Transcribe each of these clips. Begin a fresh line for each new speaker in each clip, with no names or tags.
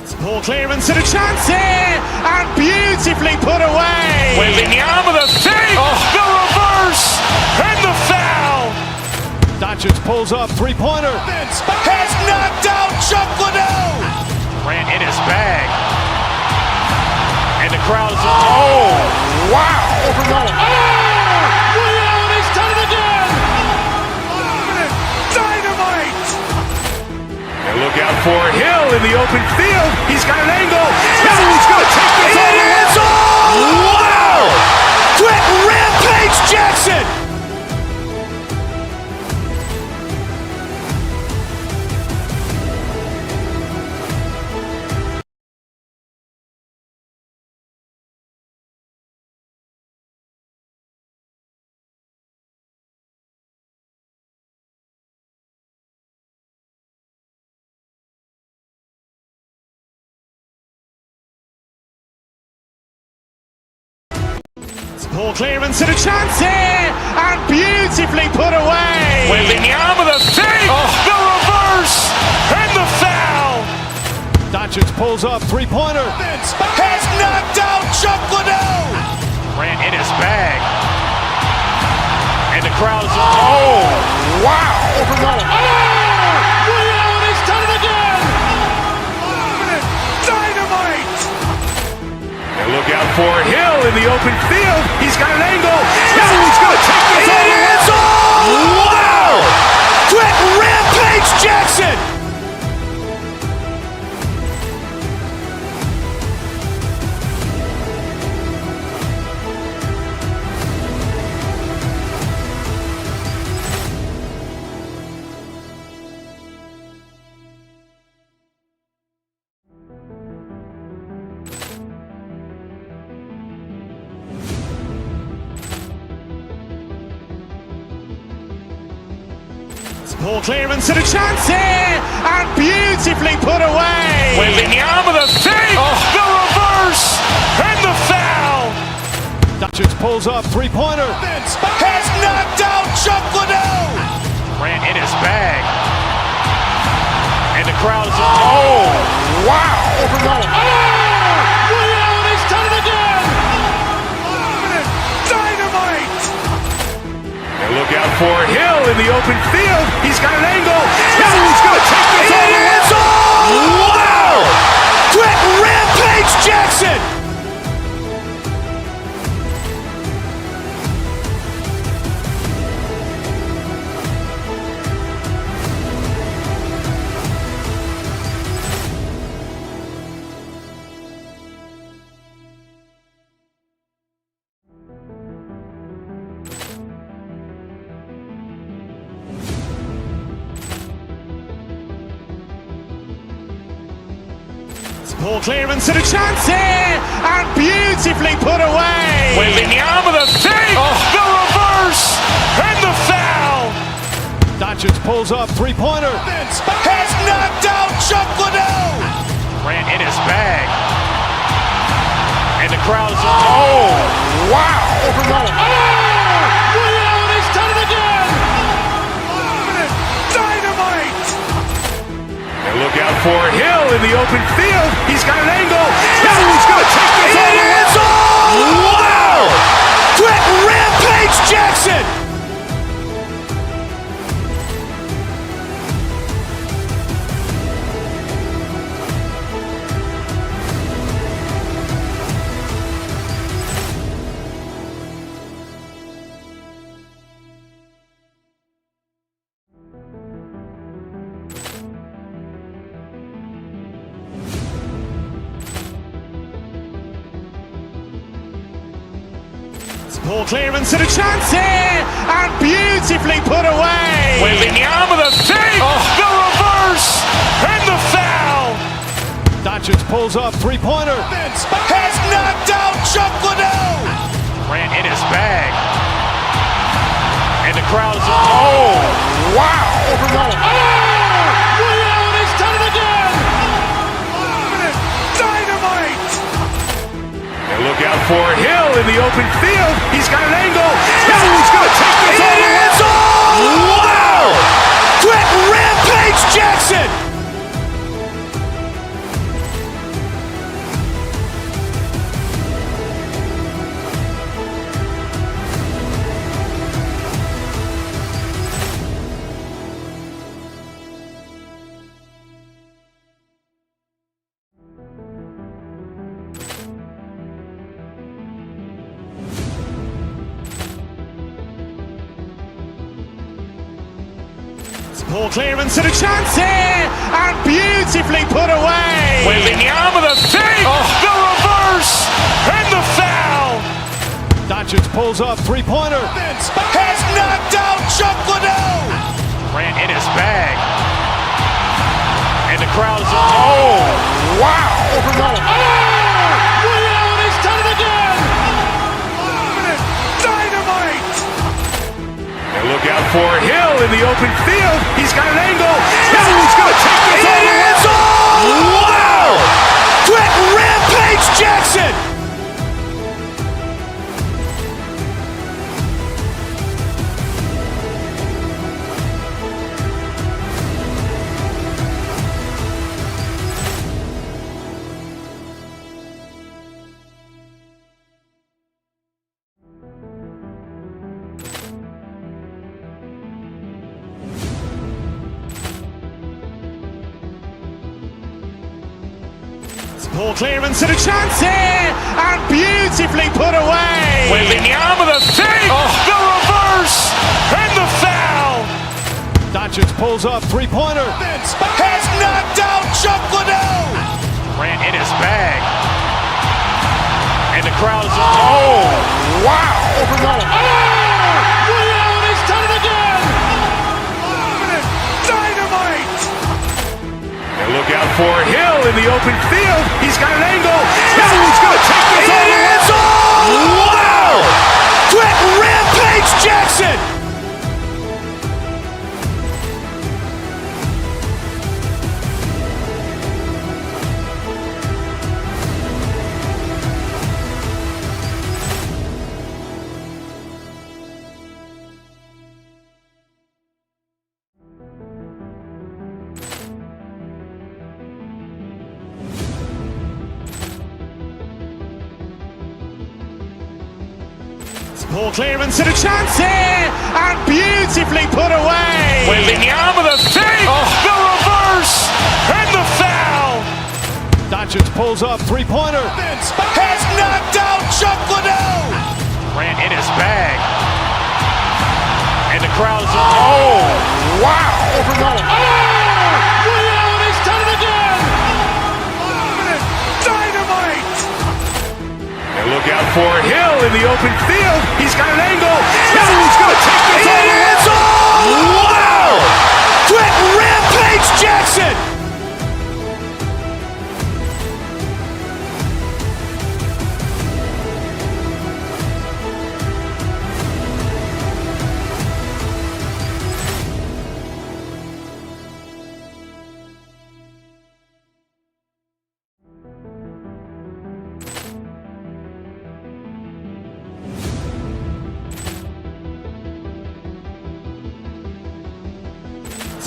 Poor clearance and a chance here, and beautifully put away.
Wembanyama the save, the reverse, and the foul.
Doncic pulls up, three-pointer.
Has knocked out Chuck Liddell. Grant in his bag. And the crowd is, oh, wow.
Overrun.
Leon has done it again.
Dynamite.
And look out for Hill in the open field. He's got an angle.
Hill is going to take this all the way.
It's all. Wow. Quick Rampage Jackson.
Poor clearance and a chance here, and beautifully put away.
Wembanyama the save, the reverse, and the foul.
Doncic pulls up, three-pointer.
Has knocked out Chuck Liddell. Grant in his bag. And the crowd is, oh, wow.
Overrun.
Leon has done it again.
Dynamite.
And look out for Hill in the open field. He's got an angle.
Hill is going to take this all the way.
It's all. Wow. Quick Rampage Jackson.
Poor clearance and a chance here, and beautifully put away.
Wembanyama the save, the reverse, and the foul.
Doncic pulls up, three-pointer.
Has knocked out Chuck Liddell. Grant in his bag. And the crowd is, oh, wow.
Overrun.
Leon has done it again.
Dynamite.
And look out for Hill in the open field. He's got an angle.
Hill is going to take this all the way.
It's all. Wow. Quick Rampage Jackson.
Poor clearance and a chance here, and beautifully put away.
Wembanyama the save, the reverse, and the foul.
Doncic pulls up, three-pointer.
Has knocked out Chuck Liddell. Grant in his bag. And the crowd is, oh, wow.
Overrun.
Leon has done it again.
Dynamite.
And look out for Hill in the open field. He's got an angle.
Hill is going to take this all the way.
It's all. Wow. Quick Rampage Jackson.
Poor clearance and a chance here, and beautifully put away.
Wembanyama the save, the reverse, and the foul.
Doncic pulls up, three-pointer.
Has knocked out Chuck Liddell. Grant in his bag. And the crowd is, oh, wow.
Overrun.
Leon has done it again.
Dynamite.
And look out for Hill in the open field. He's got an angle.
Hill is going to take this all the way.
It's all. Wow. Quick Rampage Jackson.
Poor clearance and a chance here, and beautifully put away.
Waving the arm with a fake, the reverse, and the foul.
Doncic pulls up, three-pointer.
Has knocked out Chuck Liddell. Grant in his bag. And the crowd is, oh, wow.
Ray Allen has done it again.
Dynamite. And look out for Hill in the open field. He's got an angle. He's going to take this all the way. Wow. Quick Rampage Jackson.
Poor clearance and a chance here, and beautifully put away.
Waving the arm with a fake, the reverse, and the foul.
Doncic pulls up, three-pointer.
Has knocked out Chuck Liddell. Grant in his bag. And the crowd is, oh, wow.
Ray Allen has done it again.
Dynamite. And look out for Hill in the open field. He's got an angle. He's going to take this all the way. Wow. Quick Rampage Jackson.
Poor clearance and a chance here, and beautifully put away.
Waving the arm with a fake, the reverse, and the foul.
Doncic pulls up, three-pointer.
Has knocked out Chuck Liddell. Grant in his bag. And the crowd is, oh, wow.
Ray Allen has done it again.
Dynamite. And look out for Hill in the open field. He's got an angle. He's going to take this all the way. Wow. Quick Rampage Jackson.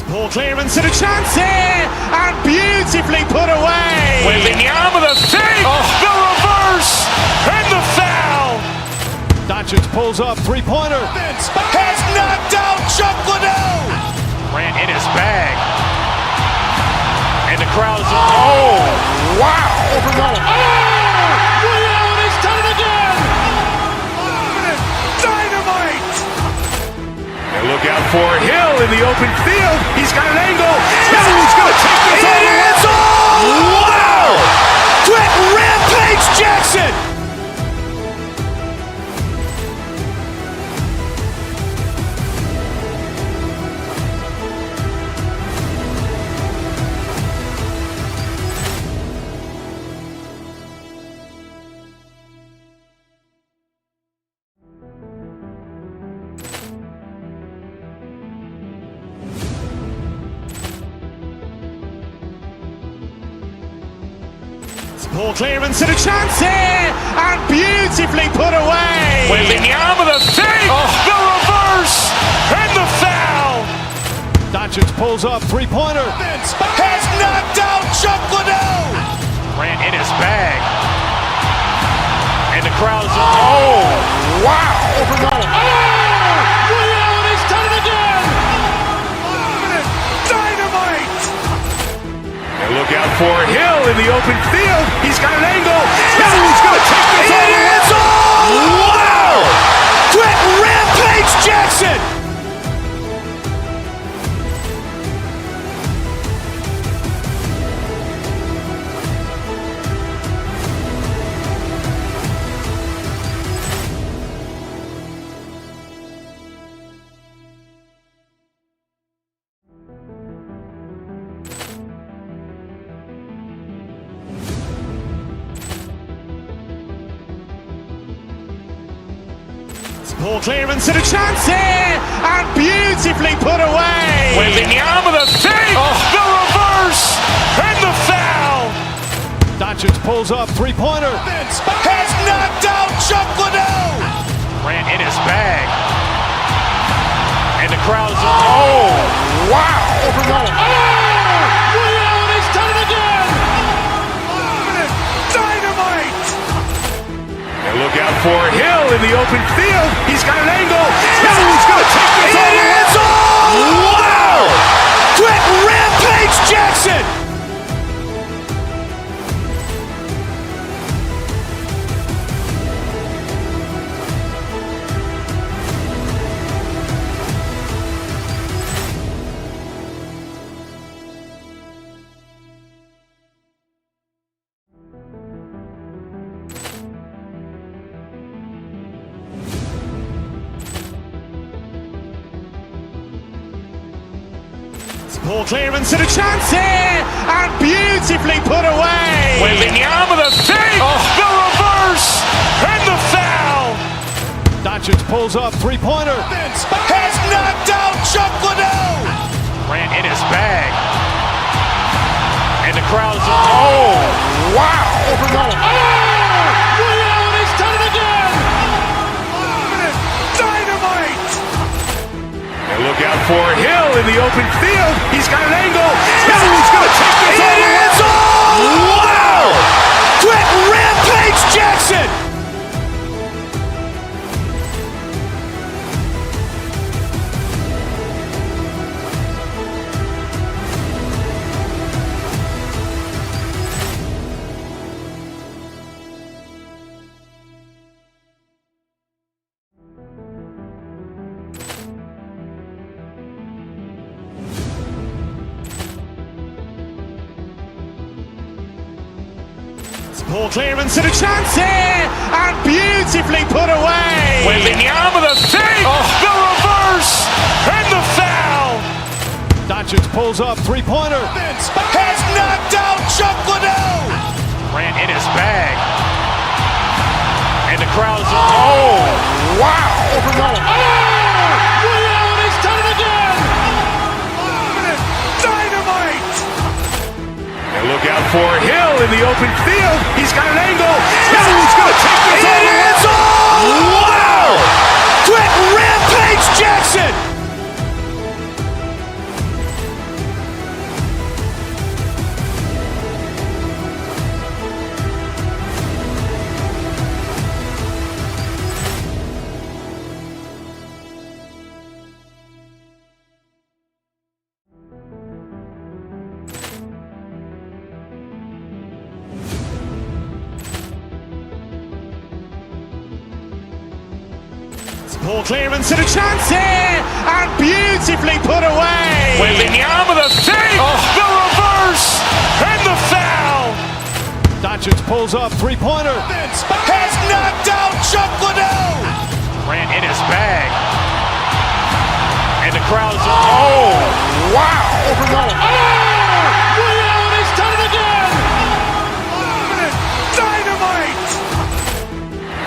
Poor clearance and a chance here, and beautifully put away.
Waving the arm with a fake, the reverse, and the foul.
Doncic pulls up, three-pointer.
Has knocked out Chuck Liddell. Grant in his bag. And the crowd is, oh, wow.
Ray Allen has done it again.
Dynamite. And look out for Hill in the open field. He's got an angle. He's going to take this all the way. Wow. Quick Rampage Jackson.
Poor clearance and a chance here, and beautifully put away.
Waving the arm with a fake, the reverse, and the foul.
Doncic pulls up, three-pointer.
Has knocked out Chuck Liddell. Grant in his bag. And the crowd is, oh, wow.
Ray Allen has done it again.
Dynamite. And look out for Hill in the open field. He's got an angle. He's going to take this all the way. Wow. Quick Rampage Jackson.
Poor clearance and a chance here, and beautifully put away.
Wembanyama the fake, the reverse, and the foul.
Doncic pulls up, three-pointer.
Has knocked out Chuck Liddell. Ran in his bag. And the crowd is, oh, wow.
Ray Allen has done it again.
Dynamite. And look out for Hill in the open field. He's got an angle. He's going to take this all the way. Wow. Quick Rampage Jackson.
Poor clearance and a chance here, and beautifully put away.
Wembanyama the fake, the reverse, and the foul.
Doncic pulls up, three-pointer.
Has knocked out Chuck Liddell. Ran in his bag. And the crowd is, oh, wow.
Ray Allen has done it again.
Dynamite. And look out for Hill in the open field. He's got an angle. He's going to take this all the way. Wow. Quick Rampage Jackson.
Poor clearance and a chance here, and beautifully put away.
Wembanyama the fake, the reverse, and the foul.
Doncic pulls up, three-pointer.
Has knocked out Chuck Liddell. Ran in his bag. And the crowd is, oh, wow.
Ray Allen has done it again.
Dynamite. And look out for Hill in the open field. He's got an angle. He's going to take this all the way. Wow. Quick Rampage Jackson.
Poor clearance and a chance here, and beautifully put away.
Wembanyama the fake, the reverse, and the foul.
Doncic pulls up, three-pointer.
Has knocked out Chuck Liddell. Ran in his bag. And the crowd is, oh, wow.
Ray Allen has done it again.
Dynamite.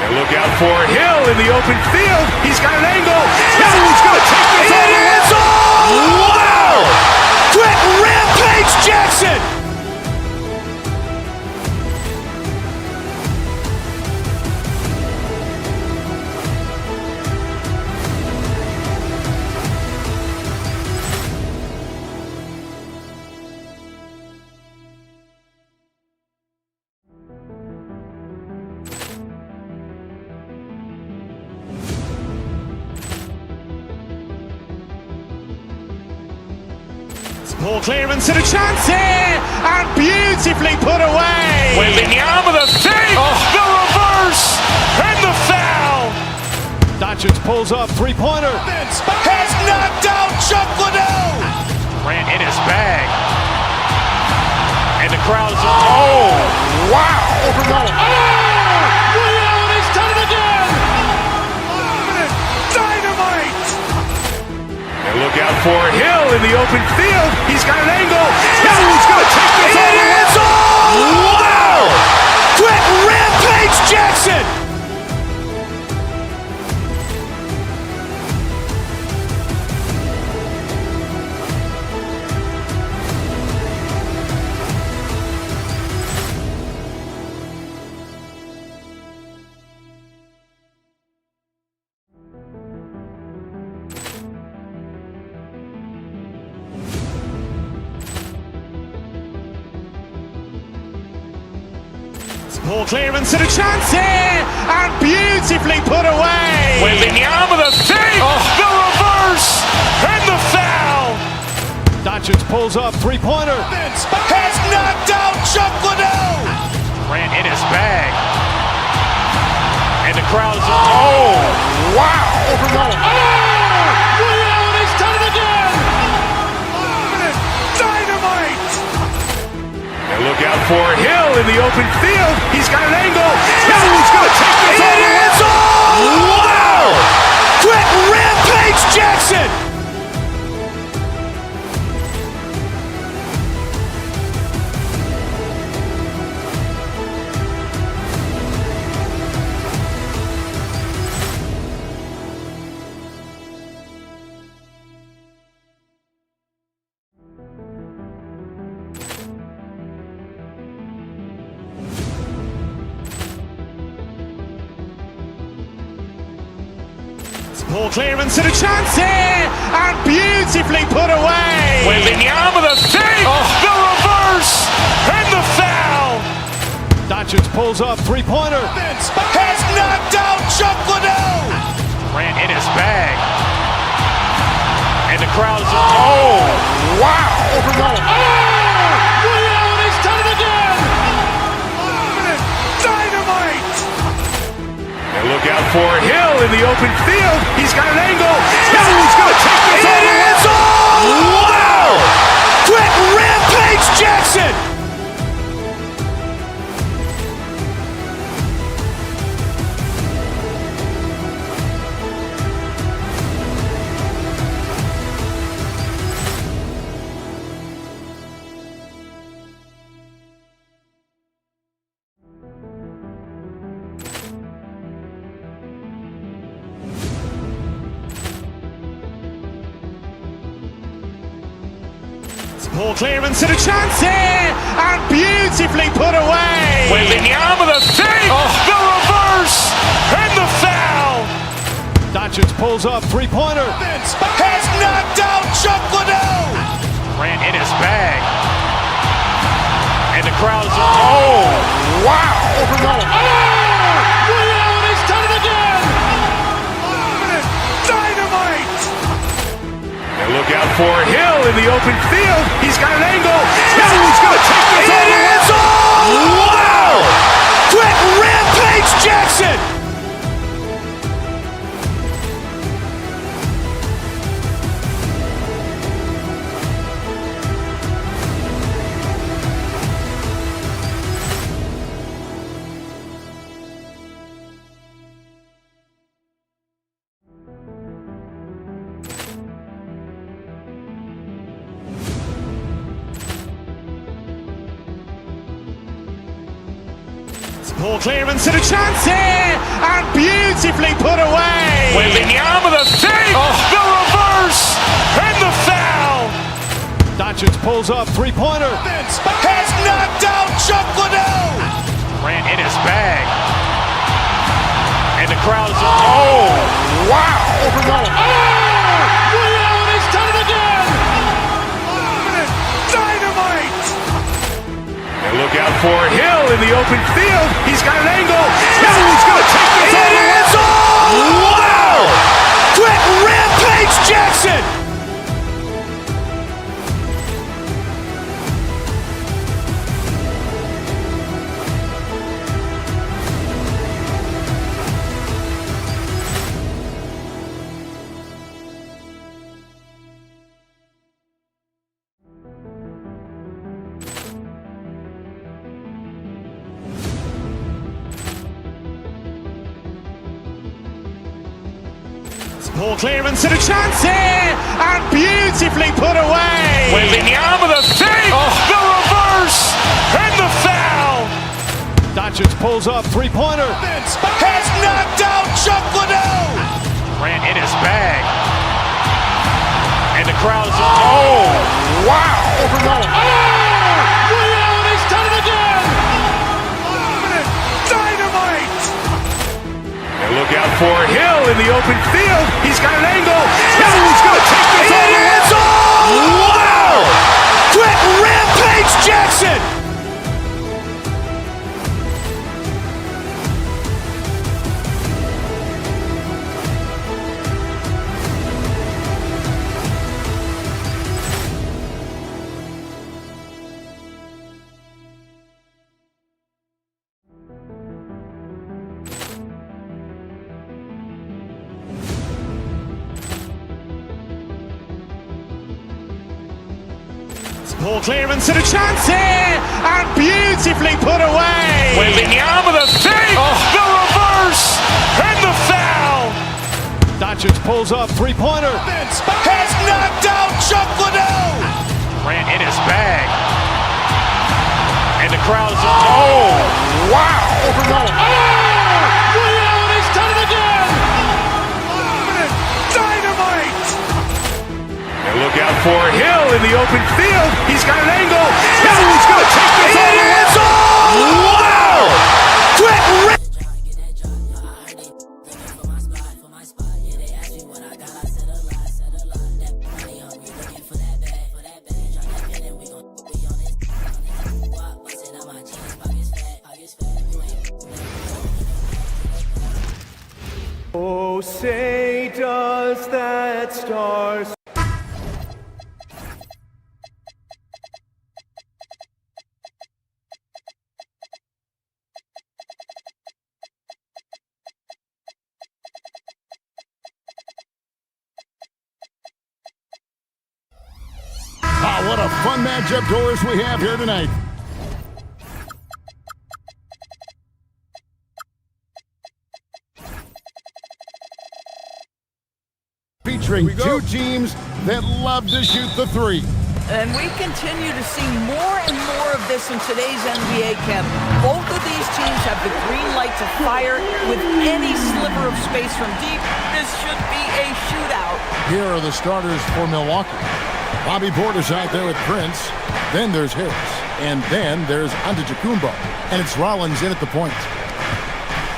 And look out for Hill in the open field. He's got an angle. He's going to take this all the way. Wow. Quick Rampage Jackson.
Poor clearance and a chance here, and beautifully put away.
Wembanyama the fake, the reverse, and the foul.
Doncic pulls up, three-pointer.
Has knocked out Chuck Liddell. Ran in his bag. And the crowd is, oh, wow.
Ray Allen has done it again.
Dynamite. And look out for Hill in the open field. He's got an angle. He's going to take this all the way. Wow. Quick Rampage Jackson.
Ball clearance and a chance here, and beautifully put away.
Wembanyama the fake, the reverse, and the foul.
Doncic pulls up, three-pointer.
Has knocked out Chuck Liddell. Ran in his bag. And the crowd is, oh, wow.
Ray Allen has done it again.
Dynamite. And look out for Hill in the open field. He's got an angle. Hill's going to take this all the way. Wow. Quick Rampage Jackson.
Ball clearance and a chance here, and beautifully put away.
Wembanyama the fake, the reverse, and the foul.
Doncic pulls up, three-pointer.
Has knocked out Chuck Liddell. Ran in his bag. And the crowd is, oh, wow.
Ray Allen has done it again.
Dynamite. And look out for Hill in the open field. He's got an angle. Hill's going to take this all the way. Wow. Quick Rampage Jackson.
Ball clearance and a chance here, and beautifully put away.
Wembanyama the fake, the reverse, and the foul.
Doncic pulls up, three-pointer.
Has knocked out Chuck Liddell. Ran in his bag. And the crowd is, oh, wow.
Ray Allen has done it again.
Dynamite. And look out for Hill in the open field. He's got an angle. Hill's going to take this all the way. Wow. Quick Rampage Jackson.
Ball clearance and a chance here, and beautifully put away.
Wembanyama the fake, the reverse, and the foul.
Doncic pulls up, three-pointer.
Has knocked out Chuck Liddell. Ran in his bag. And the crowd is, oh, wow.
Ray Allen has done it again.
Dynamite. And look out for Hill in the open field. He's got an angle. Hill's going to take this all the way. Wow. Quick Rampage Jackson.
Ball clearance and a chance here, and beautifully put away.
Wembanyama the fake, the reverse, and the foul.
Doncic pulls up, three-pointer.
Has knocked out Chuck Liddell. Ran in his bag. And the crowd is, oh, wow.
Ray Allen has done it again.
Dynamite. And look out for Hill in the open field. He's got an angle. Hill's going to take this all the way. Wow. Quick Rampage Jackson.
Poor clearance and a chance here, and beautifully put away.
Wembanyama the fake, the reverse, and the foul.
Doncic pulls up, three-pointer.
Has knocked out Chuck Liddell. Ran in his bag. And the crowd is... Oh, wow.
He's done it again.
Dynamite. And look out for Hill in the open field. He's got an angle. Hill's going to take this all the way. Wow. Quick.
Oh, say does that star...
Oh, what a fun matchup, Doris, we have here tonight. Featuring two teams that love to shoot the three.
And we continue to see more and more of this in today's NBA camp. Both of these teams have the green light to fire with any sliver of space from deep. This should be a shootout.
Here are the starters for Milwaukee. Bobby Portis out there with Prince. Then there's Harris. And then there's Antetokounmpo. And it's Rollins in at the point.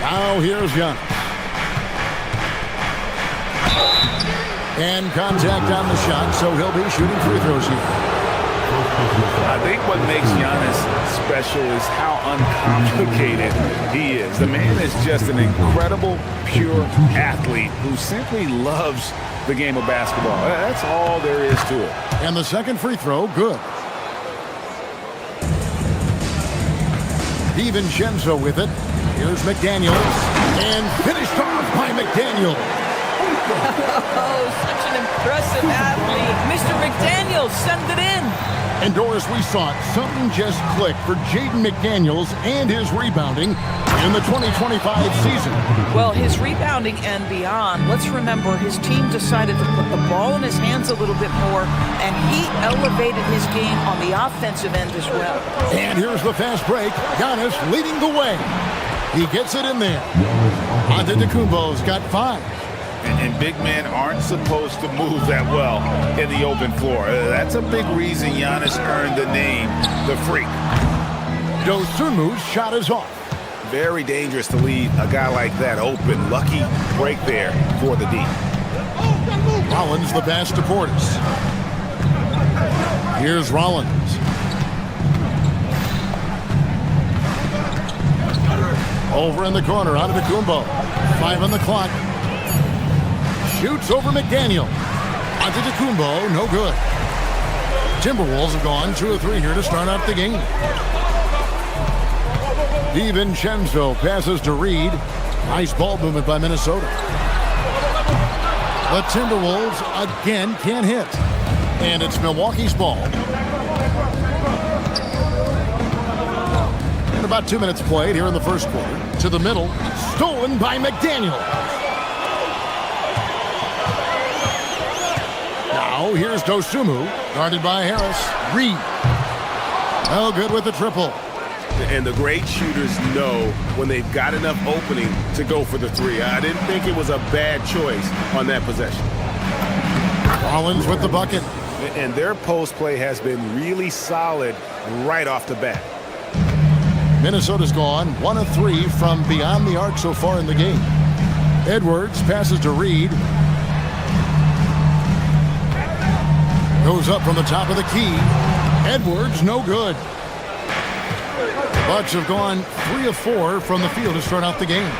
Now here's Giannis. And contact on the shot, so he'll be shooting free throws here.
I think what makes Giannis special is how uncomplicated he is. The man is just an incredible, pure athlete who simply loves the game of basketball. That's all there is to it.
And the second free throw, good. DiVincenzo with it. Here's McDaniels. And finished off by McDaniels.
Oh, such an impressive athlete. Mr. McDaniels, send it in.
And Doris, we saw it. Something just clicked for Jaden McDaniels and his rebounding in the 2025 season.
Well, his rebounding and beyond, let's remember his team decided to put the ball in his hands a little bit more, and he elevated his game on the offensive end as well.
And here's the fast break. Giannis leading the way. He gets it in there. Antetokounmpo's got 5.
And big men aren't supposed to move that well in the open floor. That's a big reason Giannis earned the name the Freak.
Dosunmu's shot is off.
Very dangerous to leave a guy like that open. Lucky break there for the D.
Rollins the pass to Portis. Here's Rollins. Over in the corner, Antetokounmpo. 5 on the clock. Shoots over McDaniel. Antetokounmpo, no good. Timberwolves have gone 2 of 3 here to start out the game. DiVincenzo passes to Reed. Nice ball movement by Minnesota. The Timberwolves again can't hit. And it's Milwaukee's ball. And about 2 minutes played here in the first quarter. To the middle. Stolen by McDaniel. Now here's Dosunmu, guarded by Harris. Reed. Oh, good with the triple.
And the great shooters know when they've got enough opening to go for the 3. I didn't think it was a bad choice on that possession.
Rollins with the bucket.
And their post play has been really solid right off the bat.
Minnesota's gone 1 of 3 from beyond the arc so far in the game. Edwards passes to Reed. Goes up from the top of the key. Edwards, no good. Bucks have gone 3 of 4 from the field to start out the game.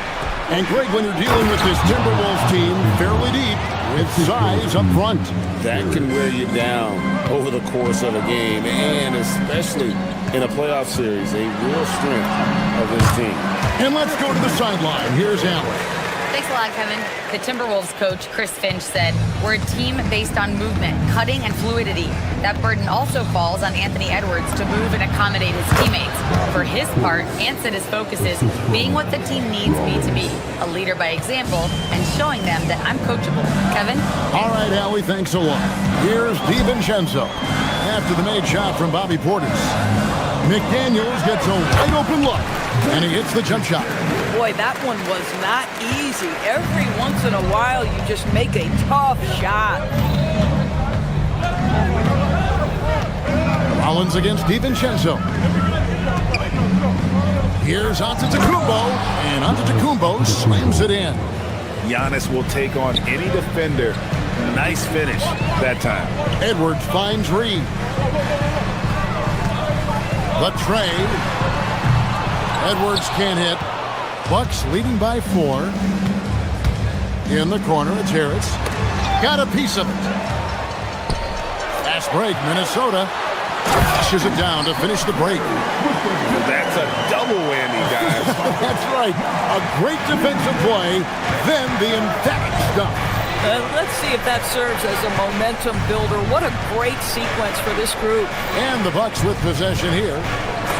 And Greg, when you're dealing with this Timberwolves team fairly deep, with size up front.
That can wear you down over the course of a game, and especially in a playoff series, a real strength of this team.
And let's go to the sideline. Here's Allen.
Thanks a lot, Kevin. The Timberwolves coach, Chris Finch, said, "We're a team based on movement, cutting, and fluidity. That burden also falls on Anthony Edwards to move and accommodate his teammates. For his part, Ant said his focus is being what the team needs me to be, a leader by example, and showing them that I'm coachable." Kevin?
All right, Allie, thanks a lot. Here's DiVincenzo. After the made shot from Bobby Portis, McDaniels gets a wide open look, and he hits the jump shot.
Boy, that one was not easy. Every once in a while, you just make a tough shot.
Rollins against DiVincenzo. Here's Antetokounmpo, and Antetokounmpo slams it in.
Giannis will take on any defender. Nice finish that time.
Edwards finds Reed. The trade. Edwards can't hit. Bucks leading by 4. In the corner, it's Harris. Got a piece of it. Fast break, Minnesota. Pushes it down to finish the break.
That's a double whammy, guys.
That's right. A great defensive play, then the emphatic stuff.
Let's see if that serves as a momentum builder. What a great sequence for this group.
And the Bucks with possession here,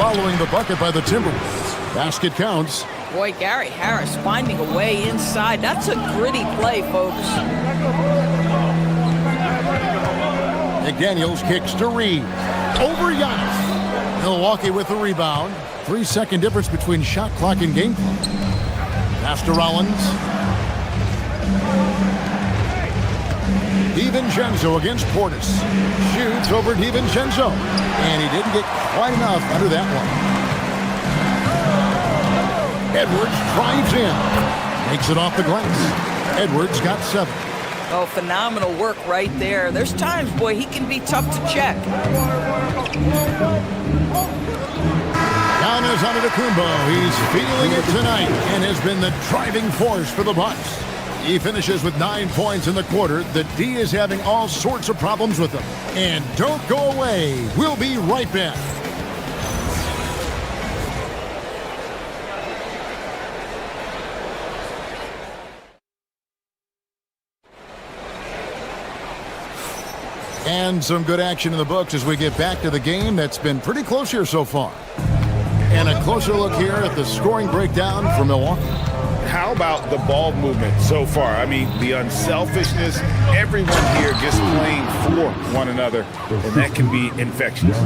following the bucket by the Timberwolves. Basket counts.
Boy, Gary Harris finding a way inside. That's a gritty play, folks.
McDaniels kicks to Reed. Over Giannis. Milwaukee with the rebound. 3-second difference between shot clock and game clock. Pass to Rollins. DiVincenzo against Portis. Shoots over DiVincenzo. And he didn't get quite enough under that one. Edwards drives in. Makes it off the glass. Edwards got 7.
Oh, phenomenal work right there. There's times, boy, he can be tough to check.
Giannis Antetokounmpo. He's feeling it tonight and has been the driving force for the Bucks. He finishes with 9 points in the quarter. The D is having all sorts of problems with him. And don't go away. We'll be right back. And some good action in the books as we get back to the game that's been pretty close here so far. And a closer look here at the scoring breakdown for Milwaukee.
How about the ball movement so far? I mean, the unselfishness, everyone here just playing for one another, and that can be infectious.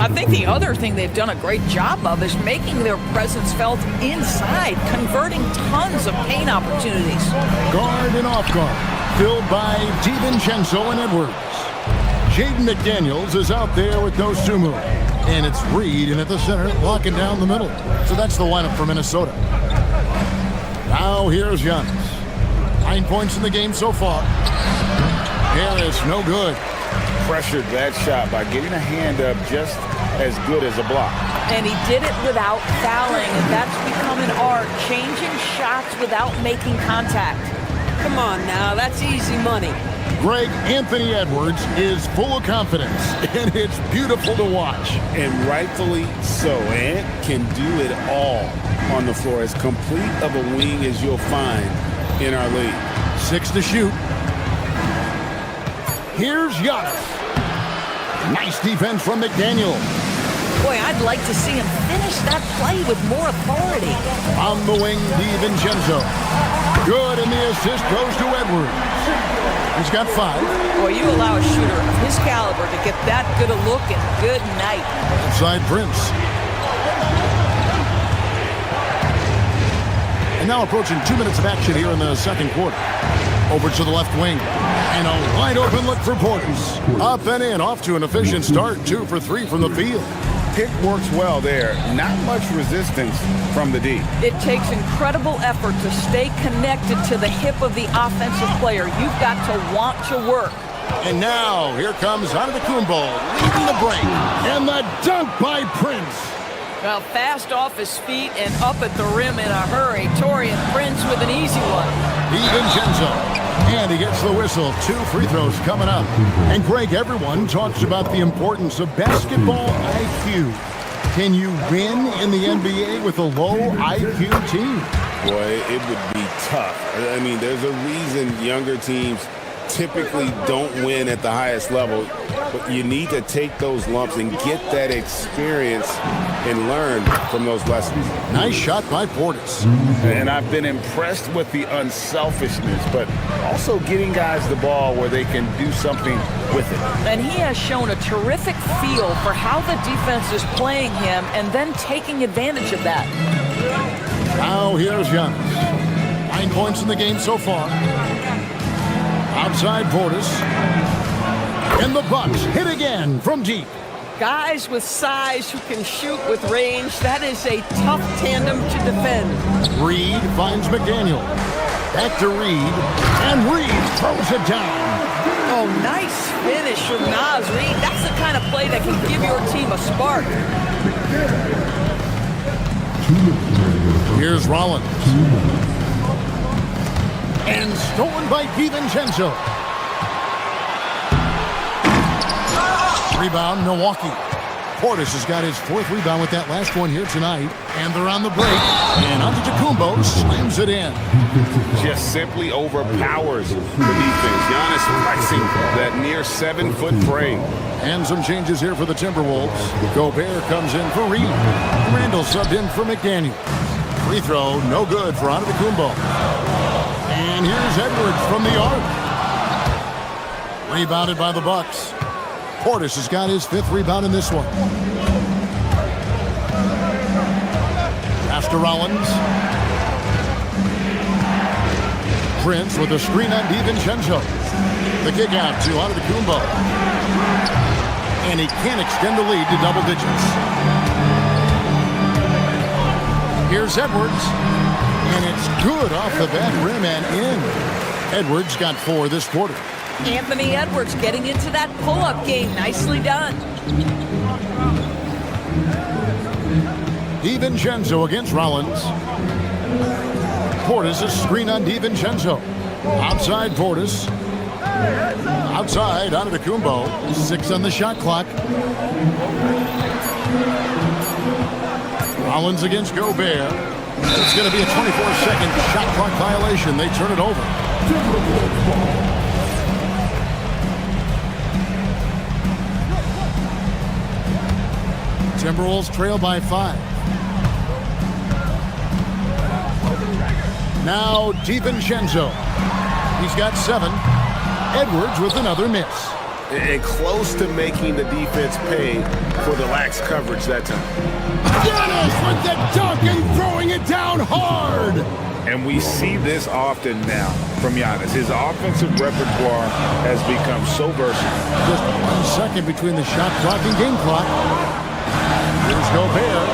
I think the other thing they've done a great job of is making their presence felt inside, converting tons of paint opportunities.
Guard and off guard, filled by DiVincenzo and Edwards. Jaden McDaniels is out there with those 2 moves. And it's Reed in at the center, locking down the middle. So that's the lineup for Minnesota. Now here's Giannis. 9 points in the game so far. Harris, no good.
Pressured that shot by getting a hand up just as good as a block.
And he did it without fouling, and that's become an art, changing shots without making contact. Come on now, that's easy money.
Greg Anthony Edwards is full of confidence, and it's beautiful to watch.
And rightfully so. Ant can do it all on the floor. As complete of a wing as you'll find in our league.
6 to shoot. Here's Giannis. Nice defense from McDaniel.
Boy, I'd like to see him finish that play with more authority.
On the wing, DiVincenzo. Good, and the assist goes to Edwards. He's got 5.
Boy, you allow a shooter of his caliber to get that good a look, and good night.
Inside Prince. And now approaching 2 minutes of action here in the second quarter. Over to the left wing. And a wide open look for Portis. Up and in, off to an efficient start. 2 for 3 from the field.
Pick works well there. Not much resistance from the D.
It takes incredible effort to stay connected to the hip of the offensive player. You've got to want to work.
And now, here comes Antetokounmpo leading the break. And the dunk by Prince.
Well, fast off his feet and up at the rim in a hurry. Taurean Prince with an easy one.
DiVincenzo. And he gets the whistle. 2 free throws coming up. And Greg, everyone talks about the importance of basketball IQ. Can you win in the NBA with a low IQ team?
Boy, it would be tough. I mean, there's a reason younger teams typically don't win at the highest level, but you need to take those lumps and get that experience and learn from those lessons.
Nice shot by Portis.
And I've been impressed with the unselfishness, but also getting guys the ball where they can do something with it.
And he has shown a terrific feel for how the defense is playing him and then taking advantage of that.
Now here's Giannis. 9 points in the game so far. Outside Portis. And the Bucks hit again from deep.
Guys with size who can shoot with range, that is a tough tandem to defend.
Reed finds McDaniel. Back to Reed. And Reed throws it down.
Oh, nice finish from Naz Reid. That's the kind of play that can give your team a spark.
Here's Rollins. And stolen by DiVincenzo. Rebound, Milwaukee. Portis has got his 4th rebound with that last one here tonight. And they're on the break. And Antetokounmpo slams it in.
Just simply overpowers the defense. Giannis flexing that near 7-foot frame.
And some changes here for the Timberwolves. Gobert comes in for Reed. Randall subbed in for McDaniel. Free throw, no good for Antetokounmpo. And here's Edwards from the arc. Rebounded by the Bucks. Portis has got his 5th rebound in this one. Pass to Rollins. Prince with a screen on DiVincenzo. The kick out to Antetokounmpo. And he can't extend the lead to double digits. Here's Edwards. And it's good off the back rim and in. Edwards got 4 this quarter.
Anthony Edwards getting into that pull-up game. Nicely done.
DiVincenzo against Rollins. Portis a screen on DiVincenzo. Outside Portis. Outside Antetokounmpo. 6 on the shot clock. Rollins against Gobert. It's going to be a 24-second shot clock violation. They turn it over. Timberwolves trail by 5. Now DiVincenzo. He's got 7. Edwards with another miss.
And close to making the defense pay for the lax coverage that time.
Giannis with the dunk and throwing it down hard.
And we see this often now from Giannis. His offensive repertoire has become so versatile.
Just 1 second between the shot clock and game clock. Here's Gobert.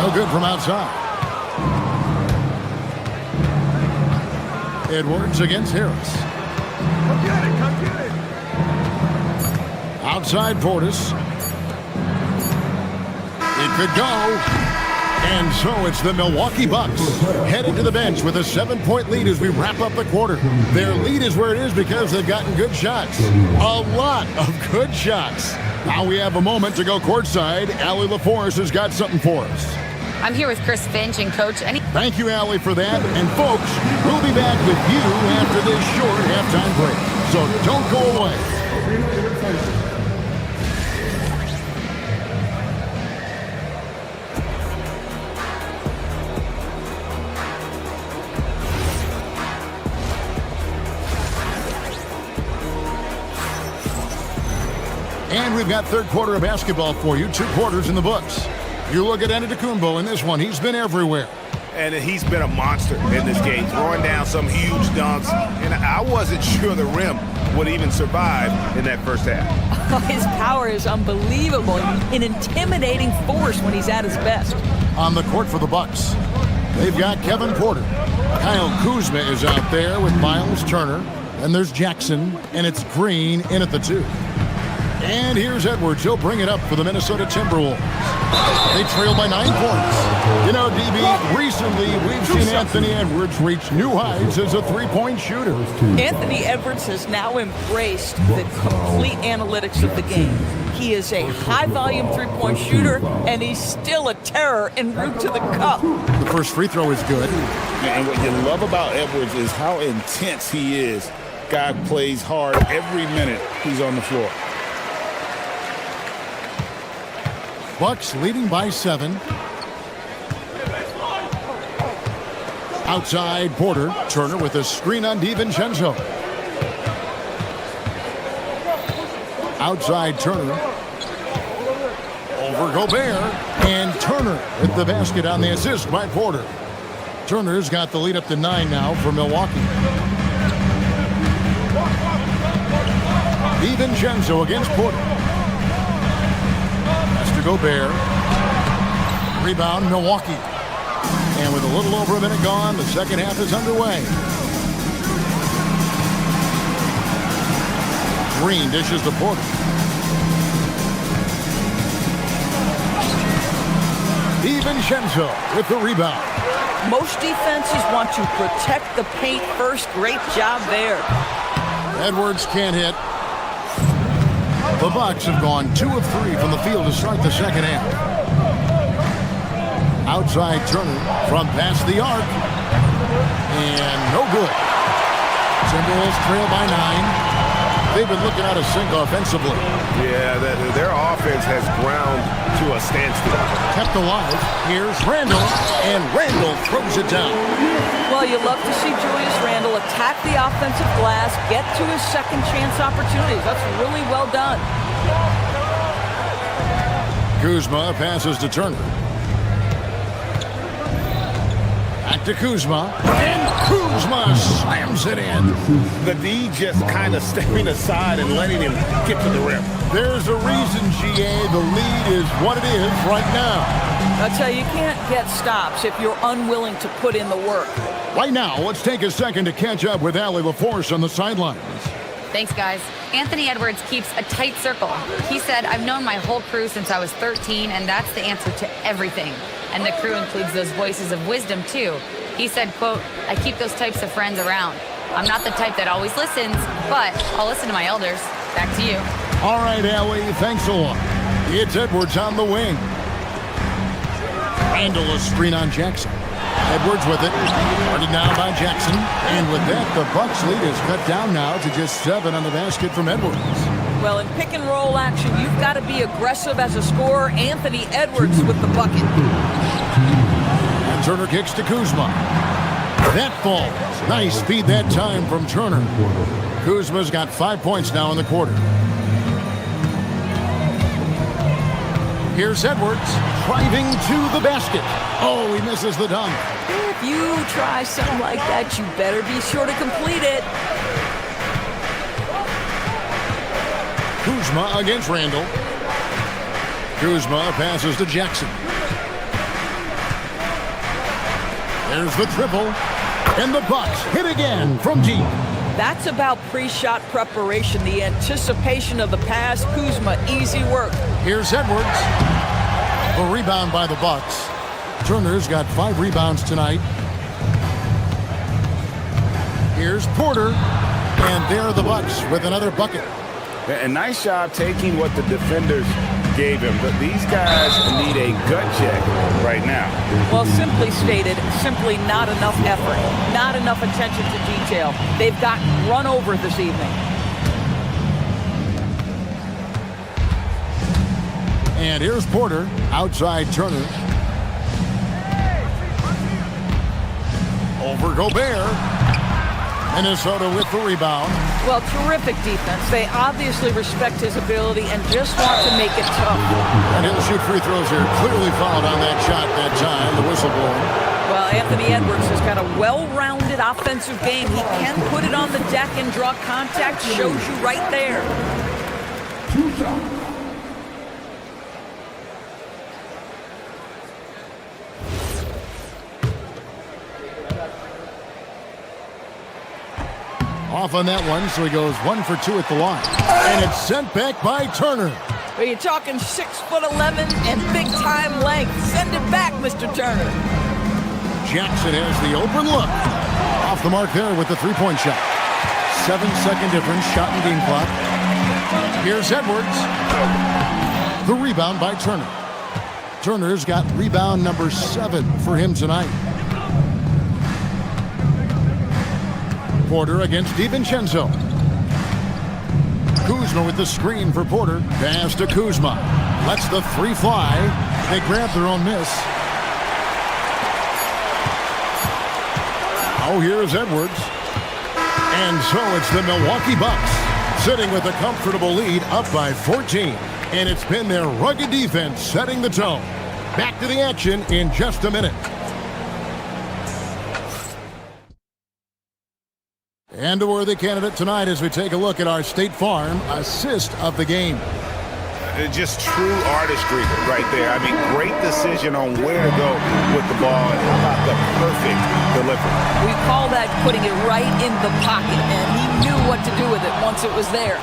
No good from outside. Edwards against Harris.
Come get it, come get it.
Outside Portis. It could go. And so it's the Milwaukee Bucks heading to the bench with a 7-point lead as we wrap up the quarter. Their lead is where it is because they've gotten good shots. A lot of good shots. Now we have a moment to go courtside. Allie LaForce has got something for us.
I'm here with Chris Finch and Coach.
Thank you, Allie, for that. And folks, we'll be back with you after this short halftime break. So don't go away. And we've got 3rd quarter of basketball for you. 2 quarters in the books. You look at Antetokounmpo in this one. He's been everywhere.
And he's been a monster in this game, throwing down some huge dunks. And I wasn't sure the rim would even survive in that first half.
His power is unbelievable. An intimidating force when he's at his best.
On the court for the Bucks, they've got Kevin Porter. Kyle Kuzma is out there with Miles Turner. And there's Jackson. And it's Green in at the 2. And here's Edwards. He'll bring it up for the Minnesota Timberwolves. They trail by 9 points. You know, DB, recently we've seen Anthony Edwards reach new heights as a three-point shooter.
Anthony Edwards has now embraced the complete analytics of the game. He is a high-volume three-point shooter, and he's still a terror en route to the cup.
The first free throw is good.
And what you love about Edwards is how intense he is. Guy plays hard every minute he's on the floor.
Bucks leading by 7. Outside Porter. Turner with a screen on DiVincenzo. Outside Turner. Over Gobert. And Turner with the basket on the assist by Porter. Turner's got the lead up to 9 now for Milwaukee. DiVincenzo against Porter. That's to Gobert. Rebound, Milwaukee. And with a little over a minute gone, the second half is underway. Green dishes to Porter. DiVincenzo with the rebound.
Most defenses want to protect the paint first. Great job there.
Edwards can't hit. The Bucks have gone 2 of 3 from the field to start the second half. Outside Turner from past the arc. And no good. Timberwolves trail by 9. They've been looking out of sync offensively.
Yeah, their offense has ground to a standstill.
Kept alive. Here's Randall. And Randall throws it down.
Well, you love to see Julius Randle attack the offensive glass, get to his second chance opportunities. That's really well done.
Kuzma passes to Turner. Back to Kuzma. And Kuzma slams it in.
The D just kind of stepping aside and letting him get to the rim.
There's a reason, GA, the lead is what it is right now.
I tell you, you can't get stops if you're unwilling to put in the work.
Right now, let's take a second to catch up with Allie LaForce on the sidelines.
Thanks, guys. Anthony Edwards keeps a tight circle. He said, I've known my whole crew since I was 13, and that's the answer to everything. And the crew includes those voices of wisdom, too. He said, quote, I keep those types of friends around. I'm not the type that always listens, but I'll listen to my elders. Back to you.
All right, Allie, thanks a lot. It's Edwards on the wing. Randall a screen on Jackson. Edwards with it. Guarded now by Jackson. And with that, the Bucks lead is cut down now to just 7 on the basket from Edwards.
Well, in pick and roll action, you've got to be aggressive as a scorer. Anthony Edwards with the bucket.
And Turner kicks to Kuzma. That falls. Nice speed that time from Turner. Kuzma's got 5 points now in the quarter. Here's Edwards driving to the basket. Oh, he misses the dunk.
If you try something like that, you better be sure to complete it.
Kuzma against Randall. Kuzma passes to Jackson. There's the triple. And the Bucks hit again from deep.
That's about pre-shot preparation, the anticipation of the pass. Kuzma, easy work.
Here's Edwards. A rebound by the Bucks. Turner's got 5 rebounds tonight. Here's Porter. And there are the Bucks with another bucket.
A nice job taking what the defenders gave him, but these guys need a gut check right now.
Well, simply stated, simply not enough effort, not enough attention to detail. They've gotten run over this evening.
And here's Porter, outside Turner. Over Gobert. Minnesota with the rebound.
Well, terrific defense. They obviously respect his ability and just want to make it tough.
And he'll shoot free throws here. Clearly fouled on that shot that time, the whistle blowing.
Well, Anthony Edwards has got a well-rounded offensive game. He can put it on the deck and draw contact. Shows you right there. Off on that one, so he goes 1 for 2 at the line. And it's sent back by Turner. Well, you're talking 6'11" and big-time length. Send it back, Mr. Turner.
Jackson has the open look. Off the mark there with the three-point shot. 7-second difference, shot and game clock. Here's Edwards. The rebound by Turner. Turner's got rebound number 7 for him tonight. Porter against DiVincenzo. Kuzma with the screen for Porter. Pass to Kuzma. Lets the three fly. They grab their own miss. Oh, here's Edwards. And so it's the Milwaukee Bucks sitting with a comfortable lead up by 14. And it's been their rugged defense setting the tone. Back to the action in just a minute. And a worthy candidate tonight as we take a look at our State Farm assist of the game.
Just true artistry right there. I mean, great decision on where to go with the ball and how about the perfect delivery.
We call that putting it right in the pocket, and he knew what to do with it once it was there.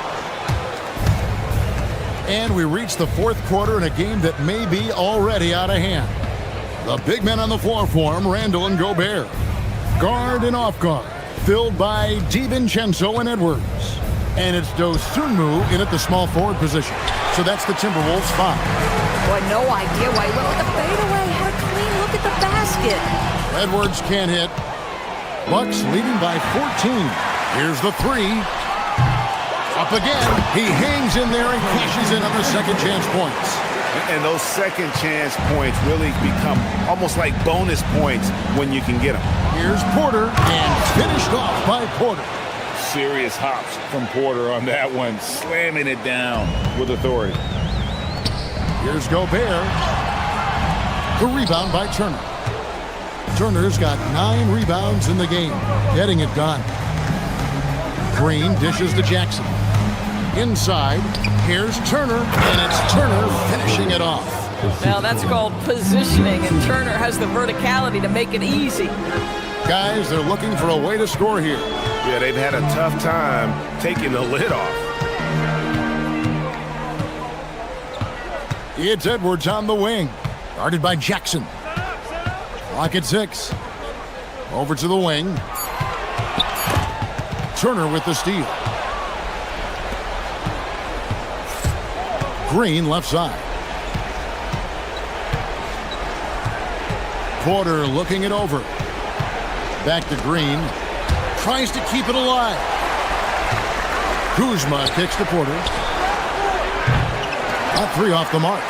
And we reach the fourth quarter in a game that may be already out of hand. The big men on the floor for him, Randall and Gobert. Guard and off guard, filled by DiVincenzo and Edwards. And it's Dosunmu in at the small forward position. So that's the Timberwolves 5.
Boy, no idea why he went with the fadeaway. Had a clean look at the basket.
Edwards can't hit. Bucks leading by 14. Here's the three. Up again. He hangs in there and cashes in on the second chance points.
And those second chance points really become almost like bonus points when you can get them.
Here's Porter, and finished off by Porter.
Serious hops from Porter on that one, slamming it down with authority.
Here's Gobert. The rebound by Turner. Turner's got 9 rebounds in the game, getting it done. Green dishes to Jackson. Inside, here's Turner, and it's Turner finishing it off.
Now that's called positioning, and Turner has the verticality to make it easy.
Guys, they're looking for a way to score here.
Yeah, they've had a tough time taking the lid off.
It's Edwards on the wing, guarded by Jackson. Clock at 6. Over to the wing. Turner with the steal. Green left side. Porter looking it over. Back to Green. Tries to keep it alive. Kuzma kicks to Porter. A 3 off the mark.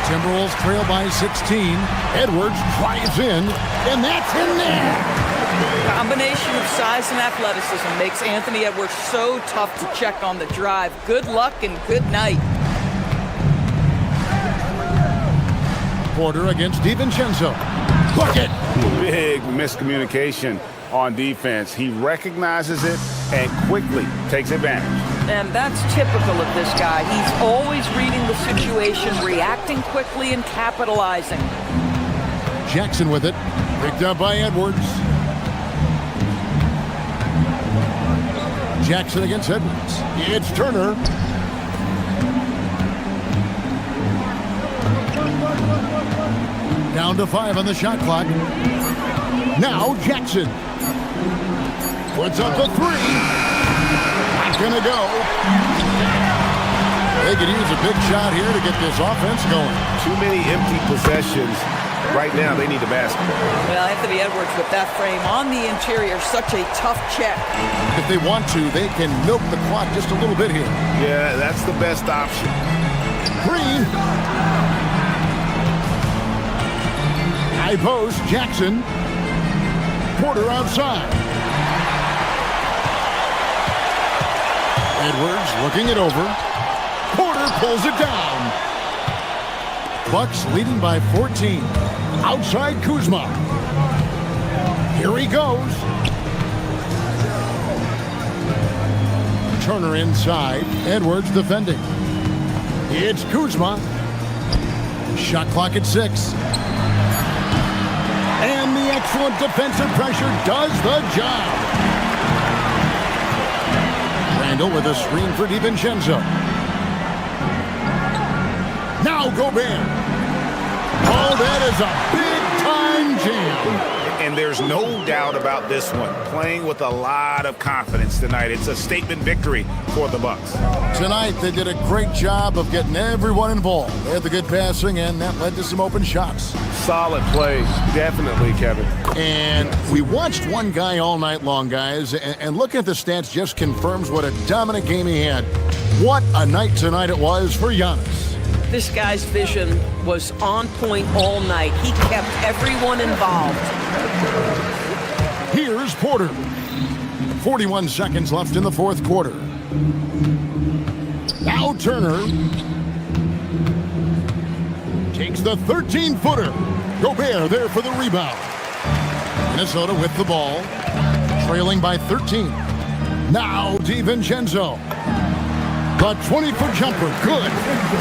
Timberwolves trail by 16. Edwards drives in, and that's in there.
Combination of size and athleticism makes Anthony Edwards so tough to check on the drive. Good luck and good night.
Porter against DiVincenzo. Bucket!
Big miscommunication on defense. He recognizes it and quickly takes advantage.
And that's typical of this guy. He's always reading the situation, reacting quickly and capitalizing.
Jackson with it. Picked up by Edwards. Jackson against Edwards. It's Turner. Down to 5 on the shot clock. Now Jackson. Puts up the 3. Not gonna go. They could use a big shot here to get this offense going.
Too many empty possessions. Right now, they need a basket.
Well, Anthony Edwards with that frame on the interior, such a tough check.
If they want to, they can milk the clock just a little bit here.
Yeah, that's the best option.
Green. High post, Jackson. Porter outside. Edwards looking it over. Porter pulls it down. Bucks leading by 14. Outside Kuzma. Here he goes. Turner inside. Edwards defending. It's Kuzma. Shot clock at 6. And the excellent defensive pressure does the job. Randall with a screen for DiVincenzo. Now Gobert. Oh, that is a big-time jam.
And there's no doubt about this one. Playing with a lot of confidence tonight. It's a statement victory for the Bucks.
Tonight, they did a great job of getting everyone involved. They had the good passing, and that led to some open shots.
Solid play, definitely, Kevin.
And we watched one guy all night long, guys, and looking at the stats just confirms what a dominant game he had. What a night tonight it was for Giannis.
This guy's vision was on point all night. He kept everyone involved.
Here's Porter. 41 seconds left in the fourth quarter. Now Turner takes the 13-footer. Gobert there for the rebound. Minnesota with the ball, trailing by 13. Now DiVincenzo. The 20-foot jumper, good.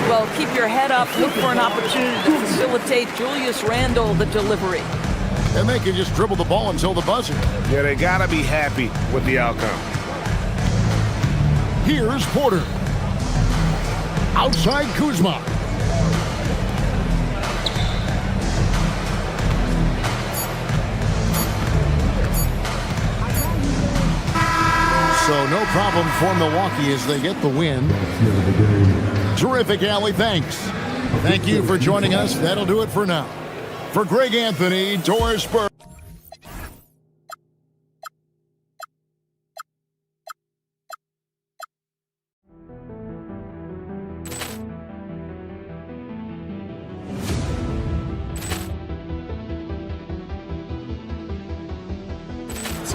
Well, keep your head up. Look for an opportunity to facilitate Julius Randle the delivery.
And they can just dribble the ball until the buzzer.
Yeah, they got to be happy with the outcome.
Here's Porter. Outside Kuzma. So no problem for Milwaukee as they get the win. Terrific, Allie. Thanks. Thank you for joining us. That'll do it for now. For Greg Anthony, Doris Burke.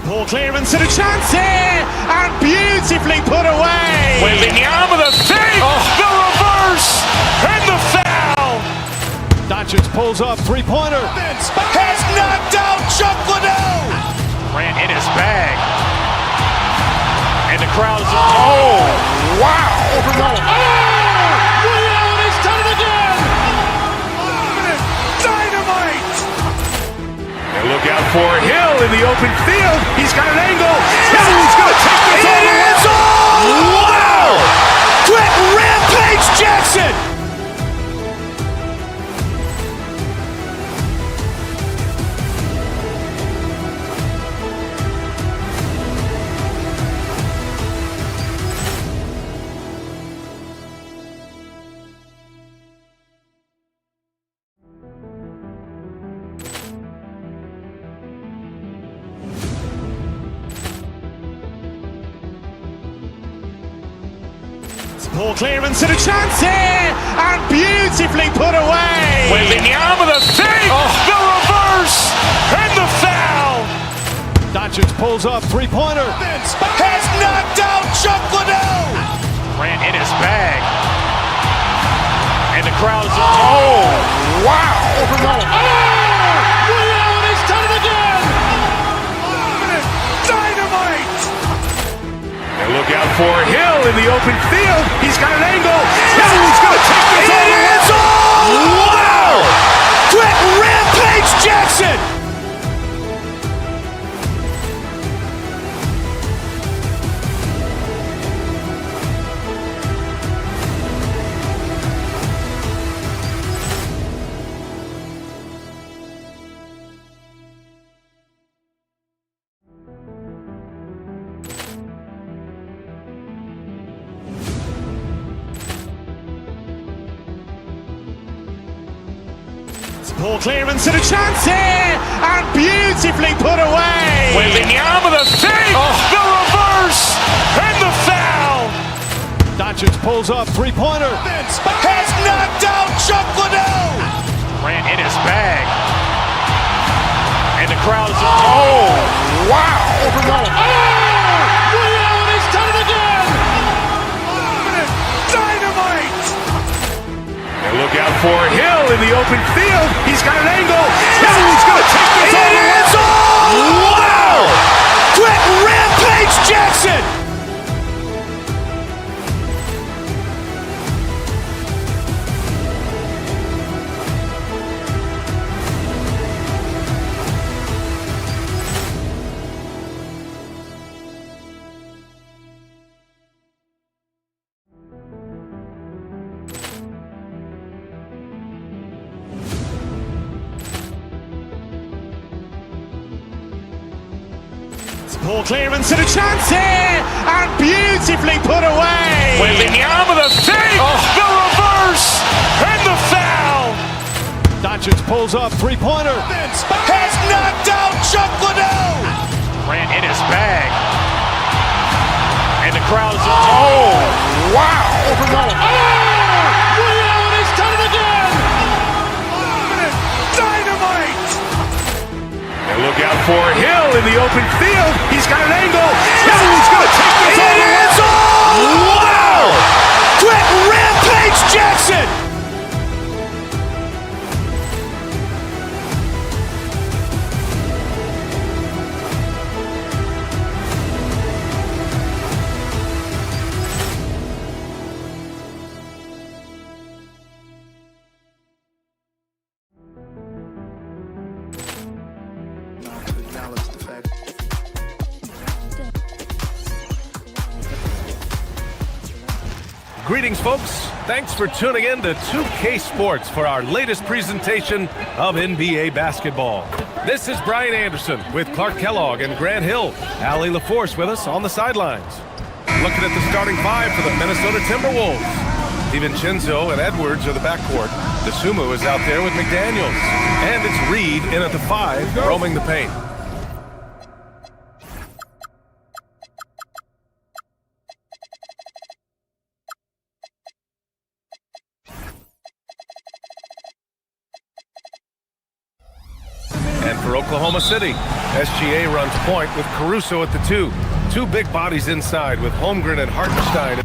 Ball clearance and a chance here, and beautifully put away.
Wembanyama the save, the reverse, and the foul.
Doncic pulls up, three-pointer.
Has knocked out Chuck Liddell. Ran in his bag. And the crowd is... Oh, wow.
He's done it again.
Dynamite. And look out for Hill in the open field. He's got an angle. Hill's going to take this all the way. Wow. Quick Rampage Jackson.
Ball clearance and a chance here, and beautifully put away.
Wembanyama the save, the reverse, and the foul.
Doncic pulls up, three-pointer.
Has knocked out Chuck Liddell. Ran in his bag. And the crowd is... Oh, wow.
He's done it again.
Dynamite. And look out for Hill in the open field. He's got an angle. Hill's going to take this all the way. Wow. Quick Rampage Jackson.
Ball clearance and a chance here, and beautifully put away.
Wembanyama the save, the reverse, and the foul.
Doncic pulls up, three-pointer.
Has knocked out Chuck Liddell. Ran in his bag. And the crowd is... Oh, wow.
He's done it again.
Dynamite. And look out for Hill in the open field. He's got an angle. Hill's going to take this all the way. Wow. Quick Rampage Jackson.
Poor clearance and a chance here, and beautifully put away.
Wembanyama the save, the reverse, and the foul.
Doncic pulls up, three-pointer.
Has knocked out Chuck Liddell. Ran in his bag. And the crowd is, oh, wow.
Ray Allen has done it again.
Dynamite. And look out for Hill in the open field. He's got an angle. Hill's going to take this all the way. Wow. Quick Rampage Jackson.
Greetings, folks. Thanks for tuning in to 2K Sports for our latest presentation of NBA basketball. This is Brian Anderson with Clark Kellogg and Grant Hill. Allie LaForce with us on the sidelines. Looking at the starting five for the Minnesota Timberwolves. DiVincenzo and Edwards are the backcourt. DeSumo is out there with McDaniels. And it's Reed in at the five, roaming the paint. And for Oklahoma City, SGA runs point with Caruso at the two. Two big bodies inside with Holmgren and Hartenstein.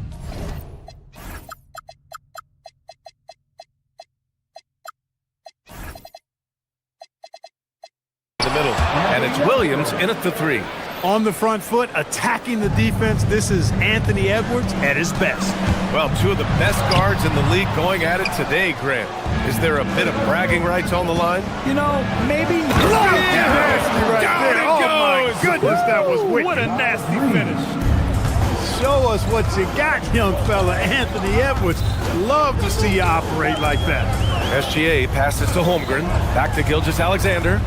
In the middle, and it's Williams in at the three.
On the front foot, attacking the defense. This is Anthony Edwards at his best.
Well, two of the best guards in the league going at it today, Grant. Is there a bit of bragging rights on the line?
You know, maybe.
Nasty right there. Oh, my goodness, that was wicked.
What a nasty finish. Show us what you got, young fella. Anthony Edwards. Love to see you operate like that.
SGA passes to Holmgren. Back to Gilgeous-Alexander.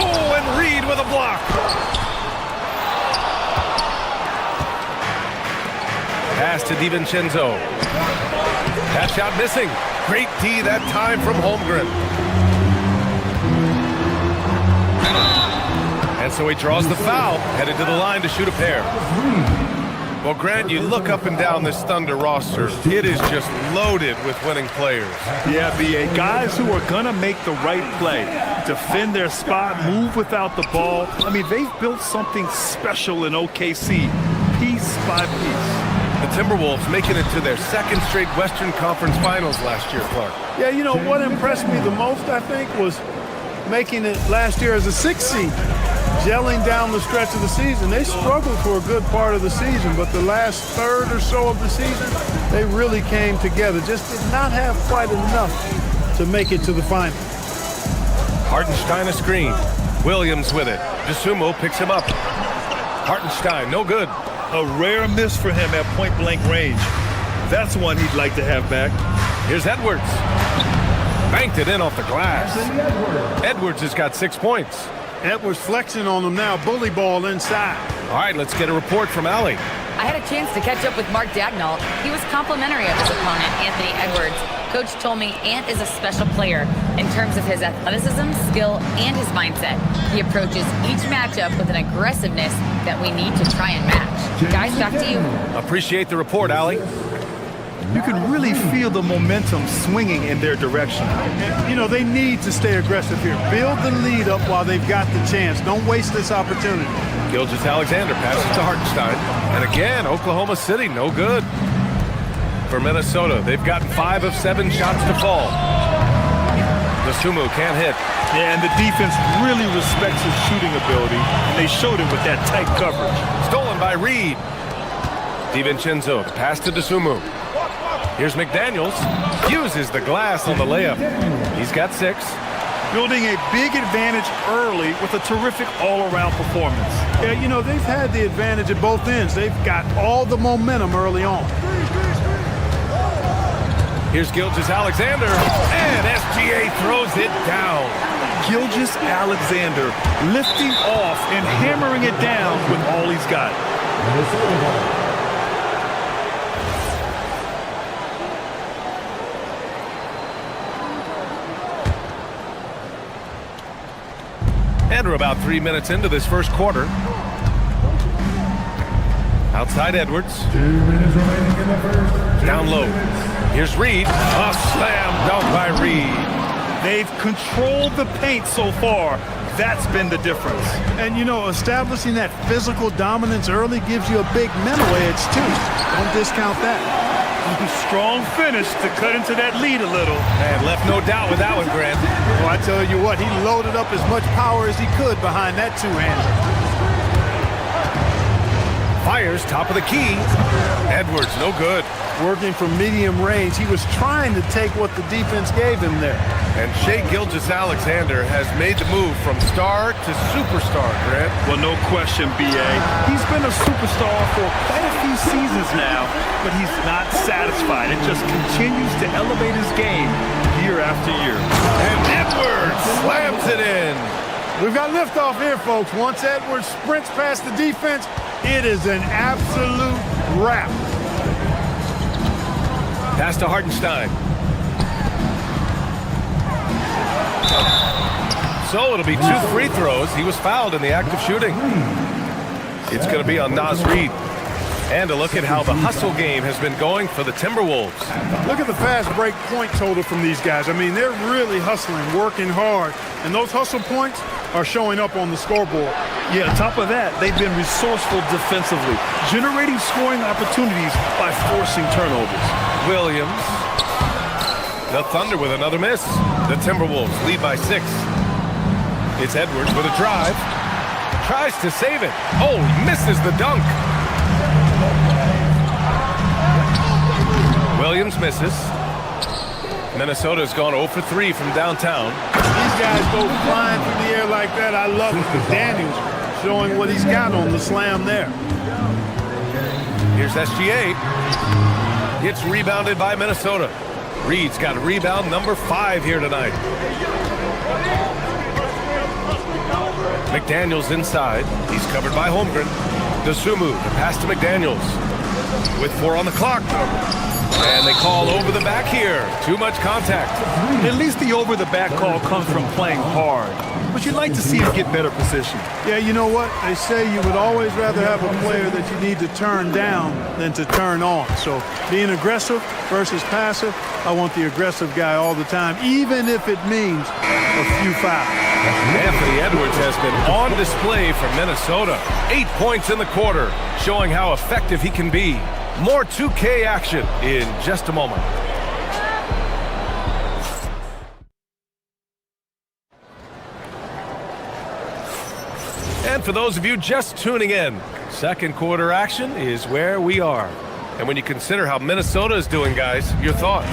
Oh, and Reed with a block. Pass to DiVincenzo. That shot missing. Great D that time from Holmgren. And so he draws the foul, headed to the line to shoot a pair. Well, Grant, you look up and down this Thunder roster. It is just loaded with winning players.
Yeah, B.A. Guys who are going to make the right play. Defend their spot, move without the ball. I mean, they've built something special in OKC, piece by piece.
The Timberwolves making it to their second straight Western Conference Finals last year, Clark.
Yeah, you know, what impressed me the most, I think, was making it last year as a 6th seed. Gelling down the stretch of the season. They struggled for a good part of the season, but the last third or so of the season, they really came together. Just did not have quite enough to make it to the final.
Hartenstein a screen. Williams with it. DeSumo picks him up. Hartenstein, no good.
A rare miss for him at point-blank range. That's one he'd like to have back.
Here's Edwards. Banked it in off the glass. Edwards has got 6 points.
Edwards flexing on them now. Bully ball inside.
All right, let's get a report from Allie.
I had a chance to catch up with Mark Dagnall. He was complimentary of his opponent, Anthony Edwards. Coach told me Ant is a special player in terms of his athleticism, skill, and his mindset. He approaches each matchup with an aggressiveness that we need to try and match. Guys, back to you.
Appreciate the report, Allie.
You can really feel the momentum swinging in their direction. You know, they need to stay aggressive here. Build the lead up while they've got the chance. Don't waste this opportunity.
Gilgeous-Alexander passes to Hartenstein. And again, Oklahoma City, no good. For Minnesota, they've gotten 5 of 7 shots to fall. DeSumo can't hit.
Yeah, and the defense really respects his shooting ability, and they showed it with that tight coverage.
Stolen by Reed. DiVincenzo, the pass to DeSumo. Here's McDaniels. Uses the glass on the layup. He's got 6.
Building a big advantage early with a terrific all-around performance. Yeah, you know, they've had the advantage at both ends. They've got all the momentum early on.
Here's Gilgeous-Alexander, and SGA throws it down.
Gilgeous-Alexander lifting off and hammering it down with all he's got.
And we're about 3 minutes into this first quarter. Outside Edwards.
2 minutes remaining in the first.
Down low. Here's Reed. A slam dunk by Reed.
They've controlled the paint so far. That's been the difference.
And, you know, establishing that physical dominance early gives you a big mental edge, too. Don't discount that.
Strong finish to cut into that lead a little.
And left no doubt with that one, Grant.
Well, I tell you what, he loaded up as much power as he could behind that two-hander.
Fires top of the key. Edwards, no good.
Working from medium range, he was trying to take what the defense gave him there.
And Shai Gilgeous-Alexander has made the move from star to superstar, Grant.
Well, no question, B.A. He's been a superstar for quite a few seasons now, but he's not satisfied. It just continues to elevate his game year after year.
And Edwards slams it in.
We've got liftoff here, folks. Once Edwards sprints past the defense, it is an absolute wrap.
Pass to Hartenstein. So it'll be 2 free throws. He was fouled in the act of shooting. It's going to be on Naz Reid. And a look at how the hustle game has been going for the Timberwolves.
Look at the fast break point total from these guys. I mean, they're really hustling, working hard. And those hustle points are showing up on the scoreboard.
Yeah, on top of that, they've been resourceful defensively, generating scoring opportunities by forcing turnovers.
Williams. The Thunder with another miss. The Timberwolves lead by 6. It's Edwards with a drive. Tries to save it. Oh, he misses the dunk. Williams misses. Minnesota's gone 0 for 3 from downtown.
These guys go flying through the air like that. I love it. Daniels showing what he's got on the slam there.
Here's SGA. It's rebounded by Minnesota. Reed's got a rebound number 5 here tonight. McDaniels inside. He's covered by Holmgren. Dosunmu, the pass to McDaniels. With 4 on the clock. And they call over the back here. Too much contact.
At least the over-the-back call comes from playing hard. But you'd like to see him get better position.
Yeah, you know what? They say you would always rather have a player that you need to turn down than to turn on. So being aggressive versus passive, I want the aggressive guy all the time, even if it means a few fouls.
Anthony Edwards has been on display for Minnesota. 8 points in the quarter, showing how effective he can be. More 2K action in just a moment. And for those of you just tuning in, second quarter action is where we are. And when you consider how Minnesota is doing, guys, your thoughts?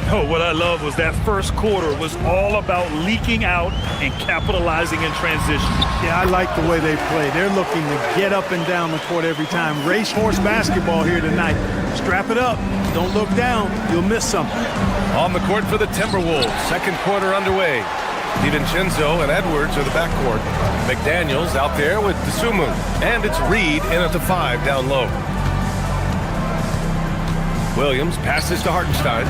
Oh, what I love was that first quarter was all about leaking out and capitalizing in transition.
Yeah, I like the way they play. They're looking to get up and down the court every time. Racehorse basketball here tonight. Strap it up. Don't look down. You'll miss something.
On the court for the Timberwolves. Second quarter underway. DiVincenzo and Edwards are the backcourt. McDaniels out there with Dosunmu. And it's Reed in at the 5 down low. Williams passes to Hartenstein.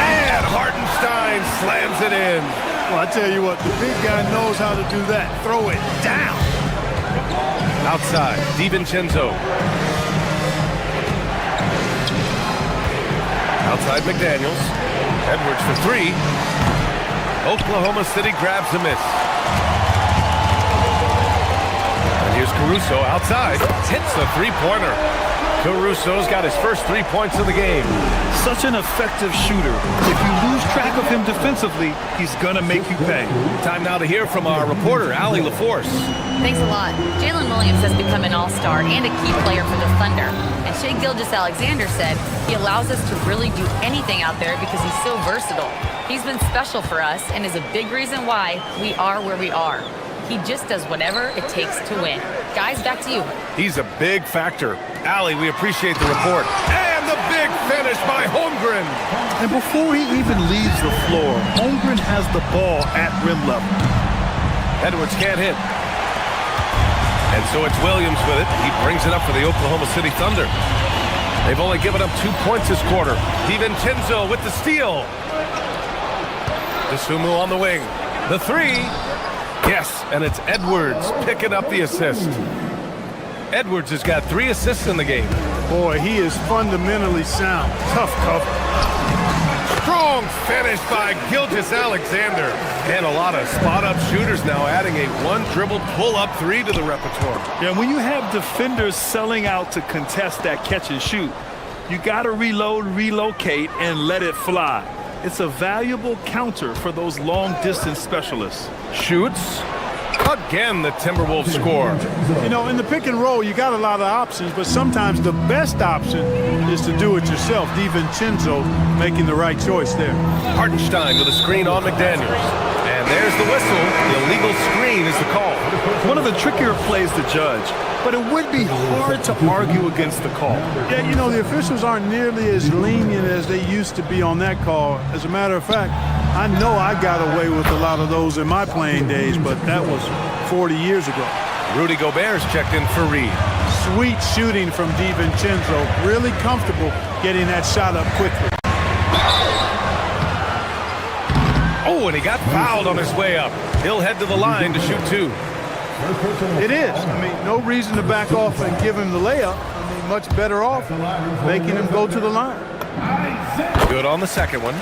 And Hartenstein slams it in.
Well, I tell you what, the big guy knows how to do that. Throw it down.
Outside, DiVincenzo. Outside McDaniels. Edwards for 3. Oklahoma City grabs a miss. And here's Caruso outside. Hits a 3-pointer. Caruso's got his first 3 points of the game.
Such an effective shooter. If you lose track of him defensively, he's going to make you pay.
Time now to hear from our reporter, Allie LaForce.
Thanks a lot. Jalen Williams has become an all-star and a key player for the Thunder. And Shai Gilgeous-Alexander said he allows us to really do anything out there because he's so versatile. He's been special for us and is a big reason why we are where we are. He just does whatever it takes to win. Guys, back to you.
He's a big factor. Allie, we appreciate the report. And the big finish by Holmgren.
And before he even leaves the floor, Holmgren has the ball at rim level.
Edwards can't hit. And so it's Williams with it. He brings it up for the Oklahoma City Thunder. They've only given up 2 points this quarter. DiVincenzo with the steal. DeSumo on the wing. The three. Yes, and it's Edwards picking up the assist. Edwards has got 3 assists in the game.
Boy, he is fundamentally sound. Tough cover.
Strong finish by Gilgeous-Alexander. And a lot of spot-up shooters now, adding a one-dribble pull-up 3 to the repertoire.
Yeah, when you have defenders selling out to contest that catch and shoot, you got to reload, relocate, and let it fly. It's a valuable counter for those long-distance specialists.
Shoots. Again, the Timberwolves score.
You know, in the pick and roll, you got a lot of options, but sometimes the best option is to do it yourself. DiVincenzo making the right choice there.
Hartenstein with a screen on McDaniels. And there's the whistle. The illegal screen is the call.
One of the trickier plays to judge, but it would be hard to argue against the call.
Yeah, you know, the officials aren't nearly as lenient as they used to be on that call. As a matter of fact, I know I got away with a lot of those in my playing days, but that was 40 years ago.
Rudy Gobert's checked in for Reed.
Sweet shooting from DiVincenzo. Really comfortable getting that shot up quickly.
Oh, and he got fouled on his way up. He'll head to the line to shoot 2.
It is. I mean, no reason to back off and give him the layup. I mean, much better off making him go to the line.
Good on the second one.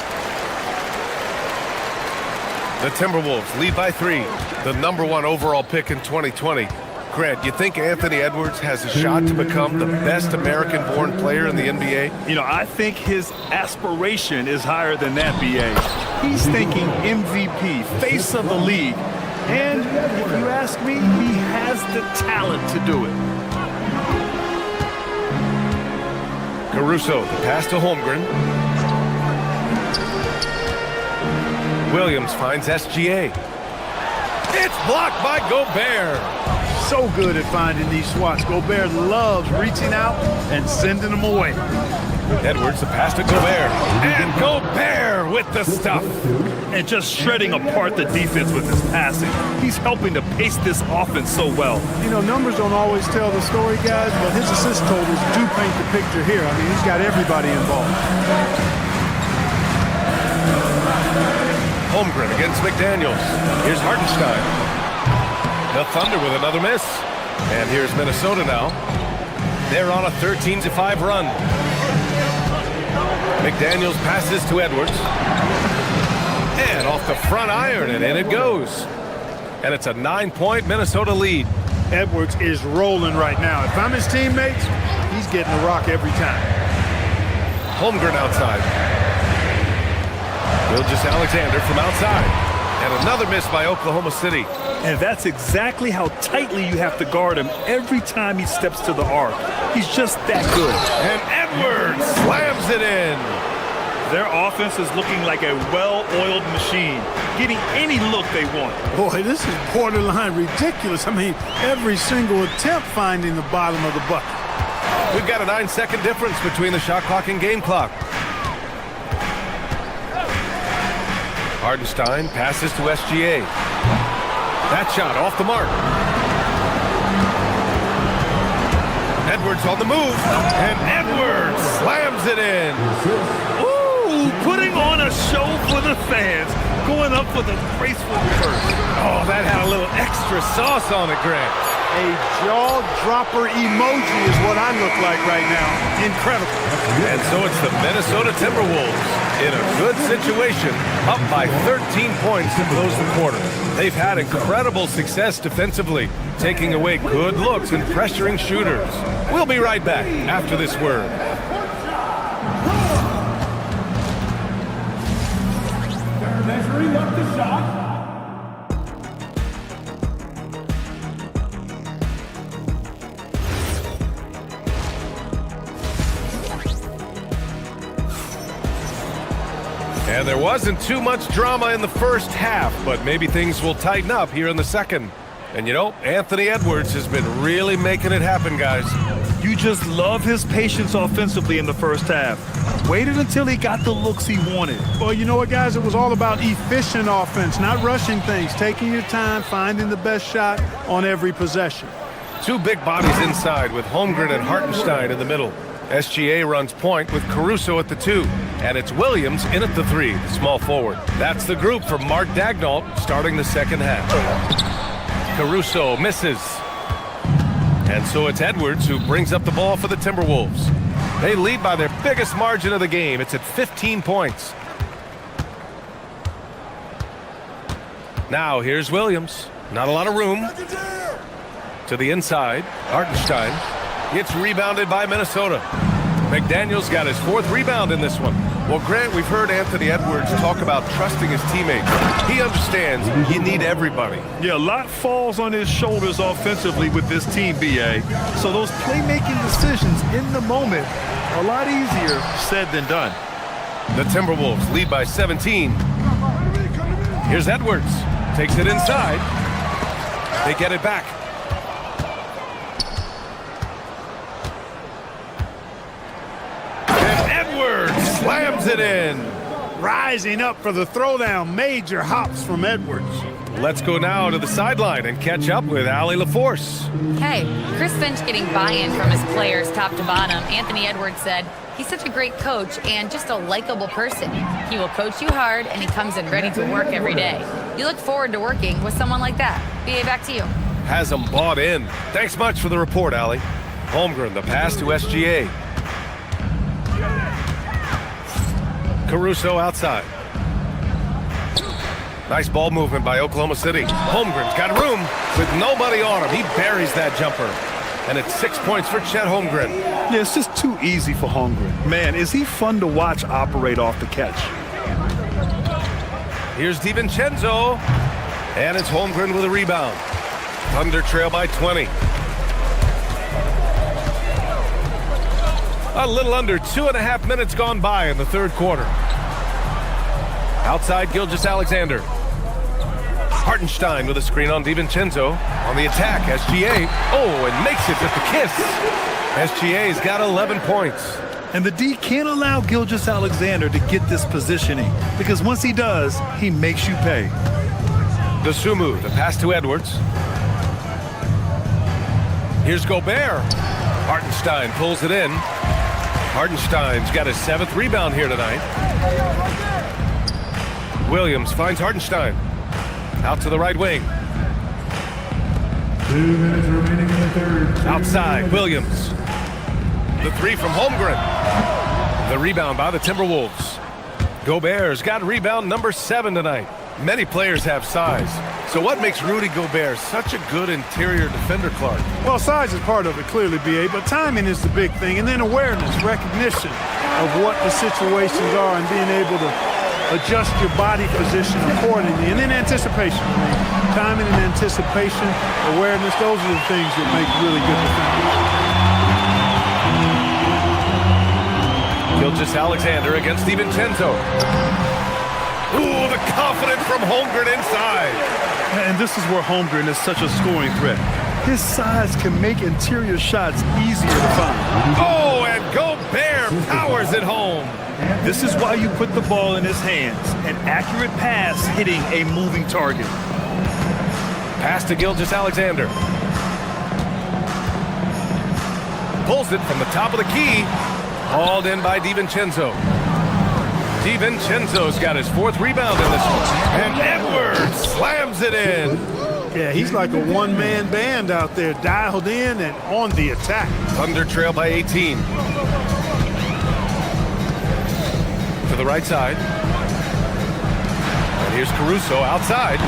The Timberwolves lead by 3. The #1 overall pick in 2020. Grant, you think Anthony Edwards has a shot to become the best American-born player in the NBA?
You know, I think his aspiration is higher than that, B.A. He's thinking MVP, face of the league. And if you ask me, he has the talent to do it.
Caruso, the pass to Holmgren. Williams finds SGA. It's blocked by Gobert.
So good at finding these swats. Gobert loves reaching out and sending them away.
Edwards, the pass to Gobert. And Gobert with the stuff.
And just shredding apart the defense with his passing. He's helping to pace this offense so well.
You know, numbers don't always tell the story, guys, but his assist totals do paint the picture here. I mean, he's got everybody involved.
Holmgren against McDaniels. Here's Hartenstein. The Thunder with another miss. And here's Minnesota now. They're on a 13-5 run. McDaniels passes to Edwards. And off the front iron, and in it goes. And it's a 9-point Minnesota lead.
Edwards is rolling right now. If I'm his teammates, he's getting the rock every time.
Holmgren outside. Gilgeous-Alexander from outside. And another miss by Oklahoma City.
And that's exactly how tightly you have to guard him every time he steps to the arc. He's just that good.
And Edwards slams it in.
Their offense is looking like a well-oiled machine, getting any look they want.
Boy, this is borderline ridiculous. I mean, every single attempt finding the bottom of the bucket.
We've got a 9-second difference between the shot clock and game clock. Hartenstein passes to SGA. That shot off the mark. Edwards on the move, and Edwards slams it in.
Ooh, putting on a show for the fans, going up with a graceful reverse.
Oh, that had a little extra sauce on it, Grant.
A jaw-dropper emoji is what I look like right now. Incredible.
And so it's the Minnesota Timberwolves in a good situation, up by 13 points to close the quarter. They've had incredible success defensively, taking away good looks and pressuring shooters. We'll be right back after this word.
They're measuring up the shot.
And there wasn't too much drama in the first half, but maybe things will tighten up here in the second. And you know, Anthony Edwards has been really making it happen, guys.
You just love his patience offensively in the first half. Waited until he got the looks he wanted.
Well, you know what, guys? It was all about efficient offense, not rushing things, taking your time, finding the best shot on every possession.
Two big bodies inside with Holmgren and Hartenstein in the middle. SGA runs point with Caruso at the 2. And it's Williams in at the 3, the small forward. That's the group for Mark Daigneault starting the second half. Caruso misses. And so it's Edwards who brings up the ball for the Timberwolves. They lead by their biggest margin of the game. It's at 15 points. Now here's Williams. Not a lot of room. To the inside. Hartenstein. It's rebounded by Minnesota. McDaniel's got his 4th rebound in this one. Well, Grant, we've heard Anthony Edwards talk about trusting his teammates. He understands you need everybody.
Yeah, a lot falls on his shoulders offensively with this team, B.A. So those playmaking decisions in the moment are a lot easier said than done.
The Timberwolves lead by 17. Here's Edwards. Takes it inside. They get it back. Slams it in.
Rising up for the throwdown. Major hops from Edwards.
Let's go now to the sideline and catch up with Allie LaForce.
Hey, Chris Finch getting buy-in from his players top to bottom. Anthony Edwards said, he's such a great coach and just a likable person. He will coach you hard and he comes in ready to work every day. You look forward to working with someone like that. B.A., back to you.
Has them bought in. Thanks much for the report, Allie. Holmgren, the pass to SGA. Caruso outside. Nice ball movement by Oklahoma City. Holmgren's got room with nobody on him. He buries that jumper. And it's 6 points for Chet Holmgren.
Yeah, it's just too easy for Holmgren. Man, is he fun to watch operate off the catch.
Here's DiVincenzo. And it's Holmgren with a rebound. Thunder trail by 20. A little under 2.5 minutes gone by in the third quarter. Outside Gilgeous-Alexander. Hartenstein with a screen on DiVincenzo. On the attack, SGA. Oh, and makes it with the kiss. SGA's got 11 points.
And the D can't allow Gilgeous-Alexander to get this positioning because once he does, he makes you pay.
Dosunmu, the pass to Edwards. Here's Gobert. Hartenstein pulls it in. Hartenstein's got his 7th rebound here tonight. Williams finds Hartenstein. Out to the right wing.
2 minutes remaining in the third.
Outside, Williams. The 3 from Holmgren. The rebound by the Timberwolves. Gobert's got rebound number 7 tonight. Many players have size. So what makes Rudy Gobert such a good interior defender, Clark?
Well, size is part of it, clearly, B.A., but timing is the big thing, and then awareness, recognition of what the situations are and being able to adjust your body position accordingly, and then anticipation. I mean, timing and anticipation, awareness, those are the things that make really good defenders.
Gilgeous-Alexander against DiVincenzo. Ooh, the confidence from Holmgren inside.
And this is where Holmgren is such a scoring threat. His size can make interior shots easier to find.
Oh, and Gobert powers it home.
This is why you put the ball in his hands. An accurate pass hitting a moving target.
Pass to Gilgeous-Alexander. Pulls it from the top of the key. Hauled in by DiVincenzo. DiVincenzo's got his 4th rebound in this one. And Edwards slams it in.
Yeah, he's like a one-man band out there, dialed in and on the attack.
Thunder trail by 18. To the right side. And here's Caruso outside.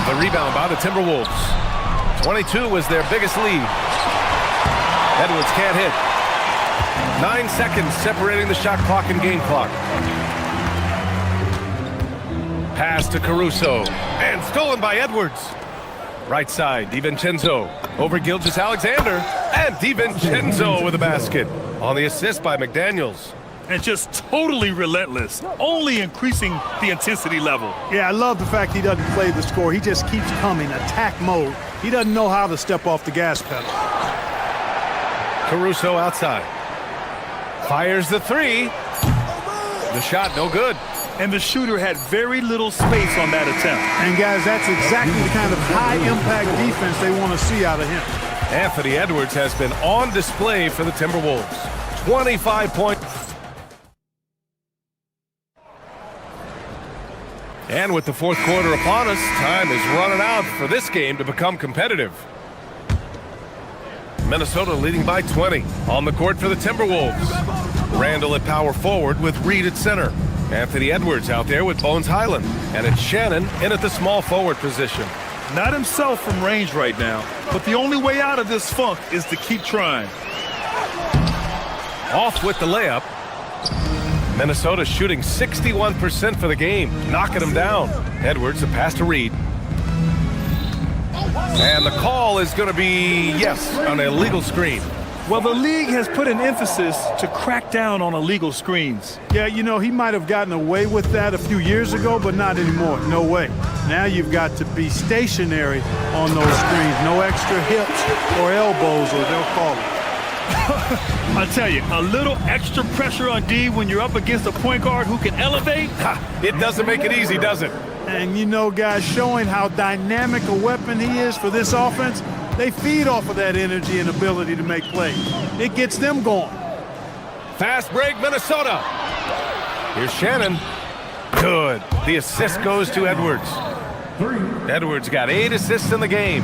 The rebound by the Timberwolves. 22 was their biggest lead. Edwards can't hit. 9 seconds separating the shot clock and game clock. Pass to Caruso. And stolen by Edwards. Right side, DiVincenzo. Over Gilgeous-Alexander. And DiVincenzo with a basket. On the assist by McDaniels.
And just totally relentless. Only increasing the intensity level.
Yeah, I love the fact he doesn't play the score. He just keeps coming, attack mode. He doesn't know how to step off the gas pedal.
Caruso outside. Fires the three. The shot no good.
And the shooter had very little space on that attempt.
And guys, that's exactly the kind of high-impact defense they want to see out of him.
Anthony Edwards has been on display for the Timberwolves. 25 points. And with the fourth quarter upon us, time is running out for this game to become competitive. Minnesota leading by 20 on the court for the Timberwolves. Randall at power forward with Reed at center. Anthony Edwards out there with Bones Highland. And it's Shannon in at the small forward position.
Not himself from range right now, but the only way out of this funk is to keep trying.
Off with the layup. Minnesota shooting 61% for the game, knocking them down. Edwards, the pass to Reed. And the call is going to be, yes, an illegal screen.
Well, the league has put an emphasis to crack down on illegal screens.
Yeah, you know, he might have gotten away with that a few years ago, but not anymore. No way. Now you've got to be stationary on those screens. No extra hips or elbows, or they'll call it.
I tell you, a little extra pressure on D when you're up against a point guard who can elevate.
It doesn't make it easy, does it?
And you know, guys, showing how dynamic a weapon he is for this offense, they feed off of that energy and ability to make plays. It gets them going.
Fast break, Minnesota. Here's Shannon. Good. The assist goes to Edwards. Edwards got 8 assists in the game.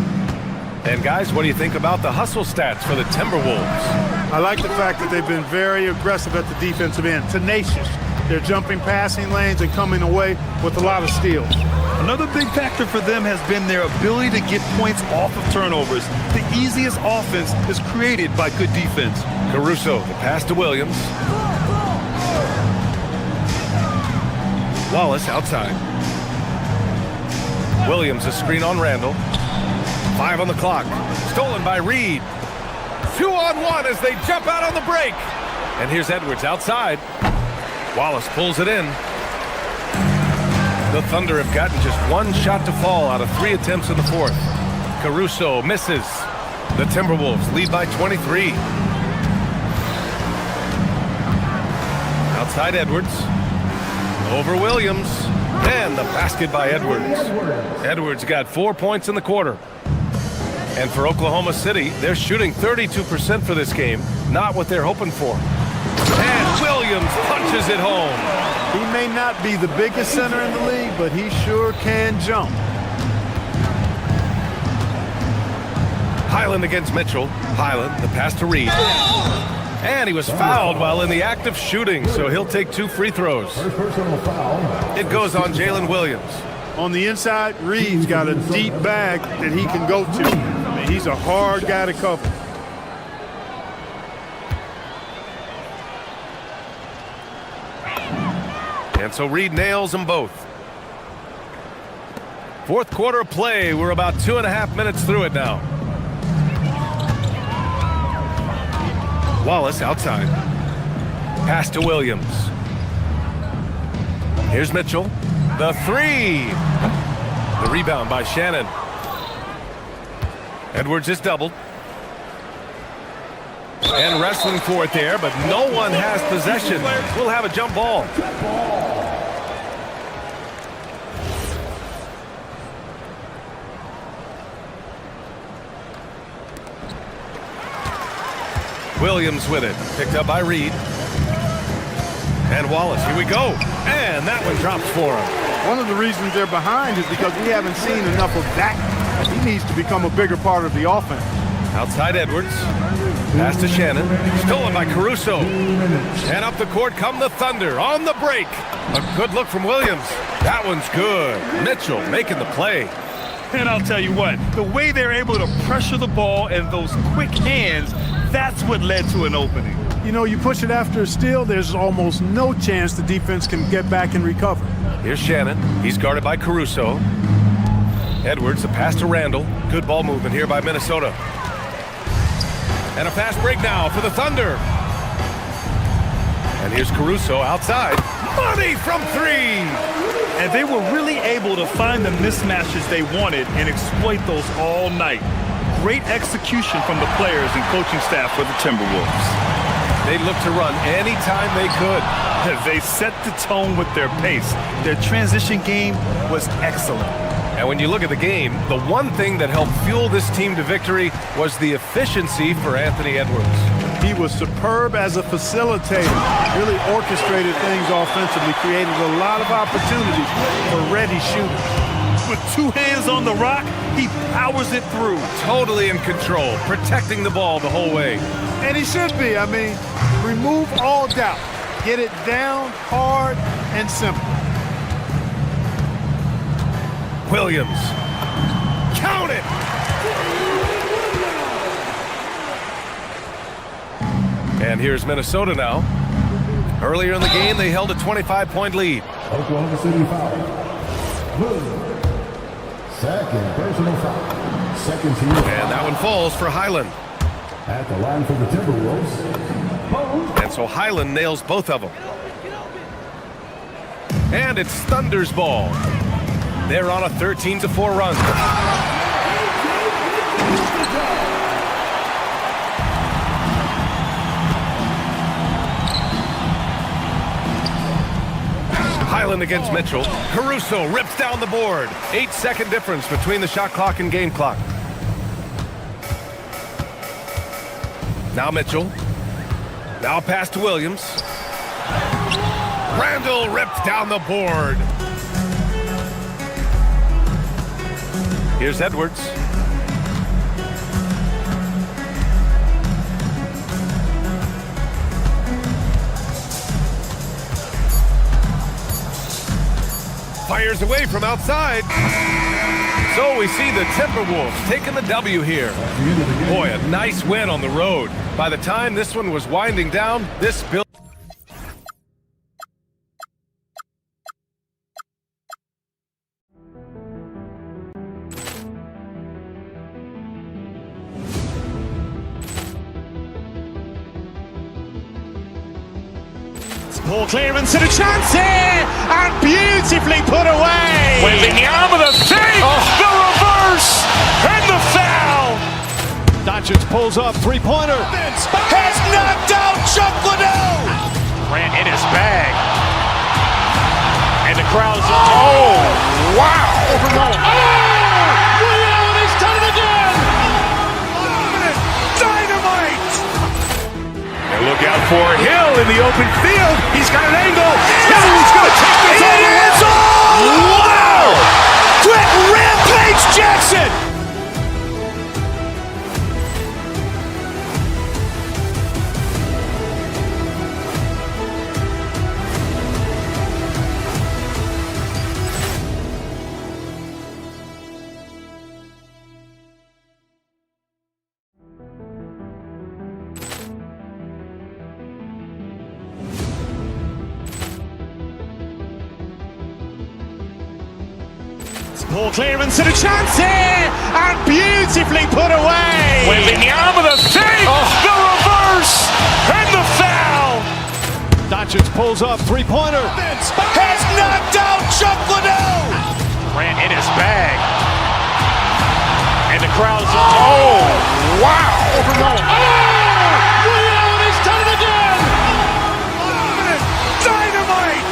And guys, what do you think about the hustle stats for the Timberwolves?
I like the fact that they've been very aggressive at the defensive end, tenacious. They're jumping passing lanes and coming away with a lot of steals.
Another big factor for them has been their ability to get points off of turnovers. The easiest offense is created by good defense.
Caruso, the pass to Williams. Wallace outside. Williams, a screen on Randall. 5 on the clock. Stolen by Reed. 2-on-1 as they jump out on the break. And here's Edwards outside. Wallace pulls it in. The Thunder have gotten just 1 shot to fall out of 3 attempts in the fourth. Caruso misses. The Timberwolves lead by 23. Outside Edwards. Over Williams. And the basket by Edwards. Edwards got 4 points in the quarter. And for Oklahoma City, they're shooting 32% for this game. Not what they're hoping for. And Williams punches it home.
He may not be the biggest center in the league, but he sure can jump.
Highland against Mitchell. Highland, the pass to Reed. And he was fouled while in the act of shooting, so he'll take 2 free throws. It goes on Jalen Williams.
On the inside, Reed's got a deep bag that he can go to. I mean, he's a hard guy to cover.
And so Reed nails them both. Fourth quarter of play. We're about 2.5 minutes through it now. Wallace outside. Pass to Williams. Here's Mitchell. The 3. The rebound by Shannon. Edwards is doubled. And wrestling for it there, but no one has possession. We'll have a jump ball. Williams with it. Picked up by Reed. And Wallace, here we go. And that one drops for him.
One of the reasons they're behind is because we haven't seen enough of that. He needs to become a bigger part of the offense.
Outside Edwards. Pass to Shannon. Stolen by Caruso. And up the court come the Thunder on the break. A good look from Williams. That one's good. Mitchell making the play.
And I'll tell you what, the way they're able to pressure the ball and those quick hands, that's what led to an opening.
You know, you push it after a steal, there's almost no chance the defense can get back and recover.
Here's Shannon. He's guarded by Caruso. Edwards, a pass to Randall. Good ball movement here by Minnesota. And a fast break now for the Thunder. And here's Caruso outside. Money from 3!
And they were really able to find the mismatches they wanted and exploit those all night. great execution from the players and coaching staff for the Timberwolves.
They looked to run anytime they could.
They set the tone with their pace. Their transition game was excellent.
And when you look at the game, the one thing that helped fuel this team to victory was the efficiency for Anthony Edwards.
He was superb as a facilitator, really orchestrated things offensively, created a lot of opportunities for ready shooters.
With two hands on the rock, he powers it through.
Totally in control, protecting the ball the whole way.
And he should be. I mean, remove all doubt. Get it down, hard, and simple.
Williams. Count it! And here's Minnesota now. Earlier in the game, they held a 25-point lead.
Oklahoma City foul. Williams. Second personal foul. Second team foul.
And that one falls for Highland.
At the line for the Timberwolves.
And so Highland nails both of them. And it's Thunder's ball. They're on a 13-4 run. Highland against Mitchell. Caruso rips down the board. 8-second difference between the shot clock and game clock. Now Mitchell. Now pass to Williams. Randall rips down the board. Here's Edwards. Fires away from outside. So we see the Timberwolves taking the W here. Boy, a nice win on the road. By the time this one was winding down, this build.
Ball clearance and a chance here, and beautifully put away.
Wembanyama the fake, the reverse, and the foul.
Doncic pulls up, three-pointer.
Has knocked out Chuck Liddell. Ran in his bag. And the crowd's, oh, wow.
Willie Allen, he's done it again.
Dynamite. And look out for Hill in the open field. He's got an angle. Hill's going to take this all the way. Wow! Quick Rampage Jackson.
Ball clearance and a chance here, and beautifully put away.
Wembanyama the fake, the reverse, and the foul.
Doncic pulls up, three-pointer.
Has knocked out Chuck Liddell. Ran in his bag. And the crowd's, oh, wow.
Willie Allen, he's done it again.
Dynamite.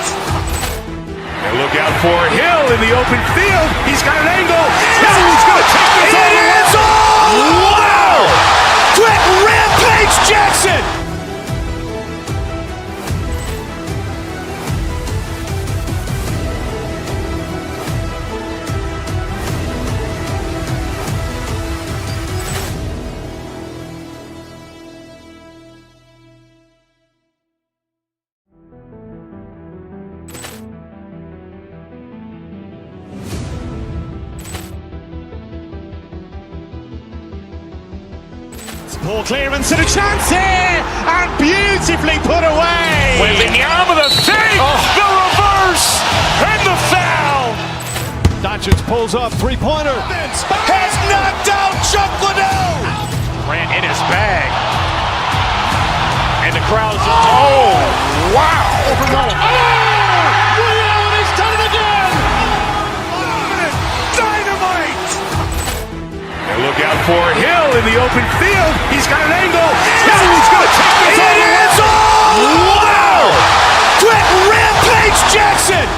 And look out for Hill in the open field. He's got an angle. Hill's going to take this all the way. Wow! Quick Rampage Jackson.
Ball clearance and a chance here, and beautifully put away.
Wembanyama the fake, the reverse, and the foul.
Doncic pulls up, three-pointer.
Has knocked out Chuck Liddell. Ran in his bag. And the crowd's, oh, wow.
Willie Allen, he's done it again.
Dynamite. And look out for Hill in the open field. He's got an angle. He's going to take this all the way. Wow! Quick Rampage Jackson!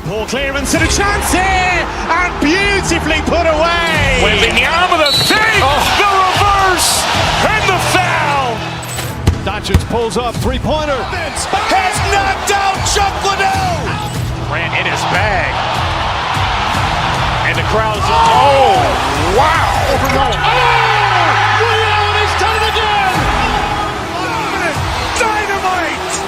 Poor clearance and a chance here, and beautifully put away.
Wembanyama the fake, the reverse, and the foul.
Doncic pulls up, three-pointer.
Has knocked out Chuck Liddell. Ran in his bag. And the crowd is, oh, wow.
Ray Allen has done it again.
Dynamite.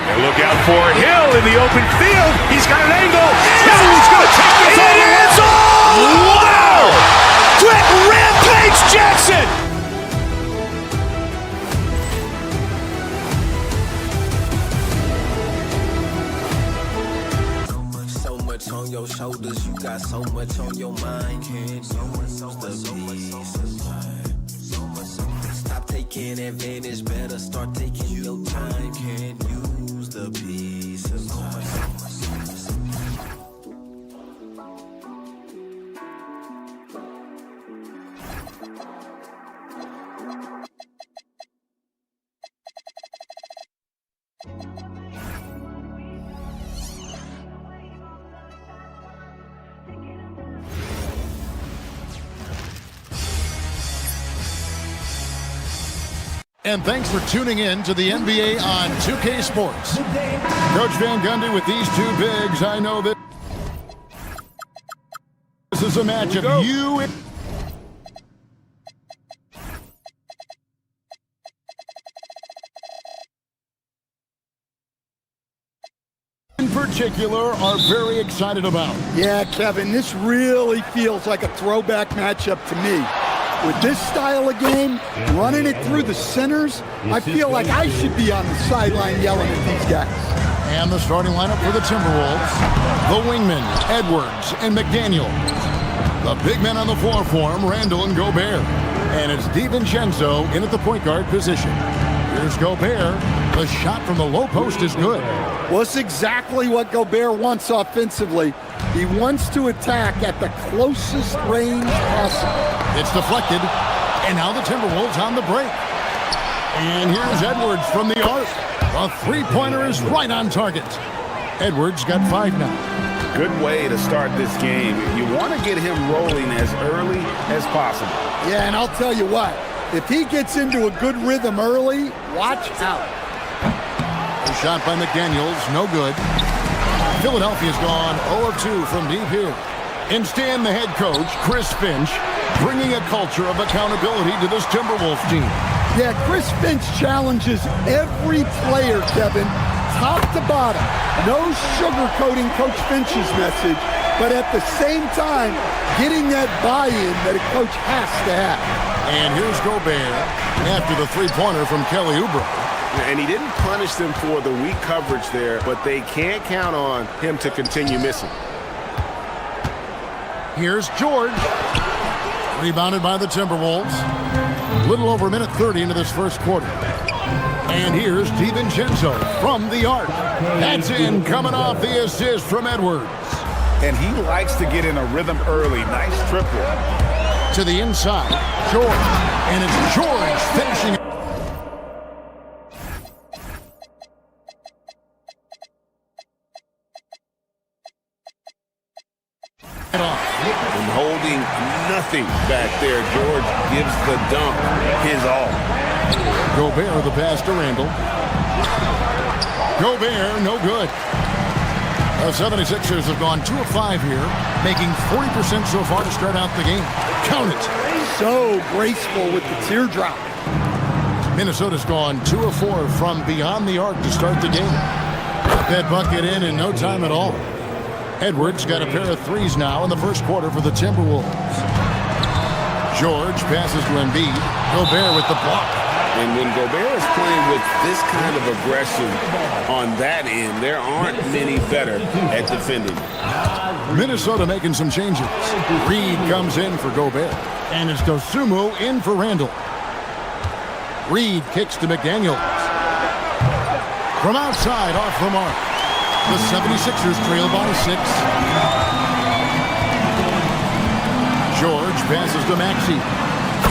And look out for Hill in the open field. He's got an angle. He's going to take this all the way. Wow. Quick Rampage Jackson.
So much on your shoulders, you got so much on your mind. Stop taking advantage, better start taking your time. Can't use the piece of mind.
And thanks for tuning in to the NBA on 2K Sports. Coach Van Gundy with these two bigs. I know that this is a match of you in particular are very excited about.
Yeah, Kevin, this really feels like a throwback matchup to me. With this style of game, running it through the centers, I feel like I should be on the sideline yelling at these guys.
And the starting lineup for the Timberwolves, the wingmen, Edwards and McDaniel. The big men on the floor for him, Randall and Gobert. And it's DiVincenzo in at the point guard position. Here's Gobert. The shot from the low post is good.
Well, it's exactly what Gobert wants offensively. He wants to attack at the closest range possible.
It's deflected, and now the Timberwolves on the break. And here's Edwards from the arc. The three-pointer is right on target. Edwards got 5 now.
Good way to start this game. You want to get him rolling as early as possible.
Yeah, and I'll tell you what, if he gets into a good rhythm early, watch out.
A shot by McDaniels, no good. Philadelphia's gone 0 of 2 from deep here. Instead, the head coach, Chris Finch, bringing a culture of accountability to this Timberwolves team.
Yeah, Chris Finch challenges every player, Kevin, top to bottom. No sugarcoating Coach Finch's message, but at the same time, getting that buy-in that a coach has to have.
And here's Gobert after the three-pointer from Kelly Oubre.
And he didn't punish them for the weak coverage there, but they can't count on him to continue missing.
Here's George. Rebounded by the Timberwolves. A little over a minute 30 into this first quarter. And here's DiVincenzo from the arc. That's in, coming off the assist from Edwards.
And he likes to get in a rhythm early. Nice triple.
To the inside, George. And it's George finishing.
And holding nothing back there, George gives the dunk his all.
Gobert the pass to Randall. Gobert, no good. The 76ers have gone 2 of 5 here, making 40% so far to start out the game. Count it.
So graceful with the teardrop.
Minnesota's gone 2 of 4 from beyond the arc to start the game. Got that bucket in no time at all. Edwards got a pair of threes now in the first quarter for the Timberwolves. George passes to Embiid. Gobert with the block.
And when Gobert is playing with this kind of aggression on that end, there aren't many better at defending.
Minnesota making some changes. Reed comes in for Gobert. And it's Dosunmu in for Randall. Reed kicks to McDaniels. From outside, off the mark. The 76ers trail by 6. George passes to Maxey.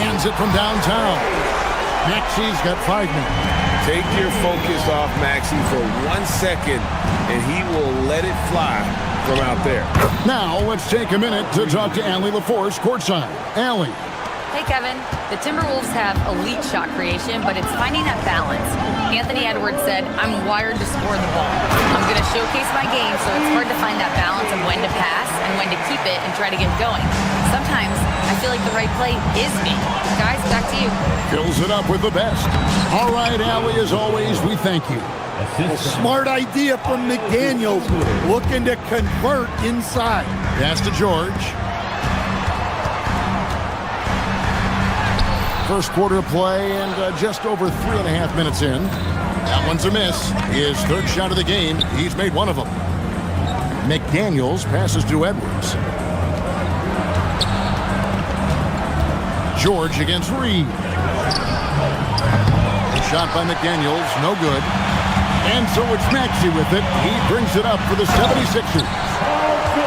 Hands it from downtown. Maxey's got 5 minutes.
Take your focus off Maxey for 1 second, and he will let it fly from out there.
Now, let's take a minute to talk to Allie LaForce courtside. Allie.
Hey, Kevin. The Timberwolves have elite shot creation, but it's finding that balance. Anthony Edwards said, I'm wired to score the ball. I'm going to showcase my game, so it's hard to find that balance of when to pass and when to keep it and try to get going. Sometimes I feel like the right play is me. Guys, back to you.
Fills it up with the best. All right, Allie, as always, we thank you.
A smart idea from McDaniels, looking to convert inside.
Pass to George. First quarter play and just over 3.5 minutes in. That one's a miss. His third shot of the game. He's made one of them. McDaniels passes to Edwards. George against Reed. Shot by McDaniels, no good. And so it's Maxey with it. He brings it up for the 76ers.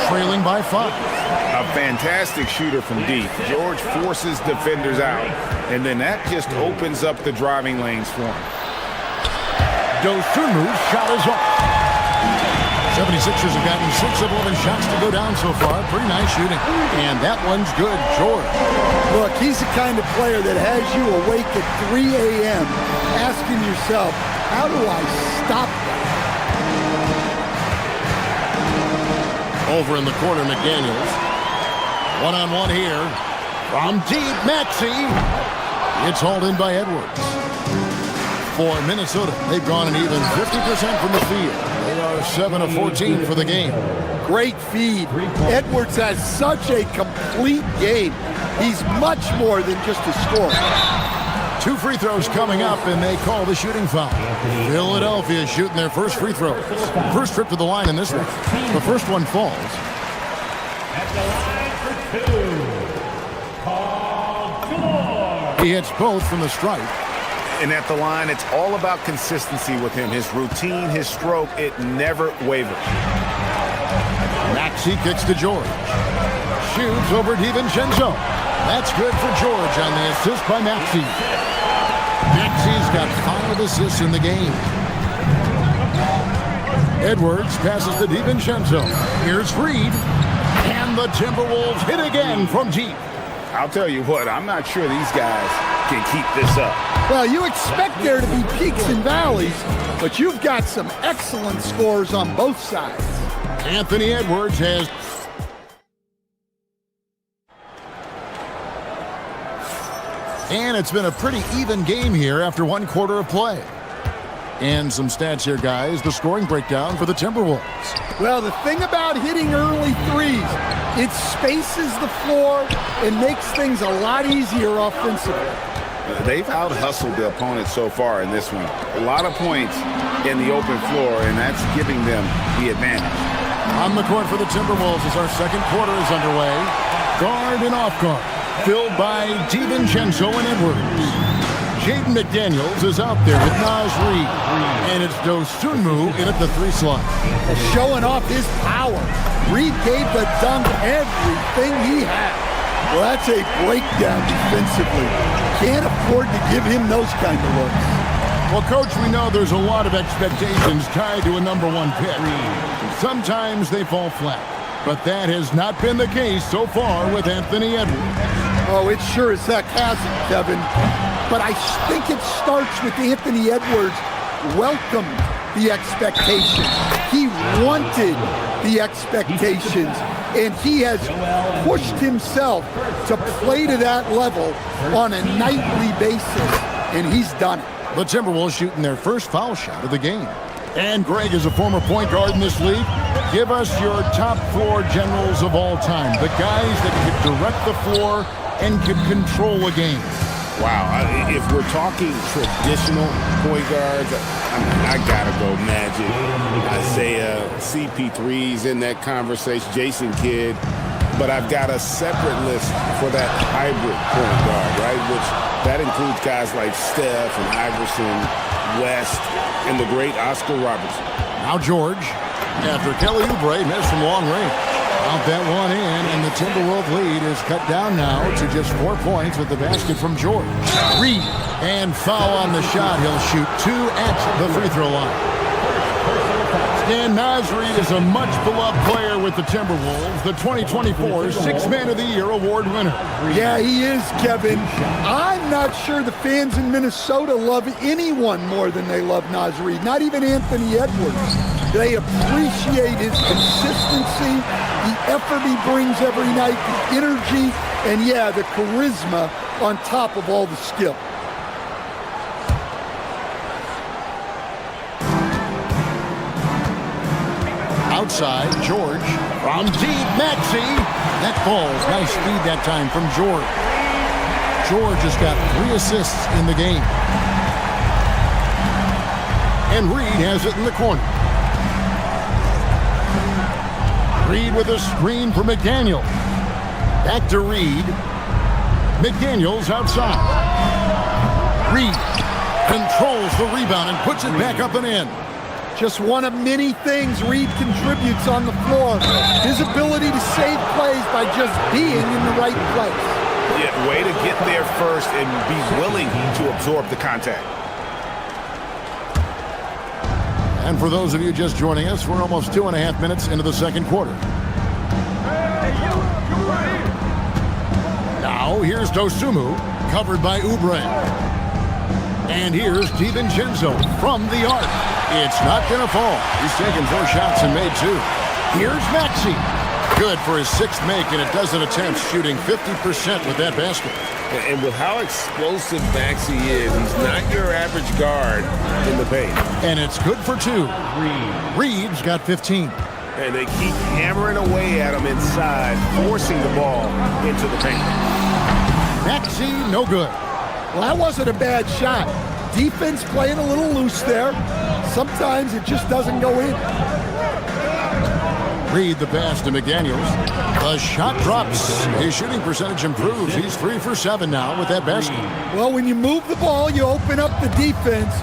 Trailing by 5.
A fantastic shooter from deep. George forces defenders out, and then that just opens up the driving lanes for him.
Dosunmu's shot is off. 76ers have gotten 6 of 11 shots to go down so far. Pretty nice shooting. And that one's good. George.
Look, he's the kind of player that has you awake at 3 a.m. asking yourself, how do I stop that?
Over in the corner, McDaniels. One-on-one here. From deep, Maxey. It's hauled in by Edwards. For Minnesota, they've gone an even 50% from the field. They are 7 of 14 for the game.
Great feed. Edwards has such a complete game. He's much more than just a scorer.
2 free throws coming up, and they call the shooting foul. Philadelphia shooting their first free throw. First trip to the line in this one. The first one falls.
At the line for 2, Paul George.
He hits both from the stripe.
And at the line, it's all about consistency with him. His routine, his stroke, it never wavers.
Maxey kicks to George. Shoots over DiVincenzo. That's good for George on the assist by Maxey. Maxey's got 5 assists in the game. Edwards passes to DiVincenzo. Here's Reed. And the Timberwolves hit again from deep.
I'll tell you what, I'm not sure these guys can keep this up.
Well, you expect there to be peaks and valleys, but you've got some excellent scores on both sides.
Anthony Edwards has... And it's been a pretty even game here after 1 quarter of play. And some stats here, guys. The scoring breakdown for the Timberwolves.
Well, the thing about hitting early threes, it spaces the floor and makes things a lot easier offensively.
They've out-hustled the opponent so far in this one. A lot of points in the open floor, and that's giving them the advantage.
On the court for the Timberwolves as our second quarter is underway. Guard and off guard, filled by DiVincenzo and Edwards. Jaden McDaniels is out there with Naz Reid. And it's Dosunmu in at the 3 slot.
Showing off his power. Reid gave the dunk everything he had. Well, that's a breakdown defensively. Can't afford to give him those kind of looks.
Well, Coach, we know there's a lot of expectations tied to a number 1 pick. Sometimes they fall flat. But that has not been the case so far with Anthony Edwards.
Oh, it sure as heck hasn't, Kevin. But I think it starts with Anthony Edwards welcomed the expectations. He wanted the expectations, and he has pushed himself to play to that level on a nightly basis, and he's done it.
The Timberwolves shooting their first foul shot of the game. And Greg is a former point guard in this league. Give us your top floor generals of all time, the guys that could direct the floor and could control a game.
Wow, if we're talking traditional point guards, I gotta go Magic, Isaiah, CP3's in that conversation, Jason Kidd. But I've got a separate list for that hybrid point guard, right? Which that includes guys like Steph and Iverson, West, and the great Oscar Robertson.
Now George, after Kelly Oubre missed from long range. Count that one in, and the Timberwolves lead is cut down now to just 4 points with the basket from George. Reed, and foul on the shot. He'll shoot 2 at the free throw line. Dan Nasri is a much-beloved player with the Timberwolves, the 2024 Sixth Man of the Year award winner.
Yeah, he is, Kevin. I'm not sure the fans in Minnesota love anyone more than they love Nasri, not even Anthony Edwards. They appreciate his consistency, the effort he brings every night, the energy, and yeah, the charisma on top of all the skill.
Outside, George from deep, Maxey. That falls. Nice speed that time from George. George has got 3 assists in the game. And Reed has it in the corner. Reed with a screen for McDaniel. Back to Reed. McDaniel's outside. Reed controls the rebound and puts it back up and in.
Just one of many things Reed contributes on the floor. His ability to save plays by just being in the right place.
Yeah, way to get there first and be willing to absorb the contact.
And for those of you just joining us, we're almost 2.5 minutes into the second quarter. Now, here's Dosunmu, covered by Oubre. And here's DiVincenzo from the arc. It's not going to fall. He's taken 4 shots and made 2. Here's Maxey. Good for his 6th make and a dozen attempts, shooting 50% with that basket.
And with how explosive Maxey is, he's not your average guard in the paint.
And it's good for 2. Reed's got 15.
And they keep hammering away at him inside, forcing the ball into the paint.
Maxey, no good.
Well, that wasn't a bad shot. Defense playing a little loose there. Sometimes it just doesn't go in.
Reed the pass to McDaniels. The shot drops. His shooting percentage improves. He's 3 for 7 now with that basket.
Well, when you move the ball, you open up the defense.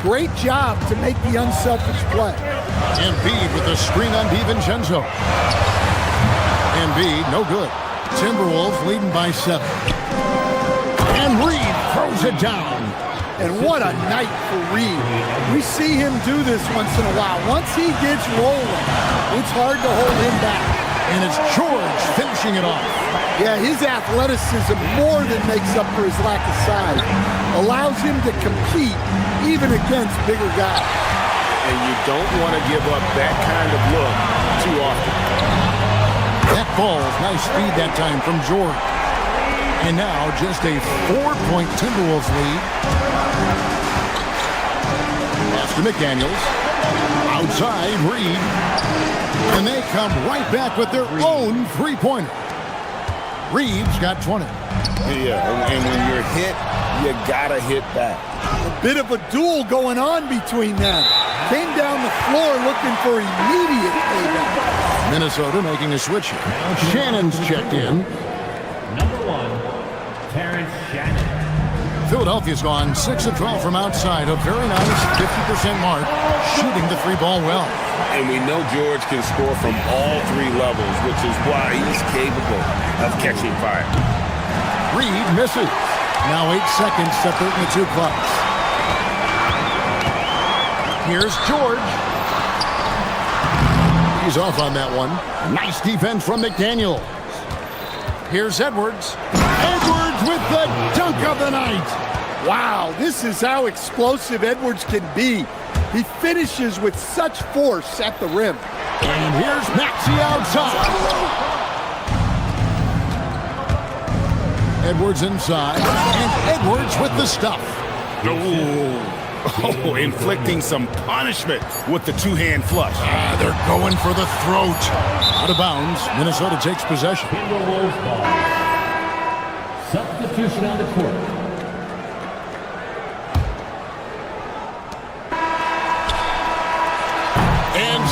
Great job to make the unselfish play.
Embiid with the screen on DiVincenzo. Embiid, no good. Timberwolves leading by 7. And Reed throws it down.
And what a night for Reed. We see him do this once in a while. Once he gets rolling, it's hard to hold him back.
And it's George finishing it off.
Yeah, his athleticism more than makes up for his lack of size. Allows him to compete even against bigger guys.
And you don't want to give up that kind of look too often.
That ball's nice speed that time from George. And now just a 4-point Timberwolves lead. Pass to McDaniels. Outside, Reed. And they come right back with their own 3-pointer. Reed's got 20.
Yeah, and when you're hit, you gotta hit back.
A bit of a duel going on between them. Came down the floor looking for immediate payback.
Minnesota making a switch here. Shannon's checked in.
Number 1, Terrence Shannon.
Philadelphia's gone 6 of 12 from outside. A very nice 50% mark, shooting the 3-ball well.
And we know George can score from all 3 levels, which is why he's capable of catching fire.
Reed misses. Now 8 seconds separating the 2 clocks. Here's George. He's off on that one. Nice defense from McDaniel. Here's Edwards. Edwards with the dunk of the night.
Wow, this is how explosive Edwards can be. He finishes with such force at the rim.
And here's Maxey outside. Edwards inside. And Edwards with the stuff.
Oh, inflicting some punishment with the 2-hand flush.
They're going for the throat. Out of bounds. Minnesota takes possession.
Timberwolves ball. Substitution on the court.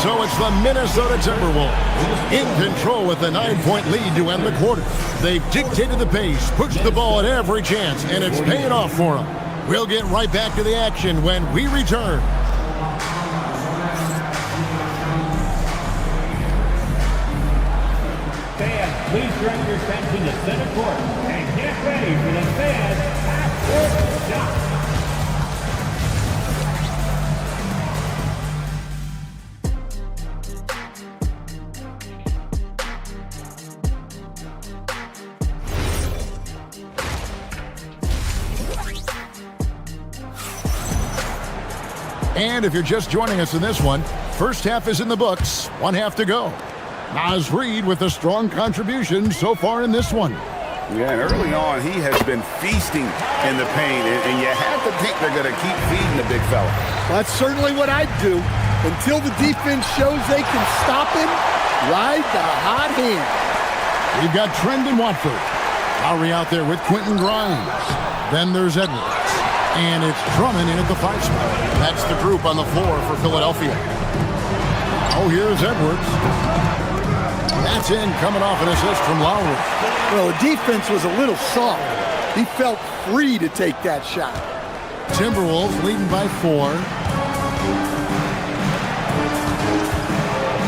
So it's the Minnesota Timberwolves in control with a 9-point lead to end the quarter. They've dictated the pace, pushed the ball at every chance, and it's paying off for them. We'll get right back to the action when we return.
Fans, please direct your attention to center court and get ready for the fans half-court shot.
And if you're just joining us in this one, first half is in the books, one half to go. Naz Reid with a strong contribution so far in this one.
Yeah, and early on, he has been feasting in the paint, and you have to think they're going to keep feeding the big fella.
That's certainly what I'd do. Until the defense shows they can stop him, ride the hot hand.
We've got Trendon Watford. Lowry out there with Quentin Grimes. Then there's Edwards. And it's Drummond in at the 5 spot. That's the group on the floor for Philadelphia. Oh, here's Edwards. That's in, coming off an assist from Lowry.
Well, the defense was a little soft. He felt free to take that shot.
Timberwolves leading by 4.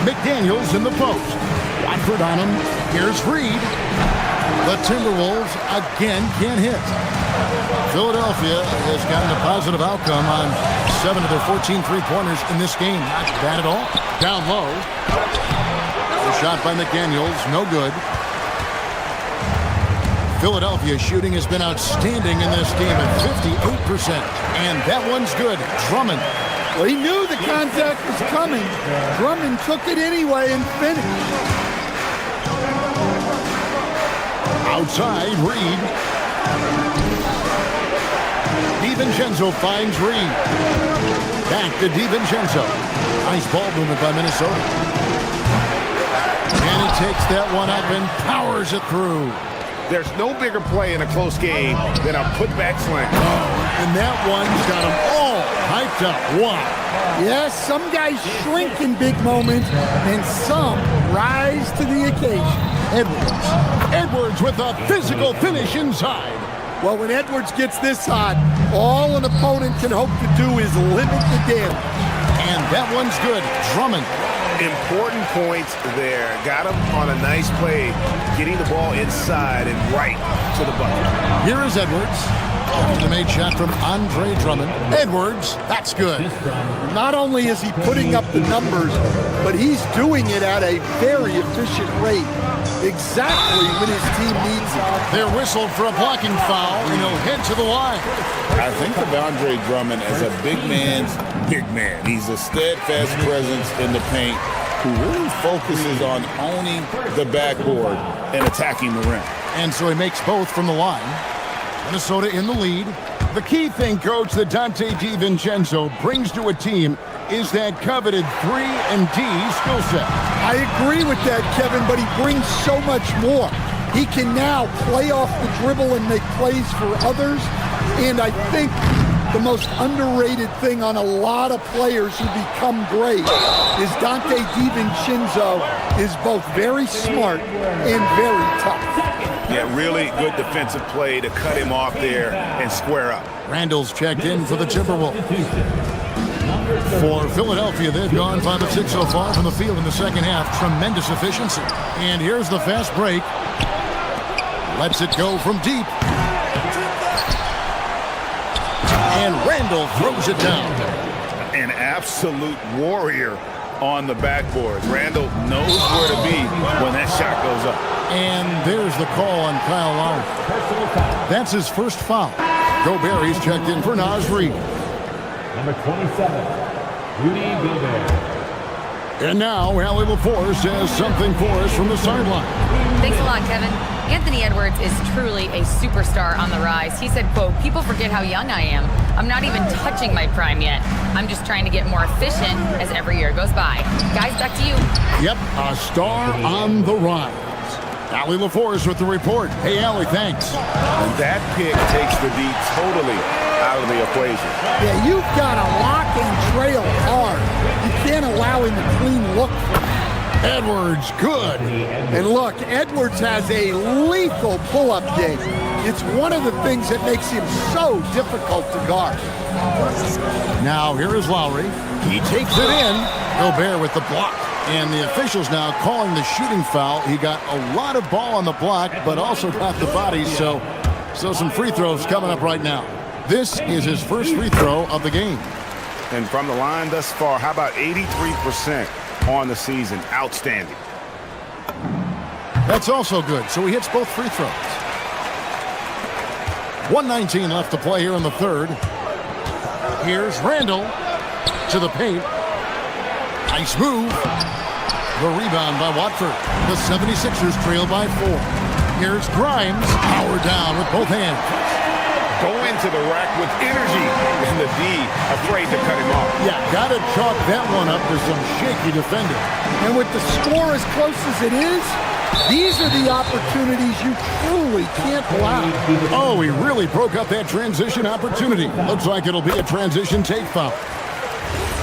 McDaniels in the post. Watford on him. Here's Reid. The Timberwolves again can't hit. Philadelphia has gotten a positive outcome on 7 of their 14 three-pointers in this game. Not bad at all. Down low. The shot by McDaniels, no good. Philadelphia shooting has been outstanding in this game at 58%. And that one's good. Drummond.
Well, he knew the contact was coming. Drummond took it anyway and finished.
Outside, Reid. DiVincenzo finds Reid. Back to DiVincenzo. Nice ball movement by Minnesota. And he takes that one up and powers it through.
There's no bigger play in a close game than a putback slam.
Oh, and that one's got them all hyped up. Wow.
Yes, some guys shrink in big moments, and some rise to the occasion.
Edwards with a physical finish inside.
Well, when Edwards gets this hot, all an opponent can hope to do is limit the damage.
And that one's good. Drummond.
Important points there. Got him on a nice play, getting the ball inside and right to the bucket.
Here is Edwards. The made shot from Andre Drummond. Edwards, that's good.
Not only is he putting up the numbers, but he's doing it at a very efficient rate. Exactly when his team needs it.
They're whistled for a blocking foul, and he'll head to the line.
I think of Andre Drummond as a big man's big man. He's a steadfast presence in the paint who really focuses on owning the backboard and attacking the rim.
And so he makes both from the line. Minnesota in the lead. The key thing, Coach, that Dante DiVincenzo brings to a team is that coveted 3-and-D skill set.
I agree with that, Kevin, but he brings so much more. He can now play off the dribble and make plays for others. And I think the most underrated thing on a lot of players who become great is Dante DiVincenzo is both very smart and very tough.
Yeah, really good defensive play to cut him off there and square up.
Randall's checked in for the Timberwolves. For Philadelphia, they've gone 5 of 6 so far from the field in the second half. Tremendous efficiency. And here's the fast break. Lets it go from deep. And Randall throws it down.
An absolute warrior on the backboard. Randall knows where to be when that shot goes up.
And there's the call on Kyle Lowry. That's his first foul. Gobert, he's checked in for Naz Reid.
Number 27, Rudy Gobert.
And now, Allie LaForce has something for us from the sideline.
Thanks a lot, Kevin. Anthony Edwards is truly a superstar on the rise. He said, quote, "People forget how young I am. I'm not even touching my prime yet. I'm just trying to get more efficient as every year goes by." Guys, back to you.
Yep, a star on the rise. Allie LaForce with the report. Hey, Allie, thanks.
And that pick takes the D totally out of the equation.
Yeah, you've got to lock and trail hard. You can't allowing the clean look from him.
Edwards, good.
And look, Edwards has a lethal pull-up game. It's one of the things that makes him so difficult to guard.
Now here is Lowry. He takes it in. Gobert with the block. And the officials now calling the shooting foul. He got a lot of ball on the block, but also got the body, so some free throws coming up right now. This is his first free throw of the game.
And from the line thus far, how about 83% on the season? Outstanding.
That's also good, so he hits both free throws. 1:19 left to play here in the third. Here's Randall to the paint. Nice move. The rebound by Watford. The 76ers trail by 4. Here's Grimes. Power down with both hands.
Go into the rack with energy, and the D afraid to cut him off.
Yeah, got to chalk that one up to some shaky defending.
And with the score as close as it is, these are the opportunities you truly can't allow.
Oh, he really broke up that transition opportunity. Looks like it'll be a transition take foul.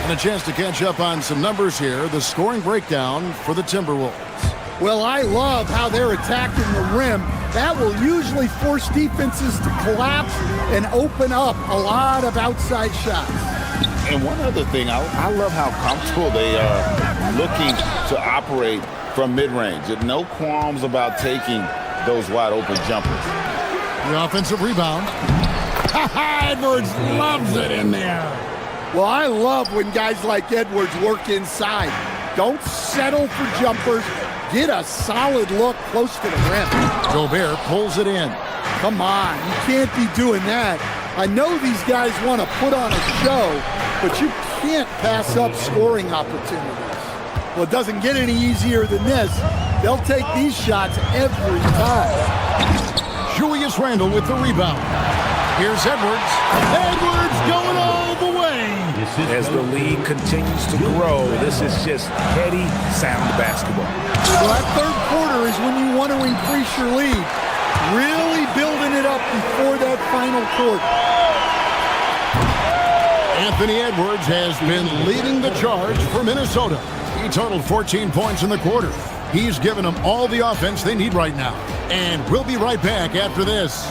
And a chance to catch up on some numbers here. The scoring breakdown for the Timberwolves.
Well, I love how they're attacking the rim. That will usually force defenses to collapse and open up a lot of outside shots.
And one other thing, I love how comfortable they are looking to operate from mid-range. No qualms about taking those wide-open jumpers.
The offensive rebound. Edwards loves it in there.
Well, I love when guys like Edwards work inside. Don't settle for jumpers. Get a solid look close to the rim.
Gobert pulls it in.
Come on, you can't be doing that. I know these guys want to put on a show, but you can't pass up scoring opportunities. Well, it doesn't get any easier than this. They'll take these shots every time.
Julius Randle with the rebound. Here's Edwards. Edwards going all the way.
As the lead continues to grow, this is just heady, sound basketball.
Well, that third quarter is when you want to increase your lead. Really building it up before that final quarter.
Anthony Edwards has been leading the charge for Minnesota. He totaled 14 points in the quarter. He's given them all the offense they need right now. And we'll be right back after this.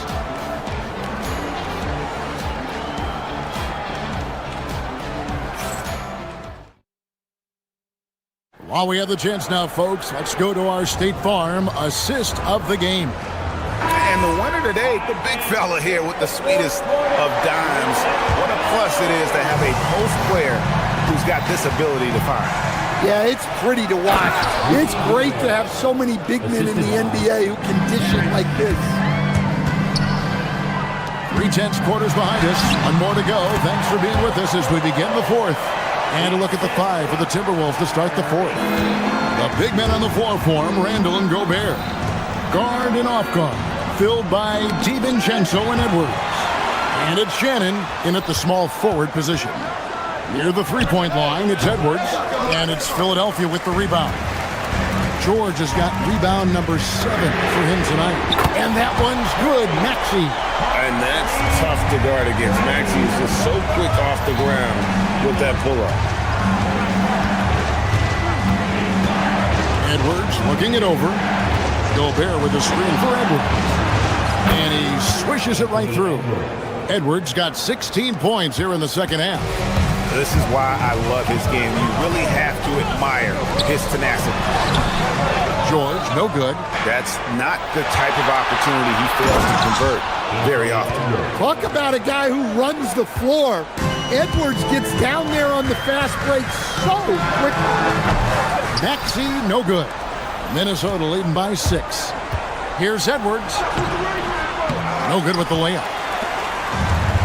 While we have the chance now, folks, let's go to our State Farm assist of the game.
And the winner today, the big fella here with the sweetest of dimes. What a plus it is to have a post player who's got this ability to fire.
Yeah, it's pretty to watch. It's great to have so many big men in the NBA who can dish it like this.
3/10 quarters behind us. One more to go. Thanks for being with us as we begin the fourth. And a look at the 5 for the Timberwolves to start the fourth. The big men on the floor for him, Randall and Gobert. Guard and off guard, filled by DiVincenzo and Edwards. And it's Shannon in at the small forward position. Near the three-point line, it's Edwards. And it's Philadelphia with the rebound. George has got rebound number 7 for him tonight. And that one's good, Maxey.
And that's tough to guard against. Maxey is just so quick off the ground with that pull-up.
Edwards looking it over. Gobert with a screen for Edwards. And he swishes it right through. Edwards got 16 points here in the second half.
This is why I love his game. You really have to admire his tenacity.
George, no good.
That's not the type of opportunity he fails to convert very often.
Talk about a guy who runs the floor. Edwards gets down there on the fast break so quickly.
Maxey, no good. Minnesota leading by 6. Here's Edwards. No good with the layup.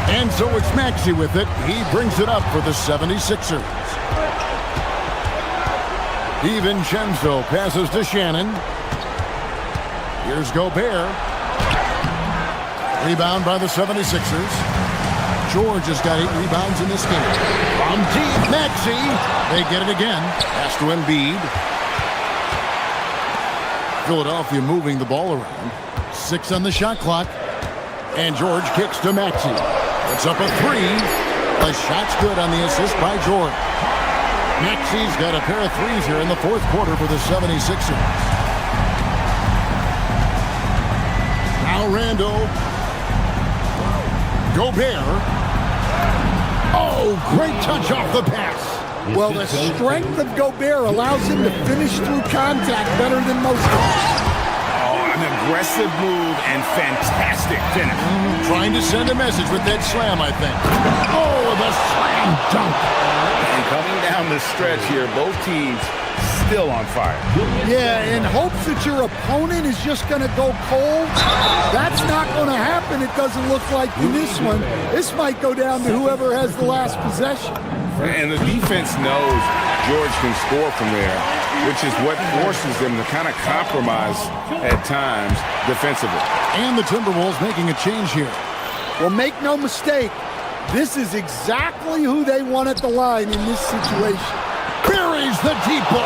And so it's Maxey with it. He brings it up for the 76ers. DiVincenzo passes to Shannon. Here's Gobert. Rebound by the 76ers. George has got 8 rebounds in this game. From deep, Maxey. They get it again. Pass to Embiid. Philadelphia moving the ball around. 6 on the shot clock. And George kicks to Maxey. It's up a 3. The shot's good on the assist by George. Maxey's got a pair of threes here in the fourth quarter for the 76ers. Now Randall. Gobert. Oh, great touch off the pass.
Well, the strength of Gobert allows him to finish through contact better than most guys.
Oh, an aggressive move and fantastic finish.
Trying to send a message with that slam, I think. Oh, the slam dunk.
And coming down the stretch here, both teams still on fire.
Yeah, in hopes that your opponent is just going to go cold. That's not going to happen, it doesn't look like in this one. This might go down to whoever has the last possession.
And the defense knows George can score from there, which is what forces them to kind of compromise at times defensively.
And the Timberwolves making a change here.
Well, make no mistake, this is exactly who they want at the line in this situation.
Buries the deep ball.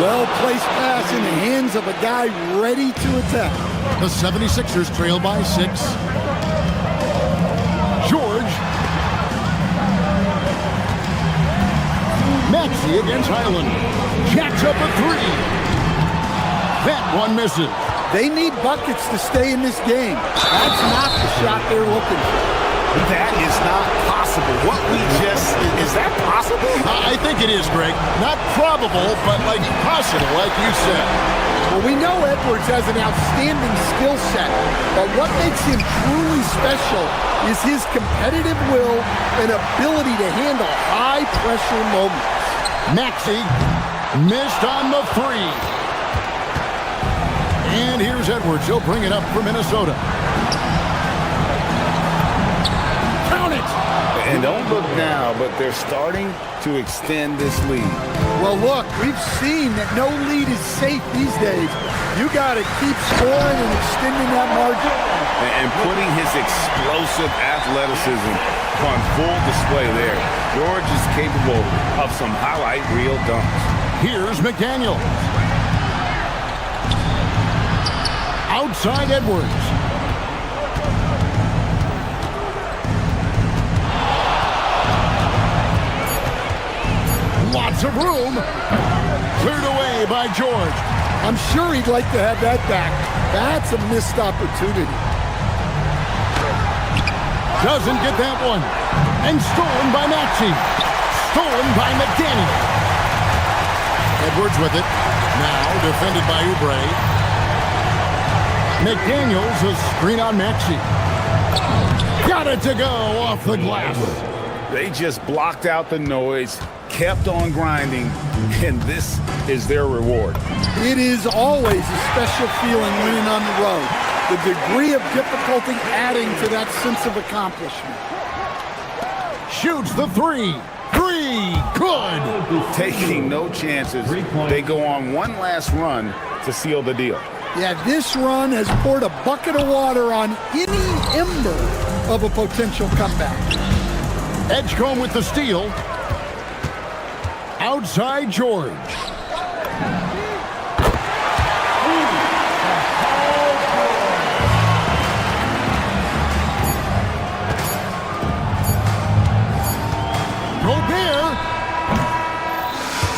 Well-placed pass in the hands of a guy ready to attack.
The 76ers trail by 6. George. Maxey against Highland. Jacks up a 3. That one misses.
They need buckets to stay in this game. That's not the shot they're looking for.
That is not possible. What we just... Is that possible?
I think it is, Greg. Not probable, but like possible, like you said.
Well, we know Edwards has an outstanding skill set, but what makes him truly special is his competitive will and ability to handle high-pressure moments.
Maxey missed on the 3. And here's Edwards. He'll bring it up for Minnesota.
And don't look now, but they're starting to extend this lead.
Well, look, we've seen that no lead is safe these days. You got to keep scoring and extending that margin.
And putting his explosive athleticism on full display there. George is capable of some highlight reel dunks.
Here's McDaniel. Outside Edwards. Lots of room. Cleared away by George.
I'm sure he'd like to have that back. That's a missed opportunity.
Doesn't get that one. And stolen by Maxey. Stolen by McDaniel. Edwards with it. Now defended by Oubre. McDaniels a screen on Maxey. Got it to go off the glass.
They just blocked out the noise, kept on grinding, and this is their reward.
It is always a special feeling winning on the road. The degree of difficulty adding to that sense of accomplishment.
Shoots the 3. 3. Good.
Taking no chances. They go on one last run to seal the deal.
Yeah, this run has poured a bucket of water on any ember of a potential comeback.
Edgecombe with the steal. Outside George. Gobert.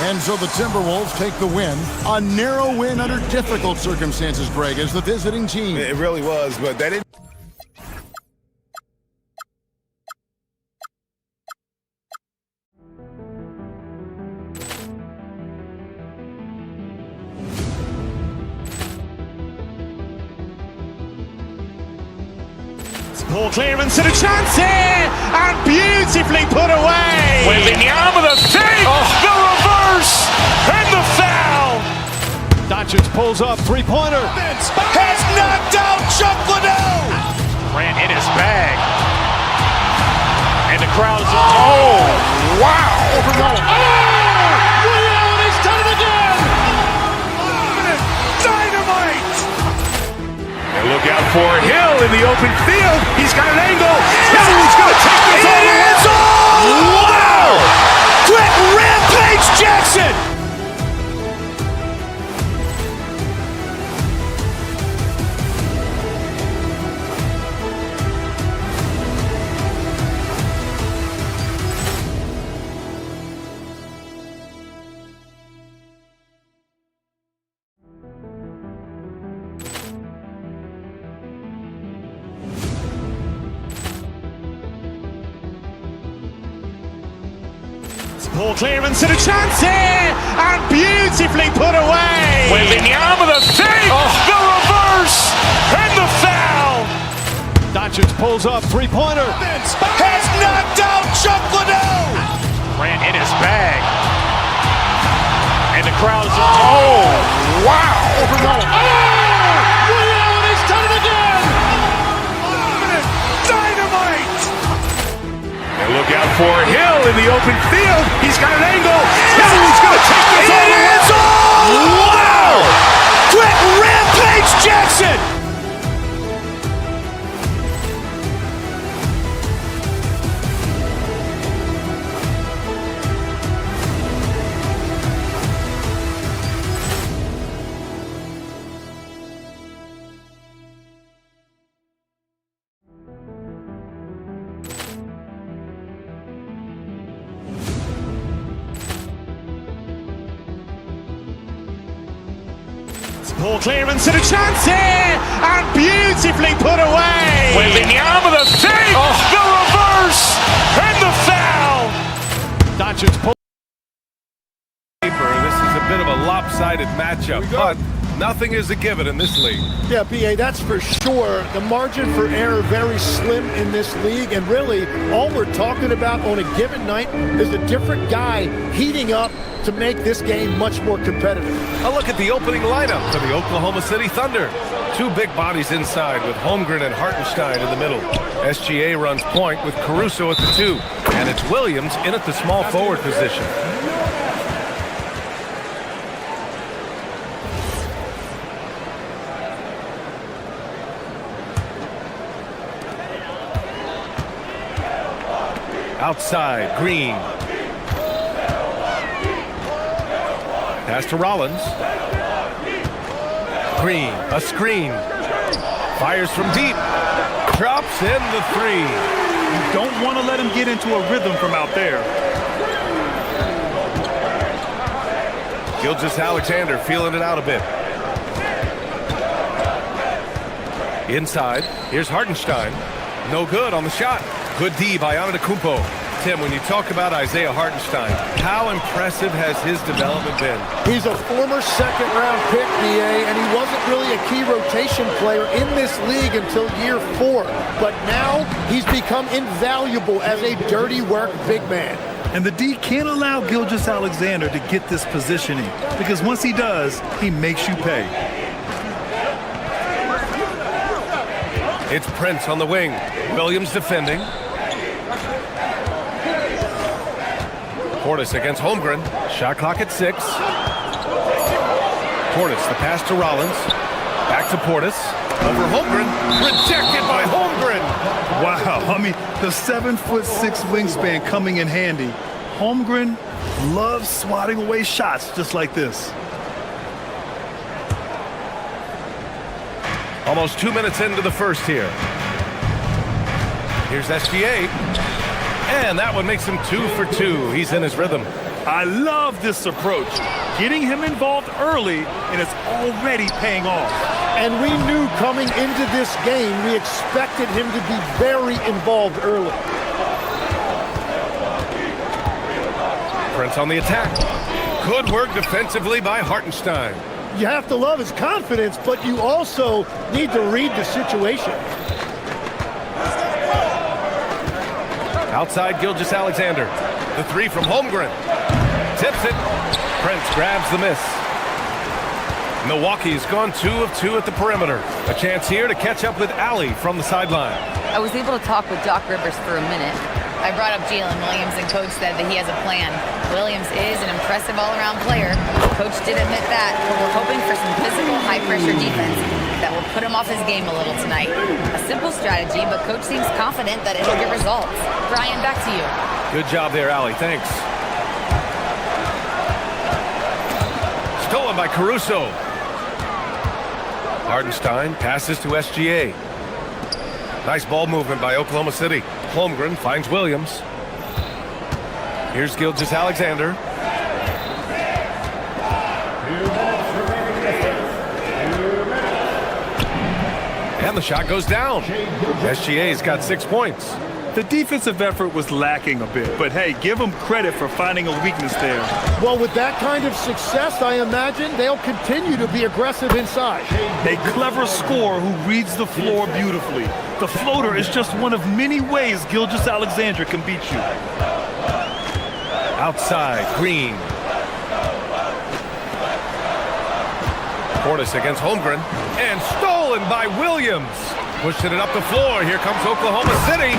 And so the Timberwolves take the win. A narrow win under difficult circumstances, Greg, as the visiting team.
It really was, but that didn't.
Poor clearance and a chance here, and beautifully put away.
Wembanyama the fake, the reverse, and the foul.
Doncic pulls up, three-pointer.
Has knocked out Chuck Liddell. Ran in his bag. And the crowd is, oh, wow.
Reality's done it again.
Dynamite. And look out for Hill in the open field. He's got an angle. He's going to take this all the way. Wow! Quick Rampage Jackson.
Poor clearance and a chance here, and beautifully put away.
Wembanyama the save, the reverse, and the foul.
Doncic pulls up, three-pointer.
Has knocked out Chuck Liddell. Ran in his bag. And the crowd is... Oh, wow.
He's done it again.
Dynamite. And look out for Hill in the open field. He's got an angle. Hill's going to take this all the way. Wow. Quick Rampage Jackson.
Poor clearance and a chance here, and beautifully put away.
Wembanyama the save, the reverse, and the foul.
Doncic pulls.
This is a bit of a lopsided matchup, but nothing is a given in this league.
Yeah, B.A., that's for sure. The margin for error very slim in this league, and really all we're talking about on a given night is a different guy heating up to make this game much more competitive.
A look at the opening lineup for the Oklahoma City Thunder. Two big bodies inside with Holmgren and Hartenstein in the middle. SGA runs point with Caruso at the 2, and it's Williams in at the small forward position. Outside, Green. Pass to Rollins. Green, a screen. Fires from deep. Drops in the 3.
You don't want to let him get into a rhythm from out there.
Gilgeous-Alexander feeling it out a bit. Inside, here's Hartenstein. No good on the shot. Good D by Antetokounmpo. Tim, when you talk about Isaiah Hartenstein, how impressive has his development been?
He's a former second-round pick, B.A., and he wasn't really a key rotation player in this league until year 4. But now he's become invaluable as a dirty work big man.
And the D can't allow Gilgeous-Alexander to get this positioning, because once he does, he makes you pay.
It's Prince on the wing. Williams defending. Portis against Holmgren. Shot clock at 6. Portis, the pass to Rollins. Back to Portis. Over Holmgren. Rejected by Holmgren.
Wow, I mean, the 7'6" wingspan coming in handy. Holmgren loves swatting away shots just like this.
Almost 2 minutes into the first here. Here's SGA. And that one makes him 2 for 2. He's in his rhythm.
I love this approach. Getting him involved early, and it's already paying off.
And we knew coming into this game, we expected him to be very involved early.
Prince on the attack. Good work defensively by Hartenstein.
You have to love his confidence, but you also need to read the situation.
Outside Gilgeous-Alexander. The 3 from Holmgren. Tips it. Prince grabs the miss. Milwaukee's gone 2 of 2 at the perimeter. A chance here to catch up with Allie from the sideline.
I was able to talk with Doc Rivers for a minute. I brought up Jalen Williams, and Coach said that he has a plan. Williams is an impressive all-around player. Coach did admit that, but we're hoping for some physical, high-pressure defense that will put him off his game a little tonight. A simple strategy, but Coach seems confident that it'll get results. Brian, back to you.
Good job there, Allie. Thanks. Stolen by Caruso. Hartenstein passes to SGA. Nice ball movement by Oklahoma City. Holmgren finds Williams. Here's Gilgeous-Alexander. And the shot goes down. SGA's got 6 points.
The defensive effort was lacking a bit, but hey, give them credit for finding a weakness there.
Well, with that kind of success, I imagine they'll continue to be aggressive inside.
A clever scorer who reads the floor beautifully. The floater is just one of many ways Gilgeous-Alexander can beat you.
Outside, Green. Portis against Holmgren, and stolen by Williams. Pushing it up the floor. Here comes Oklahoma City.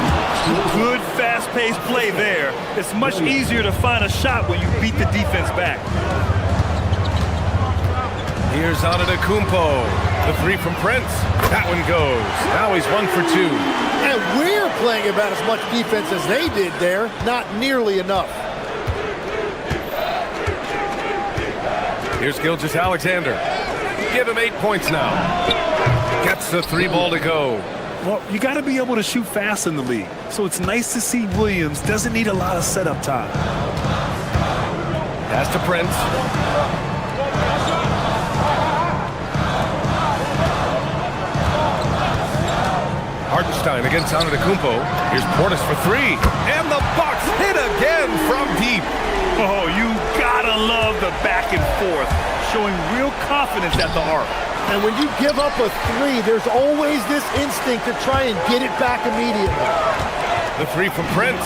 Good fast-paced play there. It's much easier to find a shot when you beat the defense back.
Here's Antetokounmpo. The three from Prince. That one goes. Now he's 1 for 2.
And we're playing about as much defense as they did there. Not nearly enough.
Here's Gilgeous-Alexander. Give him 8 points now. Gets the 3 ball to go.
Well, you got to be able to shoot fast in the league. So it's nice to see Williams doesn't need a lot of setup time.
Pass to Prince. Hartenstein against Antetokounmpo. Here's Portis for 3. And the Bucks hit again from deep.
Oh, you gotta love the back and forth, showing real confidence at the arc.
And when you give up a 3, there's always this instinct to try and get it back immediately.
The 3 from Prince.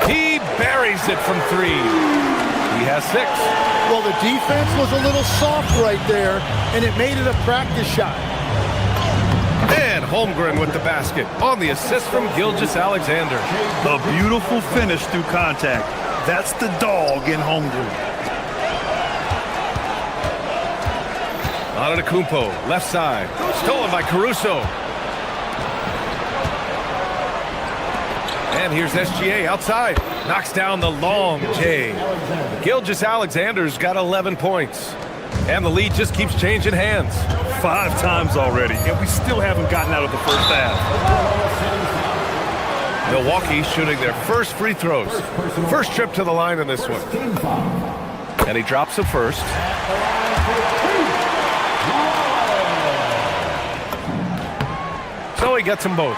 He buries it from 3. He has 6.
Well, the defense was a little soft right there, and it made it a practice shot.
And Holmgren with the basket on the assist from Gilgeous-Alexander.
A beautiful finish through contact. That's the dog in Holmgren.
Antetokounmpo, left side. Stolen by Caruso. And here's SGA outside. Knocks down the long J. Gilgeous-Alexander's got 11 points. And the lead just keeps changing hands.
5 times already, and we still haven't gotten out of the first half.
Milwaukee shooting their first free throws. First trip to the line in this one. And he drops the first. So he gets them both.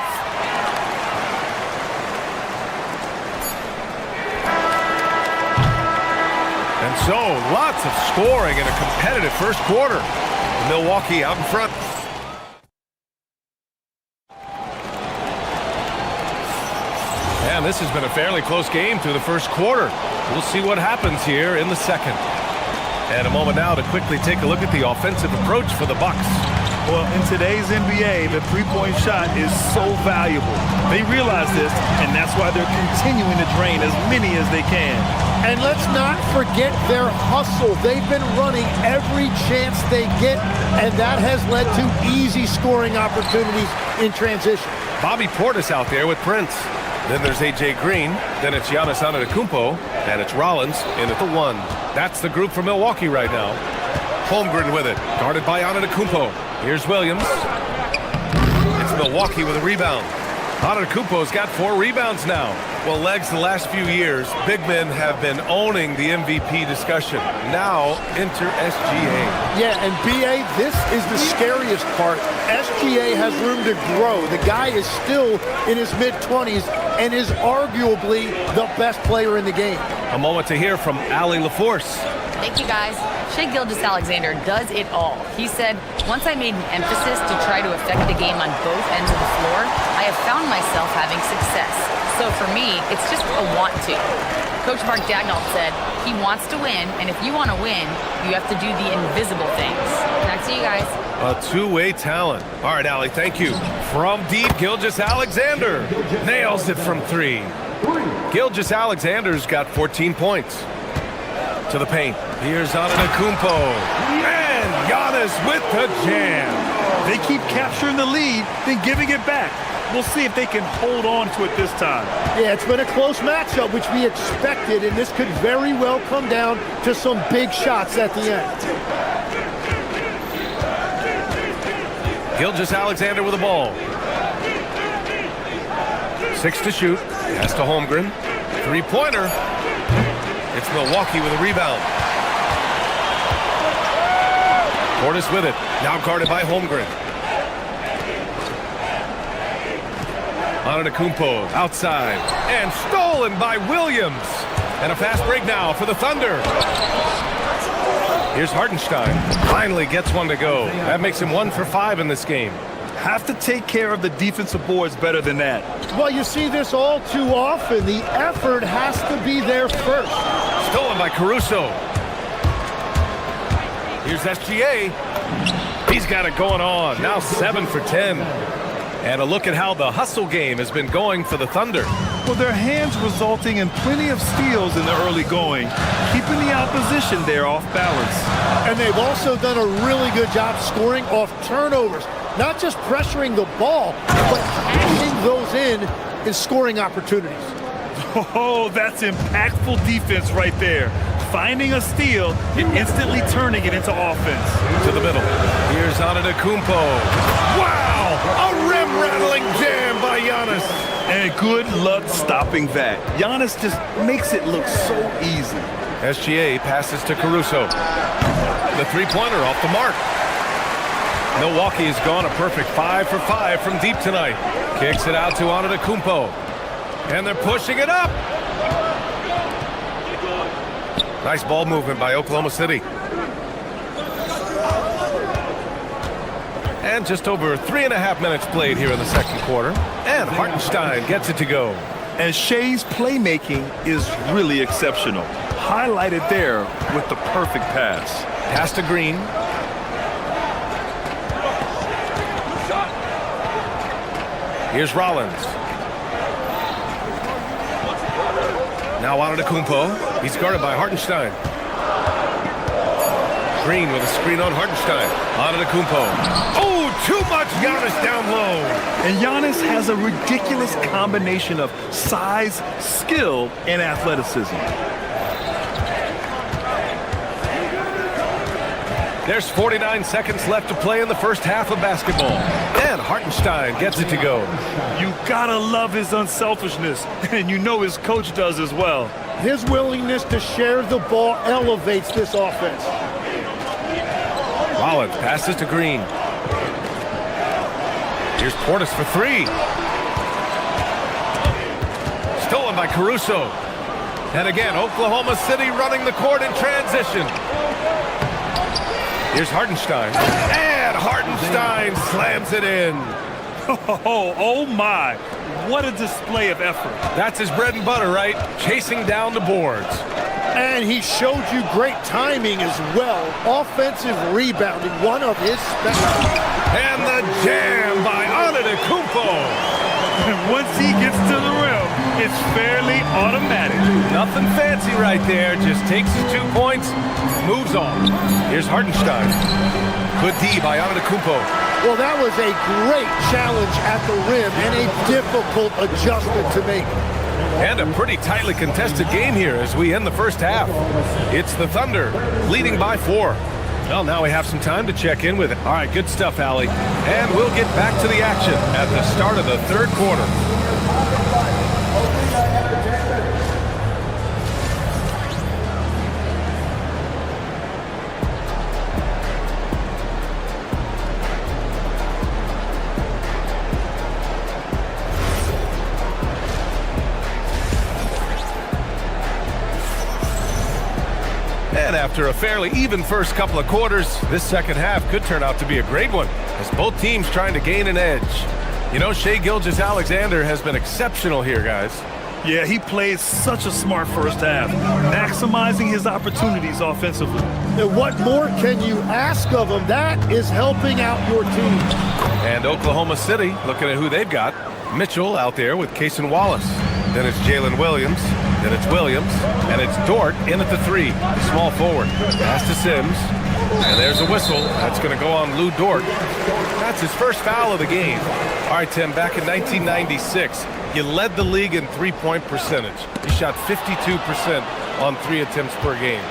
And so, lots of scoring in a competitive first quarter. Milwaukee out in front. And this has been a fairly close game through the first quarter. We'll see what happens here in the second. And a moment now to quickly take a look at the offensive approach for the Bucks.
Well, in today's NBA, the three-point shot is so valuable. They realize this, and that's why they're continuing to drain as many as they can.
And let's not forget their hustle. They've been running every chance they get, and that has led to easy scoring opportunities in transition.
Bobby Portis out there with Prince. Then there's A.J. Green. Then it's Giannis Antetokounmpo. And it's Rollins in at the 1. That's the group for Milwaukee right now. Holmgren with it. Guarded by Antetokounmpo. Here's Williams. It's Milwaukee with a rebound. Antetokounmpo's got 4 rebounds now. Well, Legs, the last few years, big men have been owning the MVP discussion. Now, enter SGA.
Yeah, and B.A., this is the scariest part. SGA has room to grow. The guy is still in his mid-20s and is arguably the best player in the game.
A moment to hear from Allie LaForce.
Thank you, guys. Shai Gilgeous-Alexander does it all. He said, once I made an emphasis to try to affect the game on both ends of the floor, I have found myself having success. So for me, it's just a want to. Coach Mark Daigneault said, he wants to win, and if you want to win, you have to do the invisible things. Back to you guys.
A two-way talent. All right, Allie, thank you. From deep, Gilgeous-Alexander nails it from 3. Gilgeous-Alexander's got 14 points. To the paint. Here's Antetokounmpo. And Giannis with the jam.
They keep capturing the lead, then giving it back. We'll see if they can hold on to it this time.
Yeah, it's been a close matchup, which we expected, and this could very well come down to some big shots at the end.
Gilgeous-Alexander with the ball. 6 to shoot. Pass to Holmgren. 3-pointer. It's Milwaukee with a rebound. Portis with it. Now guarded by Holmgren. Antetokounmpo outside and stolen by Williams. And a fast break now for the Thunder. Here's Hartenstein. Finally gets one to go. That makes him 1 for 5 in this game.
Have to take care of the defensive boards better than that.
Well, you see this all too often. The effort has to be there first.
Stolen by Caruso. Here's SGA. He's got it going on. Now 7 for 10. And a look at how the hustle game has been going for the Thunder.
Well, their hands resulting in plenty of steals in the early going, keeping the opposition there off balance.
And they've also done a really good job scoring off turnovers. Not just pressuring the ball, but cashing those in scoring opportunities.
Oh, that's impactful defense right there. Finding a steal and instantly turning it into offense.
To the middle. Here's Antetokounmpo. Wow! A rim-rattling jam by Giannis.
And good luck stopping that. Giannis just makes it look so easy.
SGA passes to Caruso. The three-pointer off the mark. Milwaukee has gone a perfect 5 for 5 from deep tonight. Kicks it out to Antetokounmpo. And they're pushing it up. Nice ball movement by Oklahoma City. And just over 3.5 minutes played here in the second quarter. And Hartenstein gets it to go.
And Shea's playmaking is really exceptional. Highlighted there with the perfect pass.
Pass to Green. Here's Rollins. Now Antetokounmpo. He's guarded by Hartenstein. Green with a screen on Hartenstein. Antetokounmpo. Oh, too much Giannis down low.
And Giannis has a ridiculous combination of size, skill, and athleticism.
There's 49 seconds left to play in the first half of basketball. And Hartenstein gets it to go.
You gotta love his unselfishness, and you know his coach does as well.
His willingness to share the ball elevates this offense.
Rollins passes to Green. Here's Portis for 3. Stolen by Caruso. And again, Oklahoma City running the court in transition. Here's Hartenstein. And Hartenstein slams it in.
Oh my. What a display of effort.
That's his bread and butter, right? Chasing down the boards.
And he showed you great timing as well. Offensive rebounding, one of his specialties.
And the jam by Antetokounmpo.
Once he gets to the rim, it's fairly automatic.
Nothing fancy right there. Just takes his 2 points, moves on. Here's Hartenstein. Good D by Antetokounmpo.
Well, that was a great challenge at the rim and a difficult adjustment to make.
And a pretty tightly contested game here as we end the first half. It's the Thunder leading by 4. Well, now we have some time to check in with it. All right, good stuff, Allie. And we'll get back to the action at the start of the third quarter. And after a fairly even first couple of quarters, this second half could turn out to be a great one, as both teams trying to gain an edge. You know, Shai Gilgeous-Alexander has been exceptional here, guys.
Yeah, he played such a smart first half, maximizing his opportunities offensively.
And what more can you ask of him? That is helping out your team.
And Oklahoma City, looking at who they've got. Mitchell out there with Cason Wallace. Then it's Jalen Williams. Then it's Williams. And it's Dort in at the 3. Small forward. Pass to Sims. And there's a whistle. That's going to go on Lou Dort. That's his first foul of the game. All right, Tim, back in 1996, you led the league in three-point percentage. You shot 52% on 3 attempts per game.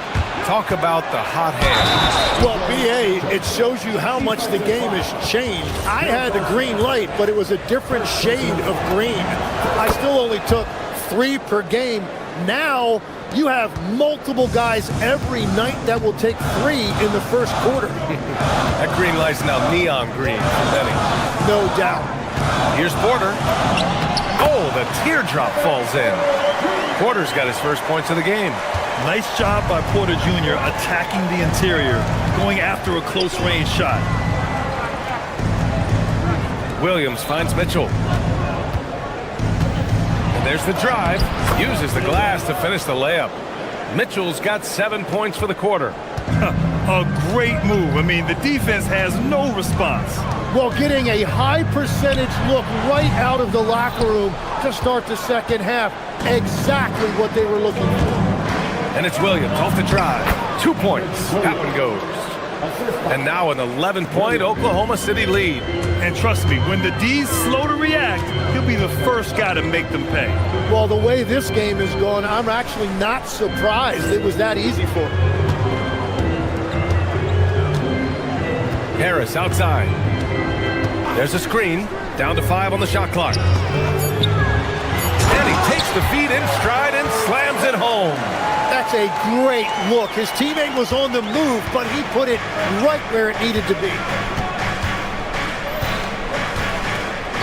Talk about the hot hand.
Well, BA, it shows you how much the game has changed. I had the green light, but it was a different shade of green. I still only took 3 per game. Now you have multiple guys every night that will take 3 in the first quarter.
That green light's now neon green for many.
No doubt.
Here's Porter. Oh, the teardrop falls in. Porter's got his first points of the game.
Nice job by Porter Jr. attacking the interior, going after a close-range shot.
Williams finds Mitchell. And there's the drive. Uses the glass to finish the layup. Mitchell's got 7 points for the quarter.
A great move. I mean, the defense has no response.
Well, getting a high percentage look right out of the locker room to start the second half. Exactly what they were looking for.
And it's Williams off the drive. 2 points. Up and goes. And now an 11-point Oklahoma City lead.
And trust me, when the D's slow to react, he'll be the first guy to make them pay.
Well, the way this game is going, I'm actually not surprised it was that easy for him.
Harris outside. There's a screen. Down to 5 on the shot clock. And he takes the feed in stride and slams it home.
That's a great look. His teammate was on the move, but he put it right where it needed to be.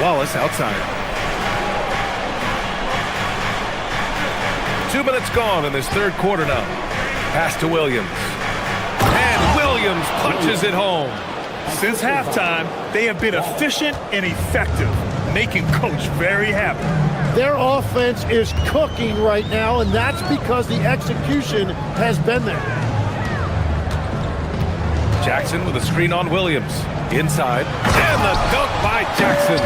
Wallace outside. 2 minutes gone in this third quarter now. Pass to Williams. And Williams punches it home.
Since halftime, they have been efficient and effective, making Coach very happy.
Their offense is cooking right now, and that's because the execution has been there.
Jackson with a screen on Williams. Inside. And the dunk by Jackson.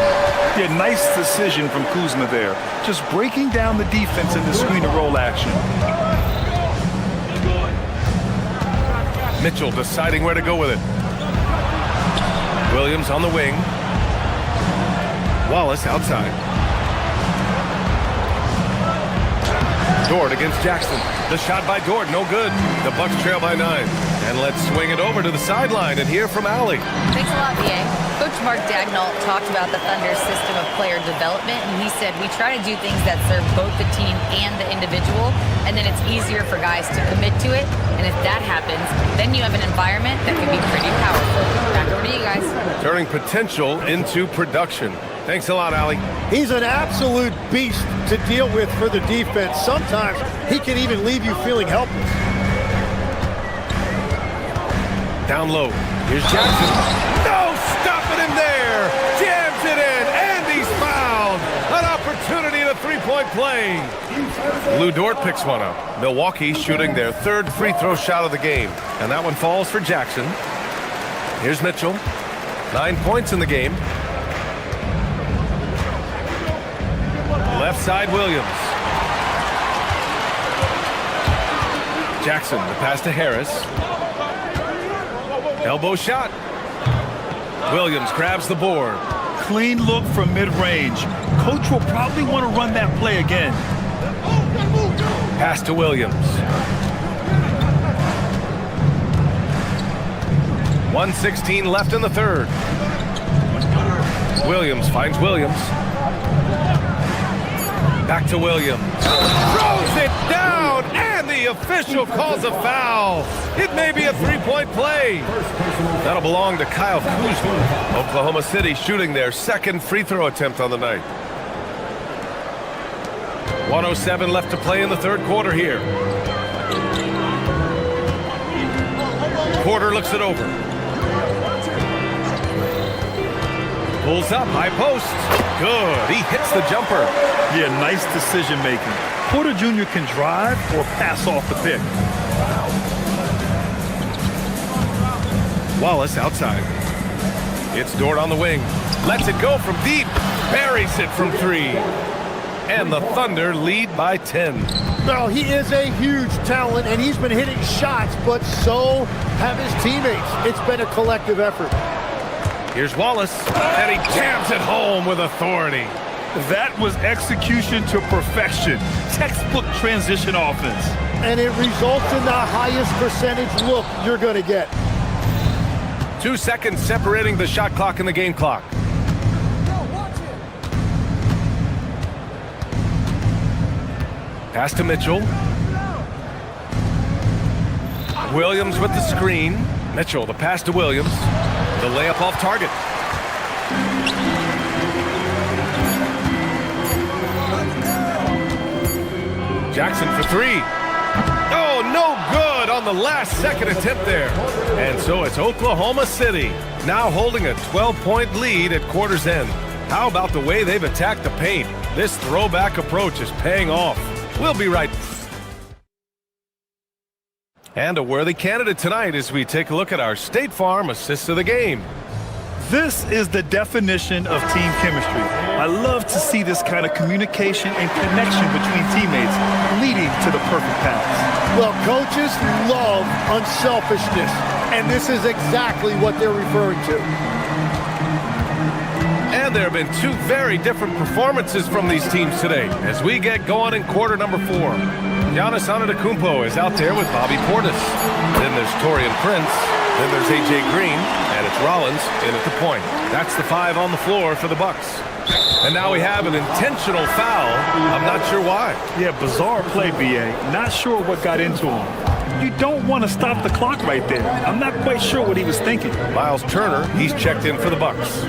Yeah, nice decision from Kuzma there. Just breaking down the defense in the screen and roll action.
Mitchell deciding where to go with it. Williams on the wing. Wallace outside. Dort against Jackson. The shot by Dort, no good. The Bucks trail by 9. And let's swing it over to the sideline and hear from Allie.
Thanks a lot, VA. Coach Mark Dagnall talked about the Thunder's system of player development, and he said, we try to do things that serve both the team and the individual, and then it's easier for guys to commit to it. And if that happens, then you have an environment that can be pretty powerful. Back over to you guys.
Turning potential into production. Thanks a lot, Allie.
He's an absolute beast to deal with for the defense. Sometimes he can even leave you feeling helpless.
Down low. Here's Jackson. No stopping him there. Jams it in, and he's fouled. An opportunity in a three-point play. Lou Dort picks one up. Milwaukee shooting their third free throw shot of the game. And that one falls for Jackson. Here's Mitchell. 9 points in the game. Left side, Williams. Jackson, the pass to Harris. Elbow shot. Williams grabs the board.
Clean look from mid-range. Coach will probably want to run that play again.
Pass to Williams. 1:16 left in the third. Williams finds Williams. Back to Williams. Throws it down, and the official calls a foul. It may be a three-point play. That'll belong to Kyle Kuzma. Oklahoma City shooting their second free throw attempt on the night. 1:07 left to play in the third quarter here. Porter looks it over. Pulls up, high post. Good, he hits the jumper.
Yeah, nice decision making. Porter Jr. can drive or pass off the pick.
Wallace outside. It's Dort on the wing. Lets it go from deep. Buries it from 3. And the Thunder lead by 10.
No, he is a huge talent, and he's been hitting shots, but so have his teammates. It's been a collective effort.
Here's Wallace, and he jams it home with authority.
That was execution to perfection. Textbook transition offense.
And it results in the highest percentage look you're going to get.
2 seconds separating the shot clock and the game clock. Pass to Mitchell. Williams with the screen. Mitchell, the pass to Williams. The layup off target. Jackson for three. Oh, no good on the last second attempt there. And so it's Oklahoma City now holding a 12-point lead at quarter's end. How about the way they've attacked the paint? This throwback approach is paying off. We'll be right back. And a worthy candidate tonight as we take a look at our State Farm assist of the game.
This is the definition of team chemistry. I love to see this kind of communication and connection between teammates leading to the perfect pass.
Well, coaches love unselfishness, and this is exactly what they're referring to.
And there have been two very different performances from these teams today as we get going in quarter number 4. Giannis Antetokounmpo is out there with Bobby Portis. Then there's Taurean Prince. Then there's A.J. Green. And it's Rollins in at the point. That's the 5 on the floor for the Bucks. And now we have an intentional foul. I'm not sure why.
Yeah, bizarre play, B.A. Not sure what got into him. You don't want to stop the clock right there. I'm not quite sure what he was thinking.
Miles Turner, he's checked in for the Bucks.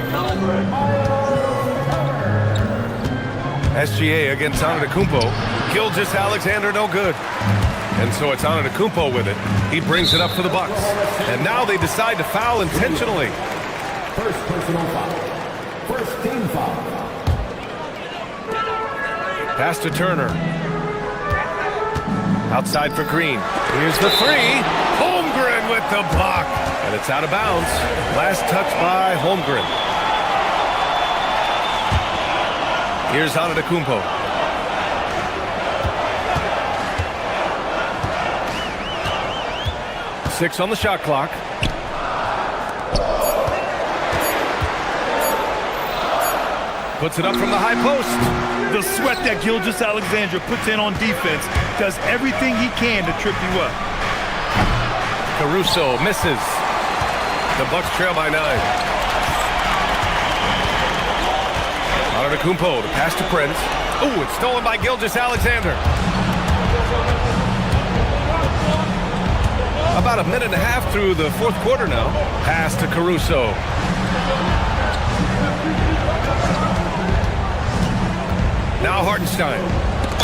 SGA against Antetokounmpo. Gilgeous-Alexander, no good. And so it's Antetokounmpo with it. He brings it up for the Bucks. And now they decide to foul intentionally.
First personal foul. First team foul.
Pass to Turner. Outside for Green. Here's the 3. Holmgren with the block. And it's out of bounds. Last touch by Holmgren. Here's Antetokounmpo. Six on the shot clock. Puts it up from the high post.
The sweat that Gilgeous-Alexander puts in on defense does everything he can to trip you up.
Caruso misses. The Bucks trail by 9. Antetokounmpo, the pass to Prince. Ooh, it's stolen by Gilgeous-Alexander. About a minute and a half through the fourth quarter now. Pass to Caruso. Now Hartenstein.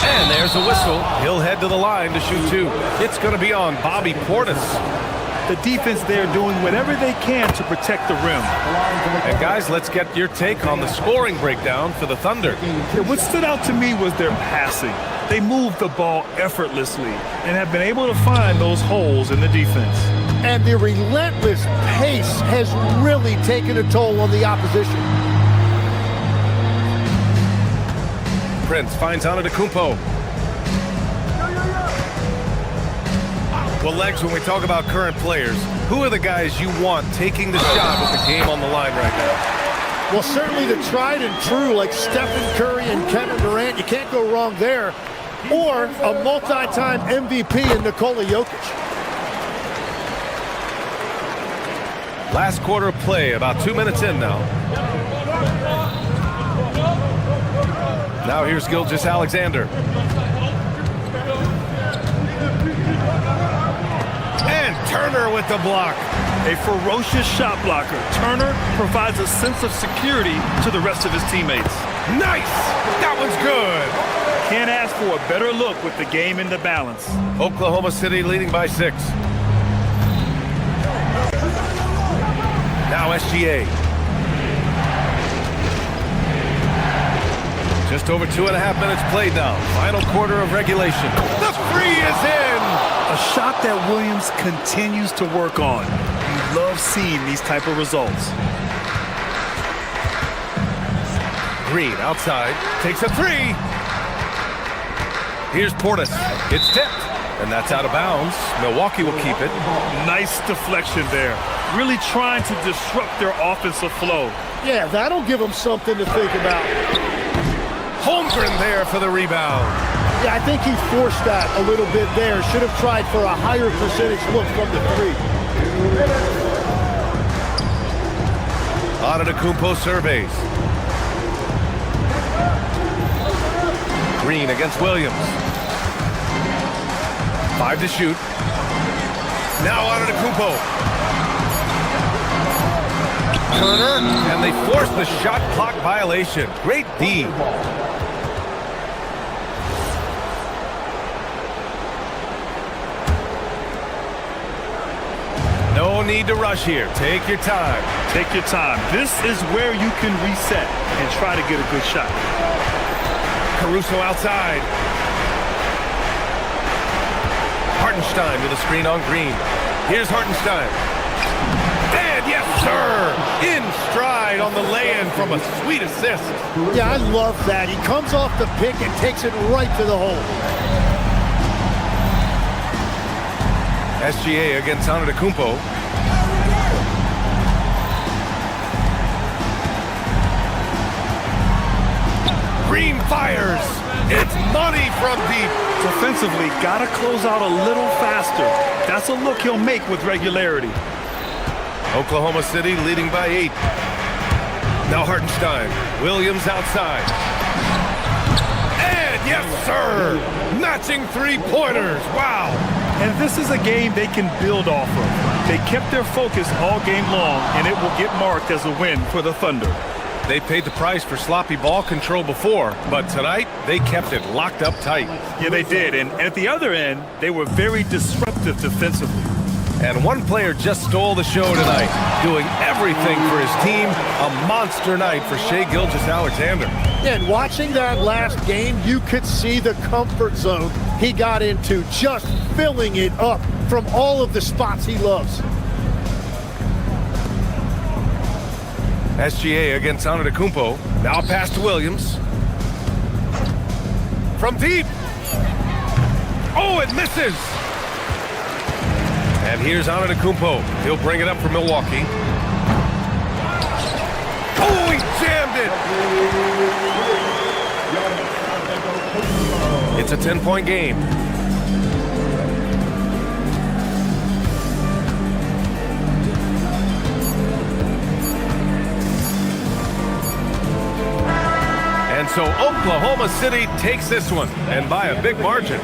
And there's a whistle. He'll head to the line to shoot 2. It's going to be on Bobby Portis.
The defense there doing whatever they can to protect the rim.
And guys, let's get your take on the scoring breakdown for the Thunder.
What stood out to me was their passing. They moved the ball effortlessly and have been able to find those holes in the defense.
And the relentless pace has really taken a toll on the opposition.
Prince finds Antetokounmpo. Well, Legs, when we talk about current players, who are the guys you want taking the shot with the game on the line right now?
Well, certainly the tried and true like Stephen Curry and Kevin Durant. You can't go wrong there. Or a multi-time MVP in Nikola Jokic.
Last quarter of play, about 2 minutes in now. Now here's Gilgeous-Alexander. And Turner with the block.
A ferocious shot blocker. Turner provides a sense of security to the rest of his teammates.
Nice! That one's good.
Can't ask for a better look with the game in the balance.
Oklahoma City leading by 6. Now SGA. Just over 2.5 minutes played now. Final quarter of regulation. The 3 is in!
A shot that Williams continues to work on. You love seeing these type of results.
Green outside, takes a 3. Here's Portis. It's tipped, and that's out of bounds. Milwaukee will keep it.
Nice deflection there. Really trying to disrupt their offensive flow.
Yeah, that'll give them something to think about.
Holmgren there for the rebound.
Yeah, I think he forced that a little bit there. Should have tried for a higher percentage look from the 3.
Antetokounmpo surveys. Green against Williams. 5 to shoot. Now Antetokounmpo. Turner, and they force the shot clock violation. Great D. No need to rush here. Take your time.
Take your time. This is where you can reset and try to get a good shot.
Caruso outside. Hartenstein with a screen on Green. Here's Hartenstein. And yes, sir! In stride on the lay-in from a sweet assist.
Yeah, I love that. He comes off the pick and takes it right to the hole.
SGA against Antetokounmpo. Green fires. It's money from deep.
Defensively, gotta close out a little faster. That's a look he'll make with regularity.
Oklahoma City leading by 8. Now Hartenstein. Williams outside. And yes, sir! Matching three-pointers. Wow!
And this is a game they can build off of. They kept their focus all game long, and it will get marked as a win for the Thunder.
They paid the price for sloppy ball control before, but tonight they kept it locked up tight.
Yeah, they did. And at the other end, they were very disruptive defensively.
And one player just stole the show tonight, doing everything for his team. A monster night for Shai Gilgeous-Alexander.
And watching that last game, you could see the comfort zone he got into, just filling it up from all of the spots he loves.
SGA against Antetokounmpo. Now pass to Williams. From deep. Oh, it misses. And here's Antetokounmpo. He'll bring it up for Milwaukee. Oh, he jammed it. It's a 10-point game. And so Oklahoma City takes this one, and by a big margin.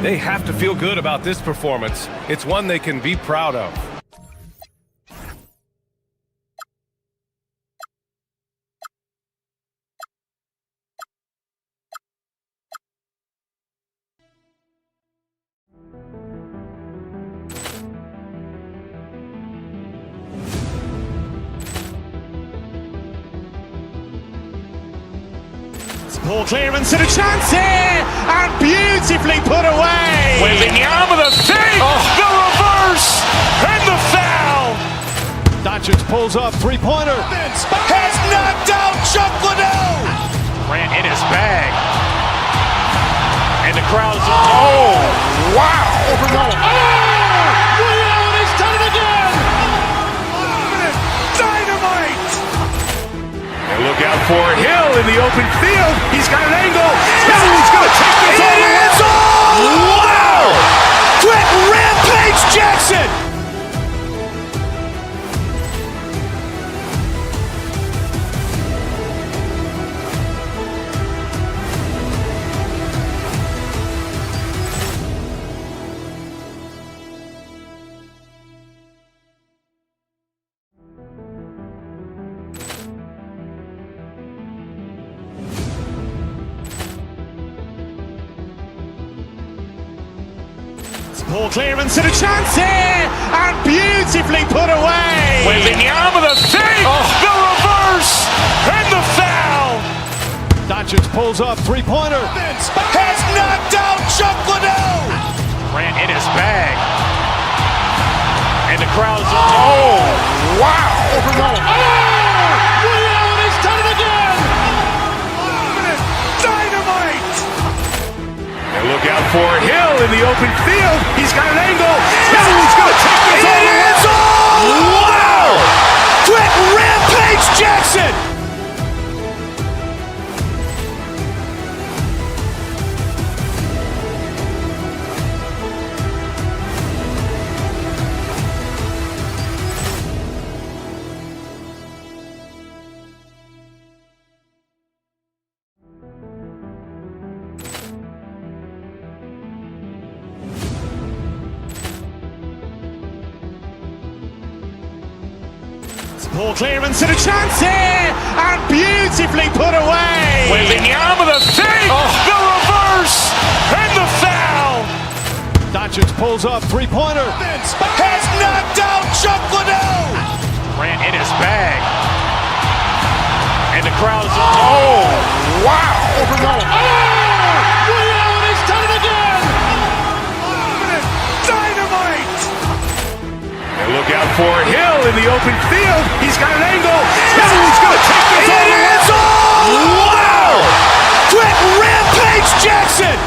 They have to feel good about this performance. It's one they can be proud of.
Ball clearance and a chance here, and beautifully put away.
Wembanyama the fake, the reverse, and the foul.
Doncic pulls up, three-pointer.
Has knocked out Chuck Liddell. Grant in his bag. And the crowd is, oh, wow.
Ray Allen has done it again.
Dynamite. And look out for Hill in the open field. He's got an angle. He's going to take this all the way. Wow! Quick Rampage Jackson.
Ball clearance and a chance here, and beautifully put away.
Wembanyama the fake, the reverse, and the foul.
Doncic pulls up, three-pointer.
Has knocked out Chuck Liddell. Grant in his bag. And the crowd is, oh, wow.
Ray Allen has done it again.
Dynamite. And look out for Hill in the open field. He's got an angle. He's going to take this all the way. Wow! Quick Rampage Jackson.
Ball clearance and a chance here, and beautifully put away.
Wembanyama the fake, the reverse, and the foul.
Doncic pulls up, three-pointer.
Has knocked out shot, Liddell!
Grant in his bag. And the crowd is...
Oh, wow!
Over Rowan. Oh! Ray Allen has done it again!
Dynamite! And look out for Hill in the open field. He's got an angle. He's going to take this all the way. Wow! Quick Rampage Jackson!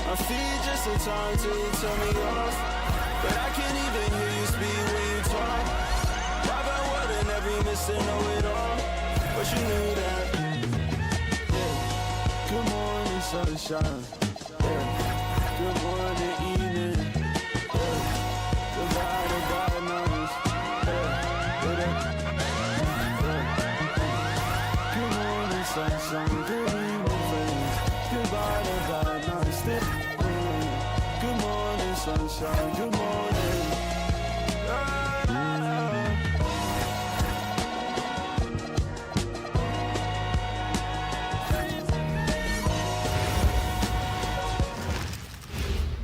My feet just a time till you turn me off. But I can't even hear you speak when you talk. Robin Wood and every mister know it all. But you knew that. Yeah. Good morning, sunshine. Yeah. Good morning, evening. Yeah. Goodbye to God knows. Yeah. Good morning, sunshine. Good evening, friends. Goodbye to God knows. Good morning, sunshine. Good morning.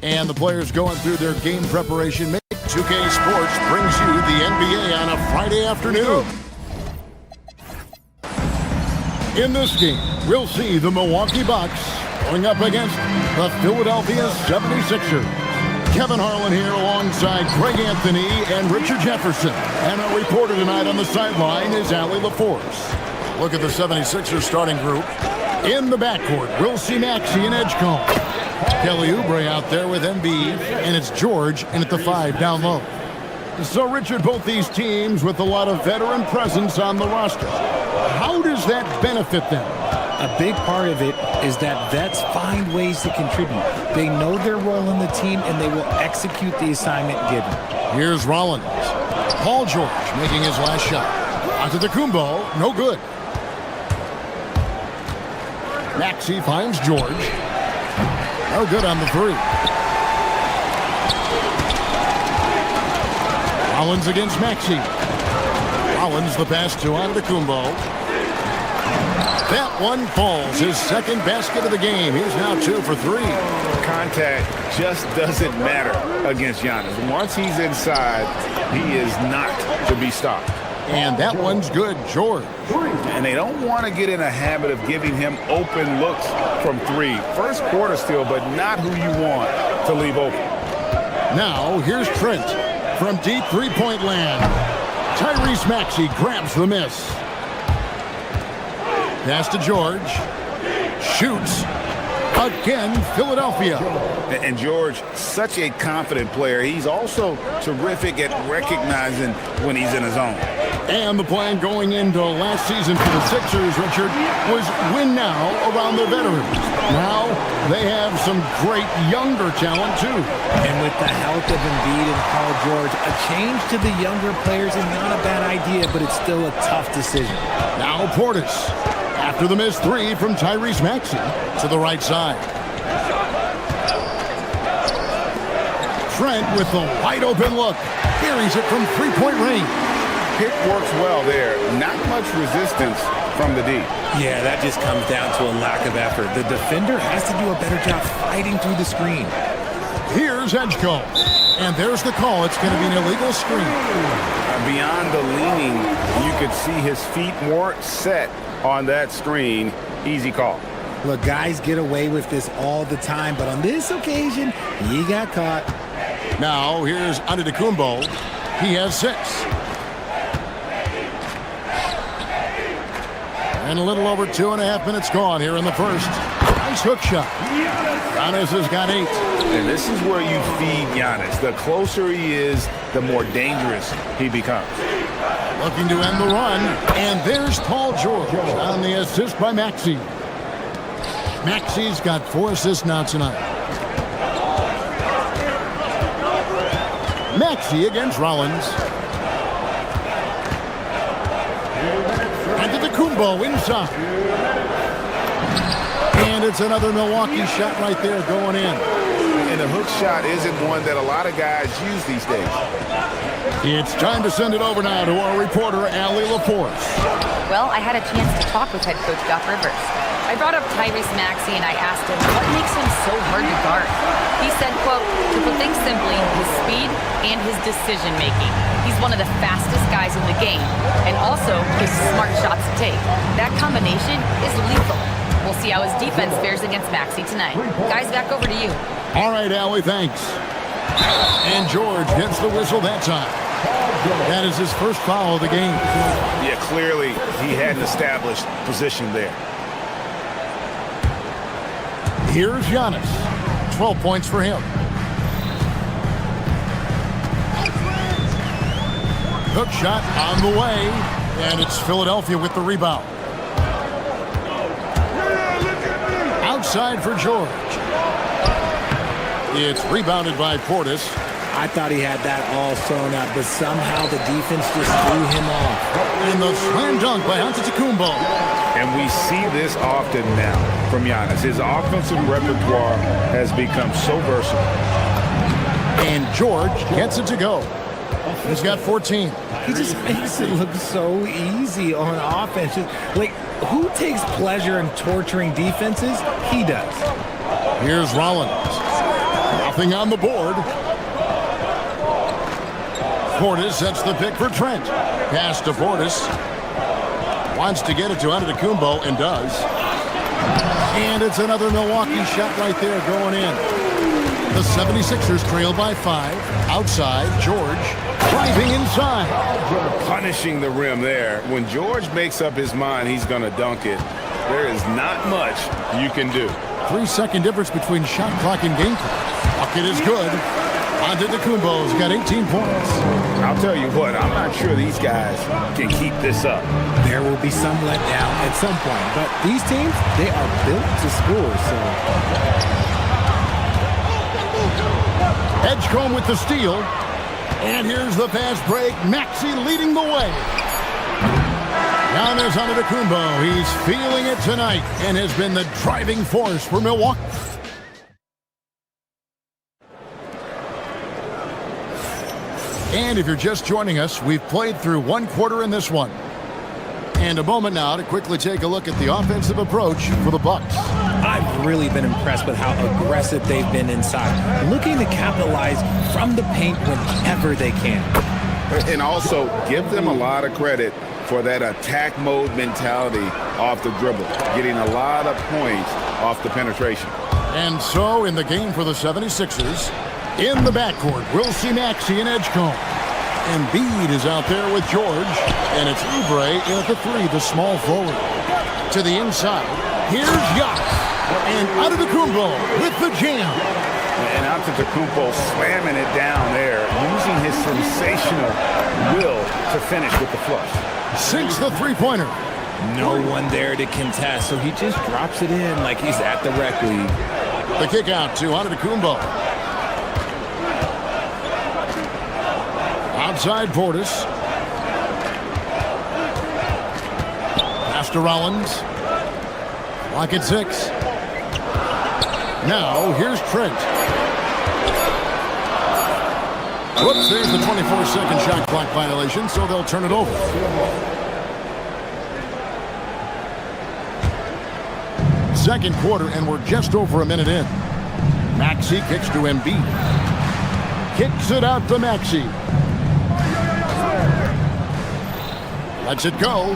And the players going through their game preparation. 2K Sports brings you the NBA on a Friday afternoon. In this game, we'll see the Milwaukee Bucks going up against the Philadelphia 76ers. Kevin Harlan here alongside Greg Anthony and Richard Jefferson. And our reporter tonight on the sideline is Allie LaForce. Look at the 76ers starting group. In the backcourt, we'll see Maxey and Edgecombe. Kelly Oubre out there with Embiid, and it's George in at the 5 down low. So, Richard, both these teams with a lot of veteran presence on the roster. How does that benefit them?
A big part of it is that vets find ways to contribute. They know their role in the team, and they will execute the assignment given.
Here's Rollins. Paul George making his last shot. Onto the Kumbo, no good. Maxey finds George. No good on the 3. Rollins against Maxey. Rollins the pass to Antetokounmpo. That one falls. His second basket of the game. He's now 2 for 3.
Contact just doesn't matter against Giannis. Once he's inside, he is not to be stopped.
And that one's good, George.
And they don't want to get in a habit of giving him open looks from 3. First quarter still, but not who you want to leave open.
Now, here's Trent from deep three-point land. Tyrese Maxey grabs the miss. Pass to George. Shoots. Again, Philadelphia.
And George, such a confident player. He's also terrific at recognizing when he's in his zone.
And the plan going into last season for the Sixers, Richard, was win now around their veterans. Now they have some great younger talent, too.
And with the health of Embiid and Paul George, a change to the younger players is not a bad idea, but it's still a tough decision.
Now Portis, after the missed 3 from Tyrese Maxey, to the right side. Trent with the wide open look. Carries it from three-point range.
Pick works well there. Not much resistance from the D.
Yeah, that just comes down to a lack of effort. The defender has to do a better job fighting through the screen.
Here's Edgecombe. And there's the call. It's going to be an illegal screen.
Beyond the leaning, you could see his feet more set on that screen. Easy call.
Look, guys get away with this all the time, but on this occasion, he got caught.
Now, here's Antetokounmpo. He has 6. And a little over 2.5 minutes gone here in the first. Nice hook shot. Giannis has got 8.
And this is where you feed Giannis. The closer he is, the more dangerous he becomes.
Looking to end the run. And there's Paul George on the assist by Maxey. Maxey's got 4 assists now tonight. Maxey against Rollins. Antetokounmpo inside. And it's another Milwaukee shot right there going in.
And the hook shot isn't one that a lot of guys use these days.
It's time to send it over now to our reporter, Allie LaForce.
Well, I had a chance to talk with head coach Doc Rivers. I brought up Tyrese Maxey and I asked him what makes him so hard to guard. He said, quote, to put things simply, his speed and his decision making. He's one of the fastest guys in the game and also his smart shots to take. That combination is lethal. We'll see how his defense fares against Maxey tonight. Guys, back over to you.
All right, Allie, thanks. And George gets the whistle that time. That is his first foul of the game.
Yeah, clearly he hadn't established position there.
Here's Giannis. 12 points for him. Hook shot on the way, and it's Philadelphia with the rebound. Outside for George. It's rebounded by Portis.
I thought he had that all sewn up, but somehow the defense just threw him off.
And the slam dunk by Antetokounmpo.
And we see this often now from Giannis. His offensive repertoire has become so versatile.
And George gets it to go. He's got 14.
He just makes it look so easy on offense. Like, who takes pleasure in torturing defenses? He does.
Here's Rollins. Nothing on the board. Portis sets the pick for Trent. Pass to Portis. Wants to get it to Antetokounmpo and does. And it's another Milwaukee shot right there going in. The 76ers trail by 5. Outside, George driving inside.
Punishing the rim there. When George makes up his mind he's going to dunk it, there is not much you can do.
3-second difference between shot clock and game clock. Bucket is good. Antetokounmpo's got 18 points.
I'll tell you what, I'm not sure these guys can keep this up.
There will be some letdown at some point, but these teams, they are built to score, so.
Edgecombe with the steal. And here's the fast break. Maxey leading the way. Giannis Antetokounmpo. He's feeling it tonight and has been the driving force for Milwaukee. And if you're just joining us, we've played through one quarter in this one. And a moment now to quickly take a look at the offensive approach for the Bucks.
I've really been impressed with how aggressive they've been inside, looking to capitalize from the paint whenever they can.
And also give them a lot of credit for that attack mode mentality off the dribble, getting a lot of points off the penetration.
And so in the game for the 76ers, in the backcourt, we'll see Maxey and Edgecombe. Embiid is out there with George, and it's Oubre in at the 3, the small forward. To the inside, here's Giannis, and Antetokounmpo with the jam.
And Antetokounmpo slamming it down there, using his sensational will to finish with the flush.
Sinks the three-pointer.
No one there to contest, so he just drops it in like he's at the rec league.
The kick out to Antetokounmpo. Outside Portis. Pass to Rollins. Clock at 6. Now here's Trent. Whoops, there's the 24-second shot clock violation, so they'll turn it over. Second quarter, and we're just over a minute in. Maxey kicks to Embiid. Kicks it out to Maxey. Lets it go.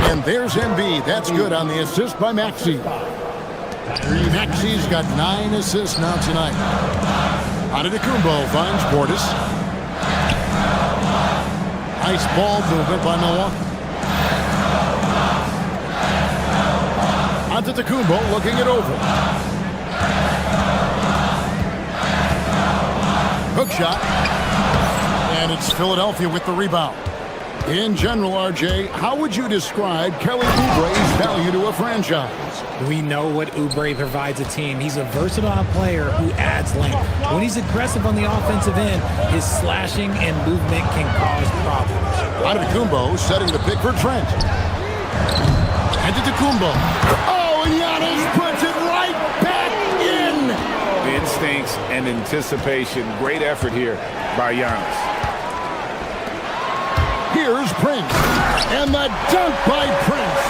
And there's Embiid. That's good on the assist by Maxey. Maxey's got 9 assists now tonight. Antetokounmpo finds Portis. Nice ball movement by Milwaukee. Antetokounmpo looking it over. Hook shot. And it's Philadelphia with the rebound. In general, RJ, how would you describe Kelly Oubre's value to a franchise?
We know what Oubre provides a team. He's a versatile player who adds length. When he's aggressive on the offensive end, his slashing and movement can cause problems.
Antetokounmpo setting the pick for Trent. Antetokounmpo. Oh, and Giannis puts it right back in.
Instincts and anticipation. Great effort here by Giannis.
Here's Prince. And the dunk by Prince.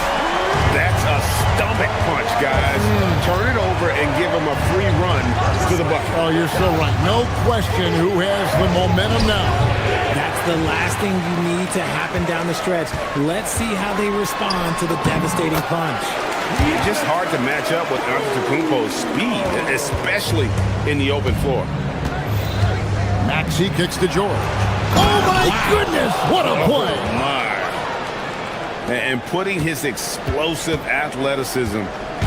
That's a stomach punch, guys. Turn it over and give him a free run to the bucket.
Oh, you're so right. No question who has the momentum now.
That's the last thing you need to happen down the stretch. Let's see how they respond to the devastating punch.
It's just hard to match up with Antetokounmpo's speed, especially in the open floor.
Maxey kicks to George. Oh, my goodness. What a play.
Oh, my. And putting his explosive athleticism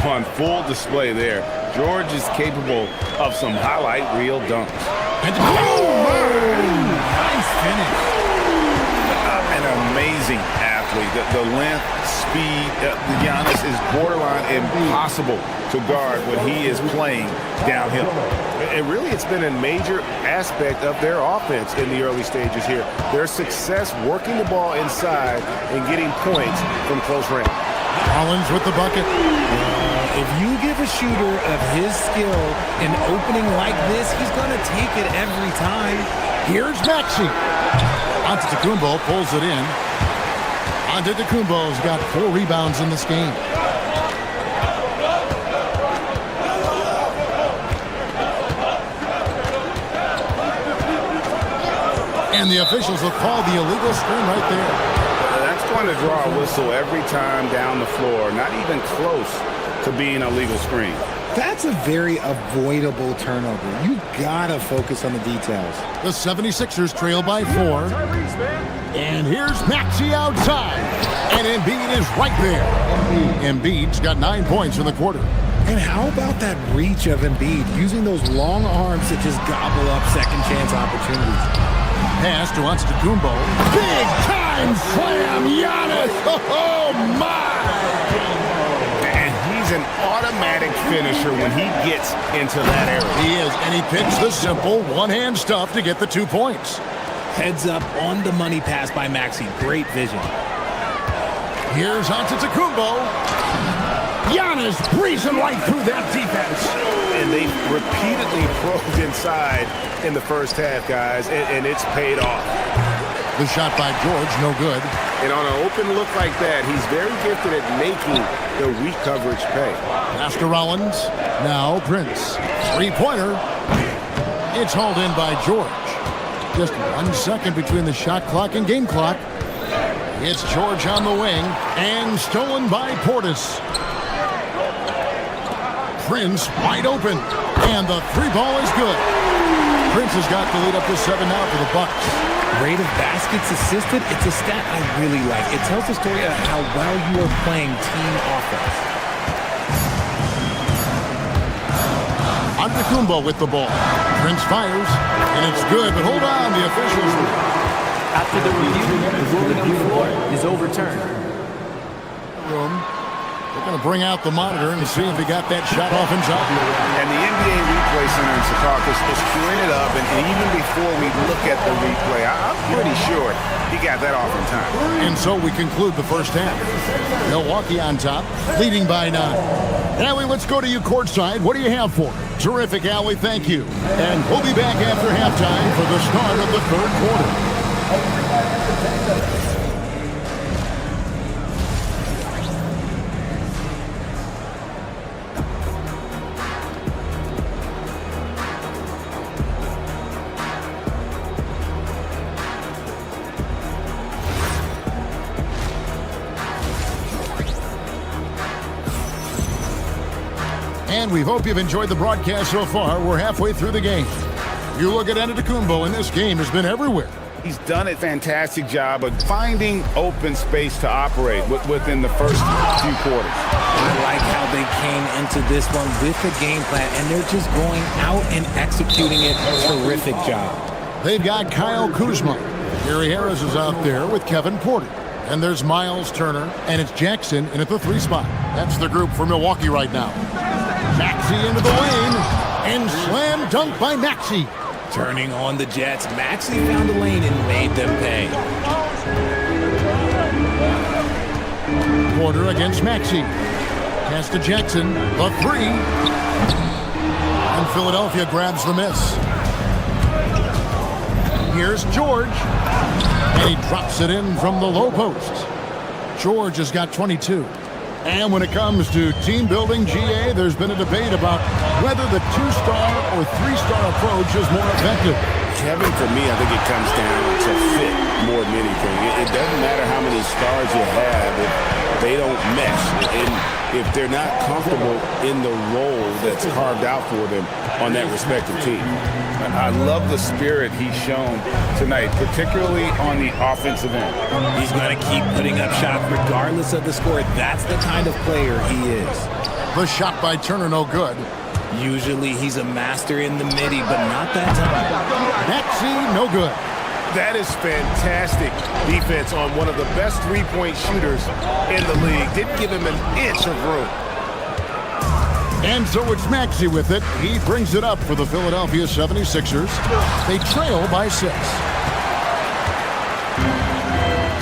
on full display there. George is capable of some highlight reel dunks.
Nice finish.
An amazing athlete. The length, speed, Giannis is borderline impossible to guard when he is playing downhill.
And really, it's been a major aspect of their offense in the early stages here. Their success working the ball inside and getting points from close range.
Collins with the bucket.
If you give a shooter of his skill an opening like this, he's going to take it every time.
Here's Maxey. Antetokounmpo pulls it in. Antetokounmpo's got 4 rebounds in this game. And the officials have called the illegal screen right there.
That's going to draw a whistle every time down the floor. Not even close to being a legal screen.
That's a very avoidable turnover. You gotta focus on the details.
The 76ers trail by 4. And here's Maxey outside. And Embiid is right there. Embiid's got 9 points in the quarter.
And how about that reach of Embiid, using those long arms to just gobble up second chance opportunities?
Pass to Antetokounmpo. Big time slam, Giannis. Oh my!
An automatic finisher when he gets into that area.
He is, and he picks the simple one-hand stuff to get the 2 points.
Heads up on the money pass by Maxey. Great vision.
Here's Antetokounmpo. Giannis breezing right through that defense.
And they repeatedly probed inside in the first half, guys, and it's paid off.
The shot by George, no good.
And on an open look like that, he's very gifted at making the weak coverage pay.
Pass to Rollins. Now Prince. 3-pointer. It's hauled in by George. Just 1 second between the shot clock and game clock. It's George on the wing and stolen by Portis. Prince wide open. And the 3-ball is good. Prince has got the lead up to 7 now for the Bucks.
Rate of baskets assisted, it's a stat I really like. It tells the story of how well you are playing team offense.
Antetokounmpo with the ball. Prince fires, and it's good, but hold on, the officials.
After the review, the ruling on the floor is overturned.
They're going to bring out the monitor and see if he got that shot off inside.
And the NBA Replay Center in Secaucus is queuing it up, and even before we look at the replay, I'm pretty sure he got that off in time.
And so we conclude the first half. Milwaukee on top, leading by 9. Allie, let's go to you courtside. What do you have for it? Terrific, Allie. Thank you. And we'll be back after halftime for the start of the third quarter. And we hope you've enjoyed the broadcast so far. We're halfway through the game. You look at Antetokounmpo, and this game has been everywhere.
He's done a fantastic job of finding open space to operate within the first few quarters.
I like how they came into this one with a game plan, and they're just going out and executing it. Terrific job.
They've got Kyle Kuzma. Gary Harris is out there with Kevin Porter. And there's Miles Turner, and it's Jackson in at the 3 spot. That's the group for Milwaukee right now. Maxey into the lane, and slam dunk by Maxey.
Turning on the Jets, Maxey found a lane and made them pay.
Porter against Maxey. Pass to Jackson. The three. And Philadelphia grabs the miss. Here's George. And he drops it in from the low post. George has got 22. And when it comes to team building, GA, there's been a debate about whether the 2-star or 3-star approach is more effective.
Kevin, for me, I think it comes down to fit more than anything. It doesn't matter how many stars you have if they don't mesh. And if they're not comfortable in the role that's carved out for them on that respective team.
I love the spirit he's shown tonight, particularly on the offensive end.
He's going to keep putting up shots regardless of the score. That's the kind of player he is.
The shot by Turner, no good.
Usually he's a master in the midi, but not that time.
Maxey, no good.
That is fantastic defense on one of the best three-point shooters in the league. Didn't give him an inch of room.
And so it's Maxey with it. He brings it up for the Philadelphia 76ers. They trail by 6.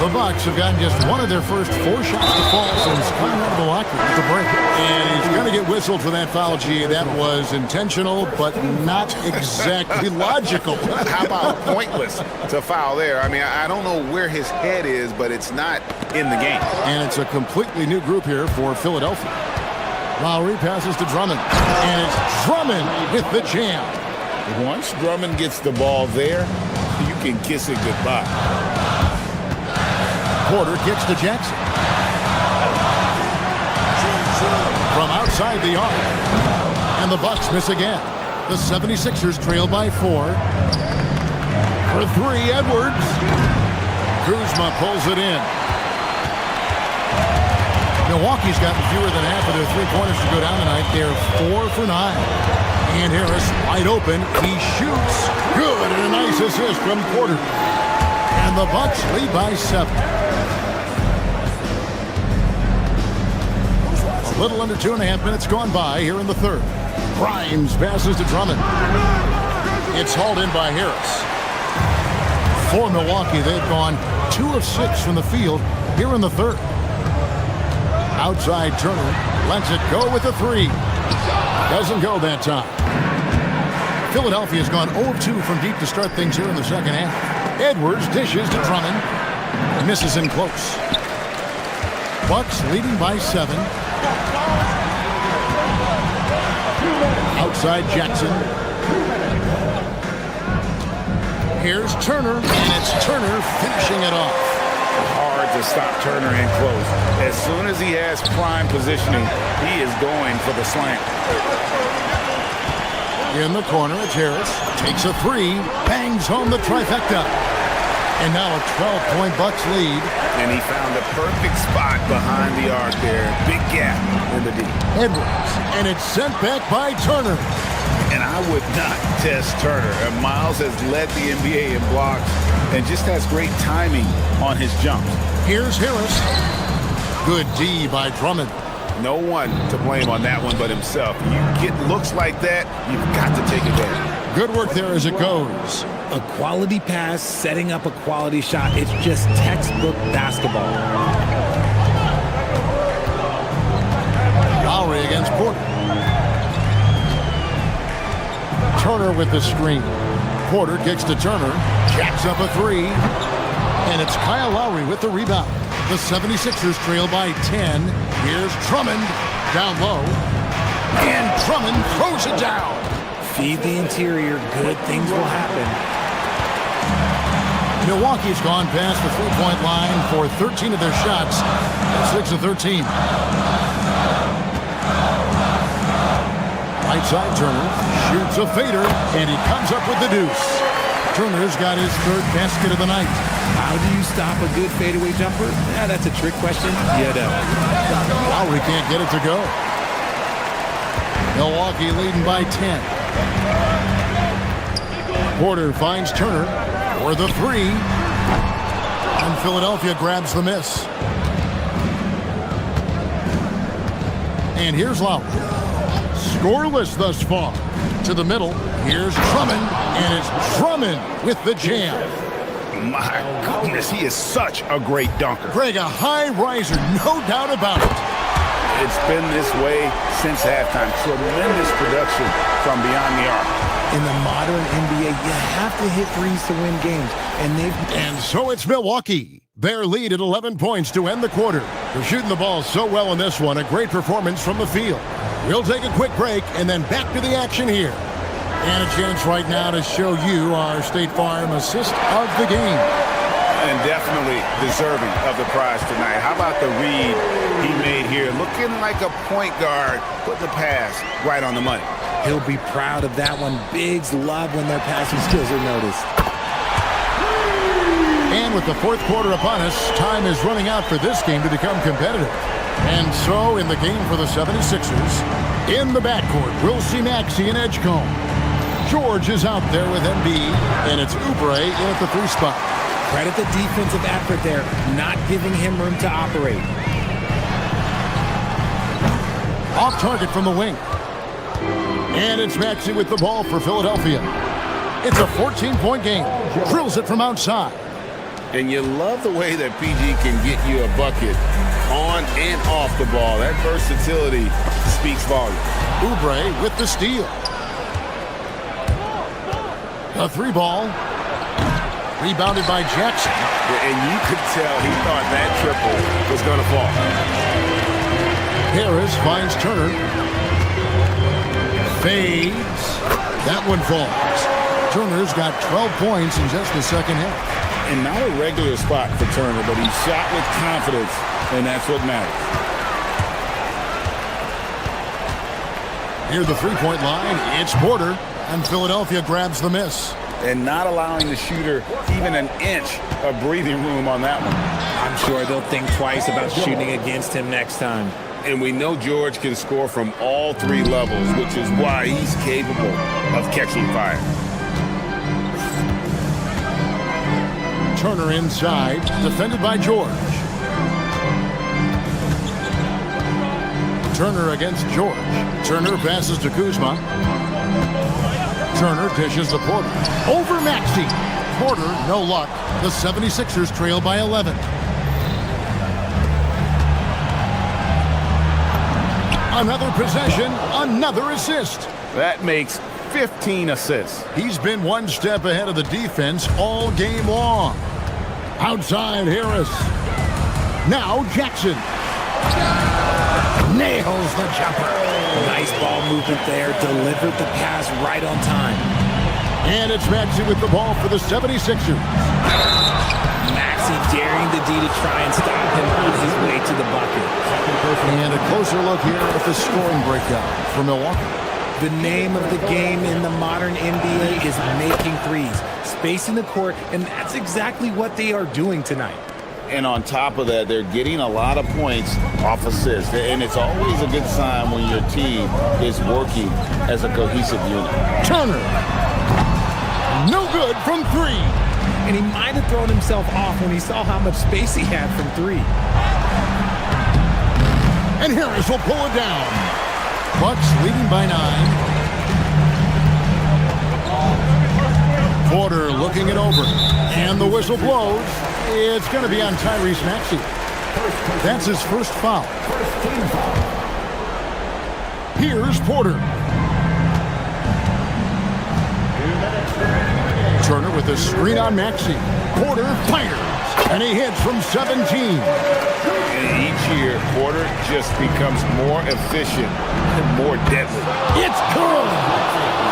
The Bucks have gotten just one of their first 4 shots to fall since coming out of the locker room at the break. And he's going to get whistled for that foul, G. That was intentional, but not exactly logical.
How about pointless to foul there? I mean, I don't know where his head is, but it's not in the game.
And it's a completely new group here for Philadelphia. Lowry passes to Drummond. And it's Drummond with the jam.
Once Drummond gets the ball there, you can kiss it goodbye.
Porter kicks to Jackson. From outside the arc. And the Bucks miss again. The 76ers trail by 4. For 3, Edwards. Kuzma pulls it in. Milwaukee's gotten fewer than half of their 3-pointers to go down tonight. They're 4 for 9. And Harris wide open. He shoots. Good. And a nice assist from Porter. And the Bucks lead by 7. A little under 2.5 minutes gone by here in the third. Grimes passes to Drummond. It's hauled in by Harris. For Milwaukee, they've gone 2 of 6 from the field here in the third. Outside Turner lets it go with a 3. Doesn't go that time. Philadelphia's gone 0 of 2 from deep to start things here in the second half. Edwards dishes to Drummond. Misses in close. Bucks leading by 7. Outside Jackson. Here's Turner, and it's Turner finishing it off.
Hard to stop Turner in close. As soon as he has prime positioning, he is going for the slam.
In the corner, it's Harris. Takes a 3, bangs home the trifecta. And now a 12-point Bucks lead.
And he found a perfect spot behind the arc there. Big gap in the D.
Edwards, and it's sent back by Turner.
And I would not test Turner. Miles has led the NBA in blocks and just has great timing on his jumps.
Here's Harris. Good D by Drummond.
No one to blame on that one but himself. You get looks like that, you've got to take advantage.
Good work there as it goes.
A quality pass, setting up a quality shot. It's just textbook basketball.
Lowry against Porter. Turner with the screen. Porter kicks to Turner. Jacks up a 3. And it's Kyle Lowry with the rebound. The 76ers trail by 10. Here's Drummond down low. And Drummond throws it down.
Feed the interior. Good things will happen.
Milwaukee's gone past the 3-point line for 13 of their shots. 6 of 13. Right side Turner shoots a fader, and he comes up with the deuce. Turner's got his 3rd basket of the night.
How do you stop a good fadeaway jumper? Yeah, that's a trick question. You know.
Lowry can't get it to go. Milwaukee leading by 10. Porter finds Turner for the 3. And Philadelphia grabs the miss. And here's Lowry. Scoreless thus far. To the middle. Here's Drummond. And it's Drummond with the jam.
My goodness, he is such a great dunker.
Greg, a high riser, no doubt about it.
It's been this way since halftime. Tremendous production from beyond the arc.
In the modern NBA, you have to hit threes to win games.
And so it's Milwaukee. Their lead at 11 points to end the quarter. They're shooting the ball so well in this one. A great performance from the field. We'll take a quick break and then back to the action here. And a chance right now to show you our State Farm assist of the game.
And definitely deserving of the prize tonight. How about the read he made here? Looking like a point guard, putting the pass right on the money.
He'll be proud of that one. Bigs love when their passing skills are noticed.
And with the fourth quarter upon us, time is running out for this game to become competitive. And so in the game for the 76ers, in the backcourt, we'll see Maxey and Edgecombe. George is out there with Embiid, and it's Oubre in at the 3 spot.
Credit the defensive effort there, not giving him room to operate.
Off target from the wing. And it's Maxey with the ball for Philadelphia. It's a 14-point game. Drills it from outside.
And you love the way that PG can get you a bucket on and off the ball. That versatility speaks volumes.
Oubre with the steal. A 3-ball. Rebounded by Jackson.
And you could tell he thought that triple was going to fall.
Harris finds Turner. Fades. That one falls. Turner's got 12 points in just the second half.
And not a regular spot for Turner, but he shot with confidence, and that's what matters.
Near the 3-point line, it's Porter, and Philadelphia grabs the miss.
And not allowing the shooter even an inch of breathing room on that one.
I'm sure they'll think twice about shooting against him next time.
And we know George can score from all 3 levels, which is why he's capable of catching fire.
Turner inside, defended by George. Turner against George. Turner passes to Kuzma. Turner dishes to Porter. Over Maxey. Porter, no luck. The 76ers trail by 11. Another possession, another assist.
That makes 15 assists.
He's been one step ahead of the defense all game long. Outside Harris. Now Jackson. Nails the jumper.
Nice ball movement there. Delivered the pass right on time.
And it's Maxey with the ball for the 76ers.
Maxey daring the D to try and stop him on his way to the bucket.
And a closer look here at the scoring breakdown for Milwaukee.
The name of the game in the modern NBA is making threes, spacing the court, and that's exactly what they are doing tonight.
And on top of that, they're getting a lot of points off assists. And it's always a good sign when your team is working as a cohesive unit.
Turner. No good from 3.
And he might have thrown himself off when he saw how much space he had from 3.
And Harris will pull it down. Bucks leading by 9. Porter looking it over. And the whistle blows. It's going to be on Tyrese Maxey. That's his first foul. Here's Porter. Turner with a screen on Maxey. Porter fires. And he hits from 17.
And each year, Porter just becomes more efficient and more deadly.
It's good!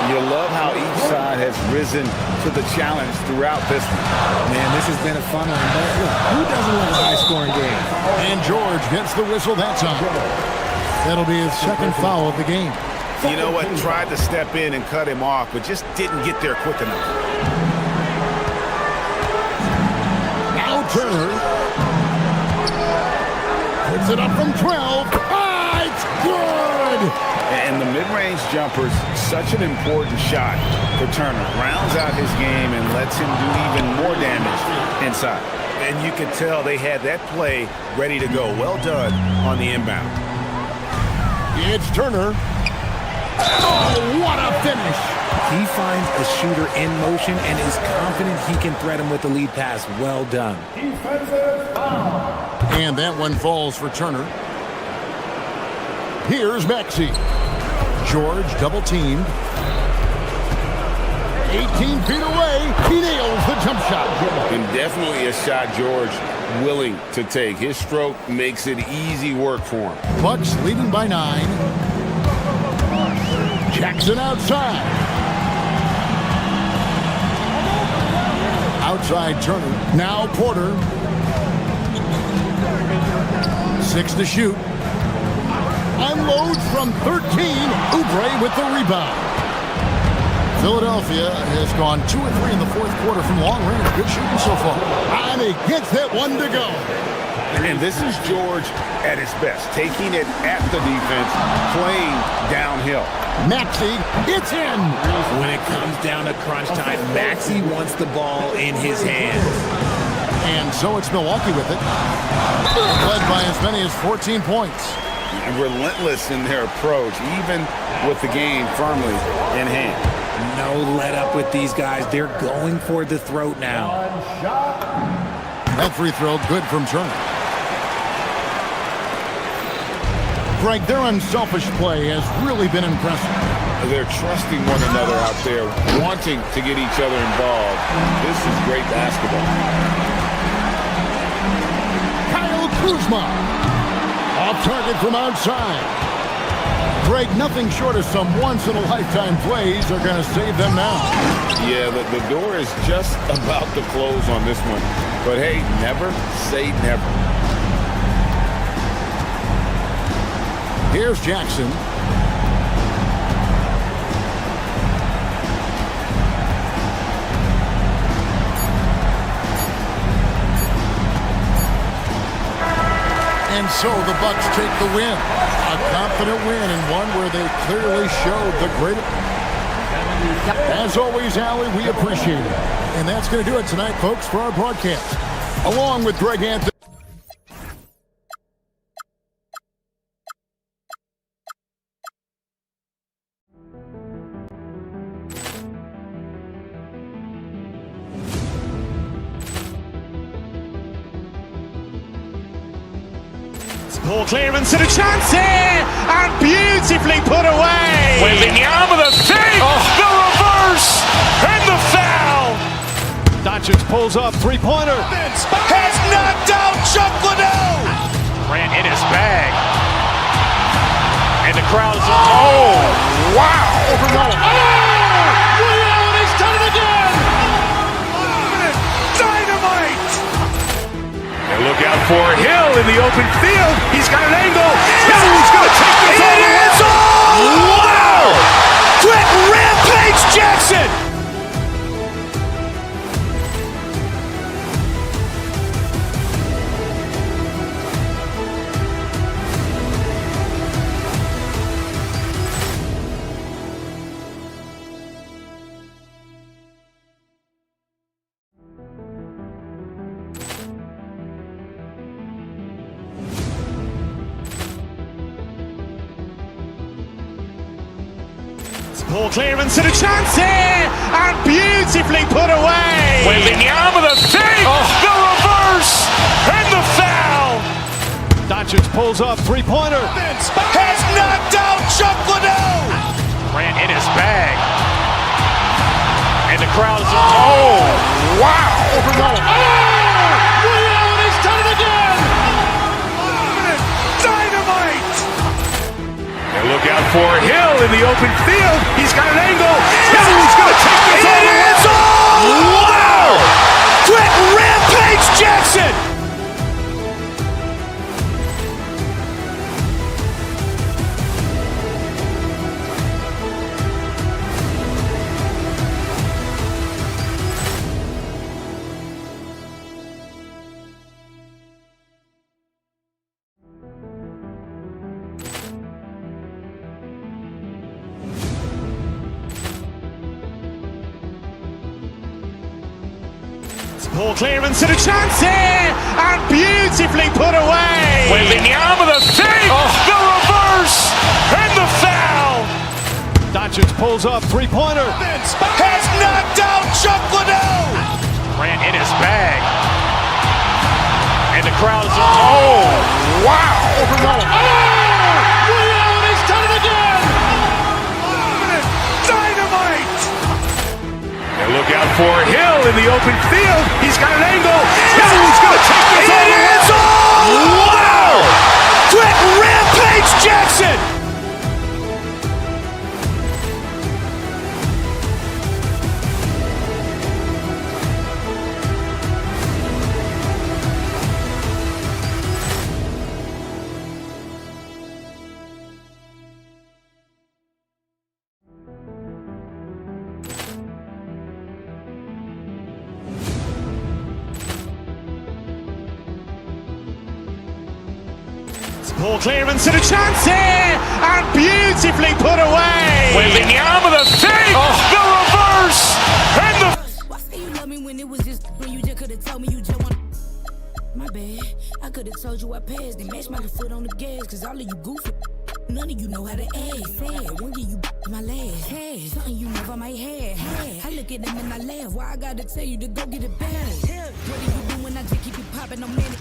You love how each side has risen to the challenge throughout this one.
Man, this has been a fun one. But who doesn't love a high-scoring game?
And George gets the whistle that time. That'll be his second foul of the game.
You know what? Tried to step in and cut him off, but just didn't get there quick enough.
Now Turner. Puts it up from 12. Ah, it's good!
And the mid-range jumper's such an important shot for Turner. Rounds out his game and lets him do even more damage inside. And you could tell they had that play ready to go. Well done on the inbound.
It's Turner. Oh, what a finish!
He finds a shooter in motion and is confident he can thread him with the lead pass. Well done.
And that one falls for Turner. Here's Maxey. George double teamed. 18 feet away. He nails the jump shot.
And definitely a shot George willing to take. His stroke makes it easy work for him.
Bucks leading by 9. Jackson outside. Outside Turner. Now Porter. 6 to shoot. Unloads from 13. Oubre with the rebound. Philadelphia has gone 2 of 3 in the fourth quarter from long range. Good shooting so far. And he gets that one to go.
And this is George at his best, taking it at the defense, playing downhill.
Maxey, it's in.
When it comes down to crunch time, Maxey wants the ball in his hands.
And so it's Milwaukee with it. Led by as many as 14 points.
And relentless in their approach, even with the game firmly in hand.
No let up with these guys. They're going for the throat now.
That free throw good from Turner. Greg, their unselfish play has really been impressive.
They're trusting one another out there, wanting to get each other involved. This is great basketball.
Kyle Kuzma. Off target from outside. Greg, nothing short of some once-in-a-lifetime plays are going to save them now.
Yeah, the door is just about to close on this one. But hey, never say never.
Here's Jackson. And so the Bucks take the win. A confident win and one where they clearly showed the greater. As always, Allie, we appreciate it. And that's going to do it tonight, folks, for our broadcast. Along with Greg Anthony.
Poor clearance and a chance here, and beautifully put away.
Wembanyama the save, the reverse, and the foul.
Doncic pulls up, three-pointer.
Has knocked out Chuck Liddell. Ran in his bag. And the crowd is, oh, wow.
He's done it again.
Dynamite. And look out for Hill in the open field. He's got an angle. Hill's going to take this all the way. Wow! Quick rampage Jackson.
Poor clearance and a chance here, and beautifully put away.
Wembanyama the save, the reverse, and the foul.
Doncic pulls up, three-pointer.
Has knocked out Chuck Liddell. Ran in his bag. And the crowd is, oh, wow.
He's done it again.
Dynamite. And look out for Hill in the open field. He's got an angle. Hill's going to take this all the way. Wow! Quick rampage Jackson.
Poor clearance and a chance here, and beautifully put away.
Wembanyama the save, the reverse, and the foul.
Doncic pulls up, three-pointer.
Has knocked out Chuck Liddell.
Grant in his bag. And the crowd is...
Oh, wow.
Ray Allen has done it again.
Dynamite. And look out for Hill in the open field. He's got an angle. Hill's going to take this all the way. Wow. Quick Rampage Jackson.
Ball clearance and a chance here, and beautifully put away.
Wembanyama the fake, the reverse, and the...
Why say you love me when it was just when you just could have told me you just want... My bad, I could have told you I passed and matched my foot on the gas, cause all of you goofy, none of you know how to act. Sad, won't give you my last. Hey, something you never might have. I look at them and I laugh, why I gotta tell you to go get it back? What do you do when I just keep you popping on minute?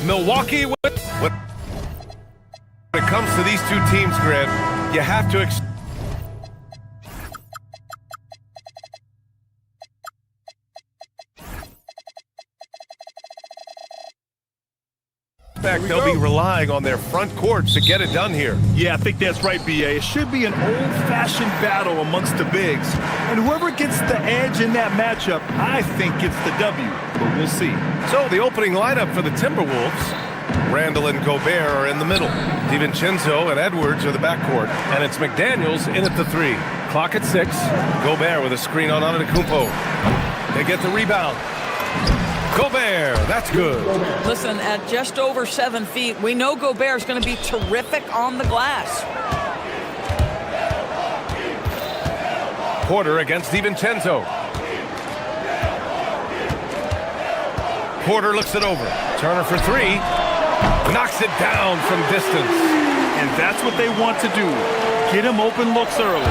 Milwaukee, when it comes to these two teams, Grant, you have to expect they'll be relying on their front courts to get it done here.
Yeah, I think that's right, BA. It should be an old-fashioned battle amongst the bigs. And whoever gets the edge in that matchup, I think gets the W. But we'll see.
So the opening lineup for the Timberwolves, Randall and Gobert are in the middle. DiVincenzo and Edwards are the backcourt. And it's McDaniels in at the 3. Clock at 6. Gobert with a screen on Antetokounmpo. They get the rebound. Gobert, that's good.
Listen, at just over 7 feet, we know Gobert is going to be terrific on the glass.
Porter against DiVincenzo. Porter looks it over. Turner for 3. Knocks it down from distance.
And that's what they want to do. Get him open looks early.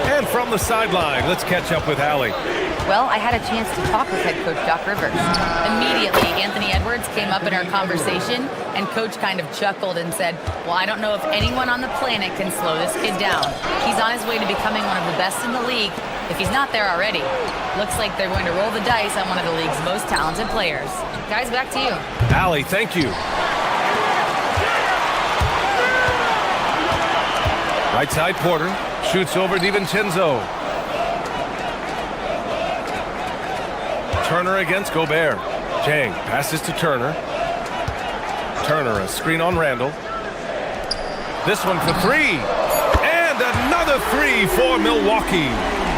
And from the sideline, let's catch up with Allie.
Well, I had a chance to talk with head coach Doc Rivers. Immediately, Anthony Edwards came up in our conversation, and coach kind of chuckled and said, well, I don't know if anyone on the planet can slow this kid down. He's on his way to becoming one of the best in the league, if he's not there already. Looks like they're going to roll the dice on one of the league's most talented players. Guys, back to you.
Allie, thank you. Right side, Porter shoots over DiVincenzo. Turner against Gobert. Jang passes to Turner. Turner, a screen on Randall. This one for 3. And another 3 for Milwaukee.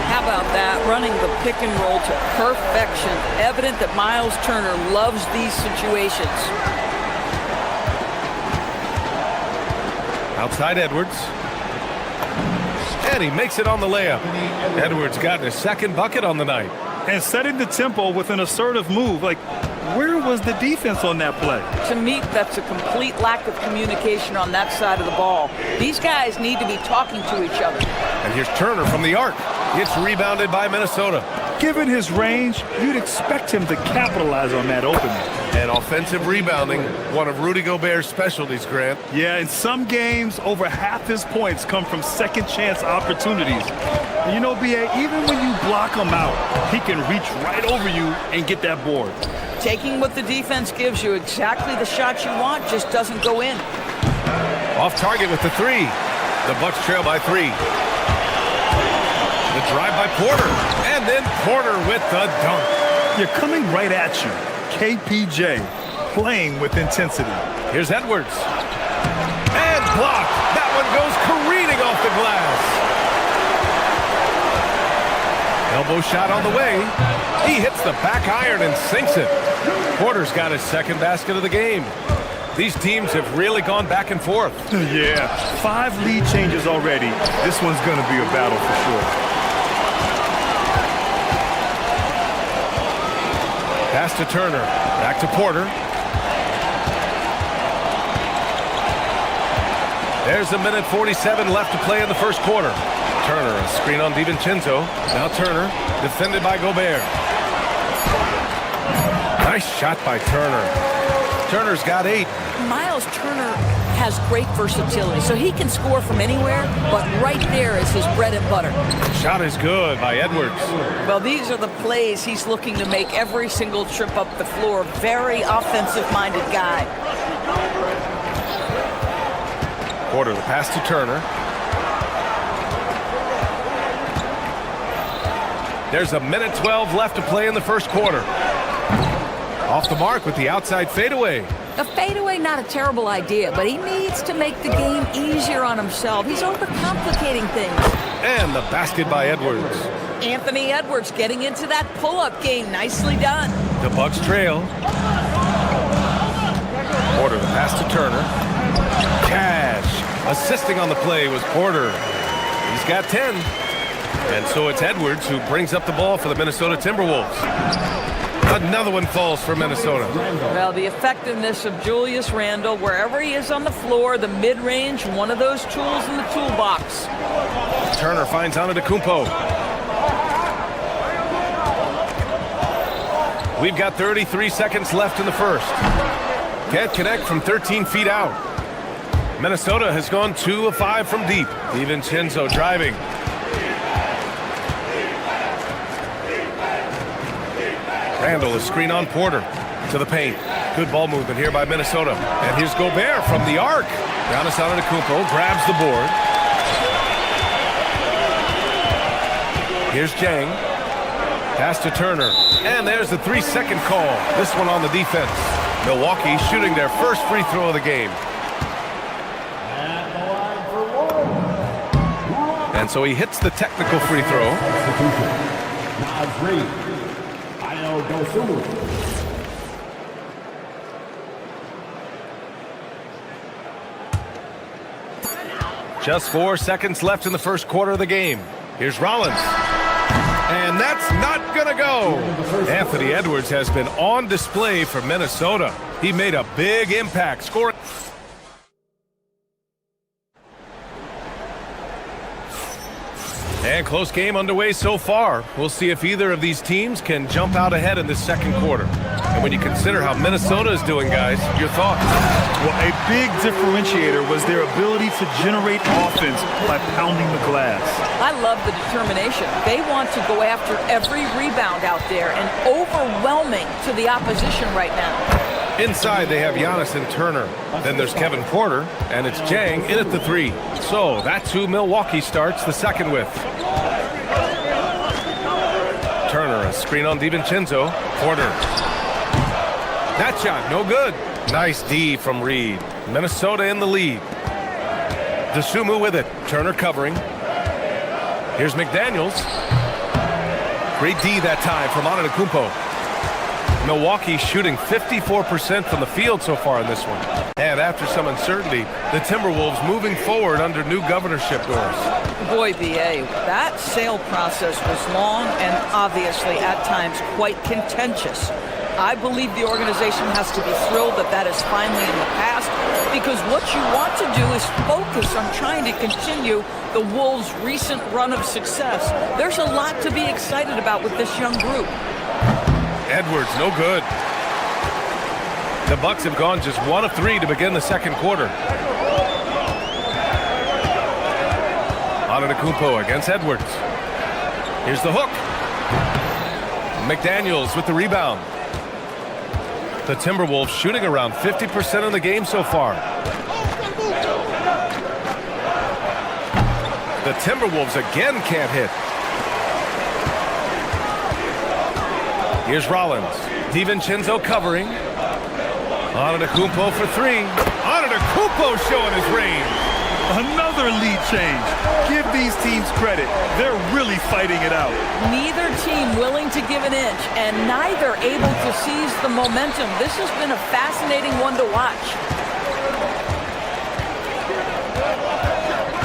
How about that? Running the pick and roll to perfection. Evident that Miles Turner loves these situations.
Outside Edwards. And he makes it on the layup. Edwards got his second bucket on the night.
And setting the tempo with an assertive move. Like, where was the defense on that play?
To me, that's a complete lack of communication on that side of the ball. These guys need to be talking to each other.
And here's Turner from the arc. It's rebounded by Minnesota.
Given his range, you'd expect him to capitalize on that opening.
And offensive rebounding, one of Rudy Gobert's specialties, Grant.
Yeah, in some games, over half his points come from second chance opportunities. And you know, BA, even when you block him out, he can reach right over you and get that board.
Taking what the defense gives you, exactly the shot you want, just doesn't go in.
Off target with the 3. The Bucks trail by 3. The drive by Porter. And then Porter with the dunk.
You're coming right at you. KPJ playing with intensity.
Here's Edwards. And blocked. That one goes careening off the glass. Elbow shot on the way. He hits the back iron and sinks it. Porter's got his second basket of the game. These teams have really gone back and forth.
Yeah, 5 lead changes already. This one's going to be a battle for sure.
Pass to Turner. Back to Porter. There's a minute 47 left to play in the first quarter. Turner, a screen on DiVincenzo. Now Turner, defended by Gobert. Nice shot by Turner. Turner's got 8.
Miles Turner has great versatility, so he can score from anywhere, but right there is his bread and butter.
Shot is good by Edwards.
Well, these are the plays he's looking to make every single trip up the floor. Very offensive-minded guy.
Porter, the pass to Turner. There's a minute 12 left to play in the first quarter. Off the mark with the outside fadeaway.
A fadeaway, not a terrible idea, but he needs to make the game easier on himself. He's overcomplicating things.
And the basket by Edwards.
Anthony Edwards getting into that pull-up game. Nicely done.
The Bucks trail. Porter, the pass to Turner. Cash. Assisting on the play was Porter. He's got 10. And so it's Edwards who brings up the ball for the Minnesota Timberwolves. Another one falls for Minnesota.
Well, the effectiveness of Julius Randle, wherever he is on the floor, the mid-range, one of those tools in the toolbox.
Turner finds Antetokounmpo. We've got 33 seconds left in the first. Can't connect from 13 feet out. Minnesota has gone 2 of 5 from deep. DiVincenzo driving. Randle is screen on Porter to the paint. Good ball movement here by Minnesota. And here's Gobert from the arc. Giannis Antetokounmpo grabs the board. Here's Jang. Pass to Turner. And there's the 3-second call. This one on the defense. Milwaukee shooting their first free throw of the game. And so he hits the technical free throw. Just 4 seconds left in the first quarter of the game. Here's Rollins. And that's not gonna go. Anthony Edwards has been on display for Minnesota. He made a big impact, scoring. And close game underway so far. We'll see if either of these teams can jump out ahead in this second quarter. And when you consider how Minnesota is doing, guys, your thoughts?
Well, a big differentiator was their ability to generate offense by pounding the glass.
I love the determination. They want to go after every rebound out there and overwhelming to the opposition right now.
Inside, they have Giannis and Turner. Then there's Kevin Porter, and it's Jang in at the 3. So that's who Milwaukee starts the second with. Turner, a screen on DiVincenzo. Porter. That shot, no good. Nice D from Reed. Minnesota in the lead. DeSumo with it. Turner covering. Here's McDaniels. Great D that time from Antetokounmpo. Milwaukee shooting 54% from the field so far in this one. And after some uncertainty, the Timberwolves moving forward under new governorship doors.
Boy, B.A., that sale process was long and obviously at times quite contentious. I believe the organization has to be thrilled that that is finally in the past, because what you want to do is focus on trying to continue the Wolves' recent run of success. There's a lot to be excited about with this young group.
Edwards, no good. The Bucks have gone just 1 of 3 to begin the second quarter. Antetokounmpo against Edwards. Here's the hook. McDaniels with the rebound. The Timberwolves shooting around 50% of the game so far. The Timberwolves again can't hit. Here's Rollins. DiVincenzo covering. Antetokounmpo for 3. Antetokounmpo showing his range.
Another lead change. Give these teams credit. They're really fighting it out.
Neither team willing to give an inch, and neither able to seize the momentum. This has been a fascinating one to watch.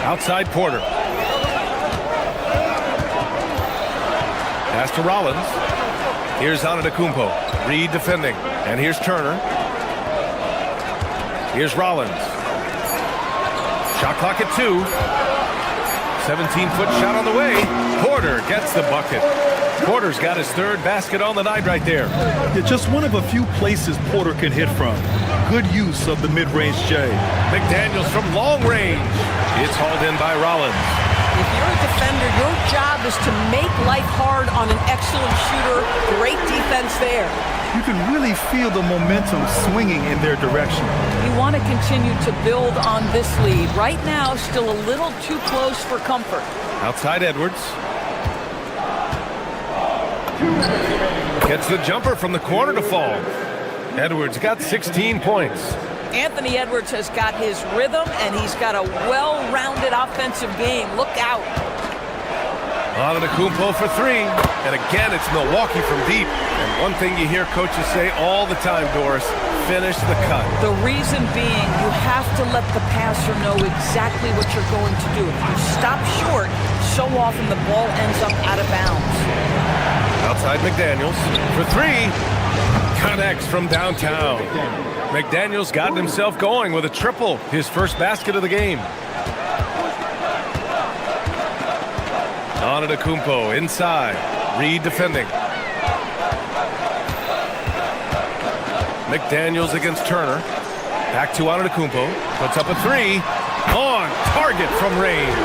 Outside Porter. Pass to Rollins. Here's Antetokounmpo. Reed defending. And here's Turner. Here's Rollins. Shot clock at 2. 17-foot shot on the way. Porter gets the bucket. Porter's got his third basket on the night right there.
Yeah, just one of a few places Porter can hit from. Good use of the mid-range J.
McDaniels from long range. It's hauled in by Rollins.
If you're a defender, your job is to make life hard on an excellent shooter. Great defense there.
You can really feel the momentum swinging in their direction.
You want to continue to build on this lead. Right now, still a little too close for comfort.
Outside Edwards. Gets the jumper from the corner to fall. Edwards got 16 points.
Anthony Edwards has got his rhythm, and he's got a well-rounded offensive game. Look out.
Antetokounmpo for 3. And again, it's Milwaukee from deep. And one thing you hear coaches say all the time, Doris, finish the cut.
The reason being, you have to let the passer know exactly what you're going to do. If you stop short, so often the ball ends up out of bounds.
Outside McDaniels for 3. Connects from downtown. McDaniels got himself going with a triple, his first basket of the game. Antetokounmpo inside. Reed defending. McDaniels against Turner. Back to Antetokounmpo. Puts up a 3. On target from range.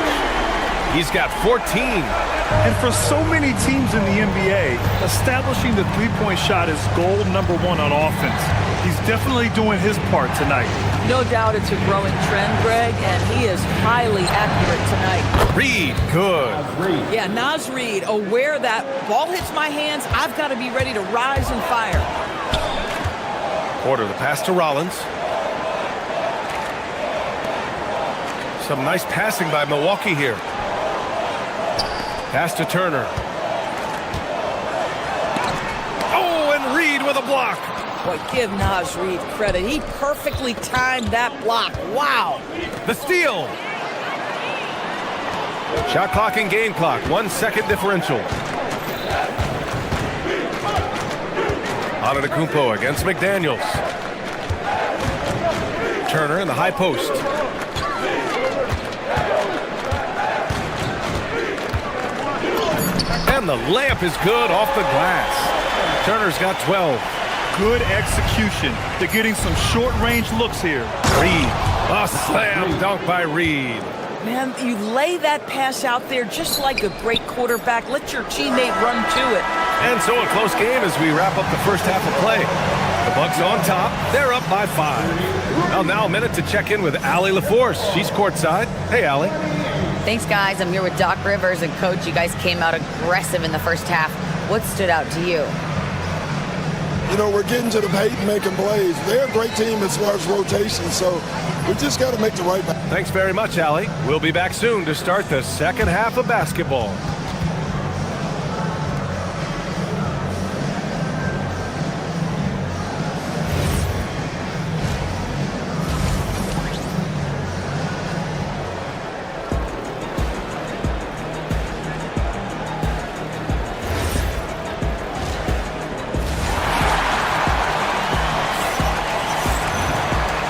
He's got 14.
And for so many teams in the NBA, establishing the three-point shot is goal number 1 on offense. He's definitely doing his part tonight.
No doubt it's a growing trend, Greg, and he is highly accurate tonight.
Reed, good.
Yeah, Naz Reed, aware that ball hits my hands, I've got to be ready to rise and fire.
Porter, the pass to Rollins. Some nice passing by Milwaukee here. Pass to Turner. Oh, and Reed with a block.
Boy, give Naz Reed credit. He perfectly timed that block. Wow.
The steal. Shot clock and game clock. 1 second differential. Antetokounmpo against McDaniels. Turner in the high post. And the layup is good off the glass. Turner's got 12.
Good execution. They're getting some short-range looks here.
Reed. A slam dunk by Reed.
Man, you lay that pass out there just like a great quarterback. Let your teammate run to it.
And so a close game as we wrap up the first half of play. The Bucks on top. They're up by 5. Well, now a minute to check in with Allie LaForce. She's courtside. Hey, Allie.
Thanks, guys. I'm here with Doc Rivers. And, Coach, you guys came out aggressive in the first half. What stood out to you?
You know, we're getting to the paint and making plays. They're a great team as far as rotation, so we just got to make the right.
Thanks very much, Allie. We'll be back soon to start the second half of basketball.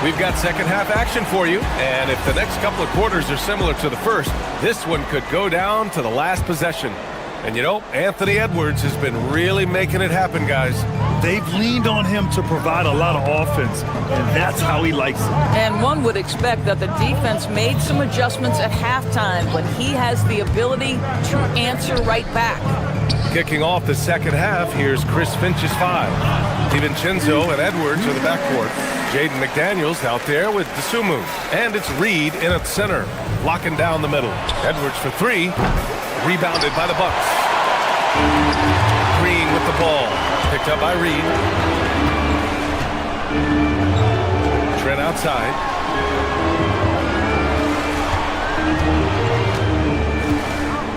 We've got second half action for you, and if the next couple of quarters are similar to the first, this one could go down to the last possession. And you know, Anthony Edwards has been really making it happen, guys.
They've leaned on him to provide a lot of offense, and that's how he likes it.
And one would expect that the defense made some adjustments at halftime, but he has the ability to answer right back.
Kicking off the second half, here's Chris Finch's 5. DiVincenzo and Edwards are the backcourt. Jaden McDaniels out there with DeSumo. And it's Reed in at center, locking down the middle. Edwards for 3, rebounded by the Bucks. Green with the ball, picked up by Reed. Trent outside.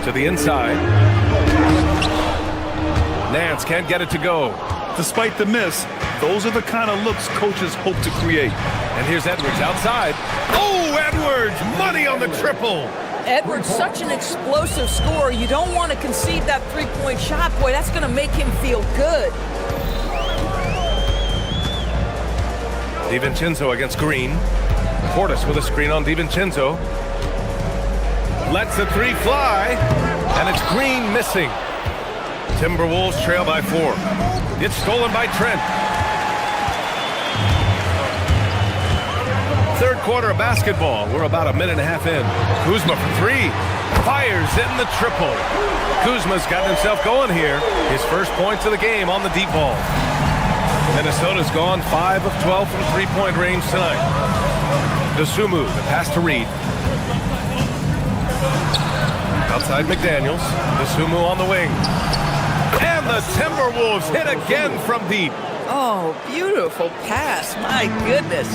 To the inside. Nance can't get it to go.
Despite the miss, those are the kind of looks coaches hope to create.
And here's Edwards outside. Oh, Edwards! Money on the triple!
Edwards, such an explosive scorer. You don't want to concede that three-point shot. Boy, that's going to make him feel good.
DiVincenzo against Green. Portis with a screen on DiVincenzo. Lets the three fly, and it's Green missing. Timberwolves trail by 4. It's stolen by Trent. Third quarter of basketball. We're about a minute and a half in. Kuzma for 3. Fires in the triple. Kuzma's gotten himself going here. His first points of the game on the deep ball. Minnesota's gone 5 of 12 from three-point range tonight. Dosunmu, the pass to Reed. Outside McDaniels. Dosunmu on the wing. And the Timberwolves hit again from deep.
Oh, beautiful pass. My goodness.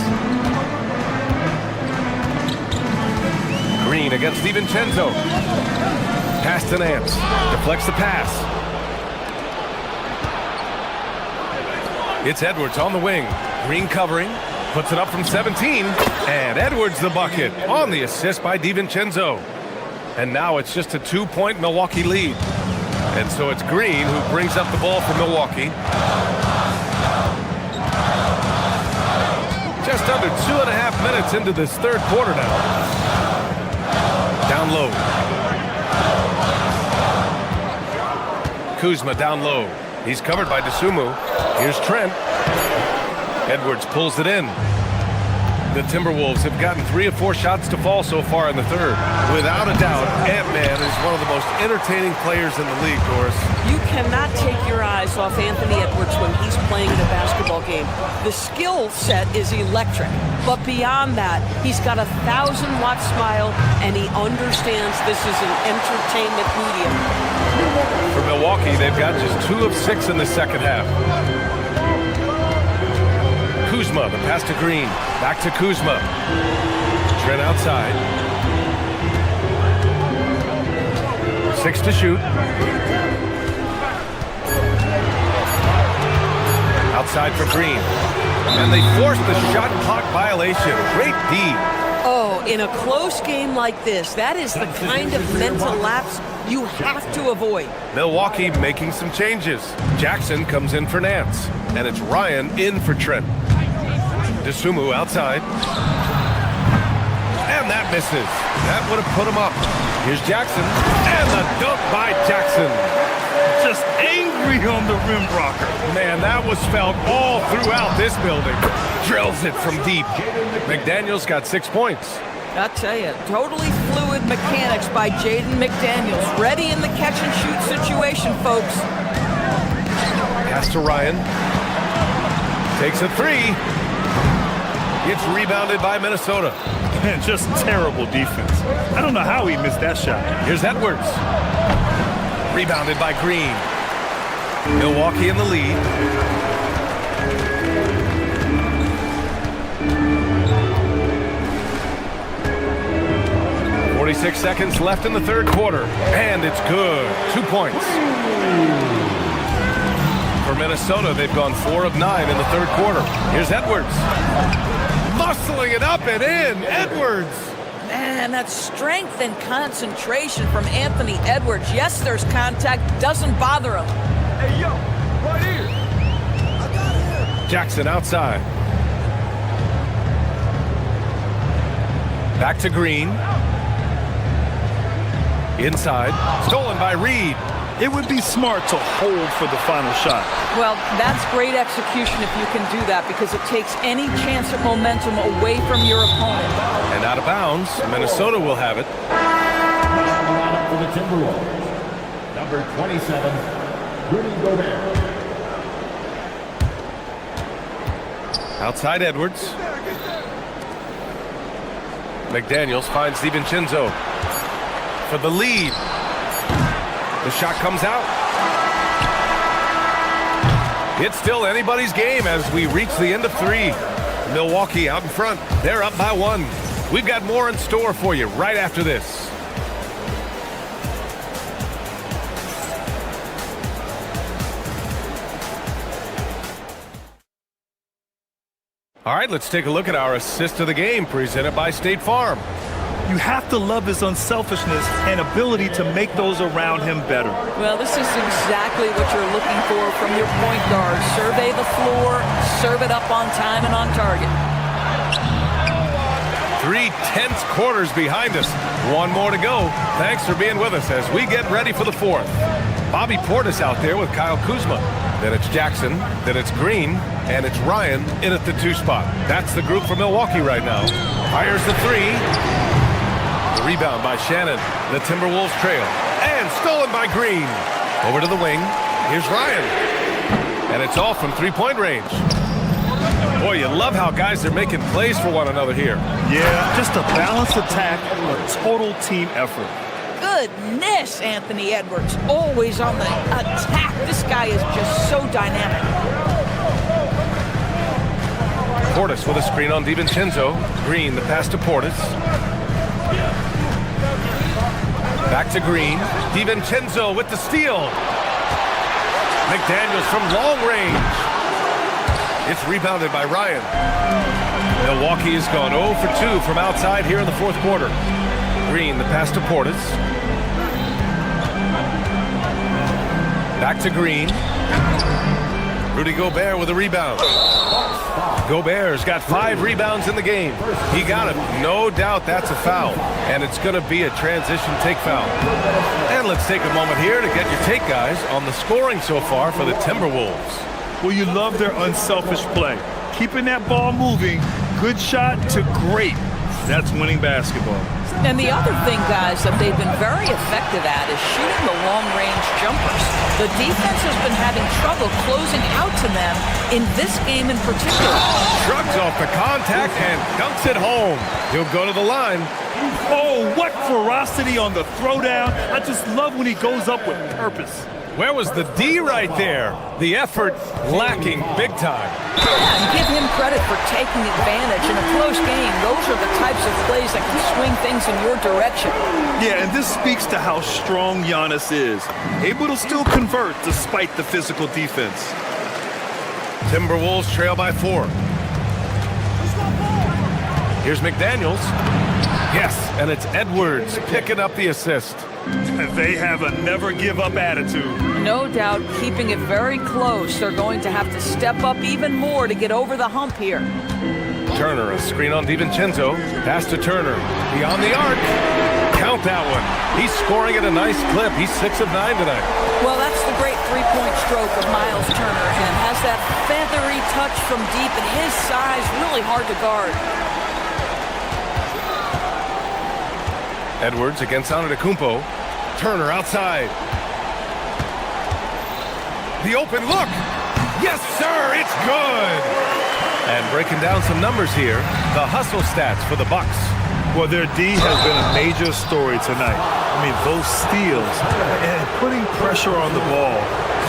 Green against DiVincenzo. Pass to Nance. Deflects the pass. It's Edwards on the wing. Green covering. Puts it up from 17. And Edwards the bucket on the assist by DiVincenzo. And now it's just a 2-point Milwaukee lead. And so it's Green who brings up the ball for Milwaukee. Just under 2.5 minutes into this third quarter now. Down low. Kuzma down low. He's covered by Dosunmu. Here's Trent. Edwards pulls it in. The Timberwolves have gotten 3 of 4 shots to fall so far in the third. Without a doubt, Ant-Man is one of the most entertaining players in the league, Doris.
You cannot take your eyes off Anthony Edwards when he's playing in a basketball game. The skill set is electric, but beyond that, he's got a 1,000-watt smile, and he understands this is an entertainment medium.
For Milwaukee, they've got just 2 of 6 in the second half. Kuzma, the pass to Green. Back to Kuzma. Trent outside. 6 to shoot. Outside for Green. And they force the shot clock violation. Great D.
Oh, in a close game like this, that is the kind of mental lapse you have to avoid.
Milwaukee making some changes. Jackson comes in for Nance. And it's Ryan in for Trent. Dosunmu outside. And that misses. That would have put him up. Here's Jackson. And the dunk by Jackson.
Just angry on the rim rocker.
Man, that was felt all throughout this building. Drills it from deep. McDaniels got 6 points.
I'll tell you, totally fluid mechanics by Jaden McDaniels. Ready in the catch-and-shoot situation, folks.
Pass to Ryan. Takes a 3. It's rebounded by Minnesota.
Man, just terrible defense. I don't know how he missed that shot.
Here's Edwards. Rebounded by Green. Milwaukee in the lead. .46 seconds left in the third quarter. And it's good. 2 points. For Minnesota, they've gone 4 of 9 in the third quarter. Here's Edwards. Muscling it up and in. Edwards.
Man, that's strength and concentration from Anthony Edwards. Yes, there's contact. Doesn't bother him.
Hey, yo, right here. I got it.
Jackson outside. Back to Green. Inside. Stolen by Reed.
It would be smart to hold for the final shot.
Well, that's great execution if you can do that, because it takes any chance of momentum away from your opponent.
And out of bounds, Minnesota will have it.
For the Timberwolves, number 27, Rudy Gobert.
Outside Edwards. McDaniels finds DiVincenzo for the lead. The shot comes out. It's still anybody's game as we reach the end of 3. Milwaukee out in front. They're up by 1. We've got more in store for you right after this. All right, let's take a look at our assist of the game presented by State Farm.
You have to love his unselfishness and ability to make those around him better.
Well, this is exactly what you're looking for from your point guard. Survey the floor, serve it up on time and on target.
3 tense quarters behind us. One more to go. Thanks for being with us as we get ready for the fourth. Bobby Portis out there with Kyle Kuzma. Then it's Jackson, then it's Green, and it's Ryan in at the 2 spot. That's the group for Milwaukee right now. Fires the 3. The rebound by Shannon. The Timberwolves trail. And stolen by Green. Over to the wing. Here's Ryan. And it's off from 3-point range. Boy, you love how guys are making plays for one another here.
Yeah, just a balanced attack, a total team effort.
Goodness, Anthony Edwards, always on the attack. This guy is just so dynamic.
Portis with a screen on DiVincenzo. Green, the pass to Portis. Back to Green. DiVincenzo with the steal. McDaniels from long range. It's rebounded by Ryan. Milwaukee has gone 0 for 2 from outside here in the fourth quarter. Green, the pass to Portis. Back to Green. Rudy Gobert with a rebound. Gobert's got 5 rebounds in the game. He got it. No doubt that's a foul. And it's going to be a transition take foul. And let's take a moment here to get your take, guys, on the scoring so far for the Timberwolves.
Well, you love their unselfish play. Keeping that ball moving, good shot to great. That's winning basketball.
And the other thing, guys, that they've been very effective at is shooting the long-range jumpers. The defense has been having trouble closing out to them in this game in particular.
Shrugs off the contact and dunks it home. He'll go to the line.
Oh, what ferocity on the throwdown. I just love when he goes up with purpose.
Where was the D right there? The effort lacking big time.
Yeah, and give him credit for taking advantage. In a close game, those are the types of plays that can swing things in your direction.
Yeah, and this speaks to how strong Giannis is. Able to still convert despite the physical defense.
Timberwolves trail by 4. Here's McDaniels. Yes, and it's Edwards picking up the assist.
They have a never-give-up attitude.
No doubt, keeping it very close. They're going to have to step up even more to get over the hump here.
Turner, a screen on DiVincenzo. Pass to Turner. Beyond the arc. Count that one. He's scoring at a nice clip. He's 6 of 9 tonight.
Well, that's the great three-point stroke of Miles Turner, and has that feathery touch from deep, and his size really hard to guard.
Edwards against Antetokounmpo. Turner outside. The open look. Yes, sir, it's good. And breaking down some numbers here, the hustle stats for the Bucks.
Well, their D has been a major story tonight. I mean, those steals and putting pressure on the ball,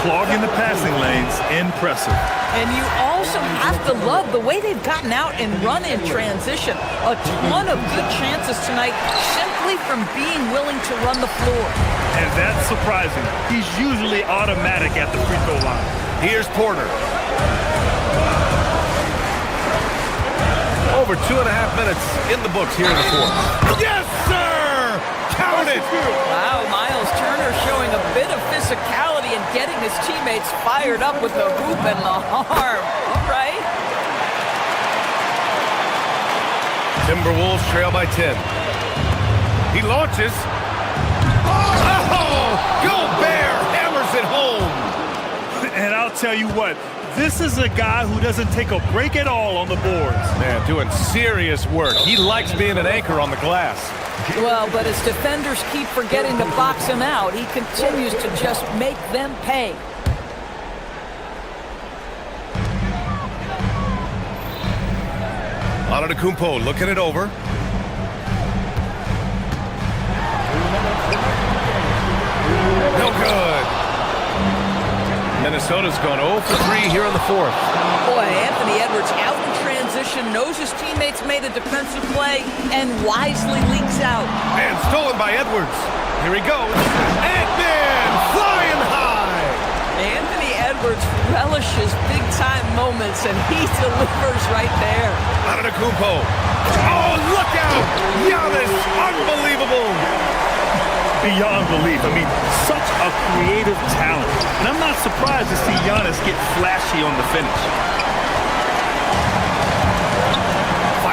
clogging the passing lanes, impressive.
And you also have to love the way they've gotten out and run in transition. A ton of good chances tonight simply from being willing to run the floor.
And that's surprising. He's usually automatic at the free throw line.
Here's Porter. Over 2.5 minutes in the books here in the fourth. Yes, sir! Count it!
Wow, Miles Turner showing a bit of physicality and getting his teammates fired up with the hoop and the arm. All right.
Timberwolves trail by 10. He launches. Oh! Gobert hammers it home!
And I'll tell you what, this is a guy who doesn't take a break at all on the boards.
Man, doing serious work. He likes being an anchor on the glass.
Well, but as defenders keep forgetting to box him out, he continues to just make them pay.
Antetokounmpo looking it over. No good. Minnesota's gone 0 for 3 here in the fourth.
Boy, Anthony Edwards out in transition, knows his teammates made a defensive play, and wisely leaks out.
And stolen by Edwards. Here he goes. Ant-Man flying high.
Anthony Edwards relishes big-time moments, and he delivers right there.
Antetokounmpo. Oh, look out! Giannis, unbelievable.
Beyond belief. I mean, such a creative talent. And I'm not surprised to see Giannis get flashy on the finish.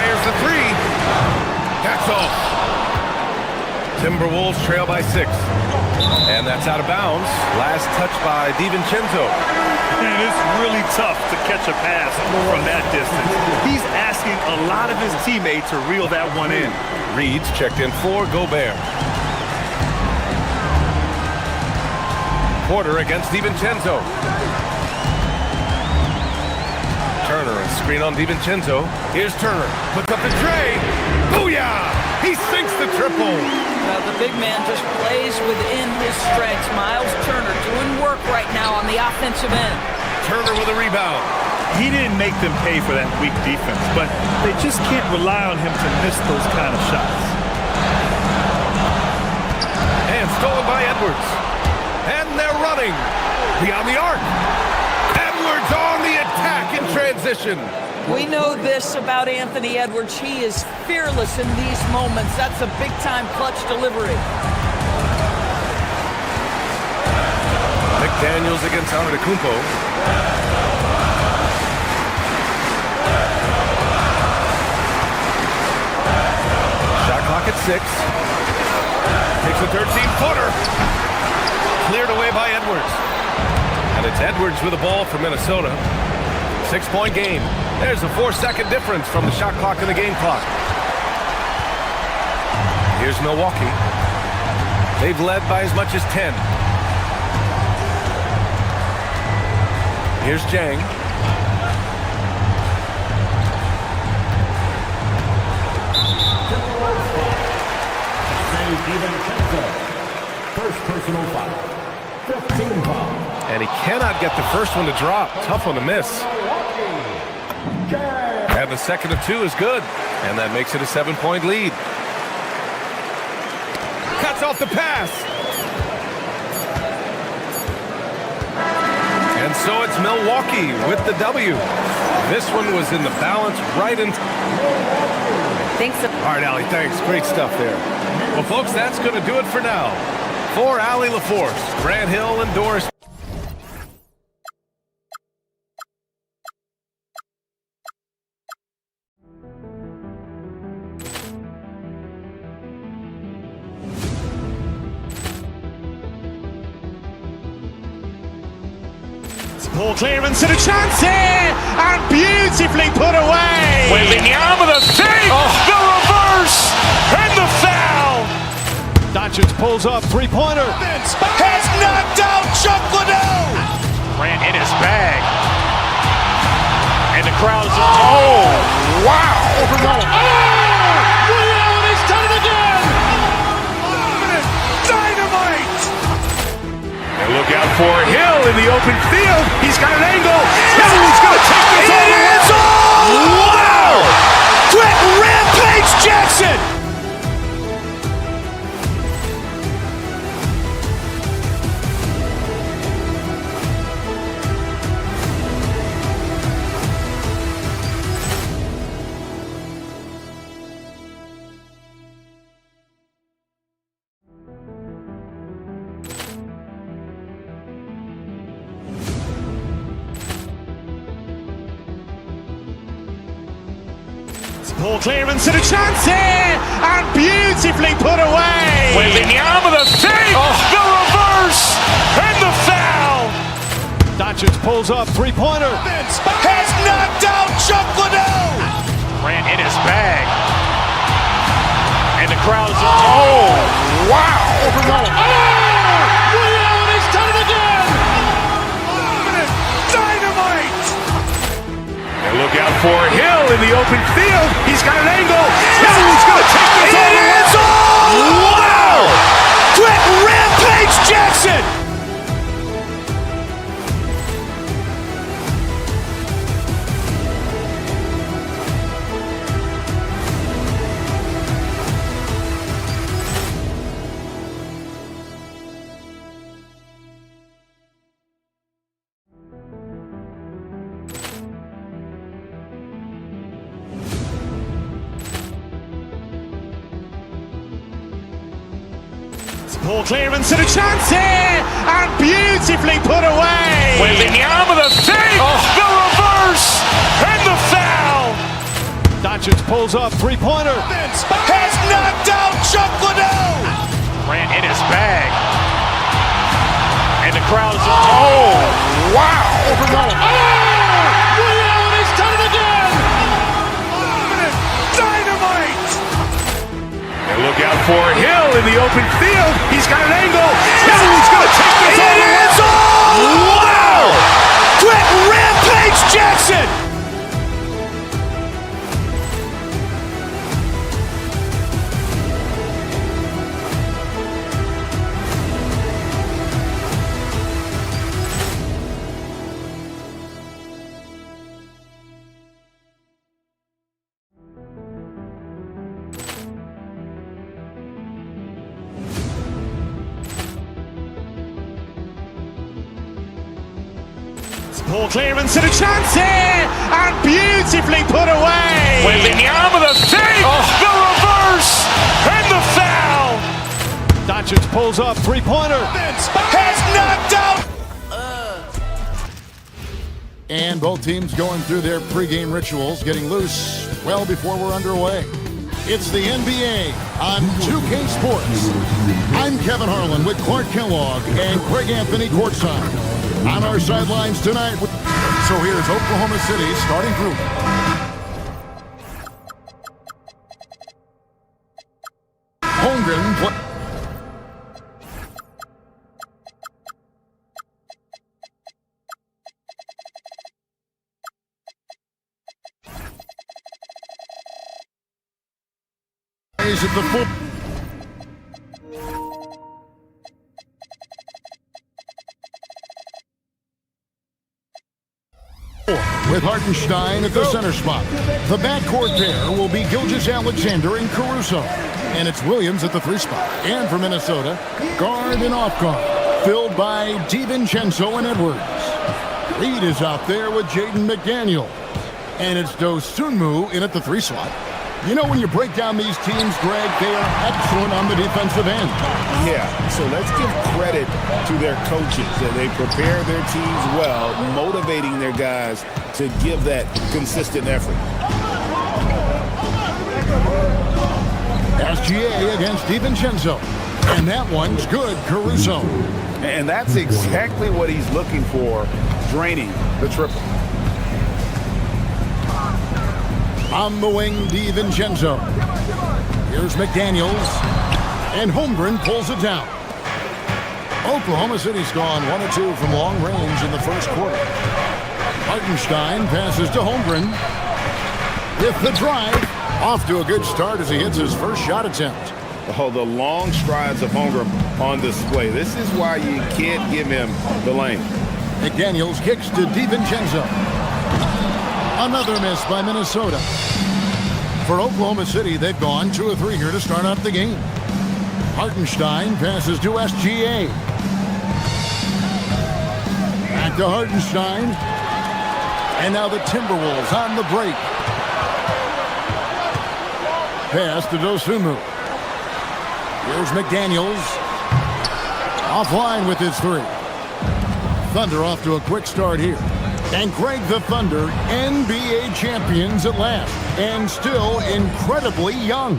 Fires the three. That's off. Timberwolves trail by 6. And that's out of bounds. Last touch by DiVincenzo.
And it's really tough to catch a pass from that distance. He's asking a lot of his teammates to reel that one in.
Reed's checked in for Gobert. Porter against DiVincenzo. Turner and screen on DiVincenzo. Here's Turner. Puts up the tray. Booyah! He sinks the triple.
The big man just plays within his strengths. Miles Turner doing work right now on the offensive end.
Turner with a rebound.
He didn't make them pay for that weak defense, but they just can't rely on him to miss those kind of shots.
And stolen by Edwards. And they're running. Beyond the arc. Edwards on the attack in transition.
We know this about Anthony Edwards. He is fearless in these moments. That's a big-time clutch delivery.
McDaniels against Antetokounmpo. Shot clock at 6. Takes a 13-footer. Cleared away by Edwards. And it's Edwards with the ball for Minnesota. 6-point game. There's a 4-second difference from the shot clock and the game clock. Here's Milwaukee. They've led by as much as 10. Here's Jang.
First personal foul. 15 foul.
And he cannot get the first one to drop. Tough one to miss. And the second of 2 is good. And that makes it a 7-point lead. Cuts off the pass. And so it's Milwaukee with the W. This one was in the balance right in.
Thanks.
All right, Allie, thanks. Great stuff there. Well, folks, that's going to do it for now. For Allie LaForce, Grant Hill, and Doris.
Poor clearance and a chance here, and beautifully put away.
Wembanyama the save, the reverse, and the foul.
Doncic pulls up, three-pointer. Has knocked out Chuck Liddell.
Grant in his bag. And the crowd's, oh, wow.
He's done it again. Dynamite.
And look out for Hill in the open field. He's got an angle. Hill's going to take this all the way.
Wow! Quick rampage Jackson. Poor clearance and a chance here, and beautifully put away.
Wembanyama the save, the reverse, and the foul.
Doncic pulls up, three-pointer. Has knocked out Chuck Liddell.
Grant in his bag. And the crowd's, oh, wow.
He's done it again. Dynamite.
And look out for Hill in the open field. He's got an angle. Hill's going to take this all the way.
Wow! Quick rampage Jackson. Poor clearance and a chance here, and beautifully put away.
Wembanyama the save, the reverse, and the foul.
Doncic pulls up, three-pointer.
Has knocked out Chuck Liddell.
Grant in his bag. And the crowd is...
Oh, wow.
Overrun.
He's done it again. Dynamite.
And look out for Hill in the open field. He's got an angle. Hill's going to take this all the way.
Wow. Quit Rampage Jackson.
Poor clearance and a chance here, and beautifully put away.
Wembanyama the fake, the reverse, and the foul.
Doncic pulls up, three-pointer.
Has knocked out.
And both teams going through their pregame rituals, getting loose well before we're underway. It's the NBA on 2K Sports. I'm Kevin Harlan with Clark Kellogg and Craig Anthony courtside. On our sidelines tonight, so here's Oklahoma City's starting group. Holmgren plays at the full. With Hartenstein at the center spot. The backcourt pair will be Gilgeous-Alexander and Caruso. And it's Williams at the three spot. And for Minnesota, guard and off guard, filled by DiVincenzo and Edwards. Reed is out there with Jaden McDaniel. And it's Dosunmu in at the three slot. You know, when you break down these teams, Greg, they are excellent on the defensive end.
Yeah, so let's give credit to their coaches that they prepare their teams well, motivating their guys to give that consistent effort.
SGA against DiVincenzo. And that one's good, Caruso.
And that's exactly what he's looking for, draining the triple.
On the wing, DiVincenzo. Here's McDaniels. And Holmgren pulls it down. Oklahoma City's gone 1 of 2 from long range in the first quarter. Hartenstein passes to Holmgren. With the drive. Off to a good start as he hits his first shot attempt.
Oh, the long strides of Holmgren on display. This is why you can't give him the lane.
McDaniels kicks to DiVincenzo. Another miss by Minnesota. For Oklahoma City, they've gone 2 of 3 here to start out the game. Hartenstein passes to SGA. Back to Hartenstein. And now the Timberwolves on the break. Pass to Dosunmu. Here's McDaniels. Offline with his 3. Thunder off to a quick start here. And Craig, the Thunder, NBA champions at last, and still incredibly young.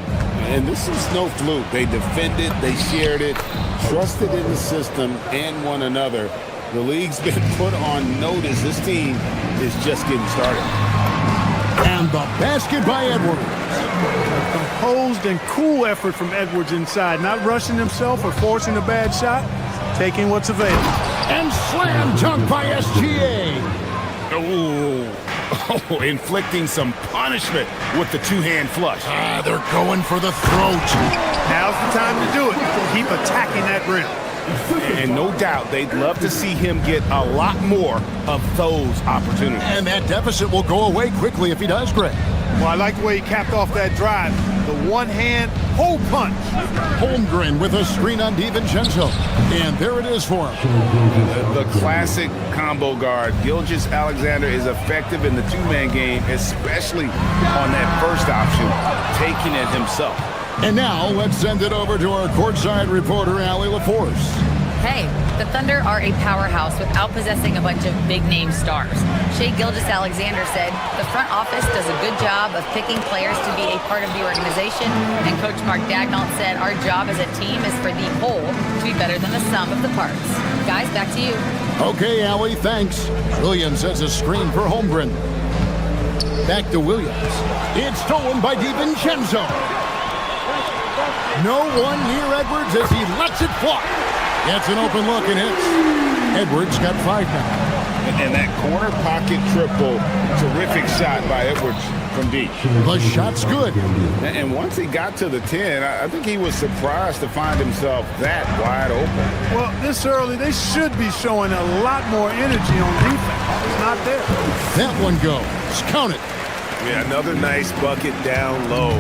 And this is no fluke. They defended, they shared it, trusted in the system and one another. The league's been put on notice. This team is just getting started.
And the basket by Edwards.
A composed and cool effort from Edwards inside, not rushing himself or forcing a bad shot, taking what's available.
And slam dunk by SGA.
Oh, inflicting some punishment with the two-hand flush.
They're going for the throat.
Now's the time to do it. Keep attacking that rim.
And no doubt they'd love to see him get a lot more of those opportunities.
And that deficit will go away quickly if he does, Greg.
Well, I like the way he capped off that drive. The one-hand hole punch.
Holmgren with a screen on DiVincenzo. And there it is for him.
The classic combo guard. Gilgeous-Alexander is effective in the two-man game, especially on that first option, taking it himself.
And now let's send it over to our courtside reporter, Allie LaForce.
Hey, the Thunder are a powerhouse without possessing a bunch of big-name stars. Shai Gilgeous-Alexander said, the front office does a good job of picking players to be a part of the organization, and Coach Mark Daigneault said, our job as a team is for the whole to be better than the sum of the parts. Guys, back to you.
Okay, Allie, thanks. Williams has a screen for Holmgren. Back to Williams. It's stolen by DiVincenzo. No one near Edwards as he lets it fly. Gets an open look and hits. Edwards got 5 now.
And that corner pocket triple, terrific shot by Edwards from deep.
The shot's good.
And once he got to the 10, I think he was surprised to find himself that wide open.
Well, this early, they should be showing a lot more energy on defense. It's not there.
That one goes. Count it.
Yeah, another nice bucket down low.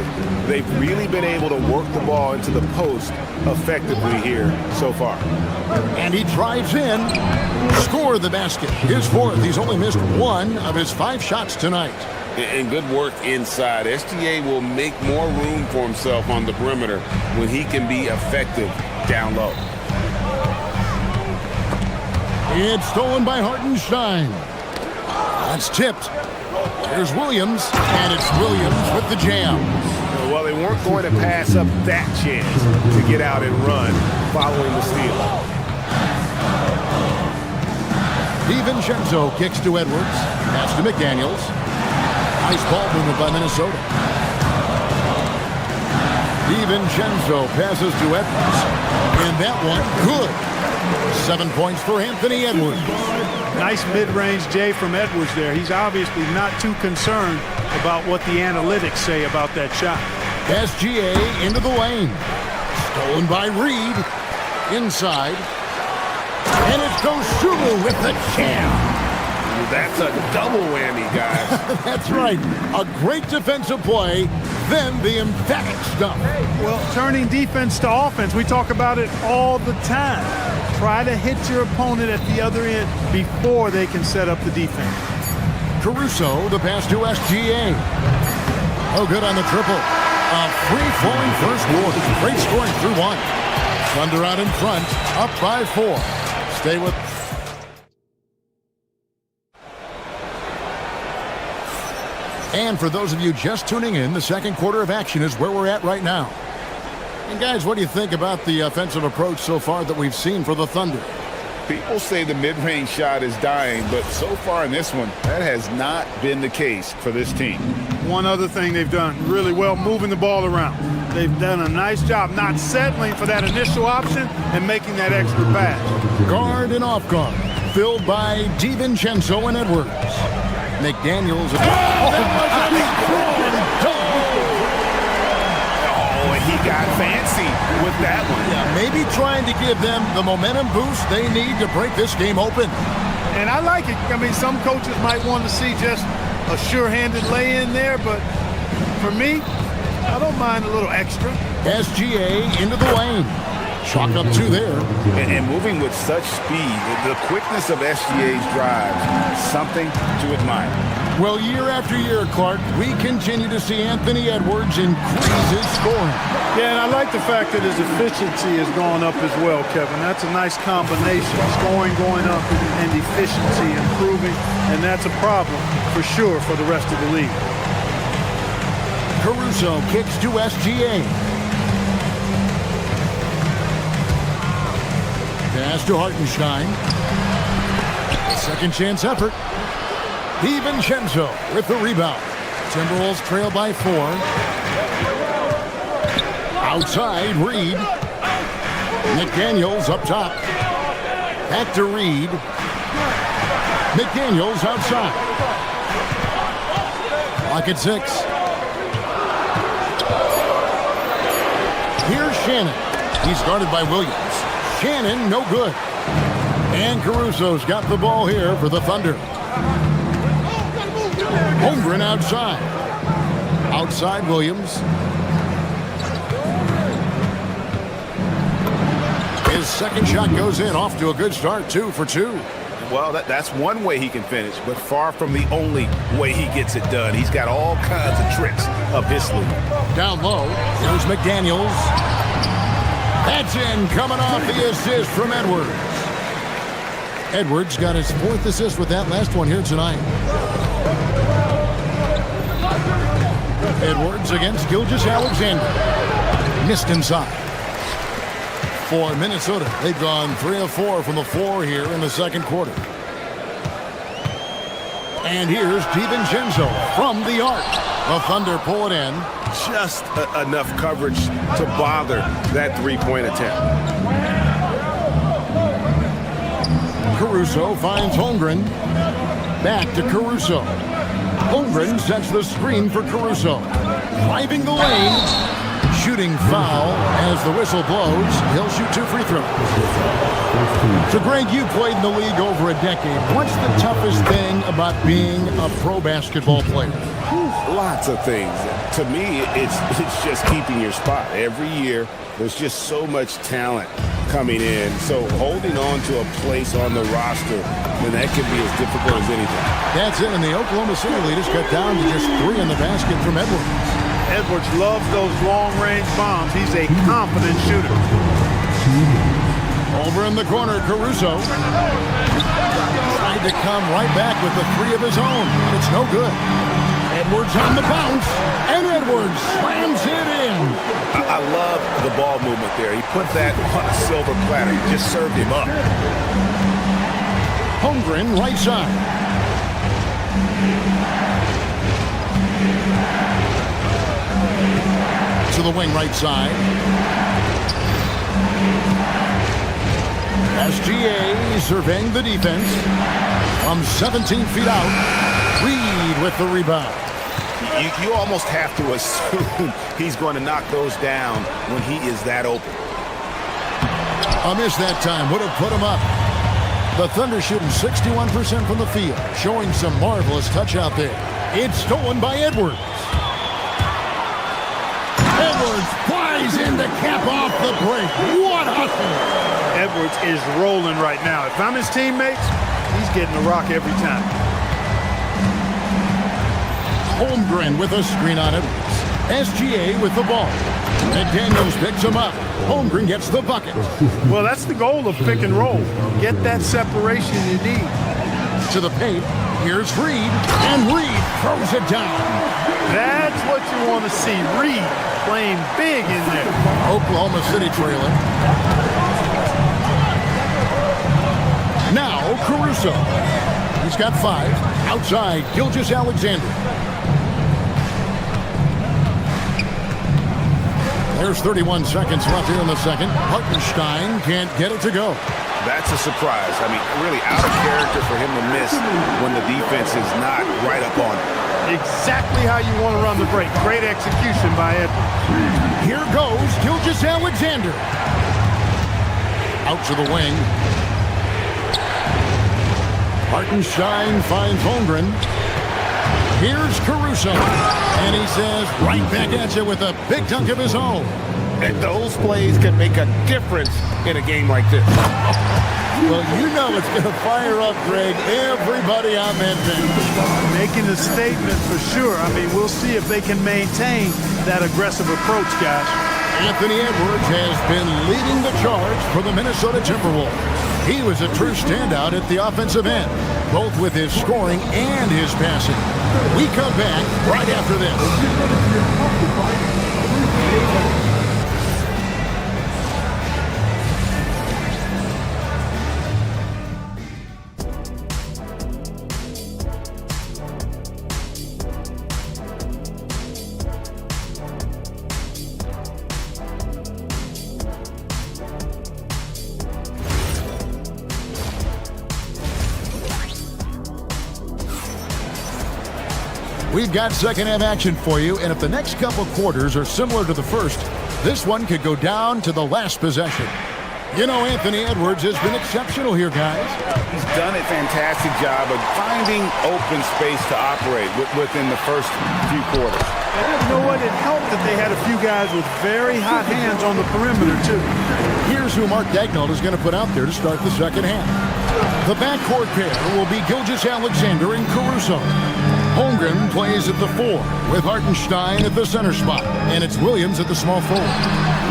They've really been able to work the ball into the post effectively here so far.
And he drives in. Score the basket. His 4th. He's only missed 1 of his 5 shots tonight.
And good work inside. SGA will make more room for himself on the perimeter when he can be effective down low.
It's stolen by Hartenstein. That's tipped. Here's Williams, and it's Williams with the jam.
Well, they weren't going to pass up that chance to get out and run following the steal.
DiVincenzo kicks to Edwards. Pass to McDaniels. Nice ball movement by Minnesota. DiVincenzo passes to Edwards. And that one, good. 7 points for Anthony Edwards.
Nice mid-range J from Edwards there. He's obviously not too concerned about what the analytics say about that shot.
SGA into the lane. Stolen by Reed. Inside. And it's Dosunmu with the jam.
That's a double whammy, guys.
That's right. A great defensive play, then the emphatic stuff.
Well, turning defense to offense, we talk about it all the time. Try to hit your opponent at the other end before they can set up the defense.
Caruso, the pass to SGA. Oh, good on the triple. A free-flowing first quarter. Great scoring through 1. Thunder out in front, up by 4. Stay with... And for those of you just tuning in, the second quarter of action is where we're at right now. And guys, what do you think about the offensive approach so far that we've seen for the Thunder?
People say the mid-range shot is dying, but so far in this one, that has not been the case for this team.
One other thing they've done really well, moving the ball around. They've done a nice job not settling for that initial option and making that extra pass.
Guard and off guard, filled by DiVincenzo and Edwards. McDaniels.
Oh, and he got fancy with that one.
Yeah, maybe trying to give them the momentum boost they need to break this game open.
And I like it. I mean, some coaches might want to see just a sure-handed lay-in there, but for me, I don't mind a little extra.
SGA into the lane. Chalk up 2 there.
And moving with such speed, the quickness of SGA's drives, something to admire.
Well, year after year, Clark, we continue to see Anthony Edwards increase his scoring.
Yeah, and I like the fact that his efficiency has gone up as well, Kevin. That's a nice combination. Scoring going up and efficiency improving, and that's a problem for sure for the rest of the league.
Caruso kicks to SGA. Pass to Hartenstein. Second chance effort. DiVincenzo with the rebound. Timberwolves trail by 4. Outside, Reed. McDaniels up top. Back to Reed. McDaniels outside. Clock at 6. Here's Shannon. He's guarded by Williams. Shannon, no good. And Caruso's got the ball here for the Thunder. Holmgren outside. Outside Williams. His second shot goes in, off to a good start, 2 for 2.
Well, that's one way he can finish, but far from the only way he gets it done. He's got all kinds of tricks up his sleeve.
Down low, here's McDaniels. That's in, coming off the assist from Edwards. Edwards got his 4th assist with that last one here tonight. Edwards against Gilgeous-Alexander. Missed inside. For Minnesota, they've gone 3 of 4 from the floor here in the second quarter. And here's DiVincenzo from the arc. The Thunder pull it in.
Just enough coverage to bother that three-point attempt.
Caruso finds Holmgren. Back to Caruso. Holmgren sets the screen for Caruso. Driving the lane. Shooting foul as the whistle blows. He'll shoot 2 free throws. So, Greg, you played in the league over a decade. What's the toughest thing about being a pro basketball player?
Lots of things. To me, it's just keeping your spot. Every year, there's just so much talent coming in. So holding on to a place on the roster, then that can be as difficult as anything.
That's it, and the Oklahoma City leaders cut down to just 3 in the basket from Edwards.
Edwards loves those long-range bombs. He's a confident shooter.
Over in the corner, Caruso. Tried to come right back with the 3 of his own. It's no good. Edwards on the bounce, and Edwards slams it in.
I love the ball movement there. He put that on a silver platter. He just served him up.
Holmgren, right side. To the wing right side. SGA surveying the defense. From 17 feet out. Reed with the rebound.
You almost have to assume he's going to knock those down when he is that open.
A miss that time would have put him up. The Thunder shooting 61% from the field, showing some marvelous touch out there. It's stolen by Edwards. Edwards flies in to cap off the break. What hustle!
Edwards is rolling right now. If I'm his teammates, he's getting the rock every time.
Holmgren with a screen on Edwards. SGA with the ball. McDaniels picks him up. Holmgren gets the bucket.
Well, that's the goal of pick and roll. Get that separation you need.
To the paint. Here's Reed. And Reed throws it down.
That's what you want to see. Reed playing big in there.
Oklahoma City trailing. Now Caruso. He's got 5. Outside, Gilgeous-Alexander. There's 31 seconds left here in the second. Hartenstein can't get it to go.
That's a surprise. I mean, really out of character for him to miss when the defense is not right up on him.
Exactly how you want to run the break. Great execution by Edwards.
Here goes Gilgeous-Alexander. Out to the wing. Hartenstein finds Holmgren. Here's Caruso. And he says, right back at you with a big dunk of his own.
And those plays can make a difference in a game like this.
Well, you know it's going to fire up, Greg, everybody on that bench.
Making a statement for sure. I mean, we'll see if they can maintain that aggressive approach, guys.
Anthony Edwards has been leading the charge for the Minnesota Timberwolves. He was a true standout at the offensive end, both with his scoring and his passing. We come back right after this. We've got second half action for you, and if the next couple quarters are similar to the first, this one could go down to the last possession. You know, Anthony Edwards has been exceptional here, guys.
He's done a fantastic job of finding open space to operate within the first few quarters.
And you know what? It helped that they had a few guys with very hot hands on the perimeter, too.
Here's who Mark Daigneault is going to put out there to start the second half. The backcourt pair will be Gilgeous-Alexander and Caruso. Holmgren plays at the 4 with Hartenstein at the center spot. And it's Williams at the small forward.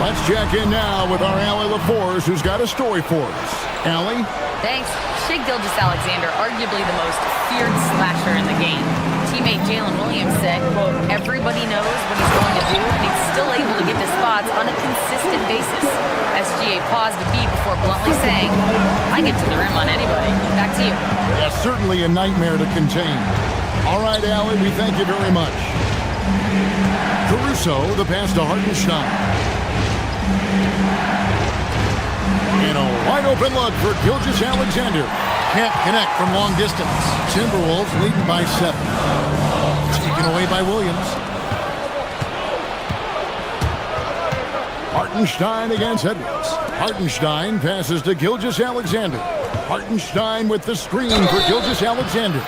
Let's check in now with our Allie LaForce, who's got a story for us. Allie?
Thanks. Shai Gilgeous-Alexander, arguably the most feared slasher in the game. Teammate Jalen Williams said, quote, everybody knows what he's going to do, and he's still able to get to spots on a consistent basis. SGA paused a beat before bluntly saying, I get to the rim on anybody. Back to you.
Yeah, certainly a nightmare to contain. All right, Allie, we thank you very much. Caruso, the pass to Hartenstein. And a wide-open look for Gilgeous-Alexander. Can't connect from long distance. Timberwolves leading by 7. Taken away by Williams. Hartenstein against Edwards. Hartenstein passes to Gilgeous-Alexander. Hartenstein with the screen for Gilgeous-Alexander.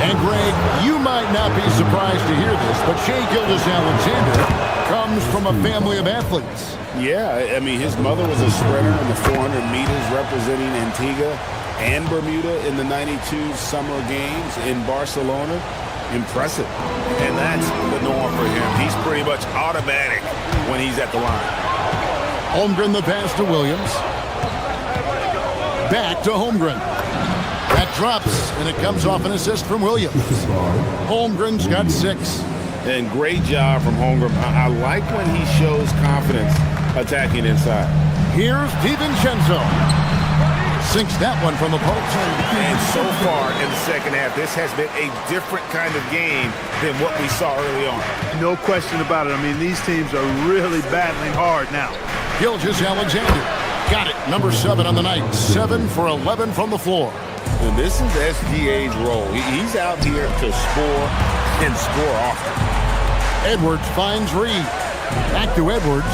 And Greg, you might not be surprised to hear this, but Shai Gilgeous-Alexander comes from a family of athletes.
Yeah, I mean, his mother was a sprinter in the 400 meters representing Antigua and Bermuda in the 92 Summer Games in Barcelona. Impressive. And that's the norm for him. He's pretty much automatic when he's at the line.
Holmgren the pass to Williams. Back to Holmgren. That drops, and it comes off an assist from Williams. Holmgren's got 6.
And great job from Holmgren. I like when he shows confidence attacking inside.
Here's DiVincenzo. Sinks that one from the post.
And so far in the second half, this has been a different kind of game than what we saw early on.
No question about it. I mean, these teams are really battling hard now.
Gilgeous-Alexander got it. Number 7 on the night. 7 for 11 from the floor.
And this is SGA's role. He's out here to score and score often.
Edwards finds Reed. Back to Edwards.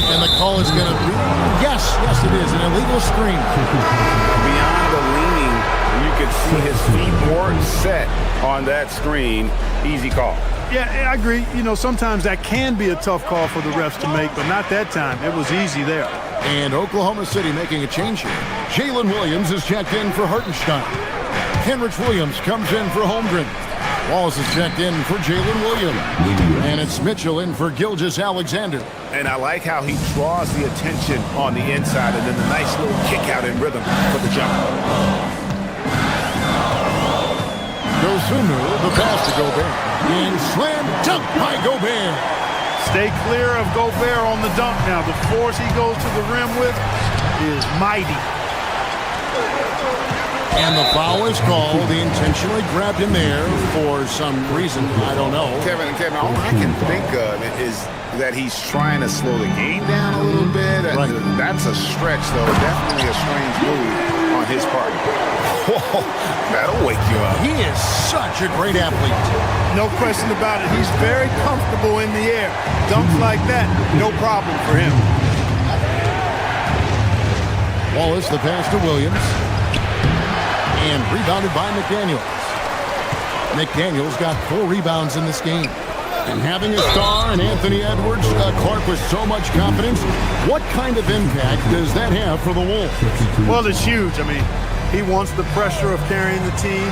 And the call is going to be, yes, it is, an illegal screen.
Beyond the leaning, you can see his feet weren't set on that screen. Easy call.
Yeah, I agree. You know, sometimes that can be a tough call for the refs to make, but not that time. It was easy there.
And Oklahoma City making a change here. Jalen Williams is checked in for Hartenstein. Kenrich Williams comes in for Holmgren. Walls is checked in for Jalen Williams. And it's Mitchell in for Gilgeous-Alexander.
And I like how he draws the attention on the inside and then the nice little kick out in rhythm for the jump.
Dosunu, the pass to Gobert. And slam dunk by Gobert.
Stay clear of Gobert on the dunk now. The force he goes to the rim with is mighty.
And the foul is called. He intentionally grabbed him there for some reason. I don't know.
Kevin, all I can think of is that he's trying to slow the game down a little bit.
Right.
That's a stretch, though. Definitely a strange move on his part. Whoa, that'll wake you up.
He is such a great athlete.
No question about it. He's very comfortable in the air. Dunks like that, no problem for him.
Wallace, the pass to Williams. And rebounded by McDaniels. McDaniels got 4 rebounds in this game. And having a star in Anthony Edwards, Clark with so much confidence, what kind of impact does that have for the Wolves?
Well, it's huge. I mean, he wants the pressure of carrying the team.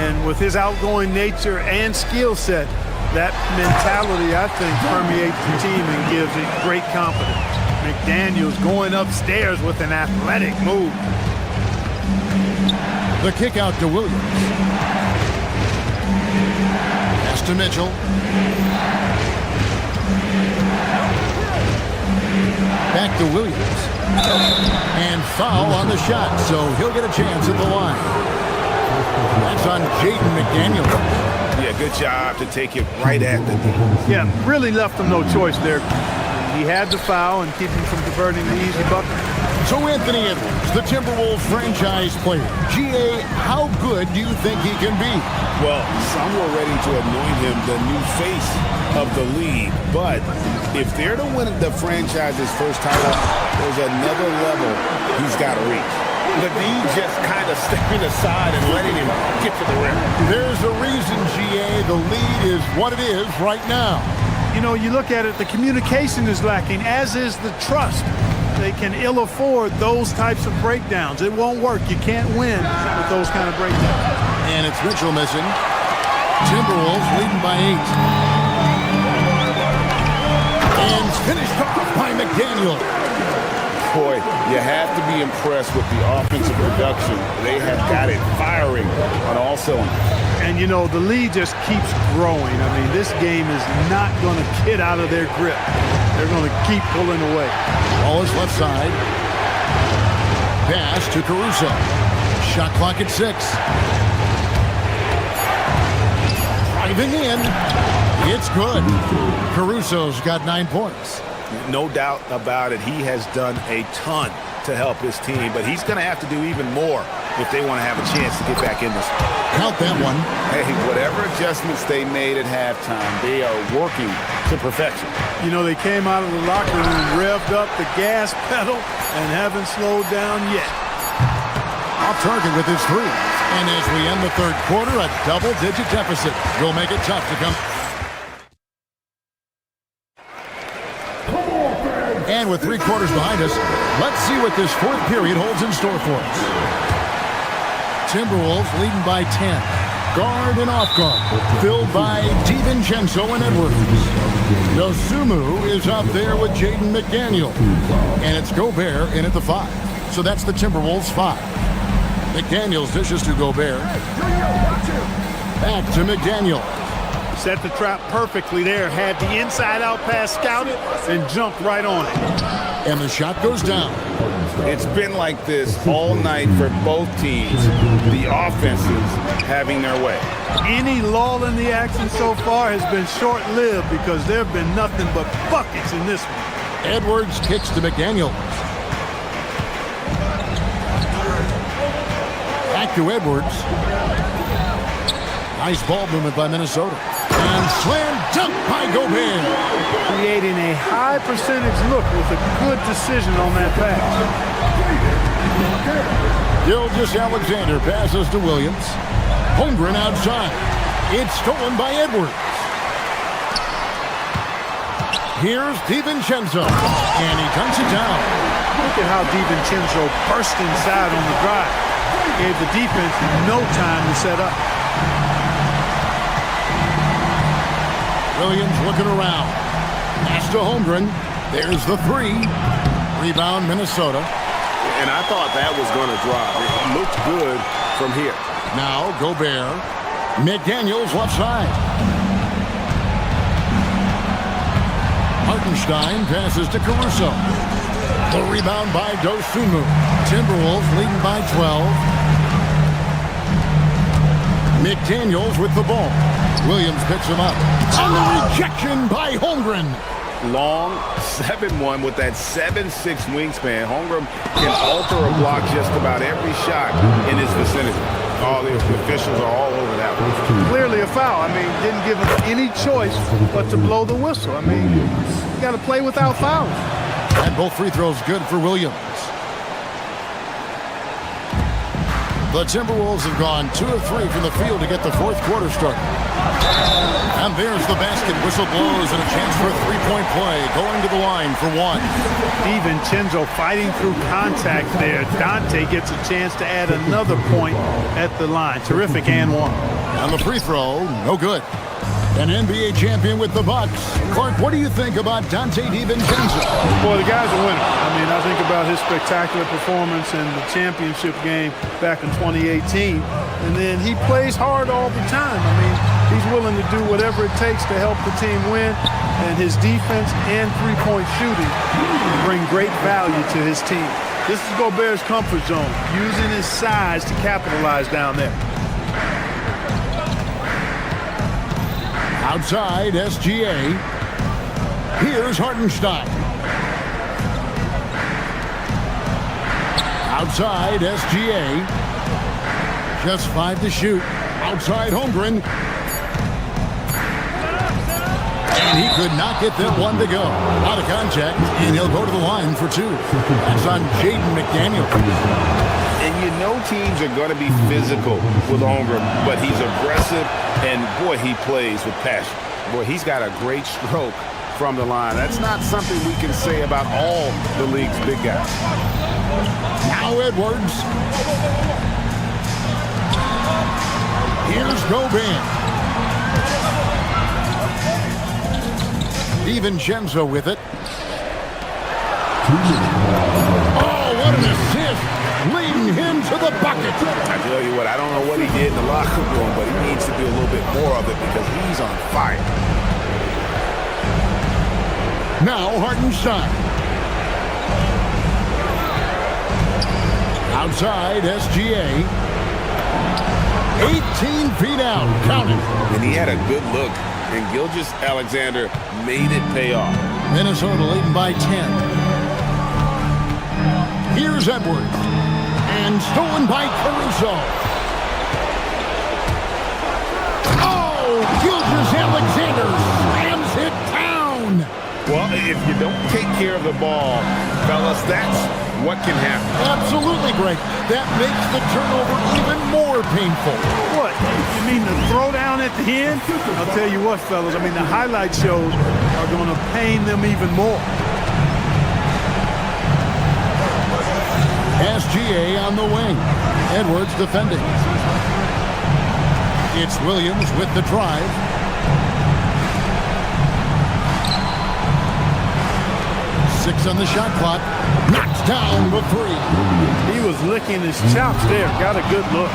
And with his outgoing nature and skill set, that mentality, I think, permeates the team and gives it great confidence. McDaniels going upstairs with an athletic move.
The kick out to Williams. Pass to Mitchell. Back to Williams. And foul on the shot, so he'll get a chance at the line. That's on Jaden McDaniels.
Yeah, good job to take it right at the knee.
Yeah, really left him no choice there. He had the foul and keep him from converting the easy bucket.
So Anthony Edwards, the Timberwolves franchise player. GA, how good do you think he can be?
Well, some were ready to anoint him the new face of the league. But if they're to win the franchise's first title, there's another level he's got to reach. The D just kind of stepping aside and letting him get to the rim.
There's a reason, GA, the lead is what it is right now.
You know, you look at it, the communication is lacking, as is the trust. They can ill afford those types of breakdowns. It won't work. You can't win with those kind of breakdowns.
And it's Mitchell missing. Timberwolves leading by 8. And finished off by McDaniel.
Boy, you have to be impressed with the offensive production. They have got it firing on all cylinders.
And, you know, the lead just keeps growing. I mean, this game is not going to get out of their grip. They're going to keep pulling away.
Ball is left side. Pass to Caruso. Shot clock at 6. Driving in. It's good. Caruso's got 9 points.
No doubt about it. He has done a ton to help his team, but he's going to have to do even more if they want to have a chance to get back in this.
Count that one.
Hey, whatever adjustments they made at halftime, they are working to perfection.
You know, they came out of the locker room, revved up the gas pedal, and haven't slowed down yet.
Off target with his 3. And as we end the third quarter, a double-digit deficit will make it tough to come. And with 3 quarters behind us, let's see what this fourth period holds in store for us. Timberwolves leading by 10. Guard and off guard, filled by DiVincenzo and Edwards. Dosunmu is up there with Jaden McDaniel. And it's Gobert in at the 5. So that's the Timberwolves 5. McDaniels dishes to Gobert. Back to McDaniel.
Set the trap perfectly there. Had the inside-out pass scouted and jumped right on it.
And the shot goes down.
It's been like this all night for both teams. The offenses having their way.
Any lull in the action so far has been short-lived because there have been nothing but buckets in this one.
Edwards kicks to McDaniel. Back to Edwards. Nice ball movement by Minnesota. And slam dunk by Gobert.
Creating a high percentage look with a good decision on that pass.
Gilgeous-Alexander passes to Williams. Holmgren outside. It's stolen by Edwards. Here's DiVincenzo. And he dunks it down.
Look at how DiVincenzo burst inside on the drive. Gave the defense no time to set up.
Williams looking around. Pass to Holmgren. There's the 3. Rebound, Minnesota.
And I thought that was going to drop. It looked good from here.
Now Gobert. McDaniels left side. Hartenstein passes to Caruso. The rebound by Dosunmu. Timberwolves leading by 12. McDaniels with the ball. Williams picks him up. And the rejection by Holmgren.
Long 7-1 with that 7'6" wingspan. Holmgren can alter a block just about every shot in his vicinity. All the officials are all over that one.
Clearly a foul. I mean, didn't give him any choice but to blow the whistle. I mean, you got to play without fouls.
And both free throws good for Williams. The Timberwolves have gone 2 of 3 from the field to get the fourth quarter started. And there's the basket. Whistle blows and a chance for a three-point play. Going to the line for 1.
DiVincenzo fighting through contact there. Dante gets a chance to add another point at the line. Terrific and 1.
And the free throw, no good. An NBA champion with the Bucks. Clark, what do you think about Dante DiVincenzo?
Boy, the guy's a winner. I mean, I think about his spectacular performance in the championship game back in 2018. And then he plays hard all the time. I mean, he's willing to do whatever it takes to help the team win. And his defense and three-point shooting bring great value to his team. This is Gobert's comfort zone, using his size to capitalize down there.
Outside, SGA. Here's Hartenstein. Outside, SGA. Just 5 to shoot. Outside, Holmgren. And he could not get that one to go. Out of contact, and he'll go to the line for 2. That's on Jaden McDaniel.
And you know teams are going to be physical with Holmgren, but he's aggressive, and boy, he plays with passion. Boy, he's got a great stroke from the line. That's not something we can say about all the league's big guys.
Now Edwards. Here's Gobert. DiVincenzo with it. Oh, what an assist! Leading him to the bucket.
I tell you what, I don't know what he did in the locker room, but he needs to do a little bit more of it because he's on fire.
Now Hartenstein. Outside SGA. 18 feet out. Count it.
And he had a good look, and Gilgeous-Alexander made it pay off.
Minnesota leading by 10. Here's Edwards. And stolen by Caruso. Oh, Gilgeous-Alexander slams it down.
Well, if you don't take care of the ball, fellas, that's what can happen.
Absolutely, Greg. That makes the turnover even more painful.
What? You mean the throwdown at the end? I'll tell you what, fellas. I mean, the highlight shows are going to pain them even more.
SGA on the wing. Edwards defending. It's Williams with the drive. Six on the shot clock. Knocks down the three.
He was licking his chops there. Got a good look.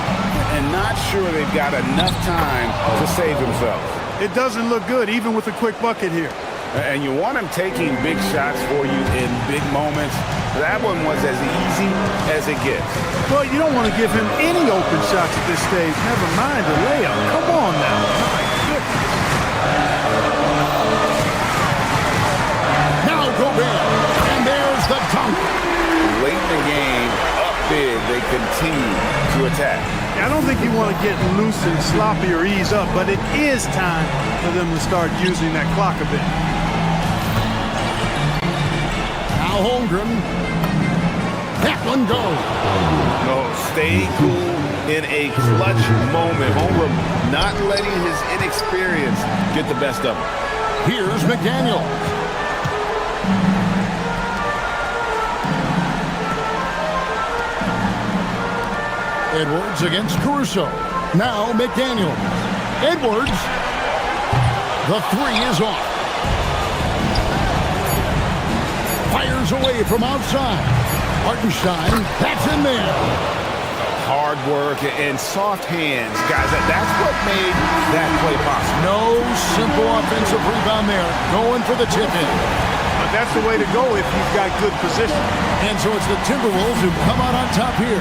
And not sure they've got enough time to save themselves.
It doesn't look good, even with a quick bucket here.
And you want him taking big shots for you in big moments. That one was as easy as it gets.
Well, you don't want to give him any open shots at this stage. Never mind a layup. Come on now. My goodness.
Now Gobert. And there's the dunk.
Late in the game, up big, they continue to attack.
I don't think you want to get loose and sloppy or ease up, but it is time for them to start using that clock a bit.
Now Holmgren. That one goes.
No, stay cool in a clutch moment. Holmgren not letting his inexperience get the best of him.
Here's McDaniel. Edwards against Caruso. Now McDaniel. Edwards. The three is off. Fires away from outside. Hartenstein. That's in there.
Hard work and soft hands, guys. That's what made that play possible.
No simple offensive rebound there. Going for the tip-in.
But that's the way to go if you've got good position.
And so it's the Timberwolves who come out on top here.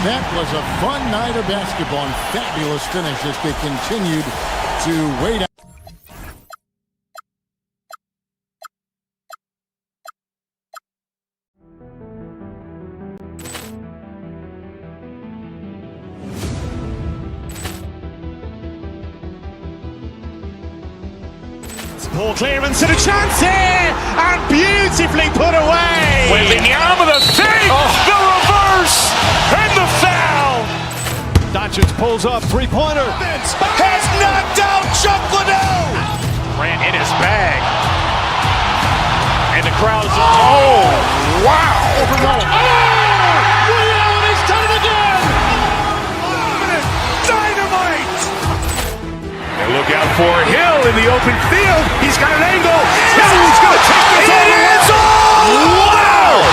That was a fun night of basketball and fabulous finish as they continued to wait out.
Poor clearance and a chance here, and beautifully put away.
Wembanyama the fake, the reverse, and the foul.
Doncic pulls up, three-pointer.
Has knocked out Chuck Liddell. Ran in his bag. And the crowd is, oh, wow. Reality's done it again. Dynamite. And look out for Hill in the open field. He's got an angle. Hill's going to take this all the way. Wow.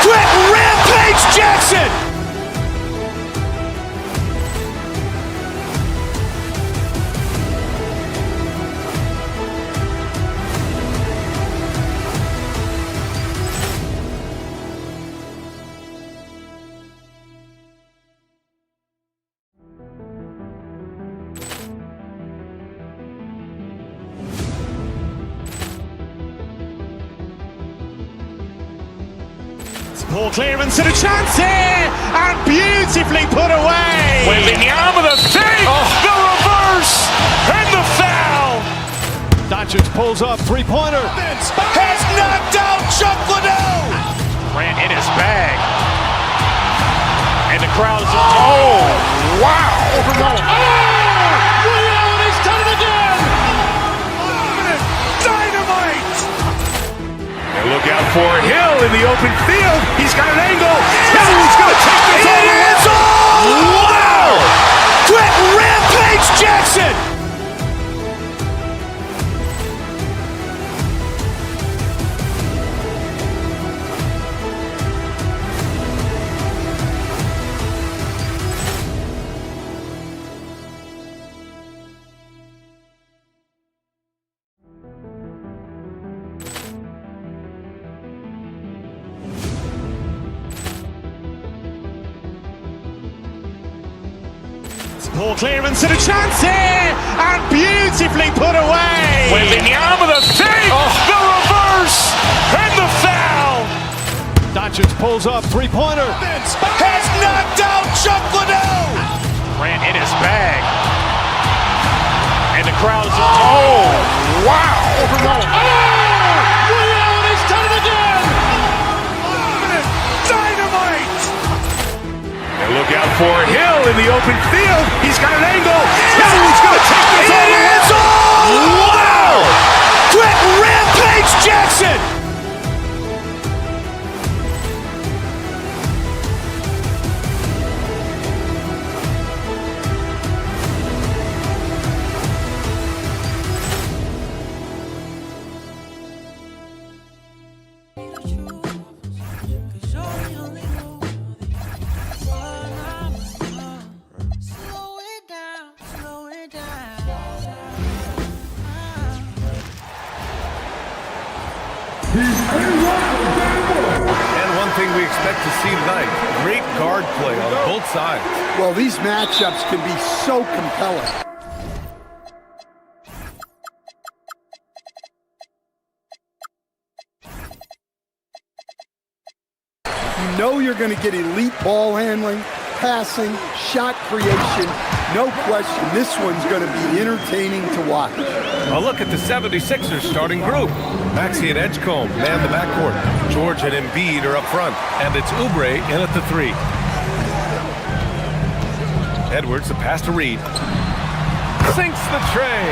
Quick Rampage Jackson.
Poor clearance and a chance here, and beautifully put away.
Wembanyama the fake, the reverse, and the foul.
Doncic pulls up, three-pointer.
Has knocked out Chuck Liddell. Ran in his bag. And the crowd is, oh, wow. Reality's done it again. Dynamite. And look out for Hill in the open field. He's got an angle. Hill's going to take this all the way. Wow. Quick Rampage Jackson.
Poor clearance and a chance here, and beautifully put away.
Wembanyama the save, the reverse, and the foul.
Doncic pulls up, three-pointer.
Has knocked out Chuck Liddell. Ran in his bag. And the crowd is, oh, wow.
He's done it again.
Dynamite. And look out for Hill in the open field. He's got an angle. He's going to take this all the way. Wow. Quick Rampage Jackson.
And one thing we expect to see tonight, great guard play on both sides.
Well, these matchups can be so compelling. You know you're going to get elite ball handling, passing, shot creation. No question, this one's going to be entertaining to watch.
A look at the 76ers starting group. Maxey and Edgecombe man the backcourt. George and Embiid are up front, and it's Oubre in at the 3. Edwards, the pass to Reed. Sinks the tray.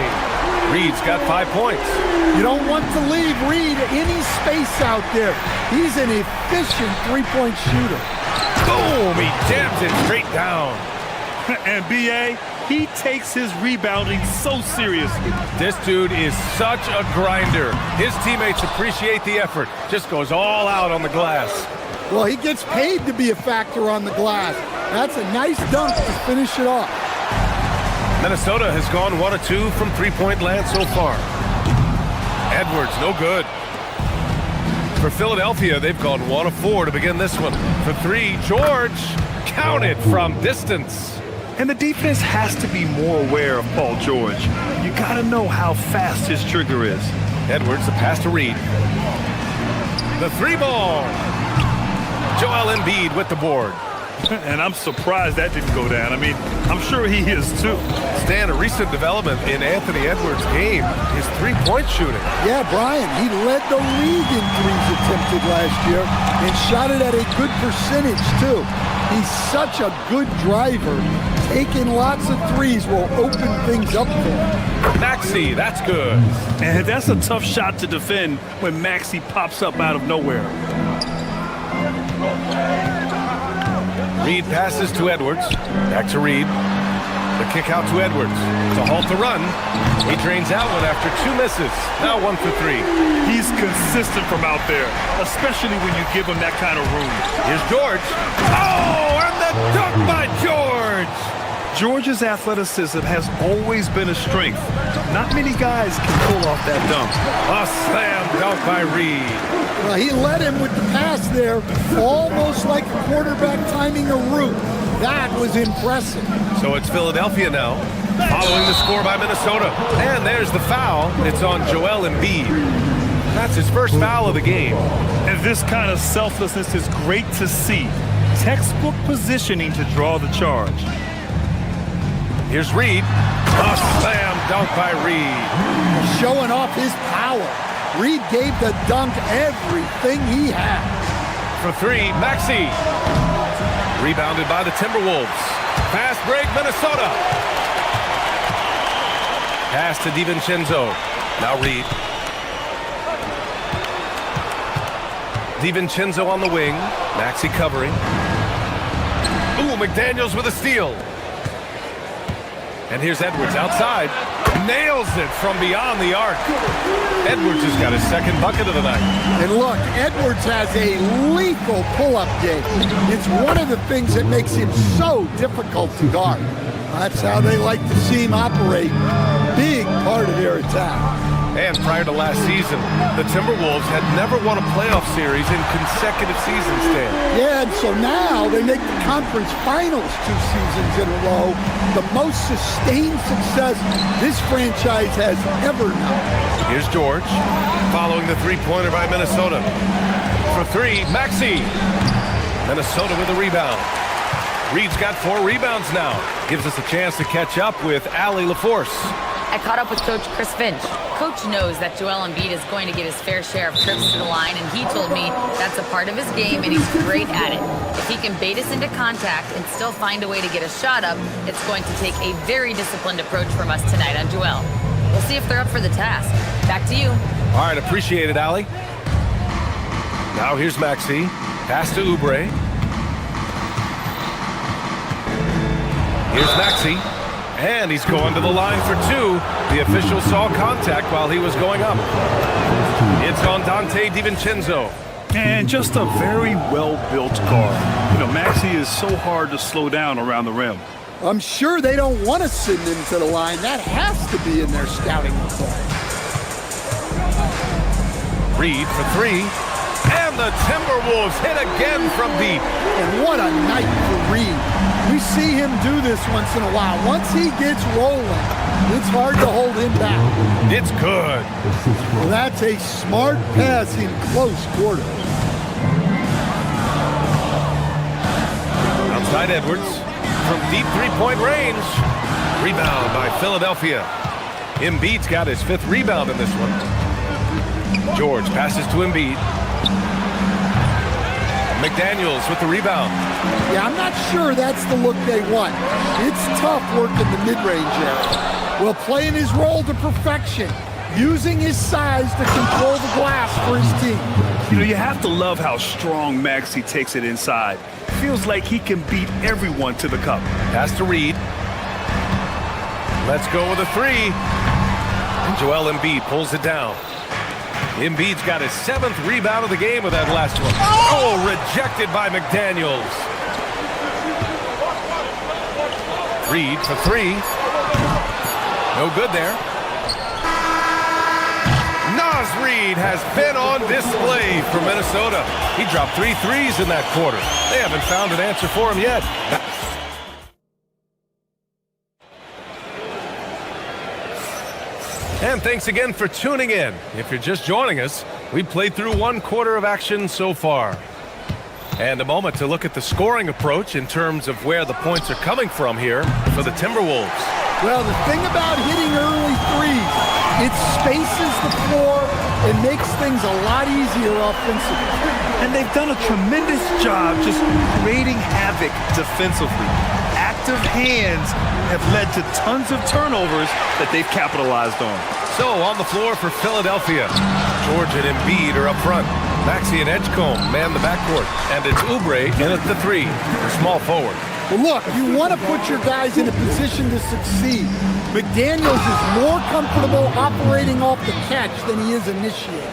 Reed's got 5 points.
You don't want to leave Reed any space out there. He's an efficient three-point shooter.
Boom! He jams it straight down.
And B.A., he takes his rebounding so seriously.
This dude is such a grinder. His teammates appreciate the effort. Just goes all out on the glass.
Well, he gets paid to be a factor on the glass. That's a nice dunk to finish it off.
Minnesota has gone 1 of 2 from three-point land so far. Edwards, no good. For Philadelphia, they've gone 1 of 4 to begin this one. For 3, George counted from distance.
And the defense has to be more aware of Paul George. You got to know how fast his trigger is.
Edwards, the pass to Reed. The 3-ball. Joel Embiid with the board.
And I'm surprised that didn't go down. I mean, I'm sure he is too.
Stan, a recent development in Anthony Edwards' game is three-point shooting.
Yeah, Brian, he led the league in threes attempted last year and shot it at a good percentage too. He's such a good driver. Taking lots of threes will open things up for him.
Maxey, that's good.
And that's a tough shot to defend when Maxey pops up out of nowhere.
Reed passes to Edwards. Back to Reed. The kick out to Edwards. To halt the run. He drains out one after 2 misses. Now 1 for 3.
He's consistent from out there, especially when you give him that kind of room.
Here's George. Oh, and the dunk by George!
George's athleticism has always been a strength. Not many guys can pull off that dunk.
A slam dunk by Reed.
Well, he led him with the pass there, almost like a quarterback timing a route. That was impressive.
So it's Philadelphia now, following the score by Minnesota. And there's the foul. It's on Joel Embiid. That's his first foul of the game.
And this kind of selflessness is great to see. Textbook positioning to draw the charge.
Here's Reed. A slam dunk by Reed.
Showing off his power. Reed gave the dunk everything he had.
For 3, Maxey. Rebounded by the Timberwolves. Fast break, Minnesota. Pass to DiVincenzo. Now Reed. DiVincenzo on the wing. Maxey covering. Ooh, McDaniels with a steal. And here's Edwards outside. Nails it from beyond the arc. Edwards has got his second bucket of the night.
And look, Edwards has a lethal pull-up game. It's one of the things that makes him so difficult to guard. That's how they like to see him operate. Big part of their attack.
And prior to last season, the Timberwolves had never won a playoff series in consecutive seasons, Stan.
Yeah, and so now they make the conference finals 2 seasons in a row. The most sustained success this franchise has ever known.
Here's George, following the three-pointer by Minnesota. For 3, Maxey. Minnesota with a rebound. Reed's got 4 rebounds now. Gives us a chance to catch up with Allie LaForce.
I caught up with Coach Chris Finch. Coach knows that Joel Embiid is going to get his fair share of trips to the line, and he told me that's a part of his game, and he's great at it. If he can bait us into contact and still find a way to get a shot up, it's going to take a very disciplined approach from us tonight on Joel. We'll see if they're up for the task. Back to you.
All right, appreciate it, Allie. Now here's Maxey. Pass to Oubre. Here's Maxey. And he's going to the line for 2. The official saw contact while he was going up. It's on Dante DiVincenzo.
And just a very well-built guard. You know, Maxey is so hard to slow down around the rim.
I'm sure they don't want to send him to the line. That has to be in their scouting report.
Reed for 3. And the Timberwolves hit again from deep.
And what a night for Reed. We see him do this once in a while. Once he gets rolling, it's hard to hold him back.
It's good.
Well, that's a smart pass in close quarters.
Outside Edwards from deep three-point range. Rebound by Philadelphia. Embiid's got his 5th rebound in this one. George passes to Embiid. McDaniels with the rebound.
Yeah, I'm not sure that's the look they want. It's tough working the mid-range area. Well, playing his role to perfection, using his size to control the glass for his team.
You know, you have to love how strong Maxey takes it inside. Feels like he can beat everyone to the cup.
Pass to Reed. Let's go with a 3. And Joel Embiid pulls it down. Embiid's got his 7th rebound of the game with that last one. Oh, rejected by McDaniels. Reed for 3. No good there. Naz Reed has been on display for Minnesota. He dropped 3 threes in that quarter. They haven't found an answer for him yet. And thanks again for tuning in. If you're just joining us, we played through 1 quarter of action so far. And a moment to look at the scoring approach in terms of where the points are coming from here for the Timberwolves.
Well, the thing about hitting early threes, it spaces the floor and makes things a lot easier offensively.
And they've done a tremendous job just creating havoc defensively. Active hands have led to tons of turnovers that they've capitalized on.
So on the floor for Philadelphia, George and Embiid are up front. Maxey and Edgecombe man the backcourt. And it's Oubre in at the 3, the small forward.
Well, look, you want to put your guys in a position to succeed. McDaniels is more comfortable operating off the catch than he is initiating.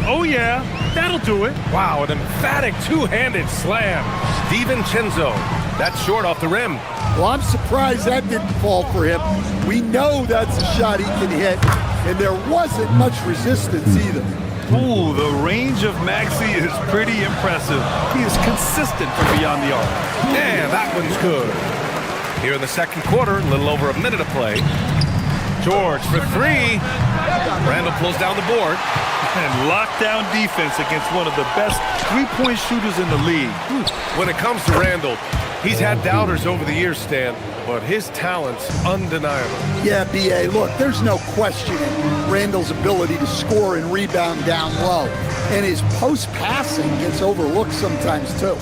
Oh, yeah, that'll do it.
Wow, an emphatic 2-handed slam. DiVincenzo. That's short off the rim.
Well, I'm surprised that didn't fall for him. We know that's a shot he can hit, and there wasn't much resistance either.
Ooh, the range of Maxey is pretty impressive. He is consistent from beyond the arc.
Yeah, that one's good. Here in the second quarter, a little over a minute of play. George for 3. Randall pulls down the board.
And lockdown defense against one of the best three-point shooters in the league.
When it comes to Randall, he's had doubters over the years, Stan, but his talent's undeniable.
Yeah, B.A., look, there's no questioning Randall's ability to score and rebound down low. And his post-passing gets overlooked sometimes, too.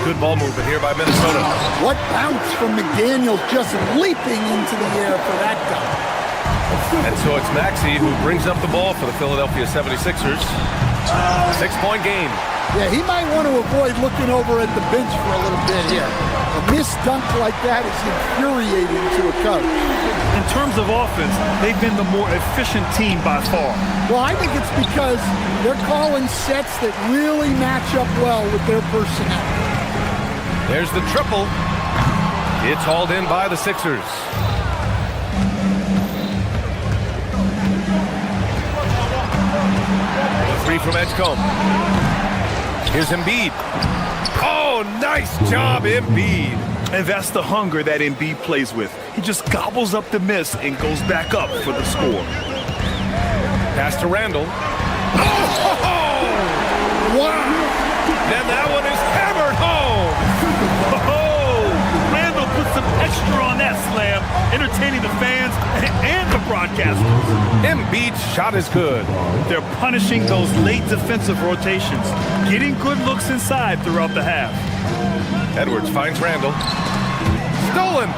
Good ball movement here by Minnesota.
What bounce from McDaniels, just leaping into the air for that guy.
And so it's Maxey who brings up the ball for the Philadelphia 76ers. 6-point game.
Yeah, he might want to avoid looking over at the bench for a little bit here. A missed dunk like that is infuriating to a coach.
In terms of offense, they've been the more efficient team by far.
Well, I think it's because they're calling sets that really match up well with their personnel.
There's the triple. It's hauled in by the Sixers. three from Edgecombe. Here's Embiid. Oh, nice job, Embiid.
And that's the hunger that Embiid plays with. He just gobbles up the miss and goes back up for the score.
Pass to Randall. Oh!
Wow!
Then that one is hammered home.
Oh! Randall put some extra on that slam, entertaining the fans and the broadcasters.
Embiid's shot is good.
They're punishing those late defensive rotations, getting good looks inside throughout the half.
Edwards finds Randall. Stolen.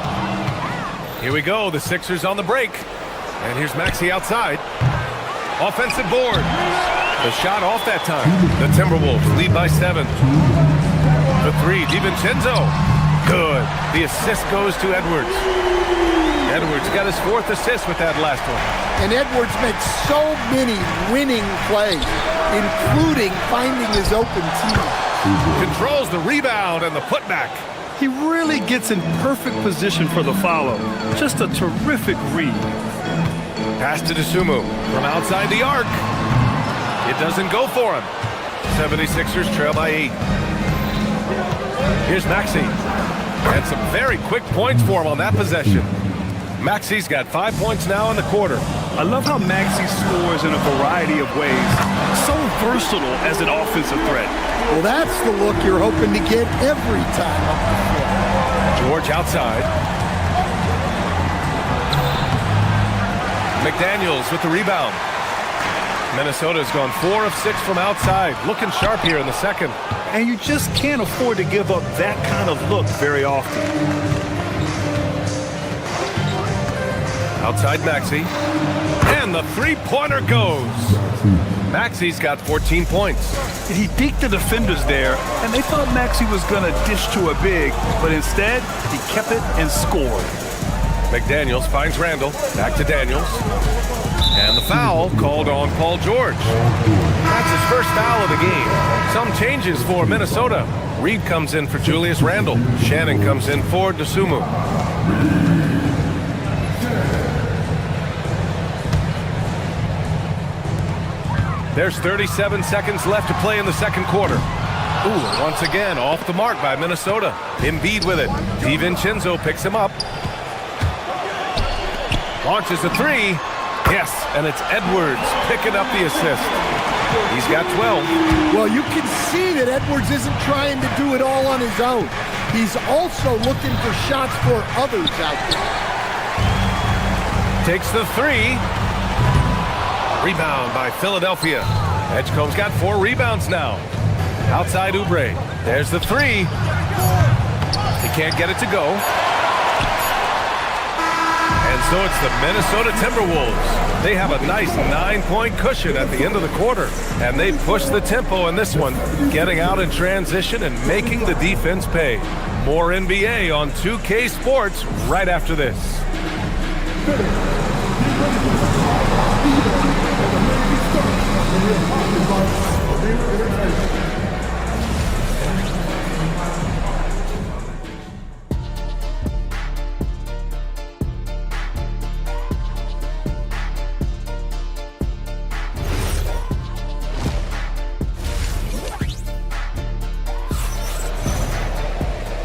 Here we go. The Sixers on the break. And here's Maxey outside. Offensive board. The shot off that time. The Timberwolves lead by 7. The three, DiVincenzo. Good. The assist goes to Edwards. Edwards got his 4th assist with that last one.
And Edwards makes so many winning plays, including finding his open teammate.
Controls the rebound and the putback.
He really gets in perfect position for the follow. Just a terrific read.
Pass to Dosunmu from outside the arc. It doesn't go for him. 76ers trail by 8. Here's Maxey. And some very quick points for him on that possession. Maxey's got 5 points now in the quarter.
I love how Maxey scores in a variety of ways. So versatile as an offensive threat.
Well, that's the look you're hoping to get every time up the floor.
George outside. McDaniels with the rebound. Minnesota's gone 4 of 6 from outside. Looking sharp here in the second.
And you just can't afford to give up that kind of look very often.
Outside Maxey. And the three-pointer goes. Maxey's got 14 points.
He deked the defenders there, and they thought Maxey was going to dish to a big, but instead, he kept it and scored.
McDaniels finds Randall. Back to Daniels. And the foul called on Paul George. That's his first foul of the game. Some changes for Minnesota. Reed comes in for Julius Randle. Shannon comes in for Dosunmu. There's 37 seconds left to play in the second quarter. Ooh, once again, off the mark by Minnesota. Embiid with it. DiVincenzo picks him up. Launches a three. Yes, and it's Edwards picking up the assist. He's got 12.
Well, you can see that Edwards isn't trying to do it all on his own. He's also looking for shots for others out there.
Takes the three. Rebound by Philadelphia. Edgecombe's got 4 rebounds now. Outside Oubre. There's the three. He can't get it to go. And so it's the Minnesota Timberwolves. They have a nice 9-point cushion at the end of the quarter. And they push the tempo in this one, getting out in transition and making the defense pay. More NBA on 2K Sports right after this.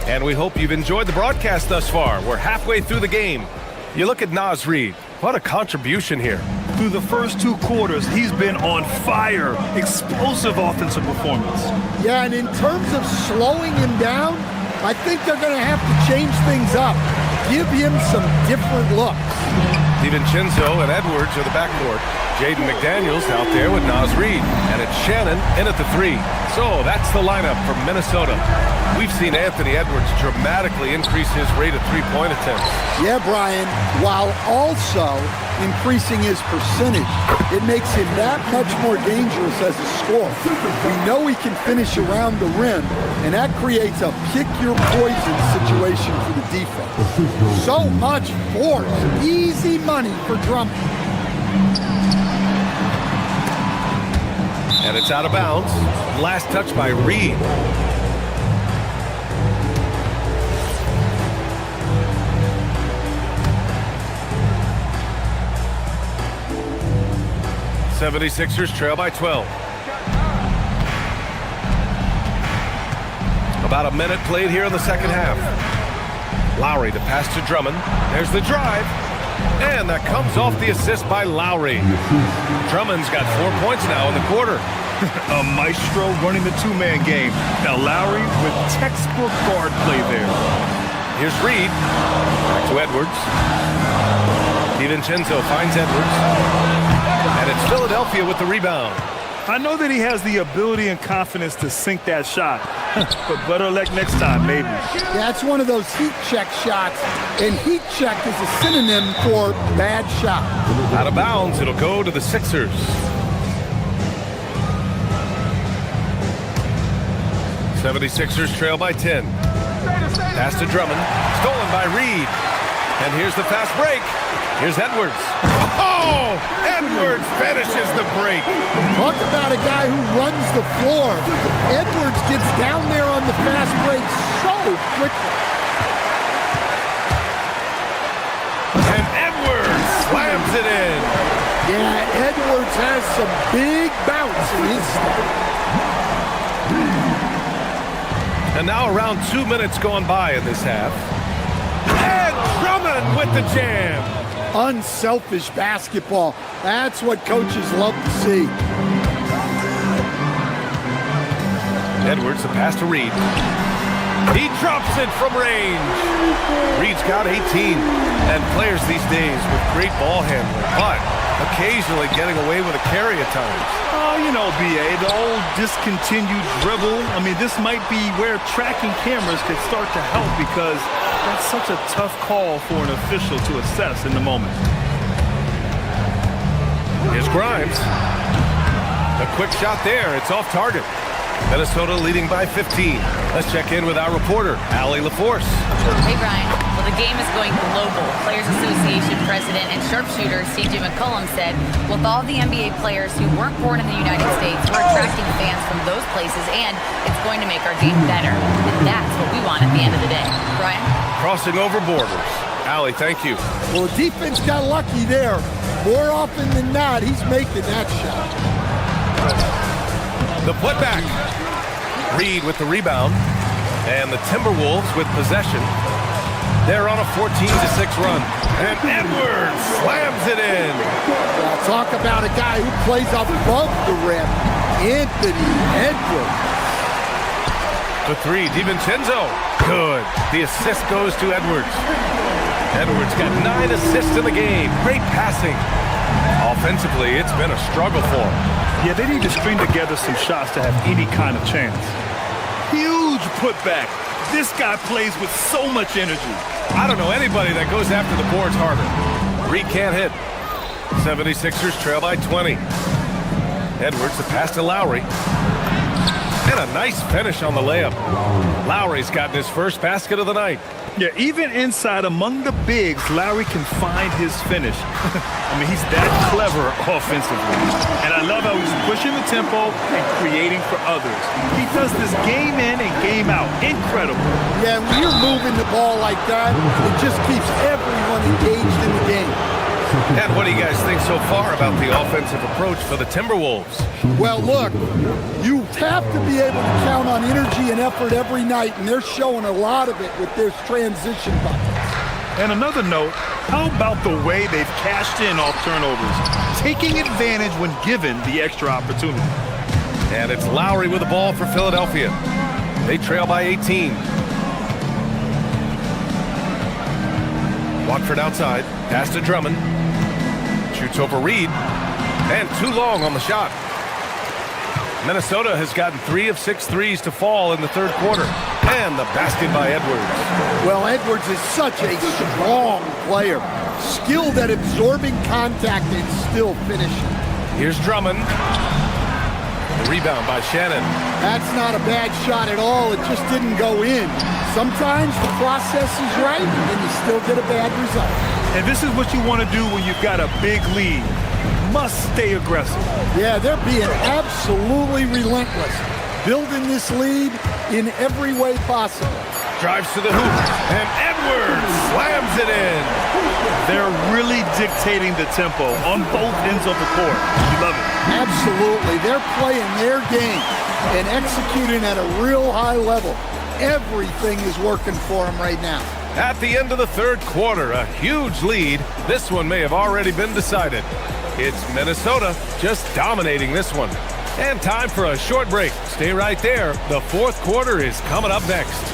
And we hope you've enjoyed the broadcast thus far. We're halfway through the game. You look at Naz Reid. What a contribution here.
Through the first 2 quarters, he's been on fire. Explosive offensive performance.
Yeah, and in terms of slowing him down, I think they're going to have to change things up. Give him some different looks.
DiVincenzo and Edwards are the backcourt. Jaden McDaniels out there with Naz Reid. And it's Shannon in at the 3. So that's the lineup from Minnesota. We've seen Anthony Edwards dramatically increase his rate of three-point attempts.
Yeah, Brian, while also increasing his percentage, it makes him that much more dangerous as a scorer. We know he can finish around the rim, and that creates a pick-your-poison situation for the defense. So much force, easy money for Drummond.
And it's out of bounds. Last touch by Reed. '76ers trail by 12. About a minute played here in the second half. Lowry to pass to Drummond. There's the drive. And that comes off the assist by Lowry. Drummond's got 4 points now in the quarter.
A maestro running the two-man game. Now Lowry with textbook guard play there.
Here's Reed. Back to Edwards. DiVincenzo finds Edwards. And it's Philadelphia with the rebound.
I know that he has the ability and confidence to sink that shot, but better luck next time, maybe.
That's one of those heat check shots, and heat check is a synonym for bad shot.
Out of bounds, it'll go to the Sixers. '76ers trail by 10. Pass to Drummond, stolen by Reed. And here's the fast break. Here's Edwards. Oh! Edwards finishes the break.
Talk about a guy who runs the floor. Edwards gets down there on the fast break so quickly.
And Edwards slams it in.
Yeah, Edwards has some big bounce in his step.
And now around 2 minutes gone by in this half. And Drummond with the jam.
Unselfish basketball. That's what coaches love to see.
Edwards, a pass to Reed. He drops it from range. Reed's got 18. And players these days with great ball handling, but occasionally getting away with a carry at times.
Oh, you know, B.A., the old discontinued dribble. I mean, this might be where tracking cameras could start to help because that's such a tough call for an official to assess in the moment.
Here's Grimes. A quick shot there. It's off target. Minnesota leading by 15. Let's check in with our reporter, Allie LaForce.
Hey, Brian. Well, the game is going global. Players Association president and sharpshooter C.J. McCollum said, with all the NBA players who weren't born in the United States, we're attracting fans from those places, and it's going to make our game better. And that's what we want at the end of the day. Brian?
Crossing over borders. Allie, thank you.
Well, defense got lucky there. More often than not, he's making that shot.
The putback. Reed with the rebound. And the Timberwolves with possession. They're on a 14-6 run. And Edwards slams it in.
Well, talk about a guy who plays above the rim. Anthony Edwards.
The three, DiVincenzo. Good. The assist goes to Edwards. Edwards got 9 assists in the game. Great passing. Offensively, it's been a struggle for him.
Yeah, they need to string together some shots to have any kind of chance. Huge putback. This guy plays with so much energy.
I don't know anybody that goes after the boards harder. Reed can't hit. 76ers trail by 20. Edwards, the pass to Lowry. And a nice finish on the layup. Lowry's gotten his first basket of the night.
Yeah, even inside among the bigs, Lowry can find his finish. I mean, he's that clever offensively. And I love how he's pushing the tempo and creating for others. He does this game in and game out. Incredible.
Yeah, when you're moving the ball like that, it just keeps everyone engaged in the game.
And what do you guys think so far about the offensive approach for the Timberwolves?
Well, look, you have to be able to count on energy and effort every night, and they're showing a lot of it with their transition buckets.
And another note, how about the way they've cashed in off turnovers, taking advantage when given the extra opportunity.
And it's Lowry with the ball for Philadelphia. They trail by 18. Watford outside, pass to Drummond. Shoots over Reed. And too long on the shot. Minnesota has gotten 3 of 6 threes to fall in the third quarter. And the basket by Edwards.
Well, Edwards is such a strong player. Skilled at absorbing contact and still finishing.
Here's Drummond. The rebound by Shannon.
That's not a bad shot at all. It just didn't go in. Sometimes the process is right and you still get a bad result.
And this is what you want to do when you've got a big lead. Must stay aggressive.
Yeah, they're being absolutely relentless. Building this lead in every way possible.
Drives to the hoop, and Edwards slams it in.
They're really dictating the tempo on both ends of the court. You love it.
Absolutely. They're playing their game and executing at a real high level. Everything is working for him right now.
At the end of the third quarter, a huge lead. This one may have already been decided. It's Minnesota just dominating this one. And time for a short break. Stay right there. The fourth quarter is coming up next.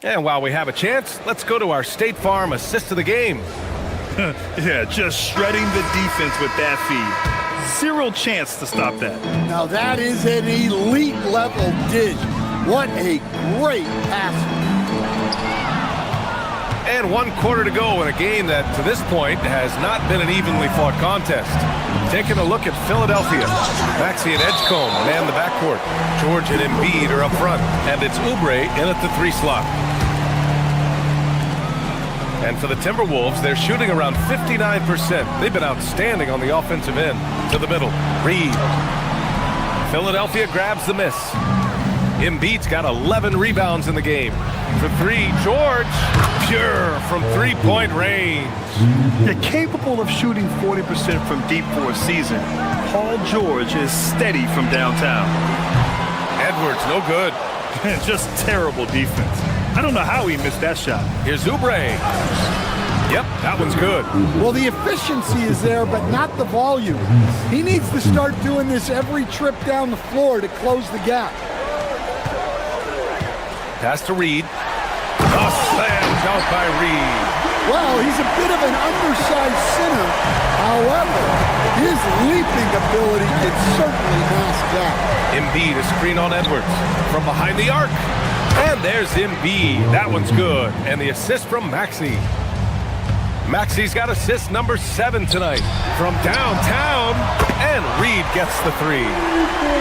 And while we have a chance, let's go to our State Farm assist of the game.
Yeah, just shredding the defense with that feed. Zero chance to stop that.
Now that is an elite level dish. What a great pass.
And 1 quarter to go in a game that, to this point, has not been an evenly fought contest. Taking a look at Philadelphia. Maxey and Edgecombe man the backcourt. George and Embiid are up front. And it's Oubre in at the 3 slot. And for the Timberwolves, they're shooting around 59%. They've been outstanding on the offensive end. To the middle, Reed. Philadelphia grabs the miss. Embiid's got 11 rebounds in the game. For 3, George, pure from 3-point range.
They're capable of shooting 40% from deep for a season. Paul George is steady from downtown.
Edwards, no good.
Just terrible defense. I don't know how he missed that shot.
Here's Oubre. Yep, that one's good.
Well, the efficiency is there, but not the volume. He needs to start doing this every trip down the floor to close the gap.
Pass to Reed. A slam dunk by Reed.
Well, he's a bit of an undersized center. However, his leaping ability can certainly mask that.
Embiid, a screen on Edwards from behind the arc. And there's Embiid. That one's good. And the assist from Maxey. Maxey's got assist number 7 tonight from downtown. And Reed gets the 3.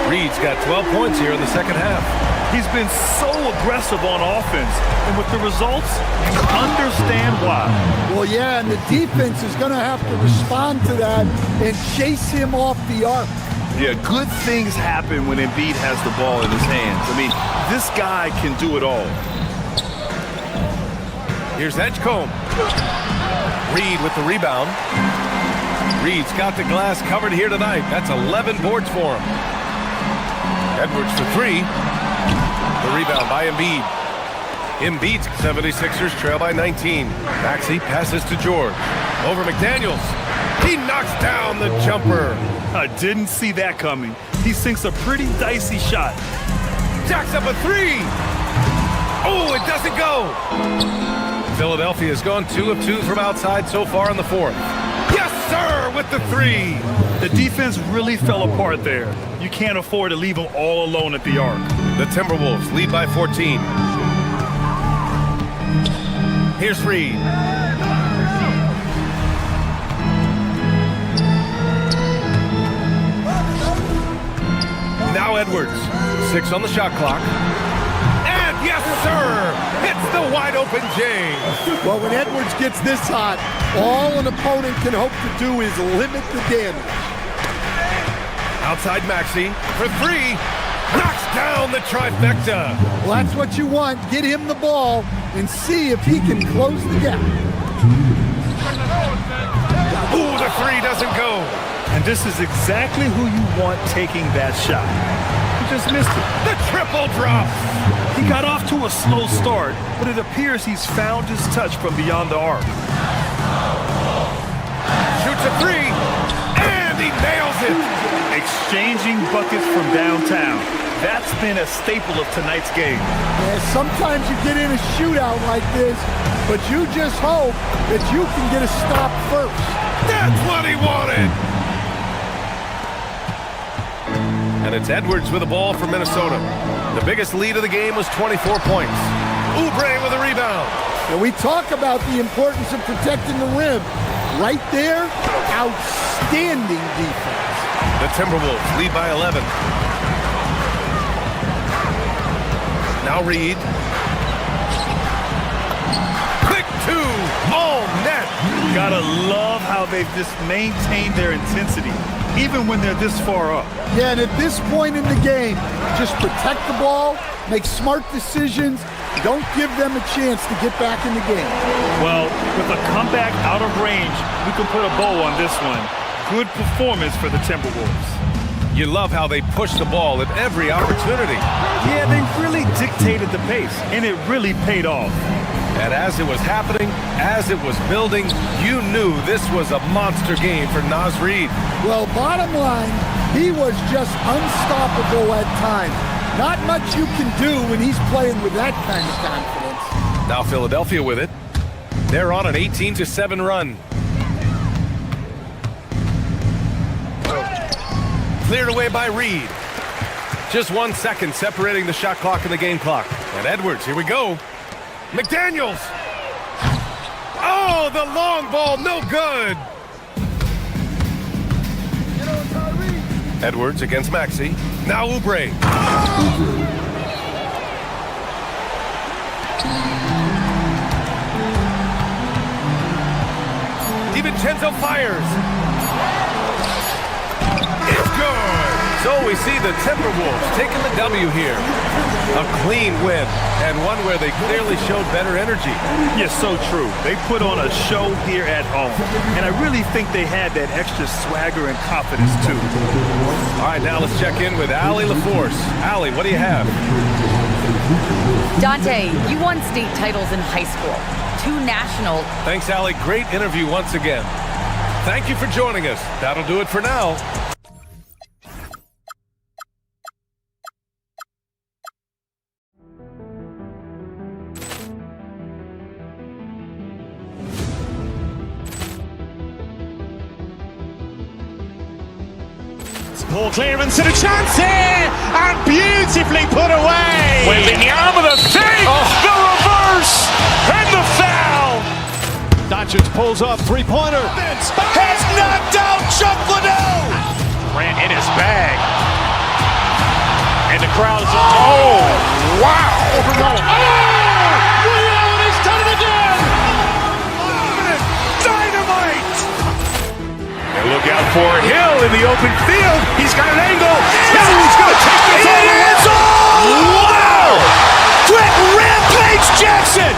Reed's got 12 points here in the second half.
He's been so aggressive on offense, and with the results, you understand why.
Well, yeah, and the defense is going to have to respond to that and chase him off the arc.
Yeah, good things happen when Embiid has the ball in his hands. I mean, this guy can do it all.
Here's Edgecombe. Reed with the rebound. Reed's got the glass covered here tonight. That's 11 boards for him. Edwards for 3. The rebound by Embiid. Embiid's 76ers trail by 19. Maxey passes to George. Over McDaniels. He knocks down the jumper.
I didn't see that coming. He sinks a pretty dicey shot.
Jacks up a 3. Oh, it doesn't go. Philadelphia's gone 2 of 2 from outside so far in the fourth. Yes, sir, with the 3.
The defense really fell apart there. You can't afford to leave them all alone at the arc.
The Timberwolves lead by 14. Here's Reed. Now Edwards. 6 on the shot clock. And yes, sir! Hits the wide open James.
Well, when Edwards gets this hot, all an opponent can hope to do is limit the damage.
Outside Maxey for 3. Knocks down the trifecta.
Well, that's what you want. Get him the ball and see if he can close the gap.
Ooh, the 3 doesn't go.
And this is exactly who you want taking that shot. He just missed it.
The triple drop.
He got off to a slow start, but it appears he's found his touch from beyond the arc.
Shoots a 3, and he nails it.
Exchanging buckets from downtown. That's been a staple of tonight's game.
Yeah, sometimes you get in a shootout like this, but you just hope that you can get a stop first.
That's what he wanted. And it's Edwards with the ball for Minnesota. The biggest lead of the game was 24 points. Oubre with a rebound.
And we talk about the importance of protecting the rim. Right there, outstanding defense.
The Timberwolves lead by 11. Now Reed. Quick 2, all net.
Gotta love how they've just maintained their intensity, even when they're this far up.
Yeah, and at this point in the game, just protect the ball, make smart decisions, don't give them a chance to get back in the game.
Well, with a comeback out of range, we can put a bow on this one. good performance for the Timberwolves.
You love how they push the ball at every opportunity.
Yeah, they really dictated the pace, and it really paid off.
And as it was happening, as it was building, you knew this was a monster game for Naz Reid.
Well, bottom line, he was just unstoppable at times. Not much you can do when he's playing with that kind of confidence.
Now Philadelphia with it. They're on an 18-7 run. Cleared away by Reid. Just 1 second separating the shot clock and the game clock. And Edwards, here we go. McDaniels. Oh, the long ball, no good. Edwards against Maxey. Now Oubre. DiVincenzo fires. It's good. So we see the Timberwolves taking the W here. A clean win, and one where they clearly showed better energy.
Yes, so true. They put on a show here at home, and I really think they had that extra swagger and confidence, too.
All right, now let's check in with Allie LaForce. Allie, what do you have?
Dante, you won state titles in high school, 2 national.
Thanks, Allie. Great interview once again. Thank you for joining us. That'll do it for now.
Ball clearance and a chance here, and beautifully put away.
Wembanyama the fake, the reverse, and the foul.
Doncic pulls up, three-pointer.
Has knocked out Chuck Liddell. Ran in his bag. And the crowd is, oh, wow. Ray Allen has done it again. Dynamite. And look out for Hill in the open field. He's got an angle. He's going to take this all the way. Wow. Quick Rampage Jackson.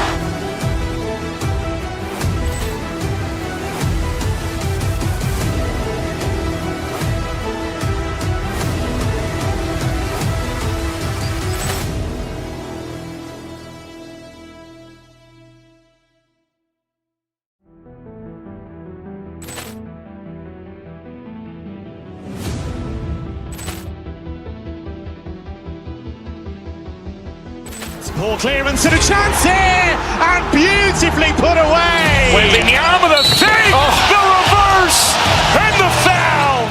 Ball clearance and a chance here, and beautifully put away.
Wembanyama the fake, the reverse, and the foul.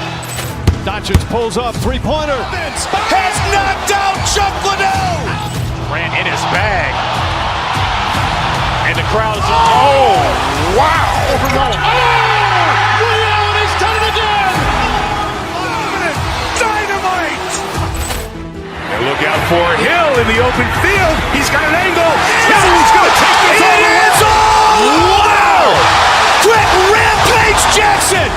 Doncic pulls up, three-pointer.
Has knocked out Chuck Liddell. Ran in his bag. And the crowd is, oh, wow. Ray Allen has done it again. Dynamite. And look out for Hill in the open field. He's got an angle. He's going to take this all the way. Wow. Quick Rampage Jackson.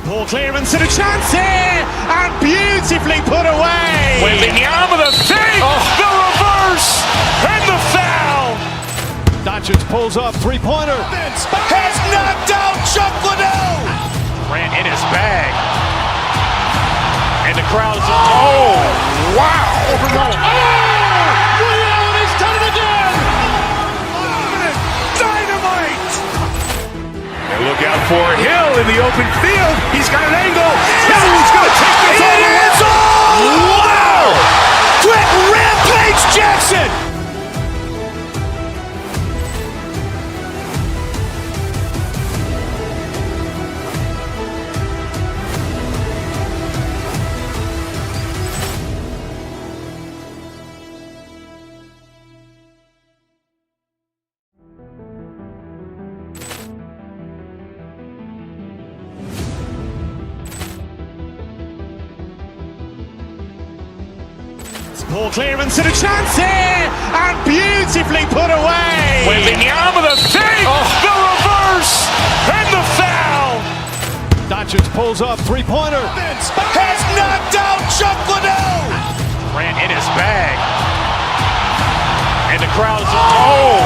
Ball clearance and a chance here, and beautifully put away.
Wembanyama the fake, the reverse, and the foul.
Doncic pulls up, three-pointer.
Has knocked out Chuck Liddell. Ran in his bag. And the crowd is, oh, wow. Ray Allen has done it again. Dynamite. And look out for Hill in the open field. He's got an angle. He's going to take this all the way. Wow. Quick Rampage Jackson.
Poor clearance and a chance here, and beautifully put away.
Wembanyama the fake, the reverse, and the foul.
Doncic pulls up, three-pointer.
Has knocked out Chuck Liddell. Ran in his bag. And the crowd is, oh,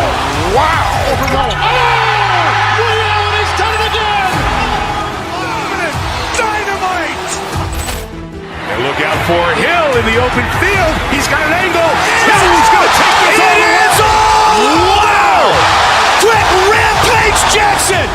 wow.
Overrun.
Ray Allen has done it again. Dynamite. And look out for Hill in the open field. He's got an angle. Hill's going to take this all the way. Wow. Quick rampage Jackson.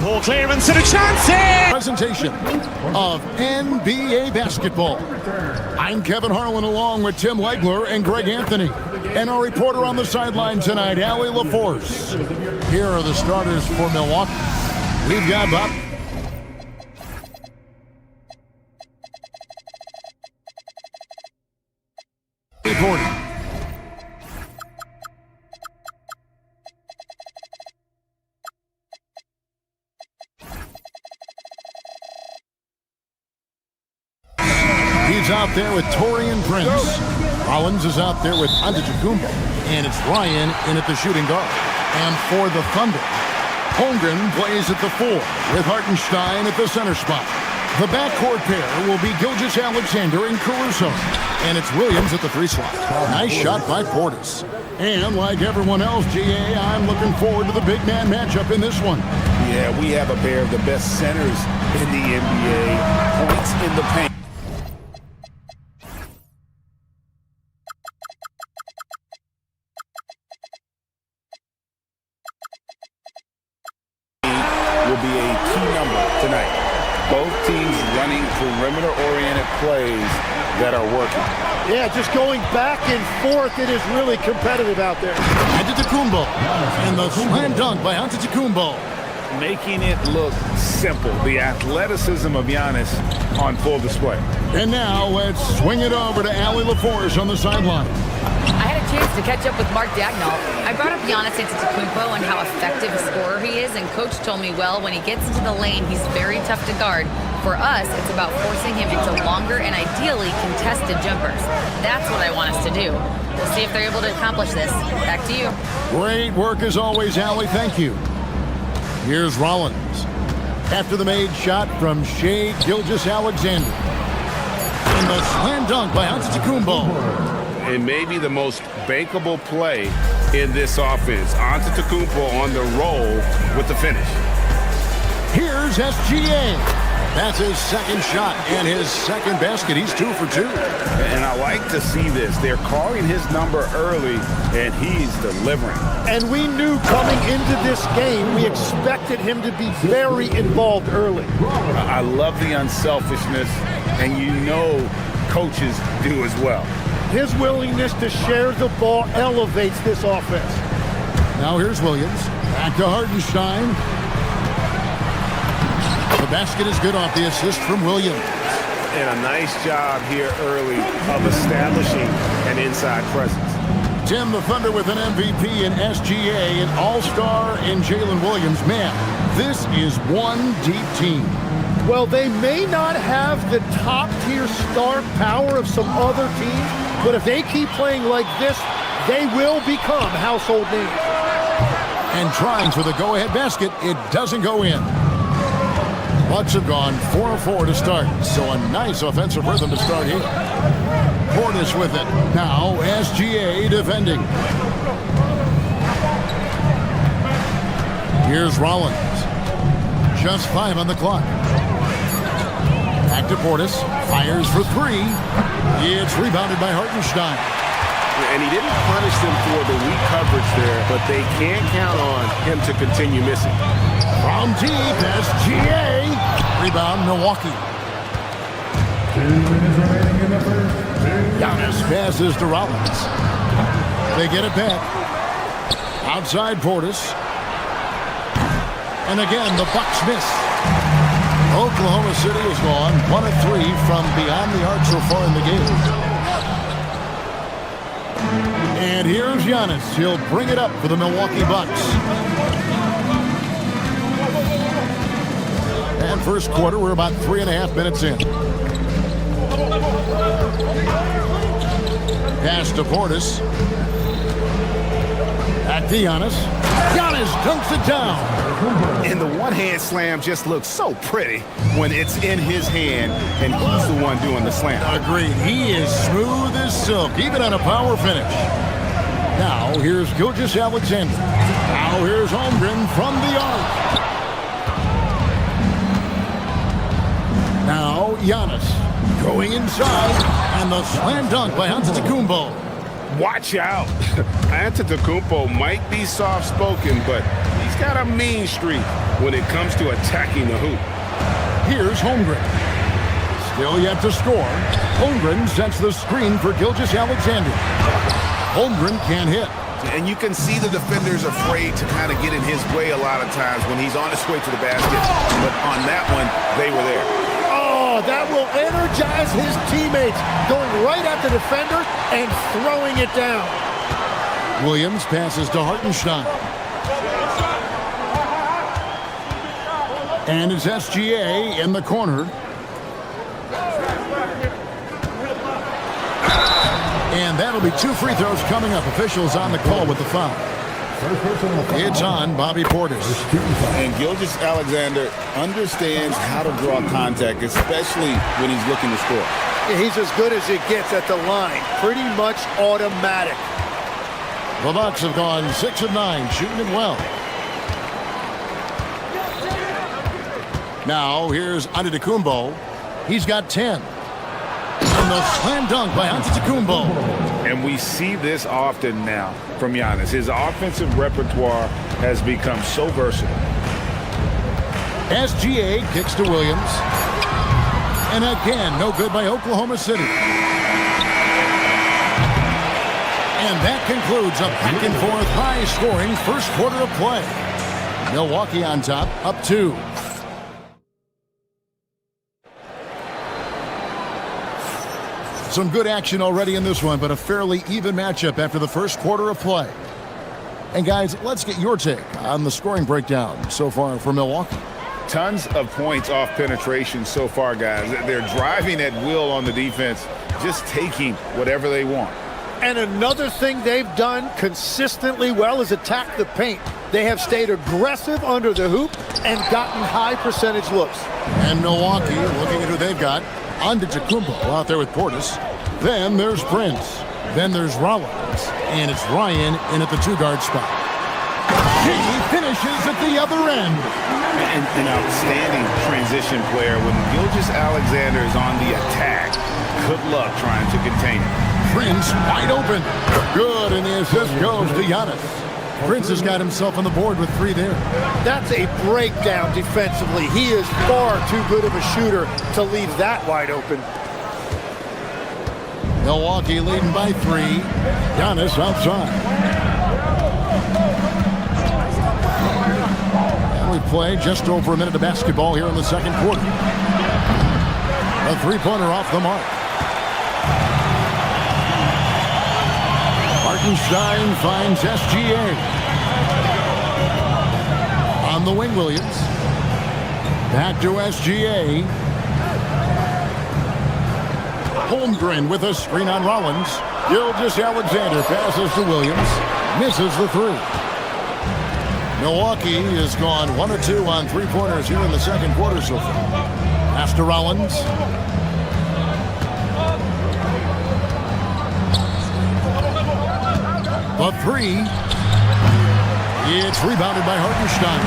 Poor clearance and a chance here.
Presentation of NBA basketball. I'm Kevin Harlan along with Tim Legler and Greg Anthony. And our reporter on the sideline tonight, Allie LaForce. Here are the starters for Milwaukee. We've got Bob. Gordon. He's out there with Taurean Prince. Rollins is out there with Antetokounmpo. And it's Ryan in at the shooting guard. And for the Thunder, Holmgren plays at the 4 with Hartenstein at the center spot. The backcourt pair will be Gilgeous-Alexander and Caruso. And it's Williams at the 3 slot. Nice shot by Portis. And like everyone else, GA, I'm looking forward to the big man matchup in this one.
Yeah, we have a pair of the best centers in the NBA. Points in the paint. Will be a key number tonight. Both teams running perimeter-oriented plays that are working.
Yeah, just going back and forth, it is really competitive out there.
Antetokounmpo, and the slam dunk by Antetokounmpo.
Making it look simple. The athleticism of Giannis on full display.
And now let's swing it over to Allie LaForce on the sideline.
I had a chance to catch up with Mark Dagnall. I brought up Giannis Antetokounmpo and how effective a scorer he is, and Coach told me, well, when he gets into the lane, he's very tough to guard. For us, it's about forcing him into longer and ideally contested jumpers. That's what I want us to do. We'll see if they're able to accomplish this. Back to you.
Great work as always, Allie. Thank you. Here's Rollins. After the made shot from Shai Gilgeous-Alexander. And the slam dunk by Antetokounmpo.
It may be the most bankable play in this offense. Antetokounmpo on the roll with the finish.
Here's SGA. That's his second shot and his second basket. He's 2 for 2.
And I like to see this. They're calling his number early, and he's delivering.
And we knew coming into this game, we expected him to be very involved early.
I love the unselfishness, and you know coaches do as well.
His willingness to share the ball elevates this offense.
Now here's Williams. Back to Hartenstein. The basket is good off the assist from Williams.
And a nice job here early of establishing an inside presence.
Tim, the Thunder with an MVP in SGA, an all-star in Jalen Williams. Man, this is one deep team.
Well, they may not have the top-tier star power of some other teams, but if they keep playing like this, they will become household names.
And trying for the go-ahead basket, it doesn't go in. Bucks have gone 4 of 4 to start, so a nice offensive rhythm to start here. Portis with it. Now SGA defending. Here's Rollins. Just 5 on the clock. Back to Portis. Fires for 3. It's rebounded by Hartenstein.
And he didn't punish them for the weak coverage there, but they can't count on him to continue missing.
From deep, SGA. Rebound, Milwaukee.
2 minutes remaining in the first.
Giannis passes to Rollins. They get it back. Outside Portis. And again, the Bucks miss. Oklahoma City is gone 1 of 3 from beyond the arc so far in the game. And here's Giannis. He'll bring it up for the Milwaukee Bucks. And first quarter, we're about 3.5 minutes in. Pass to Portis. Back to Giannis. Giannis dunks it down.
And the one-hand slam just looks so pretty when it's in his hand and he's the one doing the slam.
Agreed. He is smooth as silk, even on a power finish. Now, here's Gilgeous-Alexander. Now, here's Holmgren from the arc. Now, Giannis going inside, and the slam dunk by Antetokounmpo.
Watch out. Antetokounmpo might be soft-spoken, but he's got a mean streak when it comes to attacking the hoop.
Here's Holmgren. Still yet to score. Holmgren sets the screen for Gilgeous-Alexander. Holmgren can't hit.
And you can see the defenders afraid to kind of get in his way a lot of times when he's on his way to the basket. But on that one, they were there.
Oh, that will energize his teammates, going right at the defender and throwing it down.
Williams passes to Hartenstein. And it's SGA in the corner. And that'll be 2 free throws coming up. Officials on the call with the foul. It's on Bobby Portis.
And Gilgeous-Alexander understands how to draw contact, especially when he's looking to score.
He's as good as it gets at the line. Pretty much automatic.
The Bucks have gone 6 of 9, shooting it well. Now here's Antetokounmpo. He's got 10. And the slam dunk by Antetokounmpo.
And we see this often now from Giannis. His offensive repertoire has become so versatile.
SGA kicks to Williams. And again, no good by Oklahoma City. And that concludes a back-and-forth high-scoring first quarter of play. Milwaukee on top, up 2. Some good action already in this one, but a fairly even matchup after the first quarter of play. And guys, let's get your take on the scoring breakdown so far for Milwaukee.
Tons of points off penetration so far, guys. They're driving at will on the defense, just taking whatever they want.
And another thing they've done consistently well is attack the paint. They have stayed aggressive under the hoop and gotten high percentage looks.
And Milwaukee, looking at who they've got, Antetokounmpo out there with Portis. Then there's Prince. Then there's Rollins. And it's Ryan in at the 2-guard spot. He finishes at the other end.
An outstanding transition player. When Gilgeous-Alexander is on the attack, good luck trying to contain him.
Prince wide open. Good, and the assist goes to Giannis. Prince has got himself on the board with 3 there.
That's a breakdown defensively. He is far too good of a shooter to leave that wide open.
Milwaukee leading by 3. Giannis outside. And we play just over a minute of basketball here in the second quarter. A 3-pointer off the mark. Hartenstein finds SGA. On the wing, Williams. Back to SGA. Holmgren with a screen on Rollins. Gilgeous-Alexander passes to Williams. Misses the 3. Milwaukee has gone 1 of 2 on 3-pointers here in the second quarter so far. Pass to Rollins. The 3 It's rebounded by Hartenstein.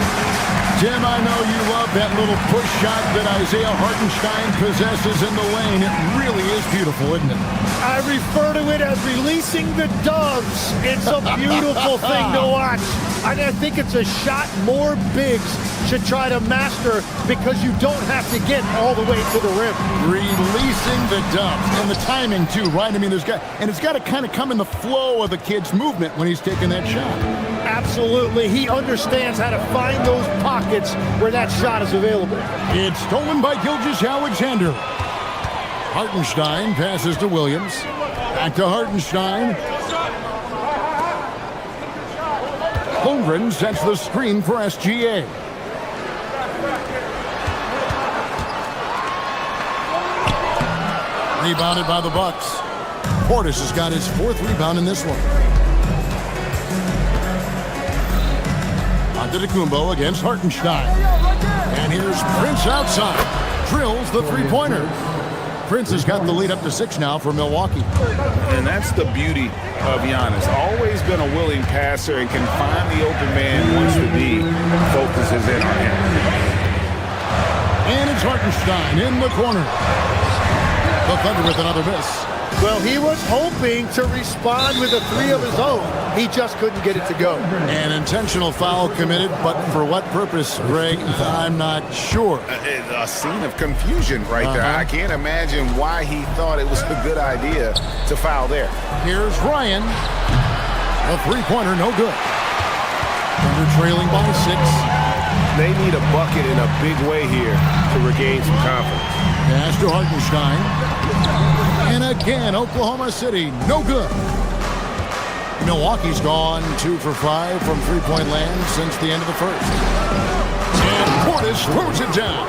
Tim, I know you love that little push shot that Isaiah Hartenstein possesses in the lane. It really is beautiful, isn't it?
I refer to it as releasing the doves. It's a beautiful thing to watch. I think it's a shot more bigs should try to master because you don't have to get all the way to the rim.
Releasing the doves. And the timing, too, right? I mean, it's got to kind of come in the flow of the kid's movement when he's taking that shot.
Absolutely. He understands how to find those pockets where that shot is available.
It's stolen by Gilgeous-Alexander. Hartenstein passes to Williams. Back to Hartenstein. Holmgren sets the screen for SGA. Rebounded by the Bucks. Portis has got his 4th rebound in this one. Antetokounmpo against Hartenstein. And here's Prince outside. Drills the three-pointer. Prince has got the lead up to 6 now for Milwaukee.
And that's the beauty of Giannis. Always been a willing passer and can find the open man once the D focuses in on him.
And it's Hartenstein in the corner. The Thunder with another miss.
Well, he was hoping to respond with a 3 of his own. He just couldn't get it to go.
An intentional foul committed, but for what purpose, Greg? I'm not sure.
A scene of confusion right there. I can't imagine why he thought it was a good idea to foul there.
Here's Ryan. A three-pointer, no good. Thunder trailing by 6.
They need a bucket in a big way here to regain some confidence.
Pass to Hartenstein. And again, Oklahoma City, no good. Milwaukee's gone 2 for 5 from three-point land since the end of the first. And Portis throws it down.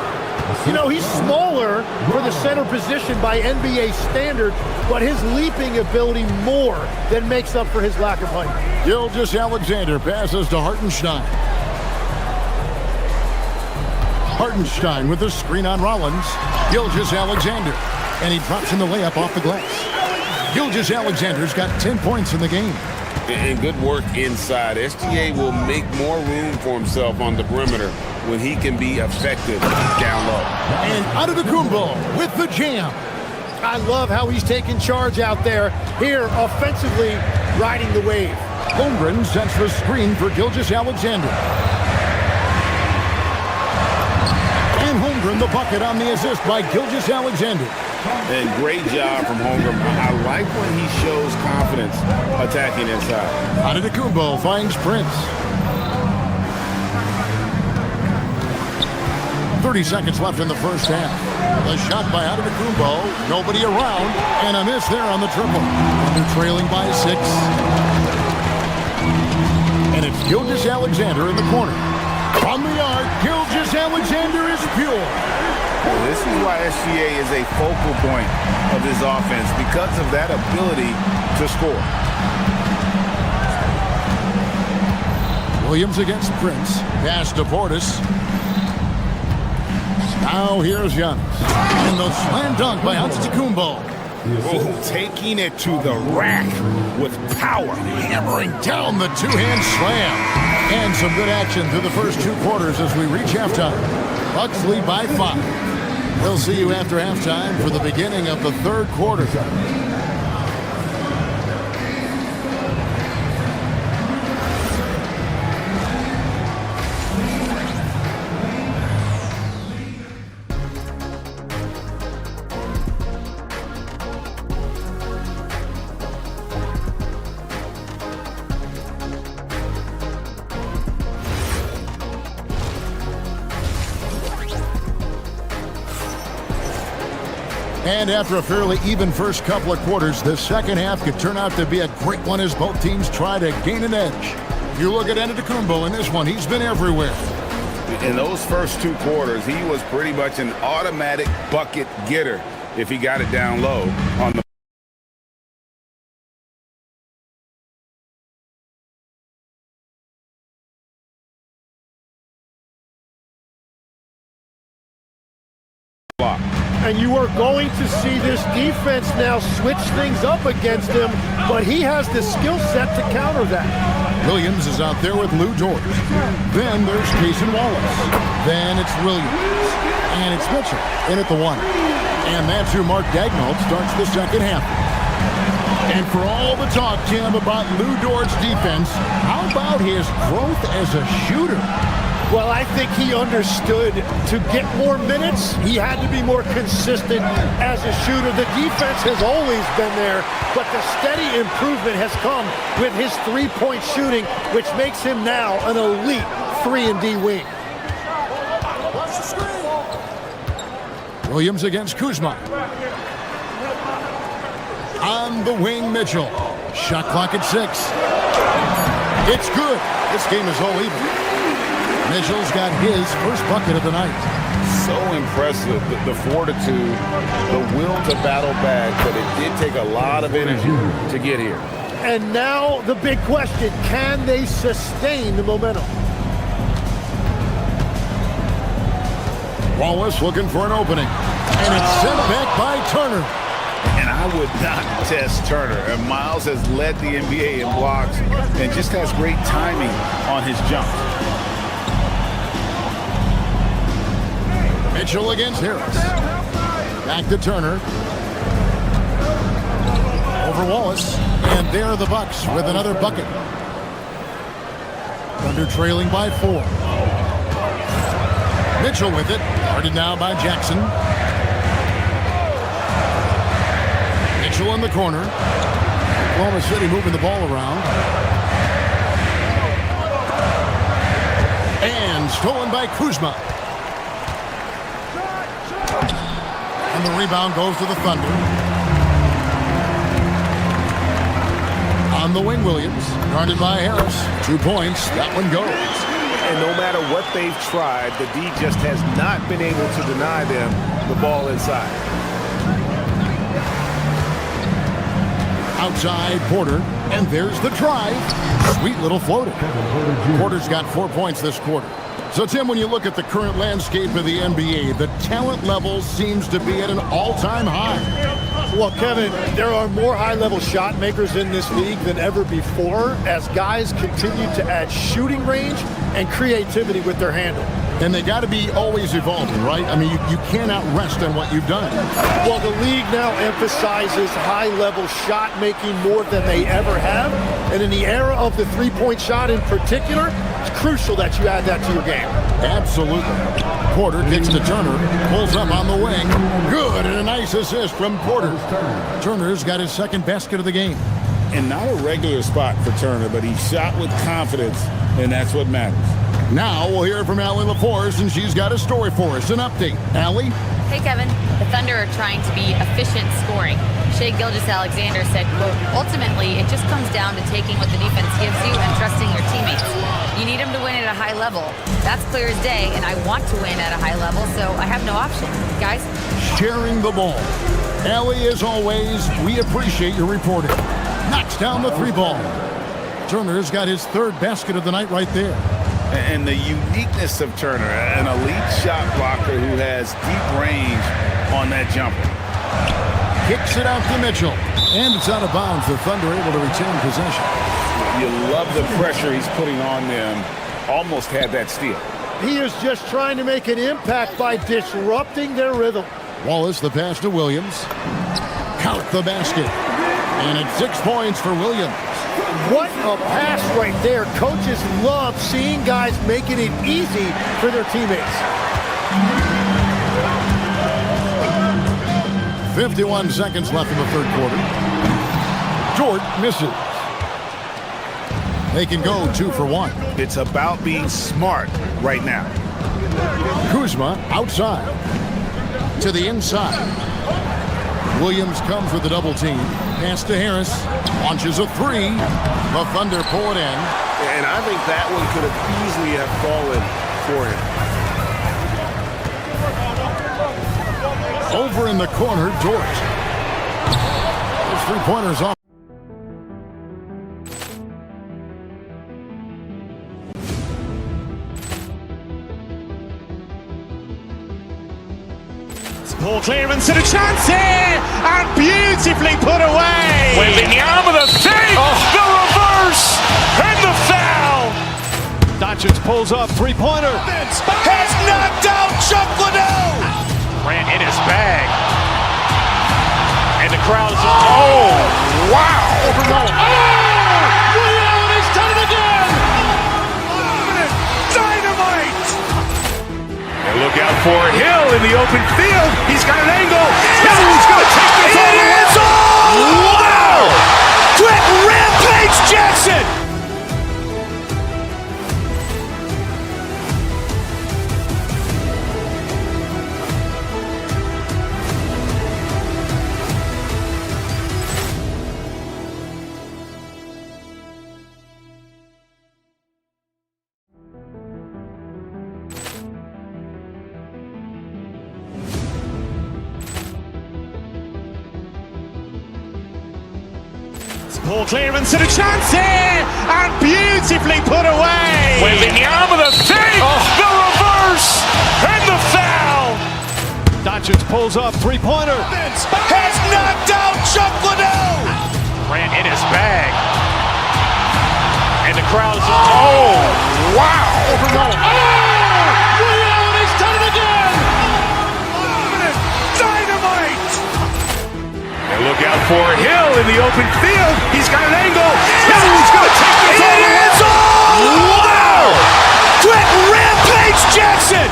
You know, he's smaller for the center position by NBA standards, but his leaping ability more than makes up for his lack of height.
Gilgeous-Alexander passes to Hartenstein. Hartenstein with the screen on Rollins. Gilgeous-Alexander. And he drops in the layup off the glass. Gilgeous-Alexander's got 10 points in the game.
And good work inside. SGA will make more room for himself on the perimeter when he can be effective down low.
And Antetokounmpo with the jam.
I love how he's taking charge out there. Here, offensively, riding the wave.
Holmgren sets the screen for Gilgeous-Alexander. And Holmgren the bucket on the assist by Gilgeous-Alexander.
And great job from Holmgren. I like when he shows confidence attacking inside.
Antetokounmpo finds Prince. 30 seconds left in the first half. The shot by Antetokounmpo. Nobody around. And a miss there on the triple. They're trailing by 6. And it's Gilgeous-Alexander in the corner. From the arc, Gilgeous-Alexander is pure.
Well, this is why SGA is a focal point of this offense, because of that ability to score.
Williams against Prince. Pass to Portis. Now here's Giannis. And the slam dunk by Antetokounmpo.
Oh, taking it to the rack with power.
Hammering down the two-hand slam. And some good action through the first 2 quarters as we reach halftime. Bucks lead by 5. We'll see you after halftime for the beginning of the 3rd quarter. And after a fairly even first couple of quarters, the second half could turn out to be a great one as both teams try to gain an edge. If you look at Antetokounmpo in this one, he's been everywhere.
In those first 2 quarters, he was pretty much an automatic bucket getter if he got it down low on the block.
And you are going to see this defense now switch things up against him, but he has the skill set to counter that.
Williams is out there with Lou Dort. Then there's Cason Wallace. Then it's Williams. And it's Mitchell in at the 1. And that's who Mark Daigneault starts the second half. And for all the talk, Tim, about Lou Dort's defense, how about his growth as a shooter?
Well, I think he understood to get more minutes, he had to be more consistent as a shooter. The defense has always been there, but the steady improvement has come with his three-point shooting, which makes him now an elite 3-and-D wing.
Williams against Kuzma. On the wing, Mitchell. Shot clock at 6. It's good. This game is all even. Mitchell's got his first bucket of the night.
So impressive, the fortitude, the will to battle back, but it did take a lot of energy to get here.
And now the big question, can they sustain the momentum?
Wallace looking for an opening. And it's sent back by Turner.
And I would not test Turner. And Miles has led the NBA in blocks and just has great timing on his jump.
Mitchell against Harris. Back to Turner. Over Wallace. And there are the Bucks with another bucket. Thunder trailing by 4. Mitchell with it. Guarded now by Jackson. Mitchell in the corner. Oklahoma City moving the ball around. And stolen by Kuzma. And the rebound goes to the Thunder. On the wing, Williams. Guarded by Harris. 2 points. That one goes.
And no matter what they've tried, the D just has not been able to deny them the ball inside.
Outside Porter. And there's the drive. Sweet little floater. Porter's got 4 points this quarter. So, Tim, when you look at the current landscape of the NBA, the talent level seems to be at an all-time high.
Well, Kevin, there are more high-level shot makers in this league than ever before as guys continue to add shooting range and creativity with their handle.
And they got to be always evolving, right? I mean, you cannot rest on what you've done.
Well, the league now emphasizes high-level shot making more than they ever have. And in the era of the three-point shot in particular, it's crucial that you add that to your game.
Absolutely. Porter gets to Turner, pulls up on the wing. Good, and a nice assist from Porter. Turner's got his second basket of the game.
And not a regular spot for Turner, but he shot with confidence, and that's what matters.
Now we'll hear from Allie LaForce, and she's got a story for us. An update. Allie?
Hey, Kevin. The Thunder are trying to be efficient scoring. Shai Gilgeous-Alexander said, quote, ultimately, it just comes down to taking what the defense gives you and trusting your teammates. You need them to win at a high level. That's clear as day, and I want to win at a high level, so I have no option. Guys?
Sharing the ball. Allie, as always, we appreciate your reporting. Knocks down the 3-ball. Turner's got his third basket of the night right there.
And the uniqueness of Turner, an elite shot blocker who has deep range on that jumper.
Kicks it out to Mitchell. And it's out of bounds. The Thunder able to retain possession.
You love the pressure he's putting on them. Almost had that steal.
He is just trying to make an impact by disrupting their rhythm.
Wallace, the pass to Williams. Count the basket. And it's 6 points for Williams.
What a pass right there. Coaches love seeing guys making it easy for their teammates.
51 seconds left in the third quarter. Jordan misses. They can go 2 for 1.
It's about being smart right now.
Kuzma outside. To the inside. Williams comes with the double team. Pass to Harris. Launches a 3. The Thunder pull it in.
And I think that one could have easily have fallen for him.
Over in the corner, Dort. Those 3-pointers off.
Ball clearance and a chance here, and beautifully put away.
Wembanyama the save, the reverse, and the foul.
Doncic pulls up, three-pointer.
Has knocked out Chuck Liddell. Grant in his bag. And the crowd is, oh, wow.
Liddell has done it again.
Dynamite. And look out for Hill in the open field. He's got an angle. Hill's going to take this all the way. Wow. Quick Rampage Jackson.
Ball clearance and a chance here, and beautifully put away.
Wembanyama the fake, the reverse, and the foul.
Doncic pulls up, three-pointer.
Has knocked out Chuck Liddell. Grant in his bag. And the crowd is, oh, wow.
Liddell has done it again.
Dynamite. And look out for Hill in the open field. He's got an angle. Hill's going to take this all the way. Wow. Quick Rampage Jackson.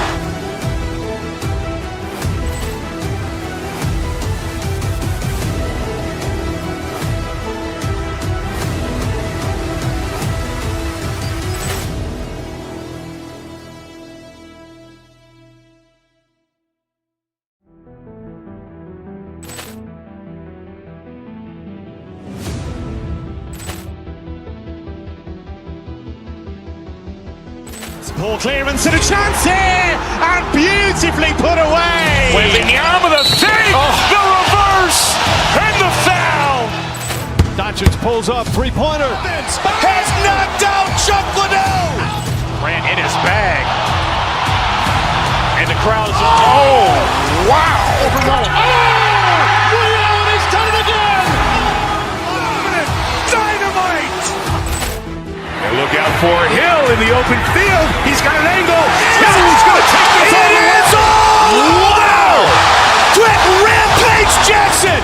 Ball clearance and a chance here, and beautifully put away.
Wembanyama the fake, the reverse, and the foul.
Doncic pulls up, three-pointer.
Has knocked out Chuck Liddell. Grant in his bag. And the crowd is, oh, wow.
Liddell has done it again.
Dynamite. And look out for Hill in the open field. He's got an angle. Hill's going to take this all the way. Wow. Quick Rampage Jackson.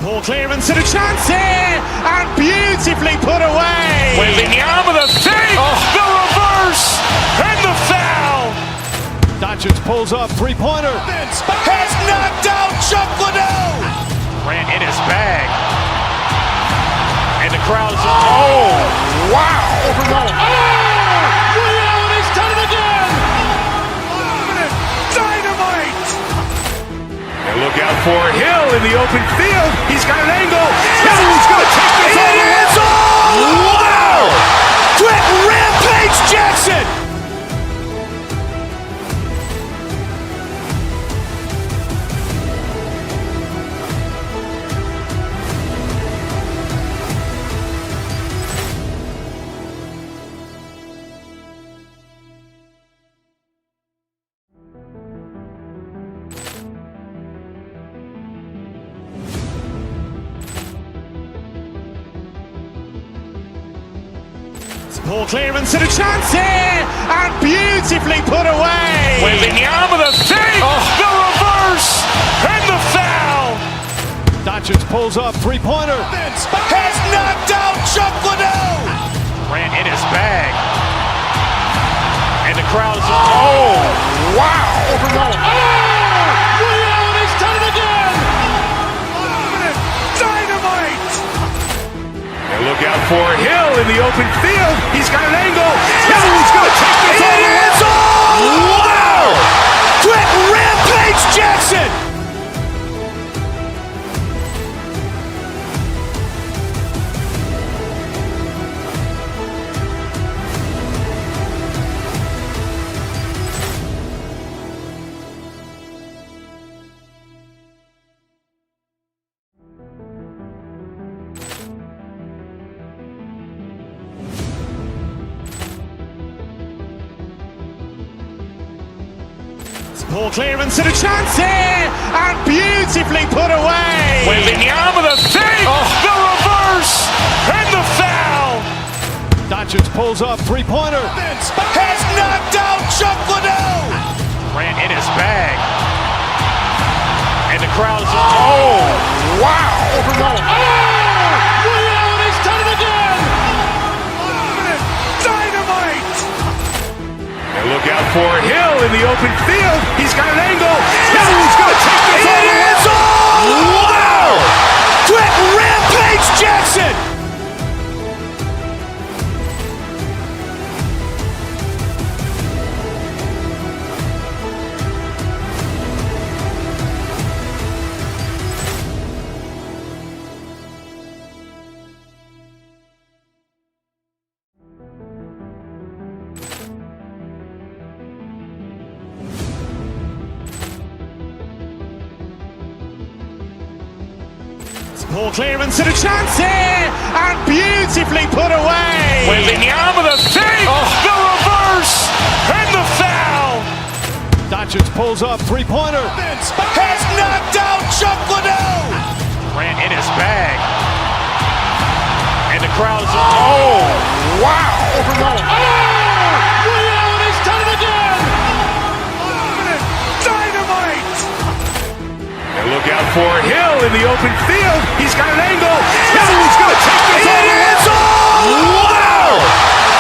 Ball clearance and a chance here, and beautifully put away.
Wembanyama the fake, the reverse, and the foul.
Doncic pulls up, three-pointer.
Has knocked out Chuck Liddell. Grant in his bag. And the crowd is, oh, wow.
Liddell has done it again.
Dynamite. And look out for Hill in the open field. He's got an angle. Hill's going to take this all the way. Wow. Quick Rampage Jackson.
Ball clearance and a chance here, and beautifully put away.
Wembanyama the fake, the reverse, and the foul.
Doncic pulls up, three-pointer.
Has knocked out Chuck Liddell. Grant in his bag. And the crowd is, oh, wow.
Liddell has done it again.
Dynamite. And look out for Hill in the open field. He's got an angle. Hill's going to take this all the way. Wow. Quick Rampage Jackson.
Poor clearance and a chance here, and beautifully put away.
Wembanyama with a fake, the reverse, and the foul.
Doncic pulls up, three-pointer.
Has knocked out Chuck Liddell. Ran in his bag. And the crowd's, oh, wow.
Liddell, he's done it again.
Dynamite. And look out for Hill in the open field. He's got an angle. He's going to take this all the way. Wow! Quick Rampage Jackson.
Poor clearance and a chance here, and beautifully put away.
Wembanyama with a fake, the reverse, and the foul.
Doncic pulls up, three-pointer.
Has knocked out Chuck Liddell. Ran in his bag. And the crowd's, oh, wow.
Liddell, he's done it again.
Dynamite. And look out for Hill in the open field. He's got an angle. He's going to take this all the way. Wow!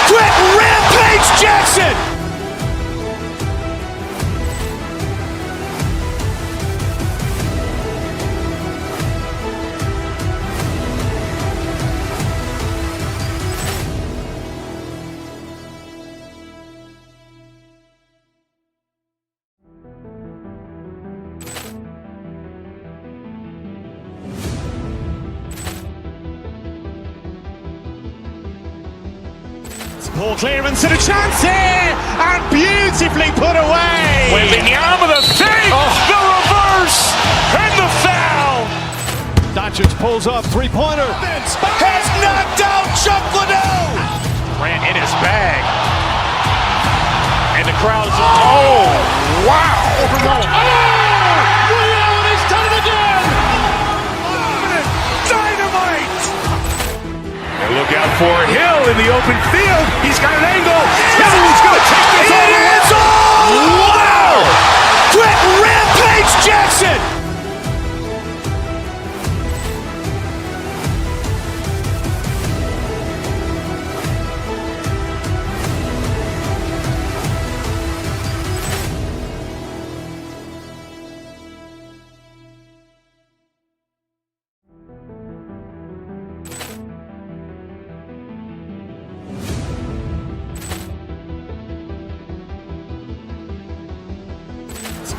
Quick Rampage Jackson.
Poor clearance and a chance here, and beautifully put away.
Wembanyama with a fake, the reverse, and the foul.
Doncic pulls up, three-pointer.
Has knocked out Chuck Liddell. Ran in his bag. And the crowd's, oh, wow.
Liddell, he's done it again.
Dynamite. And look out for Hill in the open field. He's got an angle. He's going to take this all the way. Wow! Quick Rampage Jackson.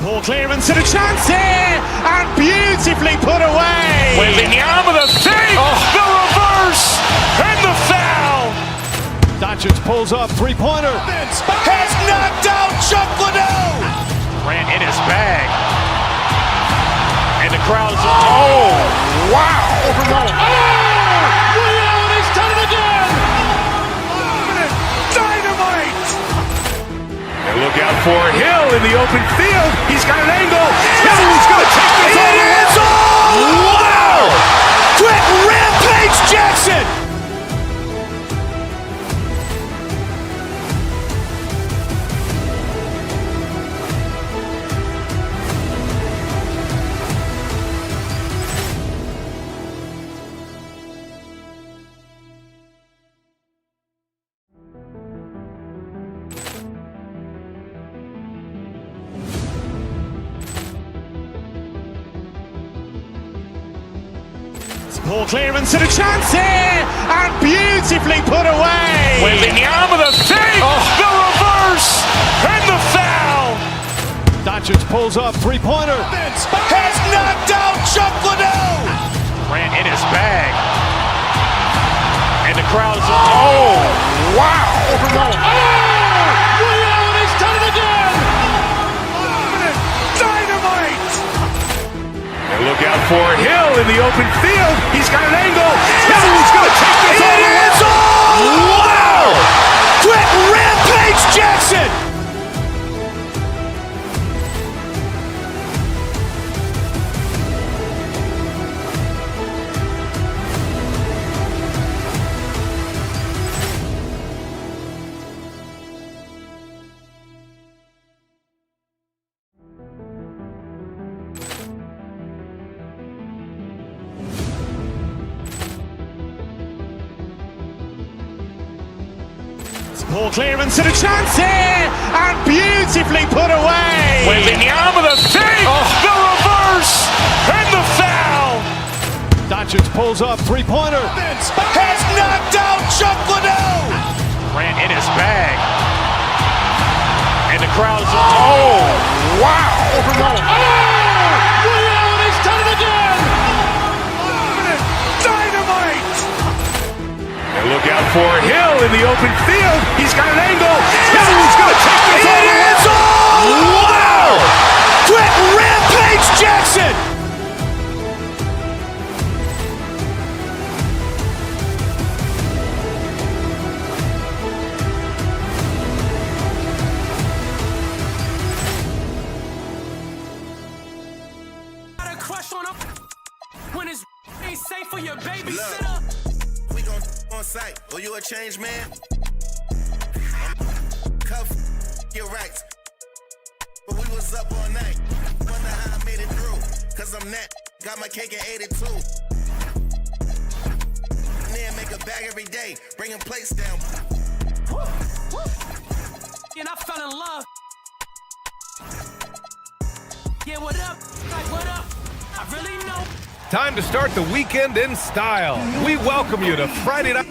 Poor clearance and a chance here, and beautifully put away.
Wembanyama with a fake, the reverse, and the foul.
Doncic pulls up, three-pointer.
Has knocked out Chuck Liddell. Ran in his bag. And the crowd's, oh, wow.
Liddell, he's done it again.
Dynamite. And look out for Hill in the open field. He's got an angle. He's going to take this all the way. Wow! Quick Rampage Jackson.
Poor clearance and a chance here, and beautifully put away.
Wembanyama with a fake, the reverse, and the foul.
Doncic pulls up, three-pointer.
Has knocked out Chuck Liddell. Ran in his bag. And the crowd's, oh, wow.
Liddell, he's done it again.
Dynamite. And look out for Hill in the open field. He's got an angle. He's going to take this all the way. Wow! Quick Rampage Jackson.
Ball clearance and a chance here, and beautifully put away.
Wembanyama the save, the reverse, and the foul.
Doncic pulls up, three-pointer.
Has knocked out Chuck Liddell. Ran in his bag. And the crowd is, oh, wow.
He's done it again.
Dynamite. And look out for Hill in the open field. He's got an angle. Hill's going to take this all the way. Wow. Quick Rampage Jackson.
When it's ain't safe for your babysitter.
We gon' on site. Oh, you a change man? Cuff your rights. But we was up all night. Wonder how I made it through. Cause I'm that. Got my cake at 82. And then make a bag every day. Bringing plates down.
And I fell in love. Yeah, what up? Like, what up? I really know.
Time to start the weekend in style. We welcome you to Friday night.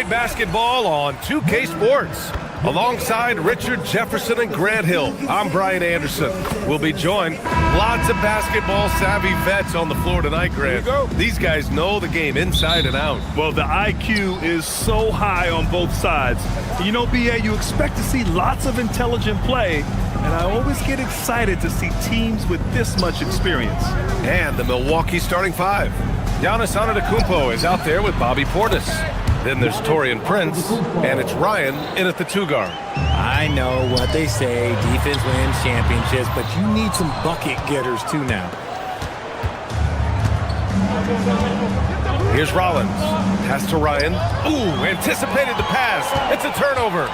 Basketball on 2K Sports. Alongside Richard Jefferson and Grant Hill, I'm Brian Anderson. We'll be joined. Lots of basketball-savvy vets on the floor tonight, Grant. These guys know the game inside and out.
Well, the IQ is so high on both sides. You know, BA, you expect to see lots of intelligent play, and I always get excited to see teams with this much experience.
And the Milwaukee starting five. Giannis Antetokounmpo is out there with Bobby Portis. Then there's Taurean Prince, and it's Ryan in at the two-guard.
I know what they say, defense wins championships, but you need some bucket getters too now.
Here's Rollins. Pass to Ryan. Ooh, anticipated the pass. It's a turnover.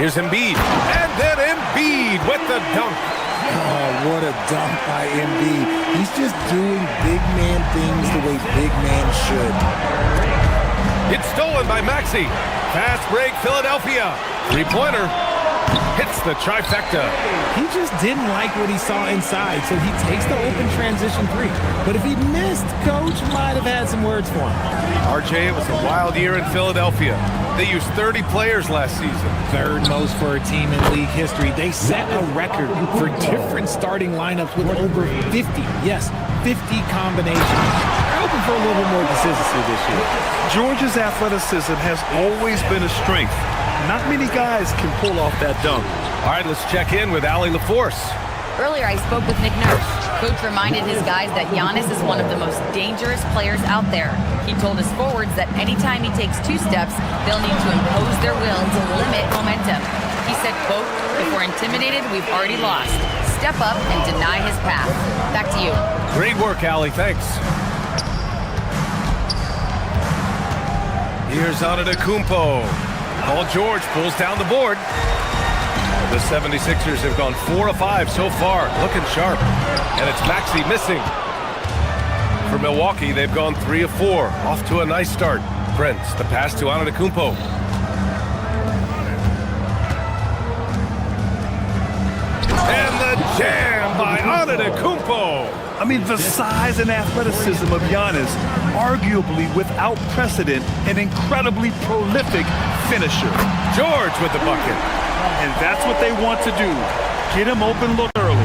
Here's Embiid. And then Embiid with the dunk.
Oh, what a dunk by Embiid. He's just doing big man things the way big man should.
It's stolen by Maxey. Fast break, Philadelphia. Three-pointer. Hits the trifecta.
He just didn't like what he saw inside, so he takes the open transition three. But if he missed, Coach might have had some words for him.
RJ, it was a wild year in Philadelphia. They used 30 players last season.
Third most for a team in league history. They set a record for different starting lineups with over 50. Yes, 50 combinations. They're hoping for a little more consistency this year.
Georgia's athleticism has always been a strength. Not many guys can pull off that dunk.
All right, let's check in with Allie LaForce.
Earlier, I spoke with Nick Nurse. Coach reminded his guys that Giannis is one of the most dangerous players out there. He told his forwards that anytime he takes two steps, they'll need to impose their will to limit momentum. He said, quote, "If we're intimidated, we've already lost. Step up and deny his path." Back to you.
Great work, Allie. Thanks. Here's Antetokounmpo. Paul George pulls down the board. The 76ers have gone 4 of 5 so far, looking sharp. And it's Maxey missing. For Milwaukee, they've gone 3 of 4, off to a nice start. Prince, the pass to Antetokounmpo. And the jam by Antetokounmpo.
I mean, the size and athleticism of Giannis, arguably without precedent, an incredibly prolific finisher.
George with the bucket.
And that's what they want to do. Get him open look early.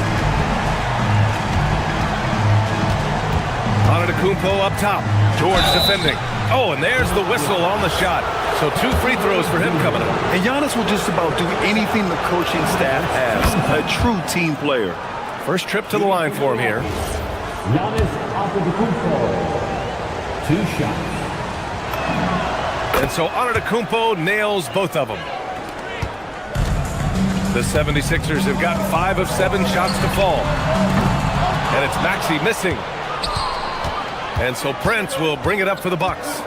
Antetokounmpo up top. George defending. Oh, and there's the whistle on the shot. So 2 free throws for him coming up.
And Giannis will just about do anything the coaching staff asks. A true team player.
First trip to the line for him here.
Giannis Antetokounmpo. 2 shots.
And so Antetokounmpo nails both of them. The 76ers have gotten 5 of 7 shots to fall. And it's Maxey missing. And so Prince will bring it up for the Bucks.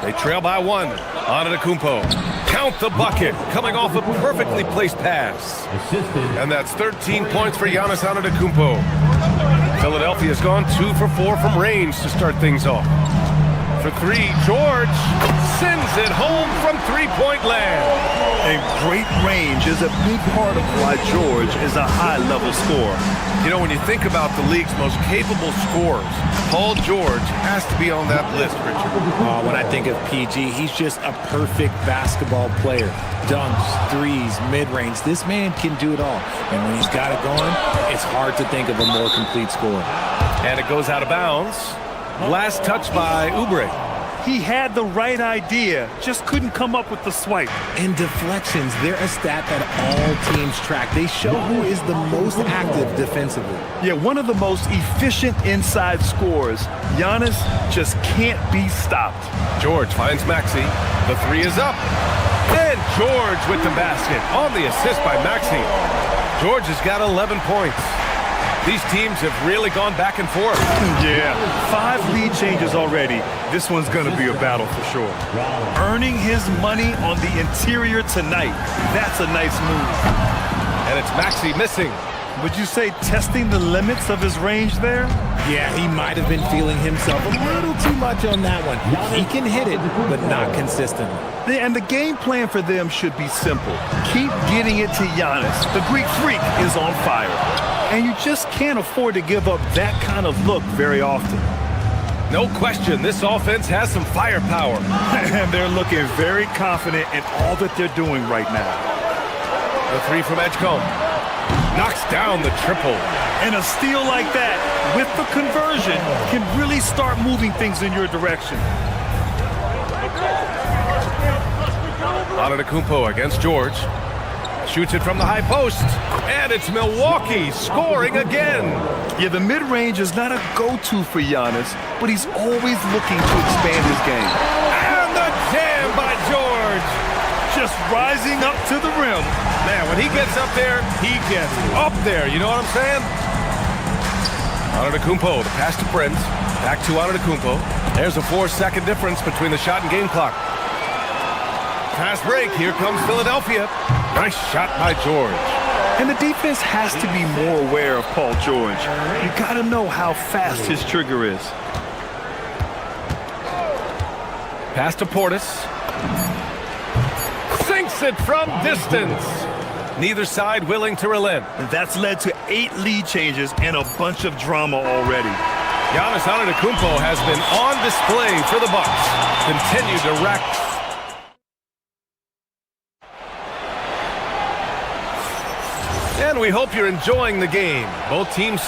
They trail by 1. Antetokounmpo. Count the bucket. Coming off a perfectly placed pass. And that's 13 points for Giannis Antetokounmpo. Philadelphia's gone 2 for 4 from range to start things off. For 3, George sends it home from three-point land.
And great range is a big part of why George is a high-level scorer.
You know, when you think about the league's most capable scorers, Paul George has to be on that list, Richard.
When I think of PG, he's just a perfect basketball player. Dunks, threes, mid-range. This man can do it all. And when he's got it going, it's hard to think of a more complete scorer.
And it goes out of bounds. Last touch by Oubre.
He had the right idea, just couldn't come up with the swipe.
And deflections, they're a stat that all teams track. They show who is the most active defensively.
Yeah, one of the most efficient inside scorers. Giannis just can't be stopped.
George finds Maxey. The 3 is up. Then George with the basket on the assist by Maxey. George has got 11 points. These teams have really gone back and forth.
Yeah, 5 lead changes already. This one's going to be a battle for sure. Earning his money on the interior tonight. That's a nice move.
And it's Maxey missing.
Would you say testing the limits of his range there?
Yeah, he might have been feeling himself a little too much on that one. He can hit it, but not consistently.
And the game plan for them should be simple. Keep getting it to Giannis. The Greek freak is on fire. And you just can't afford to give up that kind of look very often.
No question, this offense has some firepower.
And they're looking very confident in all that they're doing right now.
The 3 from Edgecombe. Knocks down the triple.
And a steal like that, with the conversion, can really start moving things in your direction.
Antetokounmpo against George. Shoots it from the high post. And it's Milwaukee scoring again.
Yeah, the mid-range is not a go-to for Giannis, but he's always looking to expand his game.
And the jam by George.
Just rising up to the rim.
Man, when he gets up there, he gets up there. You know what I'm saying? Antetokounmpo, the pass to Prince. Back to Antetokounmpo. There's a 4-second difference between the shot and game clock. Fast break. Here comes Philadelphia. Nice shot by George.
And the defense has to be more aware of Paul George. You got to know how fast his trigger is.
Pass to Portis. Sinks it from distance. Neither side willing to relent.
And that's led to 8 lead changes and a bunch of drama already.
Giannis Antetokounmpo has been on display for the Bucks. Continue to rack. And we hope you're enjoying the game. Both teams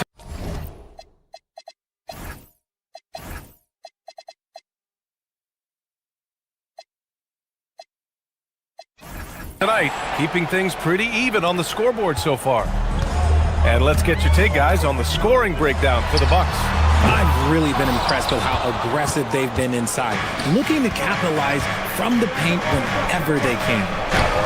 tonight, keeping things pretty even on the scoreboard so far. And let's get your take, guys, on the scoring breakdown for the Bucks.
I've really been impressed with how aggressive they've been inside, looking to capitalize from the paint whenever they can.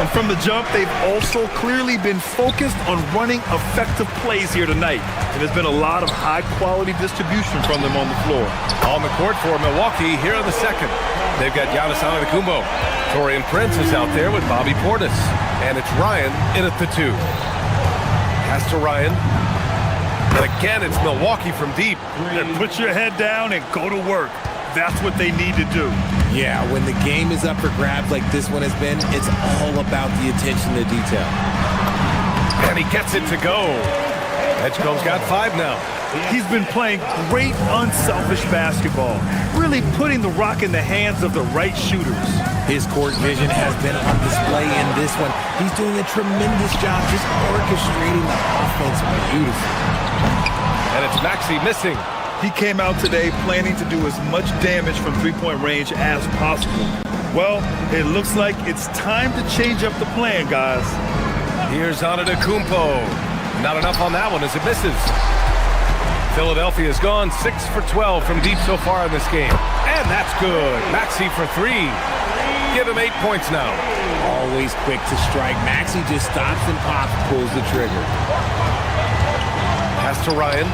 And from the jump, they've also clearly been focused on running effective plays here tonight. And there's been a lot of high-quality distribution from them on the floor.
On the court for Milwaukee here in the second. They've got Giannis Antetokounmpo. Taurean Prince is out there with Bobby Portis. And it's Ryan in at the 2. Pass to Ryan. And again, it's Milwaukee from deep.
And put your head down and go to work. That's what they need to do.
Yeah, when the game is up for grabs like this one has been, it's all about the attention to detail.
And he gets it to go. Edgecombe's got 5 now.
He's been playing great, unselfish basketball, really putting the rock in the hands of the right shooters.
His court vision has been on display in this one. He's doing a tremendous job just orchestrating the offense beautifully.
And it's Maxey missing.
He came out today planning to do as much damage from three-point range as possible. Well, it looks like it's time to change up the plan, guys.
Here's Antetokounmpo. Not enough on that one as it misses. Philadelphia's gone 6 for 12 from deep so far in this game. And that's good. Maxey for 3. Give him 8 points now.
Always quick to strike. Maxey just stops and pops, pulls the trigger.
Pass to Ryan.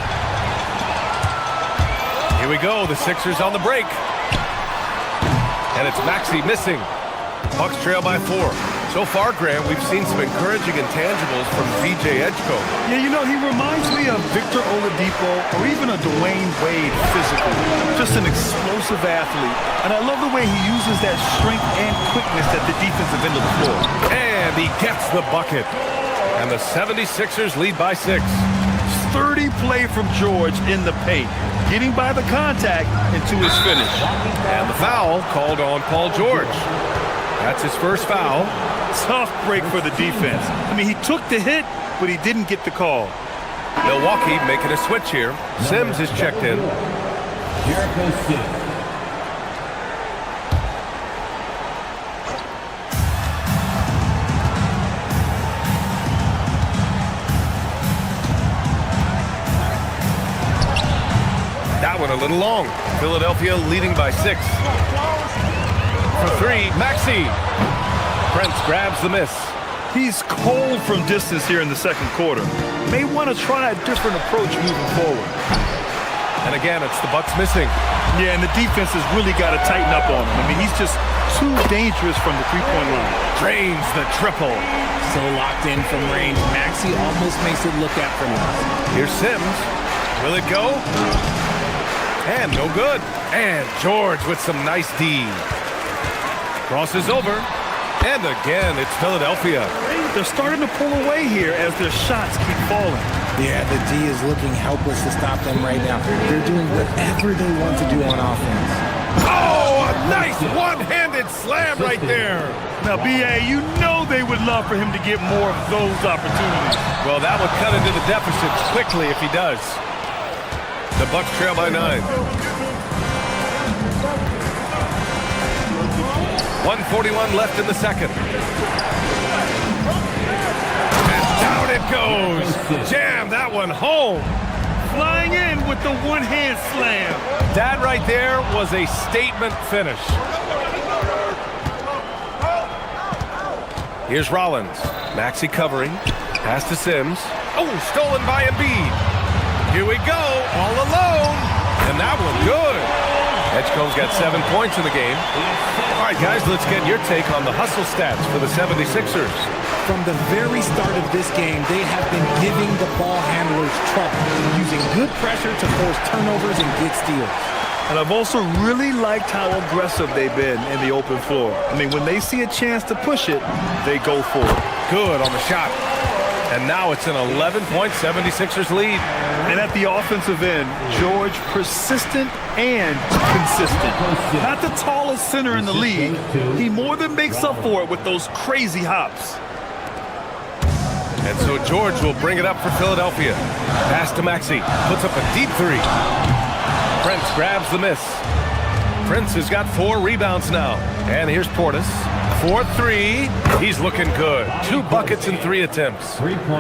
Here we go. The Sixers on the break. And it's Maxey missing. Bucks trail by 4. So far, Grant, we've seen some encouraging intangibles from VJ Edgecombe.
Yeah, you know, he reminds me of Victor Oladipo or even a Dwayne Wade physically. Just an explosive athlete. And I love the way he uses that strength and quickness at the defensive end of the floor.
And he gets the bucket. And the 76ers lead by 6.
Sturdy play from George in the paint, getting by the contact into his finish.
And the foul called on Paul George. That's his first foul.
Tough break for the defense. I mean, he took the hit, but he didn't get the call.
Milwaukee making a switch here. Sims is checked in.
Jericho Sims.
That one a little long. Philadelphia leading by 6. For 3, Maxey. Prince grabs the miss.
He's cold from distance here in the second quarter. May want to try a different approach moving forward.
And again, it's the Bucks missing.
Yeah, and the defense has really got to tighten up on him. I mean, he's just too dangerous from the three-point line.
Drains the triple.
So locked in from range, Maxey almost makes it look effortless.
Here's Sims. Will it go? And no good. And George with some nice D. Crosses over. And again, it's Philadelphia.
They're starting to pull away here as their shots keep falling.
Yeah, the D is looking helpless to stop them right now. They're doing whatever they want to do on offense.
Oh, a nice one-handed slam right there.
Now, B.A., you know they would love for him to get more of those opportunities.
Well, that would cut into the deficit quickly if he does. The Bucks trail by 9. 1:41 left in the second. And down it goes. Jam that one home.
Flying in with the one-hand slam.
That right there was a statement finish. Here's Rollins. Maxey covering. Pass to Sims. Oh, stolen by Embiid. Here we go, all alone. And that one good. Edgecombe's got 7 points in the game. All right, guys, let's get your take on the hustle stats for the 76ers.
From the very start of this game, they have been giving the ball handlers trouble, using good pressure to force turnovers and get steals.
And I've also really liked how aggressive they've been in the open floor. I mean, when they see a chance to push it, they go for it.
Good on the shot. And now it's an 11-point 76ers lead.
And at the offensive end, George persistent and consistent. Not the tallest center in the league. He more than makes up for it with those crazy hops.
And so George will bring it up for Philadelphia. Pass to Maxey. Puts up a deep 3. Prince grabs the miss. Prince has got 4 rebounds now. And here's Portis. 4-3. He's looking good. 2 buckets in 3 attempts.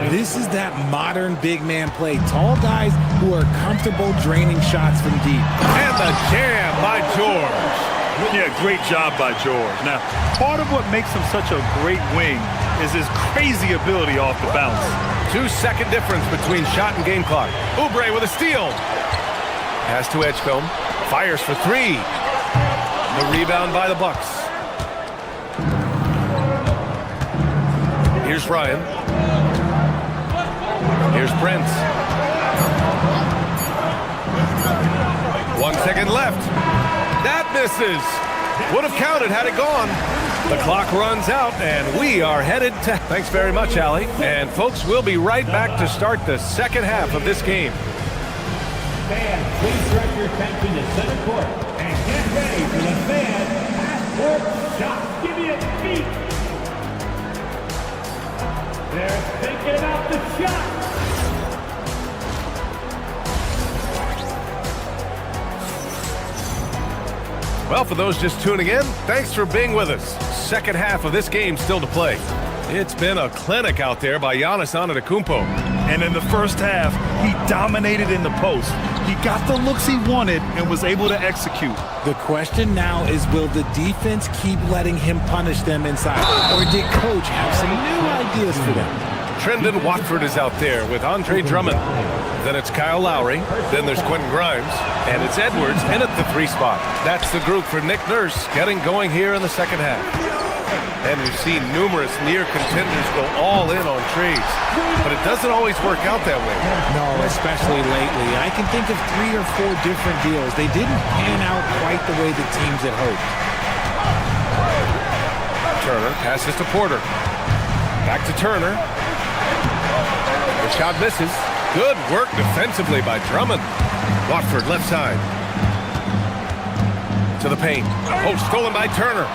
This is that modern big man play. Tall guys who are comfortable draining shots from deep.
And the jam by George.
Yeah, great job by George. Now, part of what makes him such a great wing is his crazy ability off the bounce.
2-second difference between shot and game clock. Oubre with a steal. Pass to Edgecombe. Fires for 3. The rebound by the Bucks. Here's Ryan. Here's Prince. 1 second left. That misses. Would have counted had it gone. The clock runs out, and we are headed to... Thanks very much, Allie. And, folks, we'll be right back to start the second half of this game.
Fans, please direct your attention to center court and get ready for the fan half-court shot. Give me a beat. They're thinking about the shot.
Well, for those just tuning in, thanks for being with us. Second half of this game still to play. It's been a clinic out there by Giannis Antetokounmpo.
And in the first half, he dominated in the post. He got the looks he wanted and was able to execute.
The question now is, will the defense keep letting him punish them inside? Or did Coach have some new ideas for them?
Trendon Watford is out there with Andre Drummond. Then it's Kyle Lowry. Then there's Quentin Grimes. And it's Edwards in at the 3 spot. That's the group for Nick Nurse getting going here in the second half. And we've seen numerous near contenders go all in on trades. But it doesn't always work out that way.
No, especially lately. I can think of 3 or 4 different deals. They didn't pan out quite the way the teams had hoped.
Turner passes to Porter. Back to Turner. The shot misses. Good work defensively by Drummond. Watford left side. To the paint. Oh, stolen by Turner.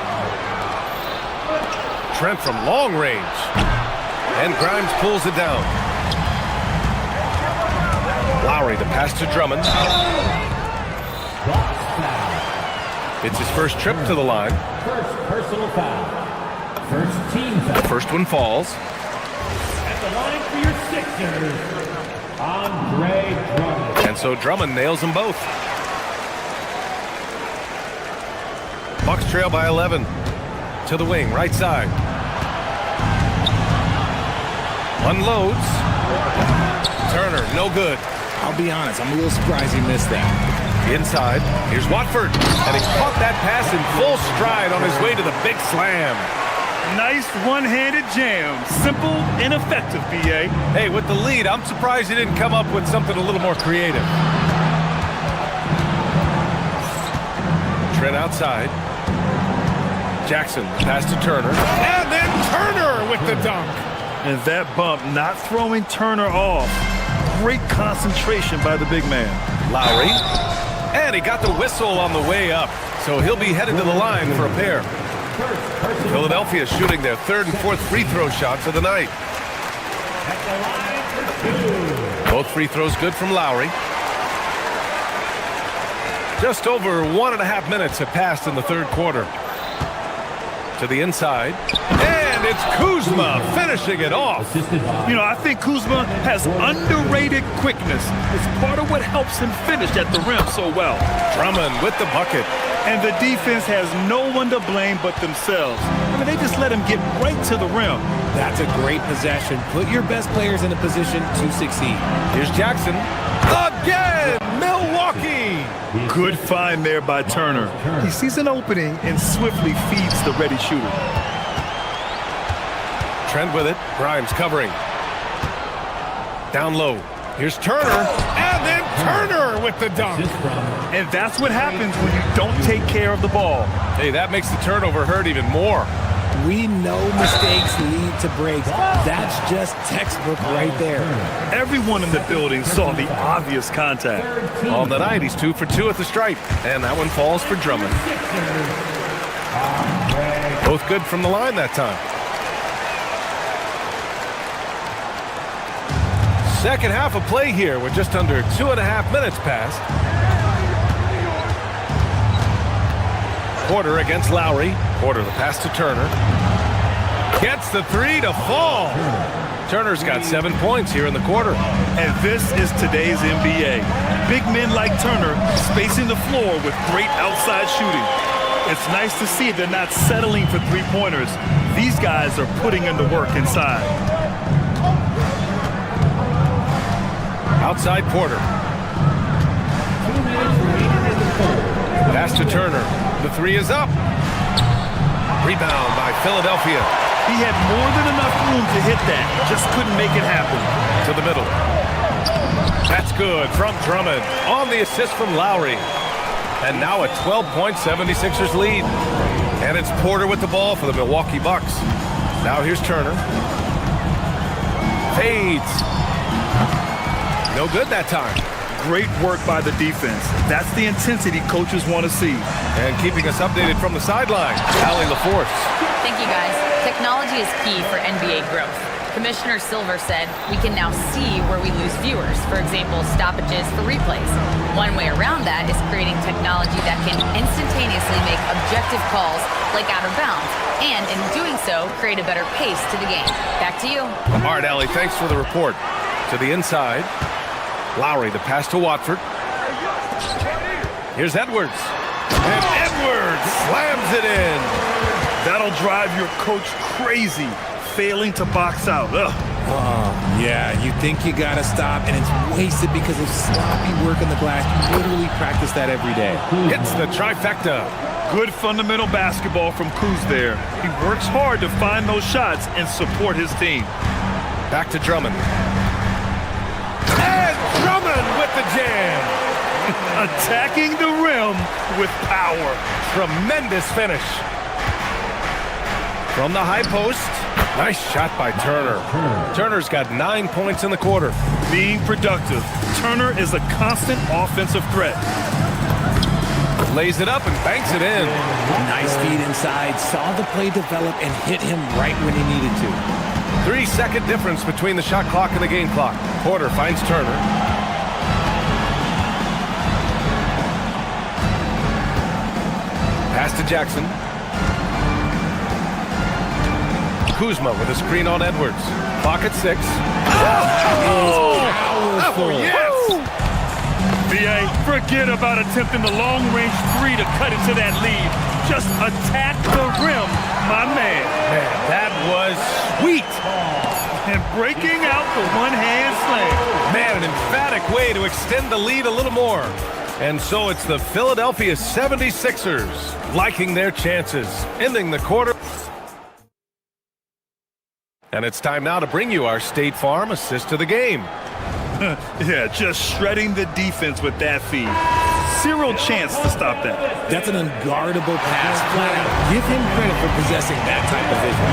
Trent from long range. And Grimes pulls it down. Lowry, the pass to Drummond. It's his first trip to the line.
First personal foul. First team foul.
The first one falls.
At the line for your Sixers, Andre Drummond.
And so Drummond nails them both. Bucks trail by 11. To the wing, right side. Unloads. Turner, no good.
I'll be honest, I'm a little surprised he missed that.
Inside, here's Watford. And he caught that pass in full stride on his way to the big slam.
Nice one-handed jam. Simple and effective, B.A.
Hey, with the lead, I'm surprised he didn't come up with something a little more creative. Trent outside. Jackson, pass to Turner. And then Turner with the dunk.
And that bump not throwing Turner off. Great concentration by the big man.
Lowry. And he got the whistle on the way up. So he'll be headed to the line for a pair. Philadelphia shooting their 3rd and 4th free throw shots of the night. Both free throws good from Lowry. Just over 1.5 minutes have passed in the 3rd quarter. To the inside. And it's Kuzma finishing it off.
You know, I think Kuzma has underrated quickness. It's part of what helps him finish at the rim so well.
Drummond with the bucket.
And the defense has no one to blame but themselves. I mean, they just let him get right to the rim.
That's a great possession. Put your best players in a position to succeed.
Here's Jackson. Again, Milwaukee.
Good find there by Turner. He sees an opening and swiftly feeds the ready shooter.
Trent with it. Grimes covering. Down low. Here's Turner. And then Turner with the dunk.
And that's what happens when you don't take care of the ball.
Hey, that makes the turnover hurt even more.
We know mistakes lead to breaks. That's just textbook right there.
Everyone in the building saw the obvious contact.
On the night, he's 2 for 2 at the stripe. And that one falls for Drummond. Both good from the line that time. Second half of play here with just under 2.5 minutes passed. Porter against Lowry. Porter the pass to Turner. Gets the 3 to fall. Turner's got 7 points here in the quarter.
And this is today's NBA. Big men like Turner spacing the floor with great outside shooting. It's nice to see they're not settling for three-pointers. These guys are putting in the work inside.
Outside Porter. Pass to Turner. The 3 is up. Rebound by Philadelphia.
He had more than enough room to hit that. Just couldn't make it happen.
To the middle. That's good from Drummond. On the assist from Lowry. And now a 12-point 76ers lead. And it's Porter with the ball for the Milwaukee Bucks. Now here's Turner. Fades. No good that time.
Great work by the defense. That's the intensity coaches want to see.
And keeping us updated from the sideline, Allie LaForce.
Thank you, guys. Technology is key for NBA growth. Commissioner Silver said we can now see where we lose viewers. For example, stoppages for replays. One way around that is creating technology that can instantaneously make objective calls like out of bounds. And in doing so, create a better pace to the game. Back to you.
All right, Allie, thanks for the report. To the inside. Lowry, the pass to Watford. Here's Edwards. And Edwards slams it in.
That'll drive your coach crazy, failing to box out. Ugh.
Oh, yeah, you think you got to stop, and it's wasted because of sloppy work on the glass. You literally practice that every day.
Hits the trifecta.
Good fundamental basketball from Kuz there. He works hard to find those shots and support his team.
Back to Drummond. And Drummond with the jam.
Attacking the rim with power.
Tremendous finish. From the high post. Nice shot by Turner. Turner's got 9 points in the quarter.
Being productive. Turner is a constant offensive threat.
Lays it up and banks it in.
Nice feed inside. Saw the play develop and hit him right when he needed to.
3-second difference between the shot clock and the game clock. Porter finds Turner. Pass to Jackson. Kuzma with a screen on Edwards. Clock at 6.
Oh, yes! VA, forget about attempting the long-range 3 to cut into that lead. Just attack the rim, my man.
Man, that was sweet.
And breaking out the one-hand slam.
Man, an emphatic way to extend the lead a little more. And so it's the Philadelphia 76ers liking their chances, ending the quarter. And it's time now to bring you our State Farm assist to the game.
Yeah, just shredding the defense with that feed. Zero chance to stop that.
That's an unguardable pass. Flat out. Give him credit for possessing that type of vision.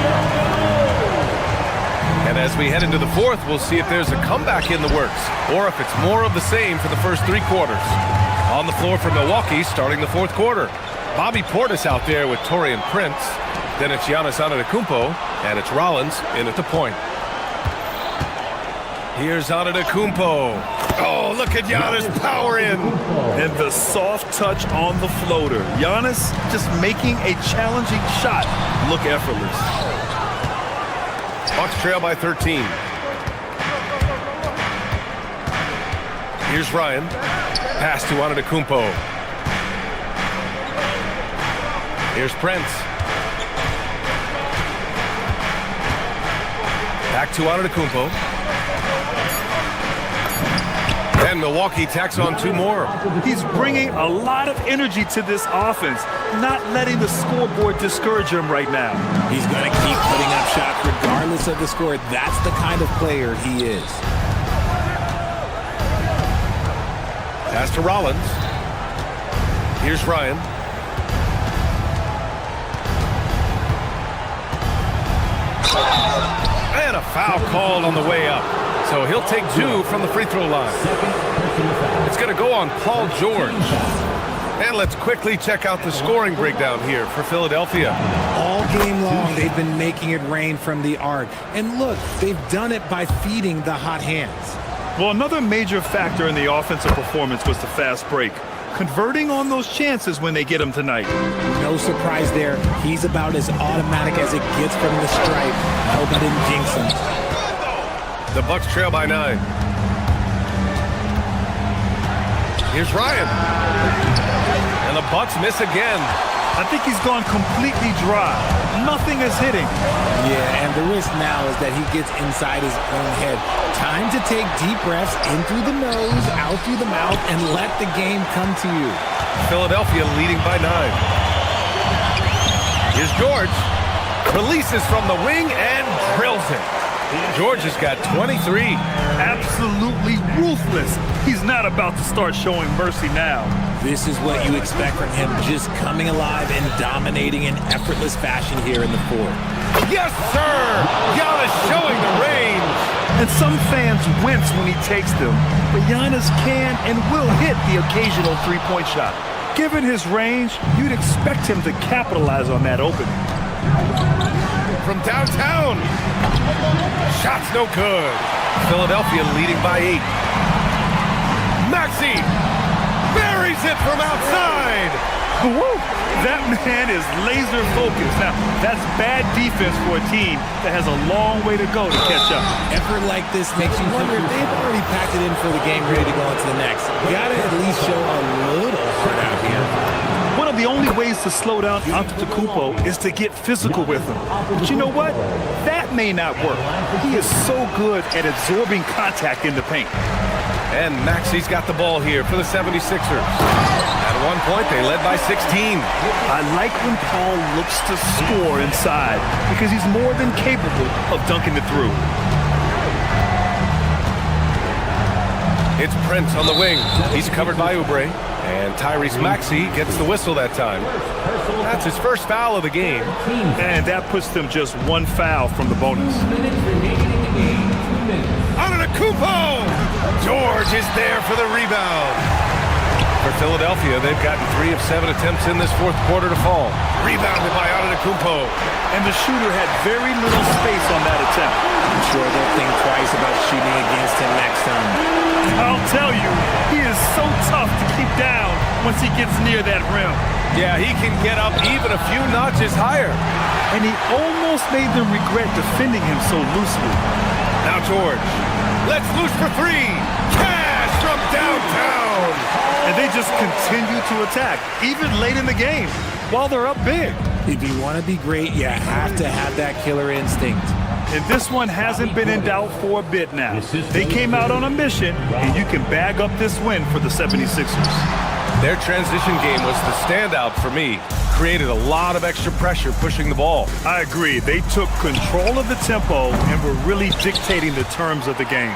And as we head into the fourth, we'll see if there's a comeback in the works or if it's more of the same for the first 3 quarters. On the floor for Milwaukee starting the fourth quarter. Bobby Portis out there with Taurean Prince. Then it's Giannis Antetokounmpo, and it's Rollins in at the point. Here's Antetokounmpo. Oh, look at Giannis power in.
And the soft touch on the floater. Giannis just making a challenging shot look effortless.
Bucks trail by 13. Here's Ryan. Pass to Antetokounmpo. Here's Prince. Back to Antetokounmpo. And Milwaukee tacks on 2 more.
He's bringing a lot of energy to this offense, not letting the scoreboard discourage him right now.
He's going to keep putting up shots regardless of the score. That's the kind of player he is.
Pass to Rollins. Here's Ryan. And a foul called on the way up. So he'll take 2 from the free throw line. It's going to go on Paul George. And let's quickly check out the scoring breakdown here for Philadelphia.
All game long, they've been making it rain from the arc. And look, they've done it by feeding the hot hands.
Well, another major factor in the offensive performance was the fast break. Converting on those chances when they get them tonight.
No surprise there. He's about as automatic as it gets from the stripe. I hope I didn't jinx him.
The Bucks trail by 9. Here's Ryan. And the Bucks miss again.
I think he's gone completely dry. Nothing is hitting.
Yeah, and the risk now is that he gets inside his own head. Time to take deep breaths in through the nose, out through the mouth, and let the game come to you.
Philadelphia leading by 9. Here's George. Releases from the wing and drills it. George has got 23.
Absolutely ruthless. He's not about to start showing mercy now.
This is what you expect from him, just coming alive and dominating in effortless fashion here in the fourth.
Yes, sir! Giannis showing the range.
And some fans wince when he takes them, but Giannis can and will hit the occasional three-point shot. Given his range, you'd expect him to capitalize on that opening.
From downtown. Shot's no good. Philadelphia leading by 8. Maxey buries it from outside.
Woo! That man is laser focused. Now, that's bad defense for a team that has a long way to go to catch up.
Effort like this makes you wonder if they've already packed it in for the game, ready to go into the next. You gotta at least show a little heart out here.
One of the only ways to slow down Antetokounmpo is to get physical with him. But you know what? That may not work. He is so good at absorbing contact in the paint.
And Maxey's got the ball here for the 76ers. At one point, they led by 16.
I like when Paul looks to score inside because he's more than capable of dunking it through.
It's Prince on the wing. He's covered by Oubre. And Tyrese Maxey gets the whistle that time. That's his first foul of the game.
And that puts them just one foul from the bonus.
Antetokounmpo! George is there for the rebound. For Philadelphia, they've gotten 3 of 7 attempts in this fourth quarter to fall. Rebounded by Antetokounmpo.
And the shooter had very little space on that attempt.
I'm sure they'll think twice about shooting against him next time.
I'll tell you, he is so tough to keep down once he gets near that rim.
Yeah, he can get up even a few notches higher.
And he almost made them regret defending him so loosely.
Now George, let's loose for 3. Cash from downtown.
And they just continue to attack, even late in the game, while they're up big.
If you want to be great, you have to have that killer instinct.
And this one hasn't been in doubt for a bit now. They came out on a mission, and you can bag up this win for the 76ers.
Their transition game was the standout for me. Created a lot of extra pressure pushing the ball.
I agree. They took control of the tempo and were really dictating the terms of the game.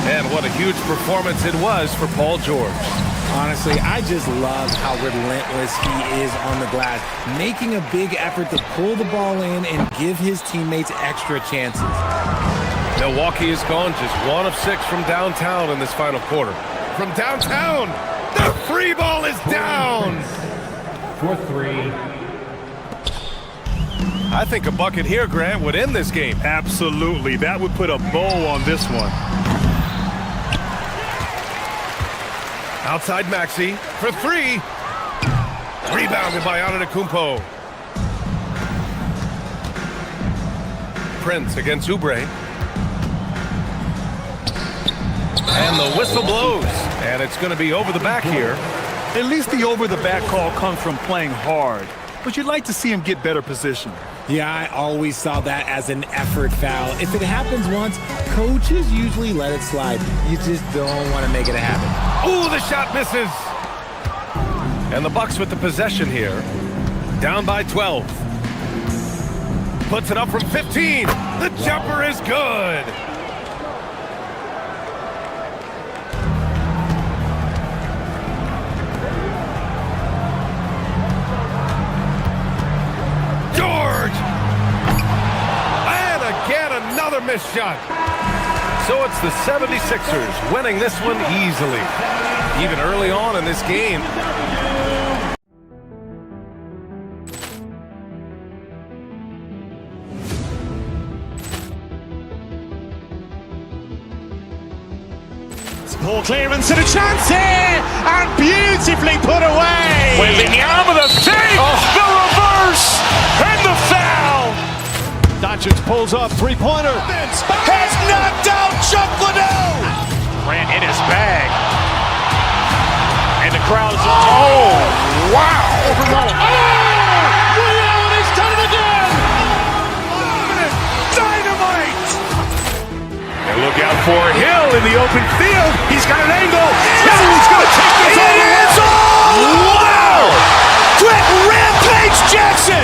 And what a huge performance it was for Paul George.
Honestly, I just love how relentless he is on the glass, making a big effort to pull the ball in and give his teammates extra chances.
Milwaukee has gone just 1 of 6 from downtown in this final quarter. From downtown, the free ball is down.
For 3.
I think a bucket here, Grant, would end this game.
Absolutely. That would put a bow on this one.
Outside Maxey for 3. Rebounded by Antetokounmpo. Prince against Oubre. And the whistle blows. And it's going to be over the back here.
At least the over-the-back call comes from playing hard. But you'd like to see him get better position.
Yeah, I always saw that as an effort foul. If it happens once, coaches usually let it slide. You just don't want to make it a habit.
Ooh, the shot misses. And the Bucks with the possession here. Down by 12. Puts it up from 15. The jumper is good. George! And again, another missed shot. So it's the 76ers winning this one easily. Even early on in this game.
Ball clearance and a chance here, and beautifully put away.
Wembanyama the save, the reverse, and the foul.
Doncic pulls up, three-pointer.
Has knocked out Chuck Liddell. Grant in his bag. And the crowd is, oh, wow. He's done it again. Dynamite. And look out for Hill in the open field. He's got an angle. Hill's going to take this all the way. Wow. Quick Rampage Jackson.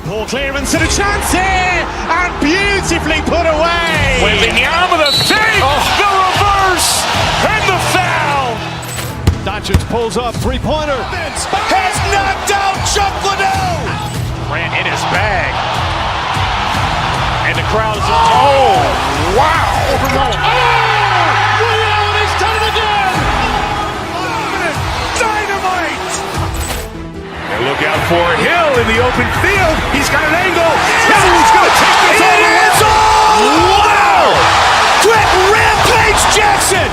Ball clearance and a chance here, and beautifully put away.
Wembanyama the save, the reverse, and the foul.
Doncic pulls up, three-pointer.
Has knocked out Chuck Liddell. Grant in his bag. And the crowd is, oh, wow. He's done it again. Dynamite. And look out for Hill in the open field. He's got an angle. Hill's going to take this all the way. Wow! Quick Rampage Jackson.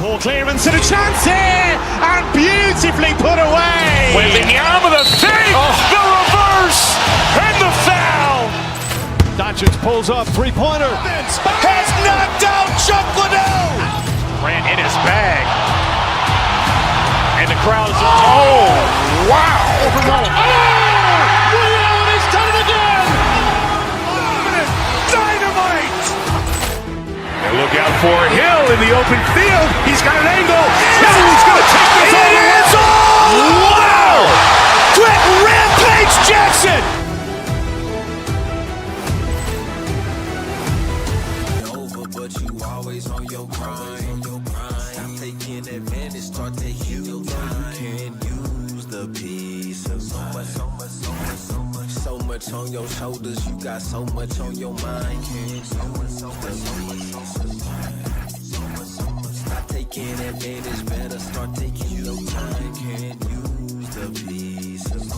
Poor clearance and a chance here, and beautifully put away.
Wembanyama the fake, the reverse, and the foul.
Doncic pulls up, three-pointer.
Has knocked out Chuck Liddell. Grant in his bag. And the crowd is, oh, wow.
Williams has done it again.
Dynamite. And look out for Hill in the open field. He's got an angle. He's going to take this all the way. Wow. Quick Rampage Jackson.
But you always on your grind. Stop taking advantage, start taking your time. You can't use the pieces. So much on your shoulders, you got so much on your mind. Stop taking advantage, better start taking your time. Can't use the pieces.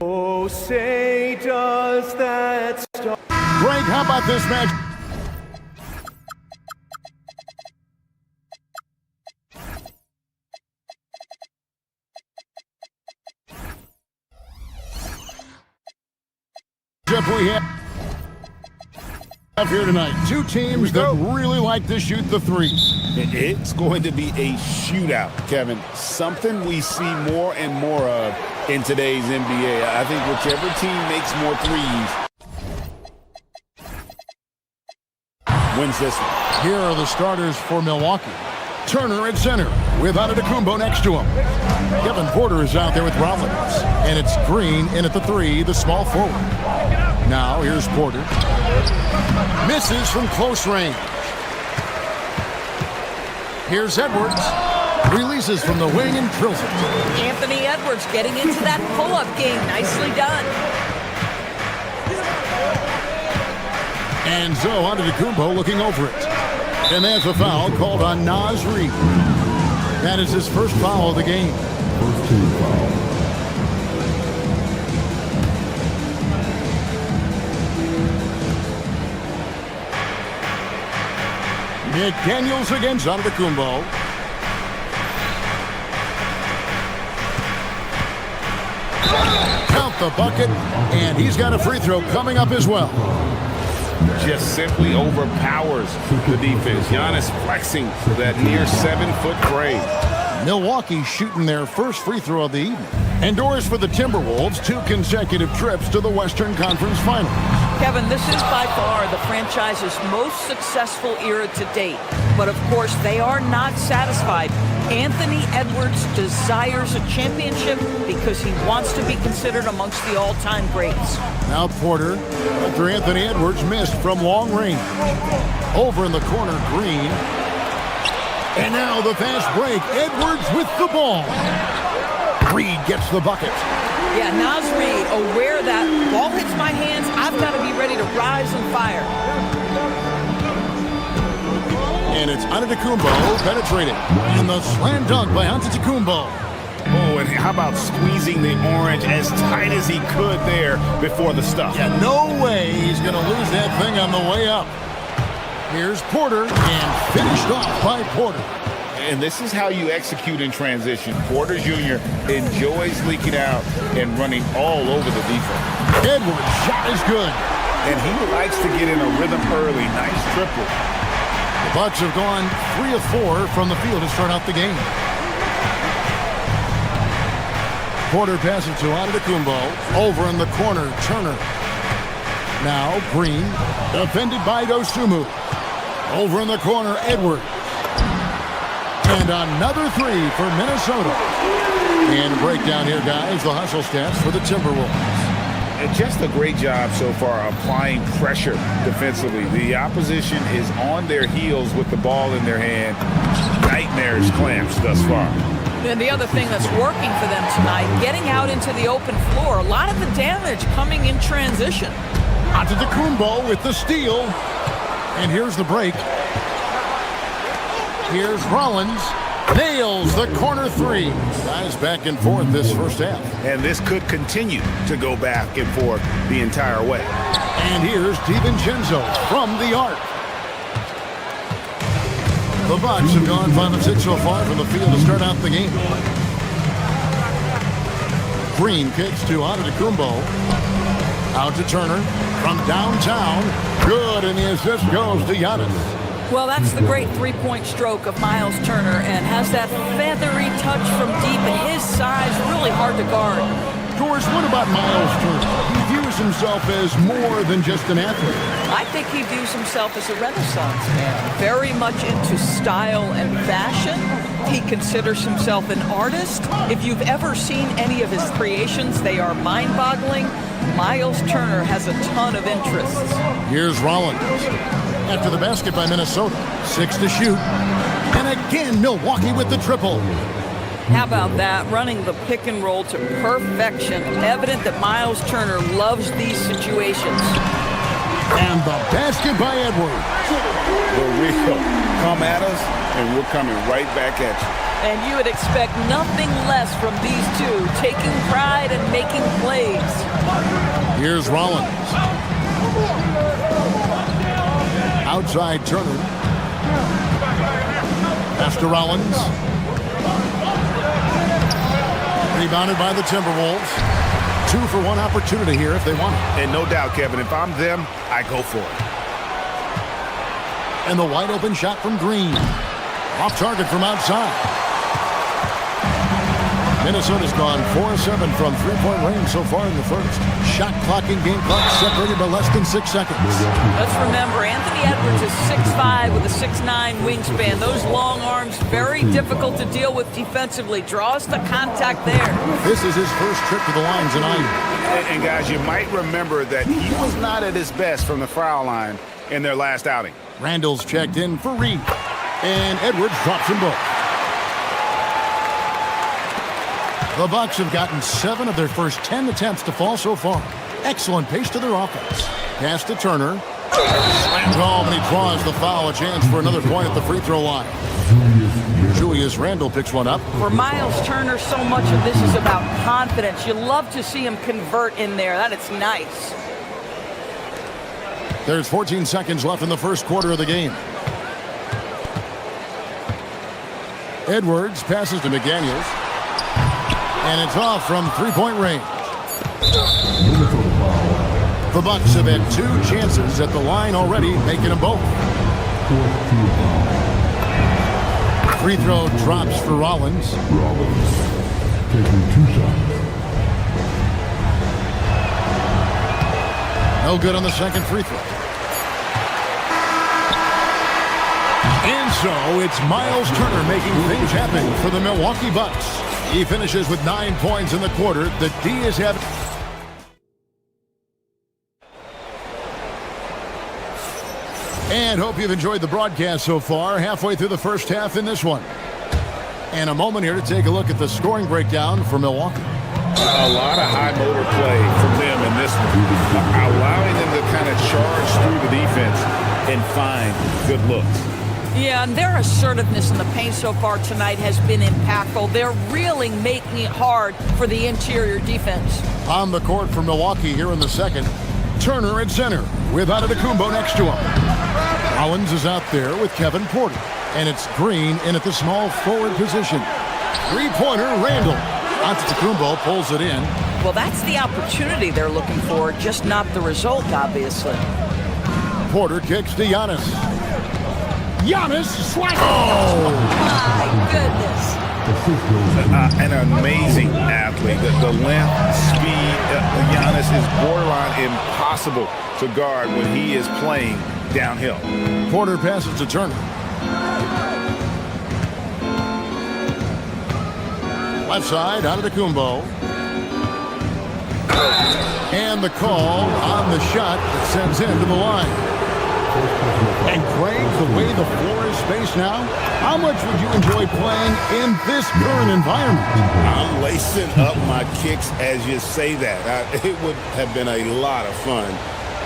Oh, say does that start?
Greg, how about this match? We have here tonight two teams that really like to shoot the three.
It's going to be a shootout, Kevin. Something we see more and more of in today's NBA. I think whichever team makes more threes wins this one.
Here are the starters for Milwaukee. Turner at center with Antetokounmpo next to him. Kevin Porter is out there with Rollins. And it's Green in at the three, the small forward. Now here's Porter. Misses from close range. Here's Edwards. Releases from the wing and drills it.
Anthony Edwards getting into that pull-up game. Nicely done.
And so Antetokounmpo looking over it. And there's a foul called on Naz Reid. That is his first foul of the game. First team foul. McDaniels against Antetokounmpo. Count the bucket, and he's got a free throw coming up as well.
Just simply overpowers the defense. Giannis flexing that near 7-foot grade.
Milwaukee shooting their first free throw of the evening. Endures for the Timberwolves 2 consecutive trips to the Western Conference Finals.
Kevin, this is by far the franchise's most successful era to date. But of course, they are not satisfied. Anthony Edwards desires a championship because he wants to be considered amongst the all-time greats.
Now Porter, after Anthony Edwards missed from long range. Over in the corner, Green. And now the fast break. Edwards with the ball. Reed gets the bucket.
Yeah, Naz Reid, aware that ball hits my hands, I've got to be ready to rise and fire.
And it's Antetokounmpo penetrating. And the slam dunk by Antetokounmpo.
Oh, and how about squeezing the orange as tight as he could there before the stuff?
Yeah, no way he's going to lose that thing on the way up. Here's Porter, and finished off by Porter.
And this is how you execute in transition. Porter Jr. enjoys leaking out and running all over the defense.
Edwards' shot is good.
And he likes to get in a rhythm early. Nice triple.
The Bucks have gone 3 of 4 from the field to start out the game. Porter passes to Antetokounmpo. Over in the corner, Turner. Now Green, defended by Dosunmu. Over in the corner, Edwards. And another three for Minnesota. And breakdown here, guys, the hustle stats for the Timberwolves.
And just a great job so far applying pressure defensively. The opposition is on their heels with the ball in their hand. Nightmares clamps thus far.
And the other thing that's working for them tonight, getting out into the open floor. A lot of the damage coming in transition.
Antetokounmpo with the steal. And here's the break. Here's Rollins. Nails the corner three. Guys back and forth this first half.
And this could continue to go back and forth the entire way.
And here's DiVincenzo from the arc. The Bucks have gone 5 of 6 so far from the field to start out the game. Green kicks to Antetokounmpo. Out to Turner from downtown. Good, and the assist goes to Giannis.
Well, that's the great three-point stroke of Miles Turner, and has that feathery touch from deep, and his size really hard to guard.
Doris, what about Miles Turner? He views himself as more than just an athlete.
I think he views himself as a Renaissance man, very much into style and fashion. He considers himself an artist. If you've ever seen any of his creations, they are mind-boggling. Miles Turner has a ton of interests.
Here's Rollins. After the basket by Minnesota, 6 to shoot. And again, Milwaukee with the triple.
How about that? Running the pick and roll to perfection. Evident that Miles Turner loves these situations.
And the basket by Edwards.
The real. Come at us, and we're coming right back at you.
And you would expect nothing less from these two, taking pride and making plays.
Here's Rollins. Outside Turner. Pass to Rollins. Rebounded by the Timberwolves. 2 for 1 opportunity here if they want it.
And no doubt, Kevin, if I'm them, I go for it.
And the wide open shot from Green. Off target from outside. Minnesota's gone 4-7 from three-point range so far in the first. Shot clock and game clock separated by less than 6 seconds.
Let's remember, Anthony Edwards is 6'5" with a 6'9" wingspan. Those long arms, very difficult to deal with defensively. Draws the contact there.
This is his first trip to the line tonight.
And guys, you might remember that he was not at his best from the foul line in their last outing.
Randall's checked in for Reed. And Edwards drops them both. The Bucks have gotten 7 of their first 10 attempts to fall so far. Excellent pace to their offense. Pass to Turner. Slams home, and he draws the foul. A chance for another point at the free throw line. Julius Randle picks one up.
For Miles Turner, so much of this is about confidence. You love to see him convert in there. That is nice.
There's 14 seconds left in the first quarter of the game. Edwards passes to McDaniels. And it's off from three-point range. The Bucks have had 2 chances at the line already, making them both. Free throw drops for Rollins.
Taking 2 shots.
No good on the second free throw. And so it's Miles Turner making things happen for the Milwaukee Bucks. He finishes with 9 points in the quarter. The D is having... And hope you've enjoyed the broadcast so far. Halfway through the first half in this one. And a moment here to take a look at the scoring breakdown for Milwaukee.
A lot of high motor play from them in this one. Allowing them to kind of charge through the defense and find good looks.
Yeah, and their assertiveness in the paint so far tonight has been impactful. They're really making it hard for the interior defense.
On the court for Milwaukee here in the second. Turner at center with Antetokounmpo next to him. Rollins is out there with Kevin Porter. And it's Green in at the small forward position. Three-pointer, Randall. Antetokounmpo pulls it in.
Well, that's the opportunity they're looking for, just not the result, obviously.
Porter kicks to Giannis. Giannis slashes.
Oh, my goodness.
An amazing athlete. The length, speed, Giannis is borderline impossible to guard when he is playing downhill.
Porter passes to Turner. Left side, Antetokounmpo. And the call on the shot that sends him to the line. And Craig, the way the floor is spaced now, how much would you enjoy playing in this current environment?
I'm lacing up my kicks as you say that. It would have been a lot of fun.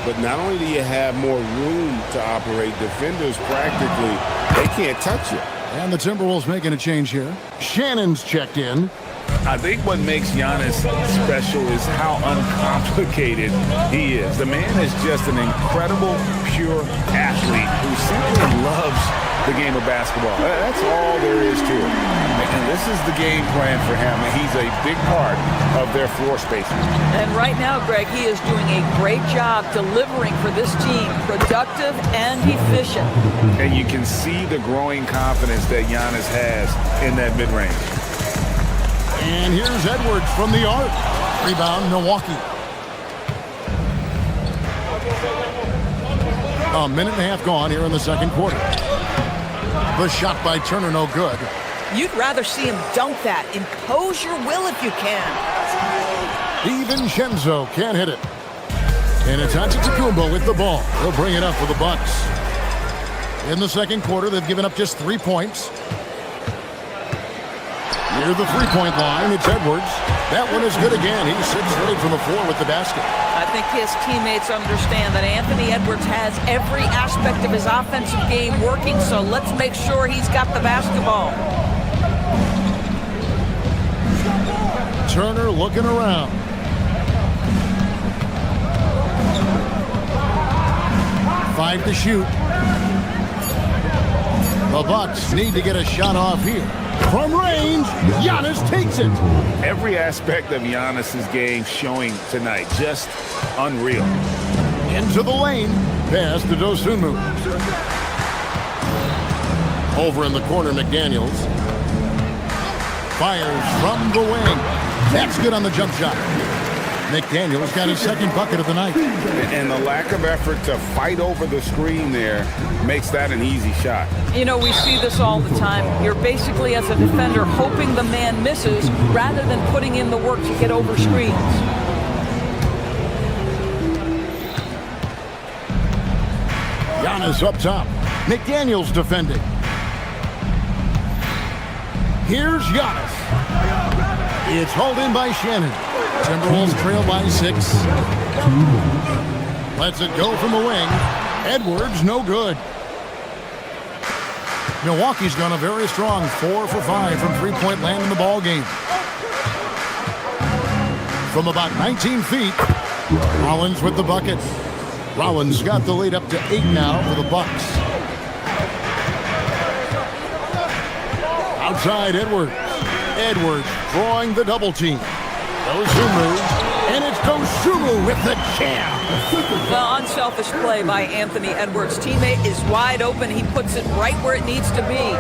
But not only do you have more room to operate, defenders practically, they can't touch you.
And the Timberwolves making a change here. Shannon's checked in.
I think what makes Giannis special is how uncomplicated he is. The man is just an incredible, pure athlete who simply loves the game of basketball. That's all there is to it. And this is the game plan for him, and he's a big part of their floor spacing.
And right now, Greg, he is doing a great job delivering for this team, productive and efficient.
And you can see the growing confidence that Giannis has in that mid-range.
And here's Edwards from the arc. Rebound, Milwaukee. A minute and a half gone here in the second quarter. The shot by Turner, no good.
You'd rather see him dunk that. Impose your will if you can.
DiVincenzo can't hit it. And it's Antetokounmpo with the ball. He'll bring it up for the Bucks. In the second quarter, they've given up just 3 points. Near the three-point line, it's Edwards. That one is good again. He sits straight from the floor with the basket.
I think his teammates understand that Anthony Edwards has every aspect of his offensive game working, so let's make sure he's got the basketball.
Turner looking around. Five to shoot. The Bucks need to get a shot off here. From range, Giannis takes it.
Every aspect of Giannis's game showing tonight, just unreal.
Into the lane, pass to Dosunmu. Over in the corner, McDaniels. Fires from the wing. That's good on the jump shot. McDaniels got his second bucket of the night.
And the lack of effort to fight over the screen there makes that an easy shot.
You know, we see this all the time. You're basically, as a defender, hoping the man misses rather than putting in the work to get over screens.
Giannis up top. McDaniels defending. Here's Giannis. It's hauled in by Shannon. Timberwolves trail by 6. Lets it go from the wing. Edwards, no good. Milwaukee's gone a very strong 4 for 5 from three-point land in the ball game. From about 19 feet, Rollins with the bucket. Rollins got the lead up to 8 now for the Bucks. Outside Edwards. Edwards drawing the double team. Dosunmu, and it's Dosunmu with the jam.
The unselfish play by Anthony Edwards' teammate is wide open. He puts it right where it needs to be.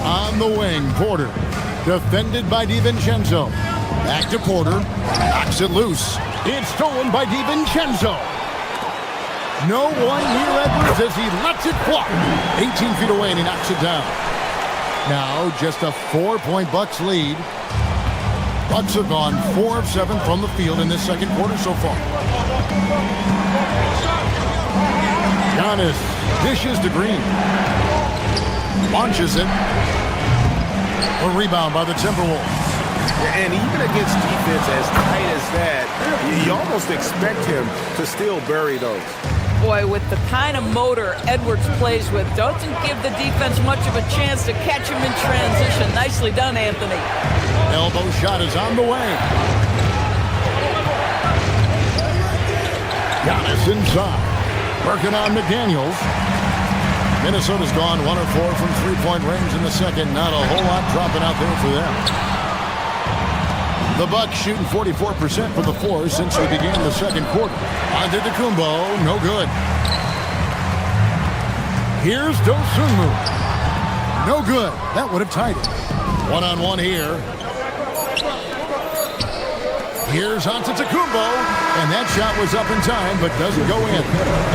On the wing, Porter, defended by DiVincenzo. Back to Porter, knocks it loose. It's stolen by DiVincenzo. No one near Edwards as he lets it fly. 18 feet away, and he knocks it down. Now just a 4-point Bucks lead. Bucks have gone 4 of 7 from the field in this second quarter so far. Giannis dishes to Green. Launches it. A rebound by the Timberwolves.
And even against defense as tight as that, you almost expect him to still bury those.
Boy, with the kind of motor Edwards plays with, doesn't give the defense much of a chance to catch him in transition. Nicely done, Anthony.
Elbow shot is on the way. Giannis inside. Working on McDaniels. Minnesota's gone 1 of 4 from three-point range in the second. Not a whole lot dropping out there for them. The Bucks shooting 44% from the floor since we began the second quarter. Antetokounmpo, no good. Here's Dosunmu. No good. That would have tied it. One-on-one here. Here's Antetokounmpo, and that shot was up in time, but doesn't go in.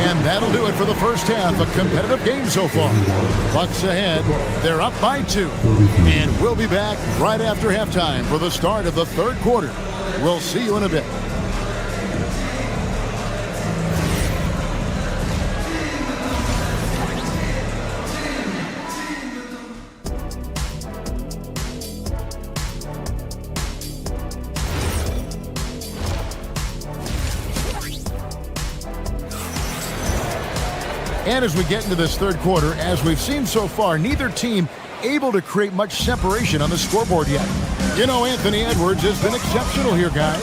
And that'll do it for the first half. A competitive game so far. Bucks ahead. They're up by 2. And we'll be back right after halftime for the start of the third quarter. We'll see you in a bit. And as we get into this third quarter, as we've seen so far, neither team able to create much separation on the scoreboard yet. You know, Anthony Edwards has been exceptional here, guys.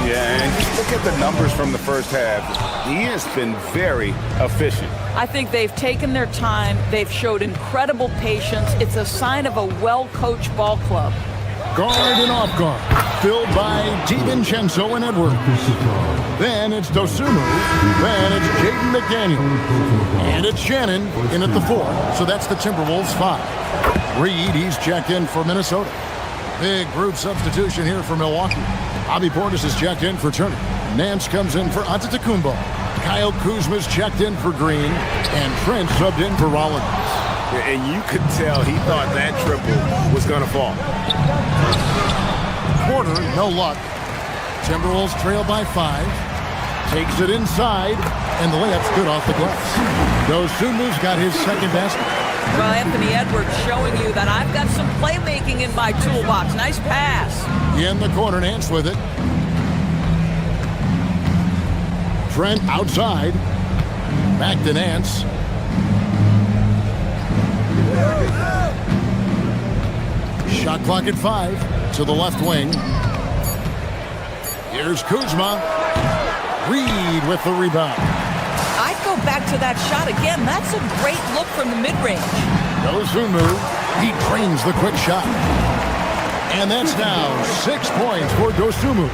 Yeah, and just look at the numbers from the first half. He has been very efficient.
I think they've taken their time. They've showed incredible patience. It's a sign of a well-coached ball club.
Guard and off guard, filled by DiVincenzo and Edwards. Then it's Dosunmu. Then it's Jaden McDaniel. And it's Shannon in at the 4. So that's the Timberwolves 5. Reed, he's checked in for Minnesota. Big group substitution here for Milwaukee. Bobby Portis is checked in for Turner. Nance comes in for Antetokounmpo. Kyle Kuzma's checked in for Green. And Trent subbed in for Rollins.
And you could tell he thought that triple was going to fall.
Porter, no luck. Timberwolves trail by 5. Takes it inside, and the layup's good off the glass. Dosunmu's got his second basket.
Well, Anthony Edwards showing you that I've got some playmaking in my toolbox. Nice pass.
In the corner, Nance with it. Trent outside. Back to Nance. Shot clock at 5 to the left wing. Here's Kuzma. Reed with the rebound.
I'd go back to that shot again. That's a great look from the mid-range.
Dosunmu, he drains the quick shot. And that's now 6 points for Dosunmu.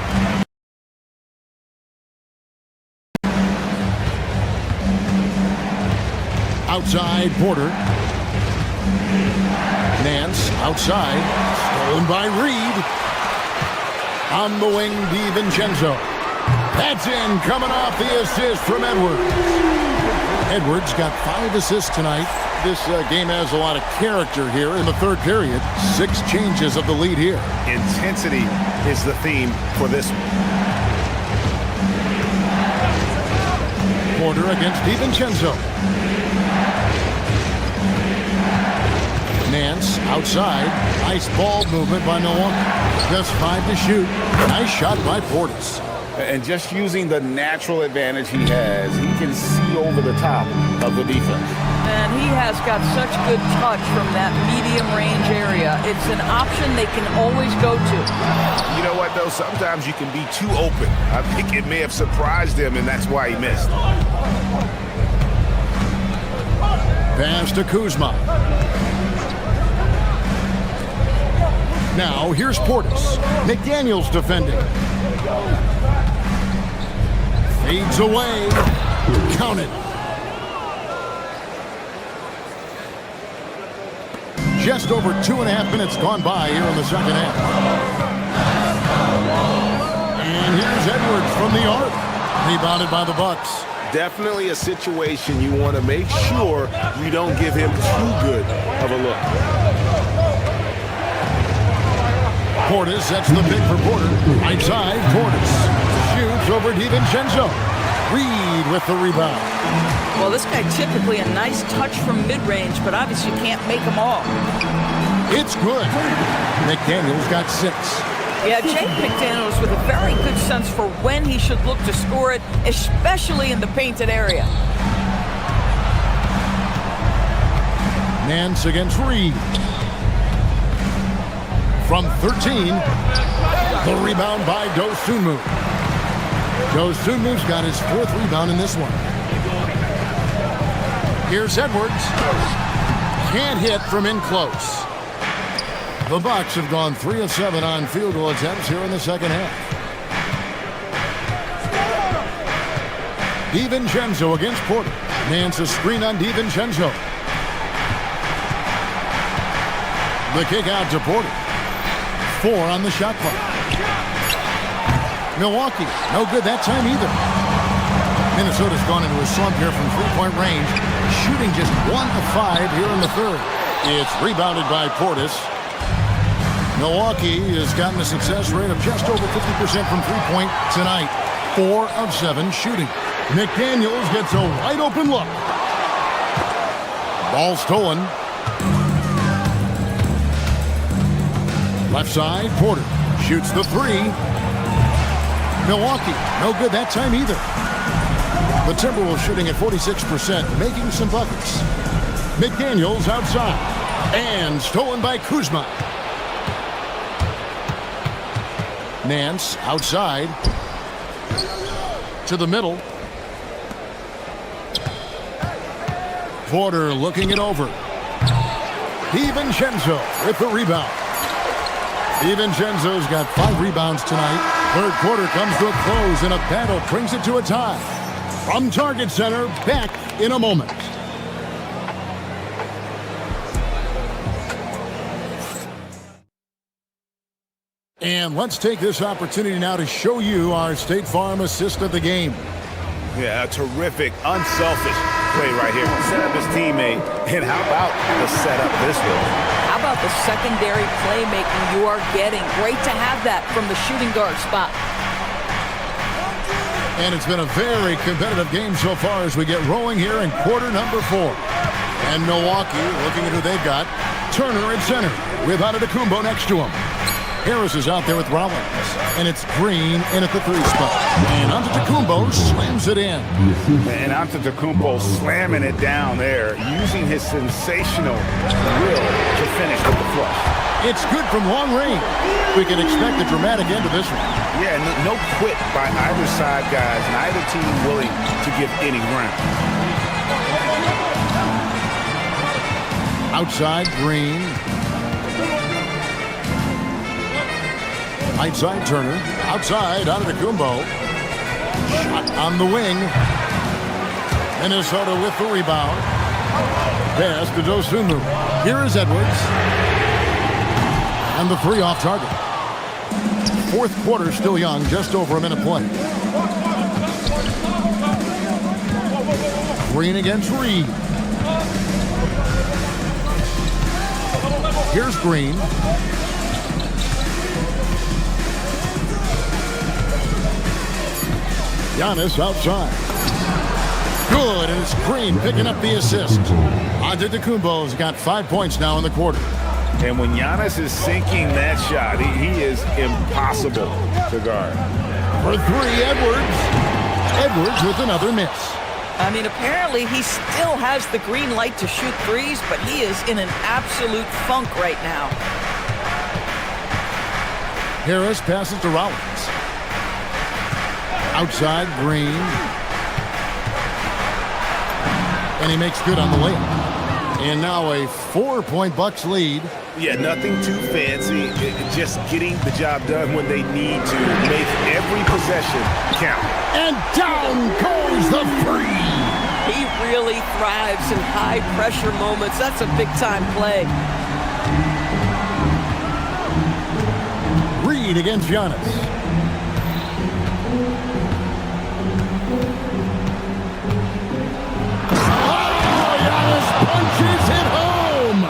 Outside, Porter. Nance outside, stolen by Reed. On the wing, DiVincenzo. That's in, coming off the assist from Edwards. Edwards got 5 assists tonight. This game has a lot of character here in the third period. 6 changes of the lead here.
Intensity is the theme for this one.
Porter against DiVincenzo. Nance outside. Nice ball movement by Milwaukee. Just 5 to shoot. Nice shot by Portis.
And just using the natural advantage he has, he can see over the top of the defense.
And he has got such good touch from that medium range area. It's an option they can always go to.
You know what, though? Sometimes you can be too open. I think it may have surprised him, and that's why he missed.
Pass to Kuzma. Now, here's Portis. McDaniel's defending. Fades away. Count it. Just over 2.5 minutes gone by here in the second half. And here's Edwards from the arc. Rebounded by the Bucks.
Definitely a situation you want to make sure you don't give him too good of a look.
Portis sets the pick for Porter. Right side, Portis shoots over DiVincenzo. Reed with the rebound.
Well, this guy typically a nice touch from mid-range, but obviously can't make them all.
It's good. McDaniel's got 6.
Yeah, Jake McDaniels with a very good sense for when he should look to score it, especially in the painted area.
Nance against Reed. From 13, the rebound by Dosunmu. Dosunmu's got his 4th rebound in this one. Here's Edwards. Can't hit from in close. The Bucks have gone 3 of 7 on field goal attempts here in the second half. DiVincenzo against Porter. Nance a screen on DiVincenzo. The kick out to Porter. 4 on the shot clock. Milwaukee, no good that time either. Minnesota's gone into a slump here from 3-point range, shooting just 1 of 5 here in the third. It's rebounded by Portis. Milwaukee has gotten a success rate of just over 50% from 3-point tonight. 4 of 7 shooting. McDaniels gets a wide open look. Ball stolen. Left side, Porter shoots the 3. Milwaukee, no good that time either. The Timberwolves shooting at 46%, making some buckets. McDaniels outside. And stolen by Kuzma. Nance outside. To the middle. Porter looking it over. DiVincenzo with the rebound. DiVincenzo's got 5 rebounds tonight. Third quarter comes to a close and a battle brings it to a tie. From Target Center, back in a moment. And let's take this opportunity now to show you our State Farm assist of the game.
Yeah, a terrific, unselfish play right here. Set up his teammate. And how about the setup this way?
How about the secondary playmaking you are getting? Great to have that from the shooting guard spot.
And it's been a very competitive game so far as we get rolling here in quarter number 4. And Milwaukee, looking at who they've got, Turner at center with Antetokounmpo next to him. Harris is out there with Rollins, and it's Green in at the 3 spot. And Antetokounmpo slams it in.
And Antetokounmpo slamming it down there, using his sensational will to finish with the flush.
It's good from long range. We can expect a dramatic end to this one.
Yeah, no quit by either side, guys. Neither team willing to give any ground.
Outside, Green. Outside, Turner. Outside, Antetokounmpo. Shot on the wing. Minnesota with the rebound. Pass to Dosunmu. Here is Edwards. And the 3 off target. Fourth quarter still young, just over a minute play. Green against Reed. Here's Green. Giannis outside. Good, and it's Green picking up the assist. Antetokounmpo's got 5 points now in the quarter.
And when Giannis is sinking that shot, he is impossible to guard.
For 3, Edwards. Edwards with another miss.
I mean, apparently he still has the green light to shoot threes, but he is in an absolute funk right now.
Harris passes to Rollins. Outside, Green. And he makes good on the layup. And now a 4-point Bucks lead.
Yeah, nothing too fancy. Just getting the job done when they need to. Make every possession count.
And down goes the 3.
He really thrives in high-pressure moments. That's a big-time play.
Reed against Giannis. Punches it home.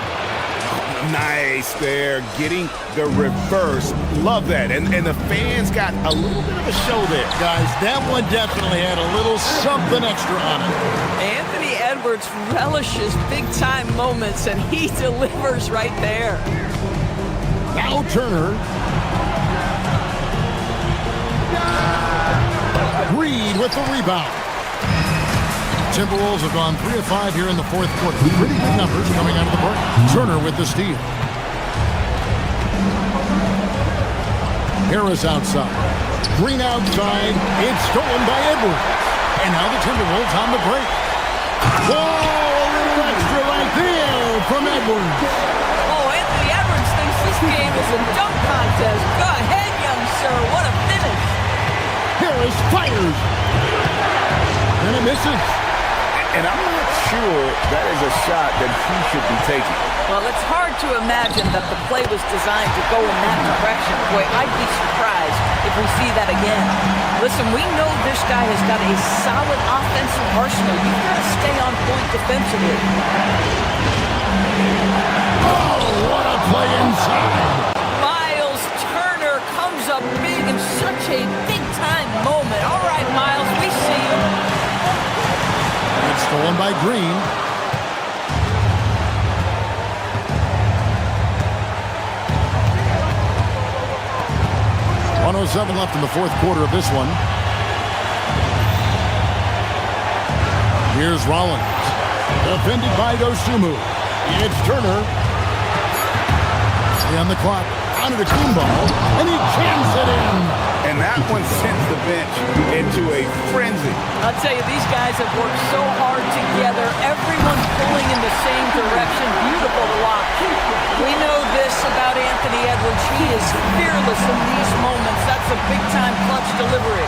Nice there, getting the reverse. Love that. And the fans got a little bit of a show there.
Guys, that one definitely had a little something extra on it.
Anthony Edwards relishes big-time moments, and he delivers right there.
Now Turner. Reed with the rebound. Timberwolves have gone 3 of 5 here in the fourth quarter. Pretty good numbers coming out of the break. Turner with the steal. Harris outside. Green outside. It's stolen by Edwards. And now the Timberwolves on the break. Whoa, a little extra right there from Edwards.
Oh, Anthony Edwards thinks this game is a dunk contest. Go ahead, young sir. What a finish.
Harris fires. And it misses.
And I'm not sure that is a shot that he should be taking.
Well, it's hard to imagine that the play was designed to go in that direction. Boy, I'd be surprised if we see that again. Listen, we know this guy has got a solid offensive arsenal. You've got to stay on point defensively.
Oh, what a play inside.
Miles Turner comes up big in such a big-time moment. All right, Miles, we see you.
It's stolen by Green. .107 left in the fourth quarter of this one. Here's Rollins. Defended by Dosunmu. It's Turner. On the clock, onto the Kumbo, and he jams it in.
And that one sends the bench into a frenzy.
I'll tell you, these guys have worked so hard together. Everyone pulling in the same direction. Beautiful to watch. We know this about Anthony Edwards. He is fearless in these moments. That's a big-time clutch delivery.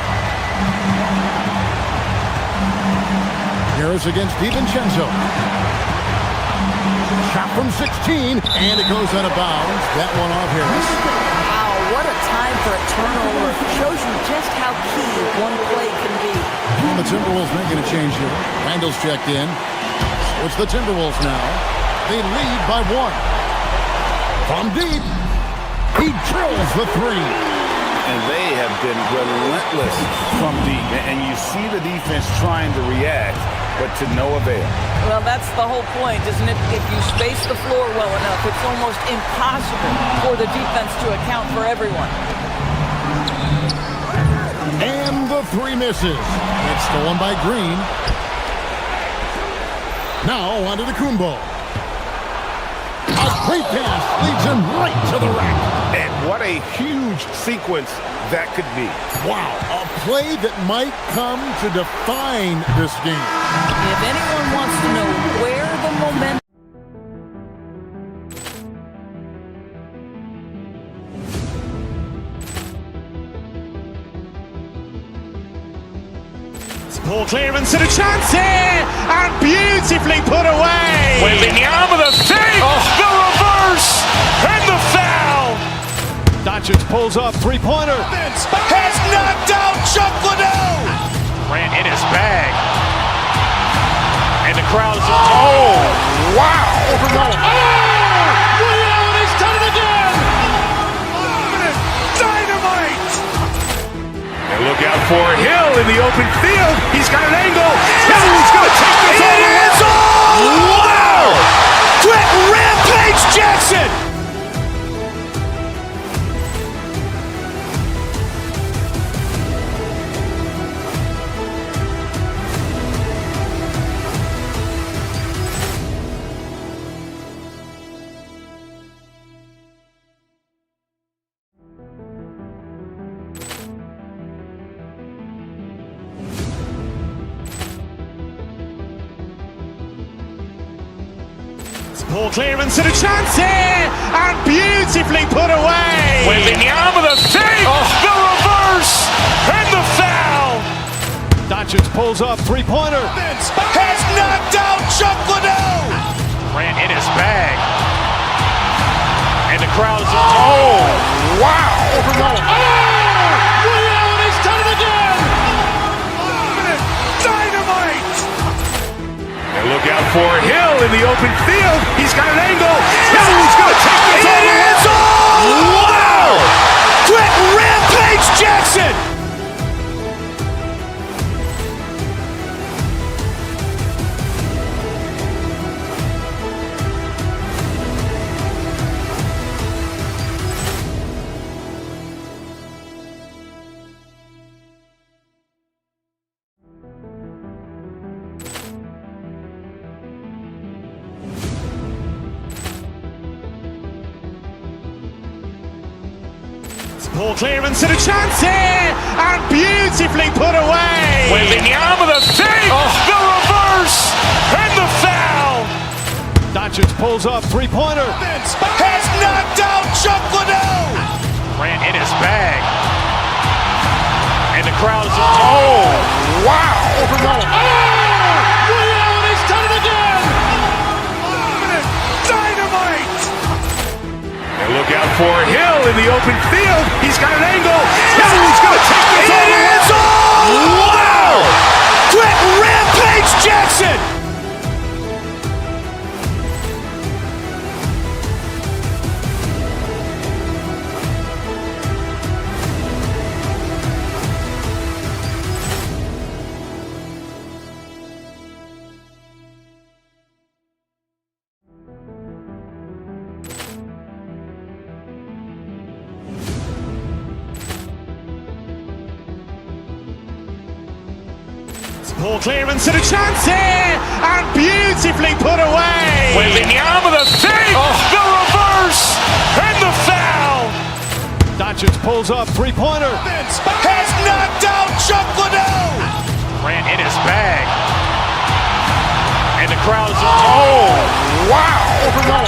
Harris against DiVincenzo. Shot from 16, and it goes out of bounds. That one off Harris.
Wow, what a time for a turnover. Shows you just how key one play can be.
The Timberwolves making a change here. Randall's checked in. So it's the Timberwolves now. They lead by 1. From deep, he drills the 3.
And they have been relentless from deep. And you see the defense trying to react, but to no avail.
Well, that's the whole point, isn't it? If you space the floor well enough, it's almost impossible for the defense to account for everyone.
And the 3 misses. It's stolen by Green. Now onto the Kumbo. A great pass leads him right to the rack.
And what a huge sequence that could be.
Wow, a play that might come to define this game.
If anyone wants to know where the momentum...
Ball clearance and a chance here, and beautifully put away.
Wembanyama the save, the reverse, and the foul.
Doncic pulls up, three-pointer.
Has knocked out Chuck Liddell. Ran in his bag. And the crowd is, oh, wow. Ray Allen has done it again. Dynamite. And look out for Hill in the open field. He's got an angle. He's going to take this all the way. Wow. Quick Rampage Jackson.
Ball clearance and a chance here, and beautifully put away.
Wembanyama the save, the reverse, and the foul.
Doncic pulls up, three-pointer.
Has knocked out Chuck Liddell. Ran in his bag. And the crowd is, oh, wow. Ray Allen has done it again. Dynamite. And look out for Hill in the open field. He's got an angle. He's going to take this all the way. Wow. Quick Rampage Jackson.
Ball clearance and a chance here, and beautifully put away.
Wembanyama the save, the reverse, and the foul.
Doncic pulls up, three-pointer.
Has knocked out Chuck Liddell. Ran in his bag. And the crowd is, oh, wow. Ray Allen has done it again. Dynamite. And look out for Hill in the open field. He's got an angle. He's going to take this all the way. Wow. Quick Rampage Jackson.
Ball clearance and a chance here, and beautifully put away.
Wembanyama the save, the reverse, and the
Richards pulls up, three-pointer.
Has knocked out Chuck Liddell.
Grant in his bag. And the crowd is, oh, wow.
Liddell,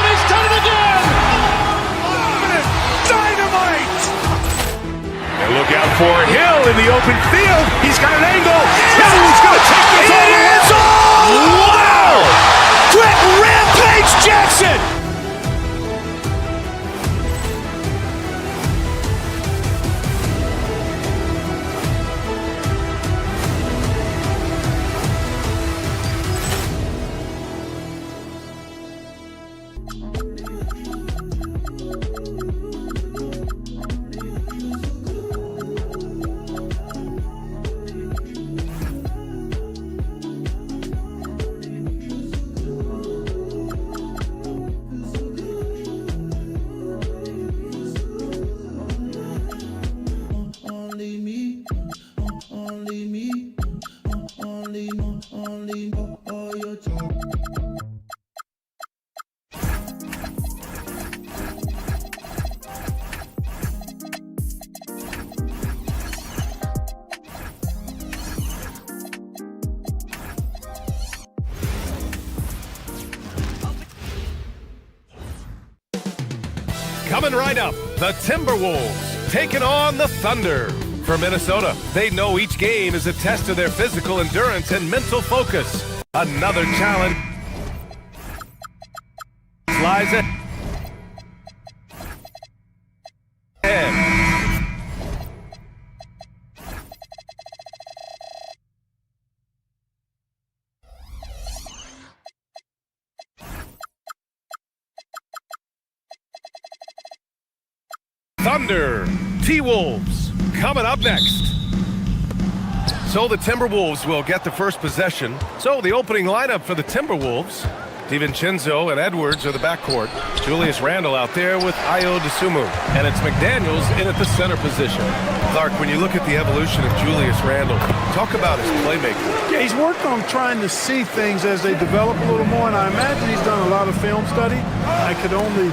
he's done it again. Dynamite.
And look out for Hill in the open field. He's got an angle. Hill's going to take this all the way.
Wow. Quick Rampage Jackson.
Coming right up, the Timberwolves taking on the Thunder. For Minnesota, they know each game is a test of their physical endurance and mental focus. Another challenge lies ahead. Thunder, T-Wolves, coming up next. So the Timberwolves will get the first possession. So the opening lineup for the Timberwolves, DiVincenzo and Edwards are the backcourt. Julius Randle out there with Ayo Dosunmu. And it's McDaniels in at the center position. Clark, when you look at the evolution of Julius Randle, talk about his playmaking.
Yeah, he's worked on trying to see things as they develop a little more, and I imagine he's done a lot of film study. I could only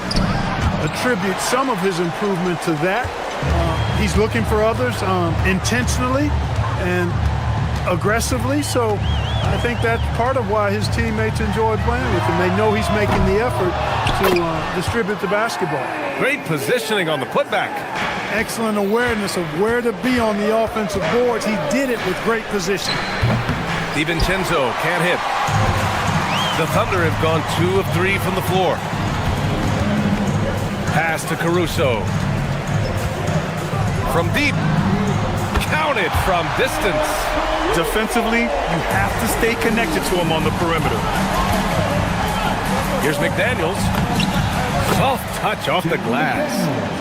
attribute some of his improvement to that. He's looking for others intentionally and aggressively, so I think that's part of why his teammates enjoy playing with him. They know he's making the effort to distribute the basketball.
Great positioning on the putback.
Excellent awareness of where to be on the offensive boards. He did it with great position.
DiVincenzo can't hit. The Thunder have gone 2 of 3 from the floor. Pass to Caruso. From deep. Counted from distance.
Defensively, you have to stay connected to him on the perimeter.
Here's McDaniels. Soft touch off the glass.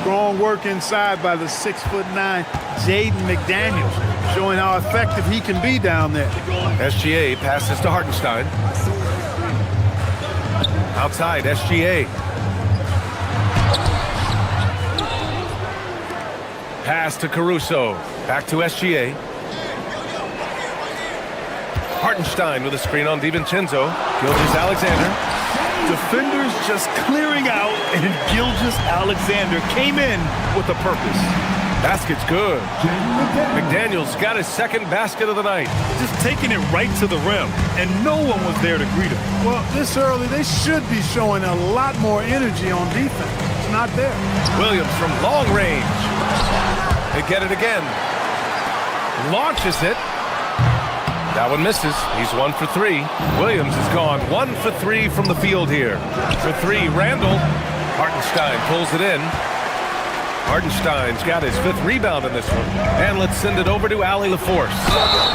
Strong work inside by the 6'9" Jaden McDaniels, showing how effective he can be down there.
SGA passes to Hartenstein. Outside, SGA. Pass to Caruso. Back to SGA. Hartenstein with a screen on DiVincenzo. Gilgeous-Alexander.
Defenders just clearing out, and Gilgeous-Alexander came in with a purpose.
Basket's good. McDaniels got his second basket of the night.
Just taking it right to the rim, and no one was there to greet him.
Well, this early, they should be showing a lot more energy on defense. It's not there.
Williams from long range. They get it again. Launches it. That one misses. He's 1 for 3. Williams has gone 1 for 3 from the field here. For 3, Randle. Hartenstein pulls it in. Hartenstein's got his 5th rebound in this one. And let's send it over to Allie LaForce.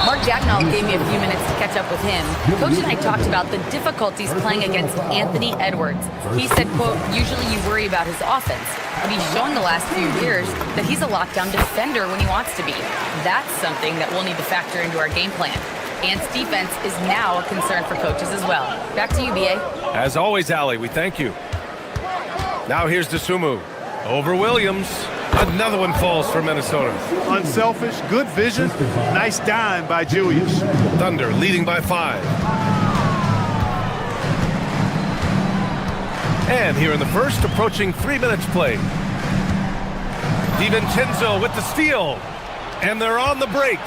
Mark Jacknall gave me a few minutes to catch up with him. Coach and I talked about the difficulties playing against Anthony Edwards. He said, quote, usually you worry about his offense, but he's shown the last few years that he's a lockdown defender when he wants to be. That's something that we'll need to factor into our game plan. Ant's defense is now a concern for coaches as well. Back to you, B.A.
As always, Allie, we thank you. Now here's Dosunmu. Over Williams. Another one falls for Minnesota.
Unselfish, good vision, nice dime by Julius.
Thunder leading by 5. And here in the first, approaching 3 minutes played. DiVincenzo with the steal. And they're on the break.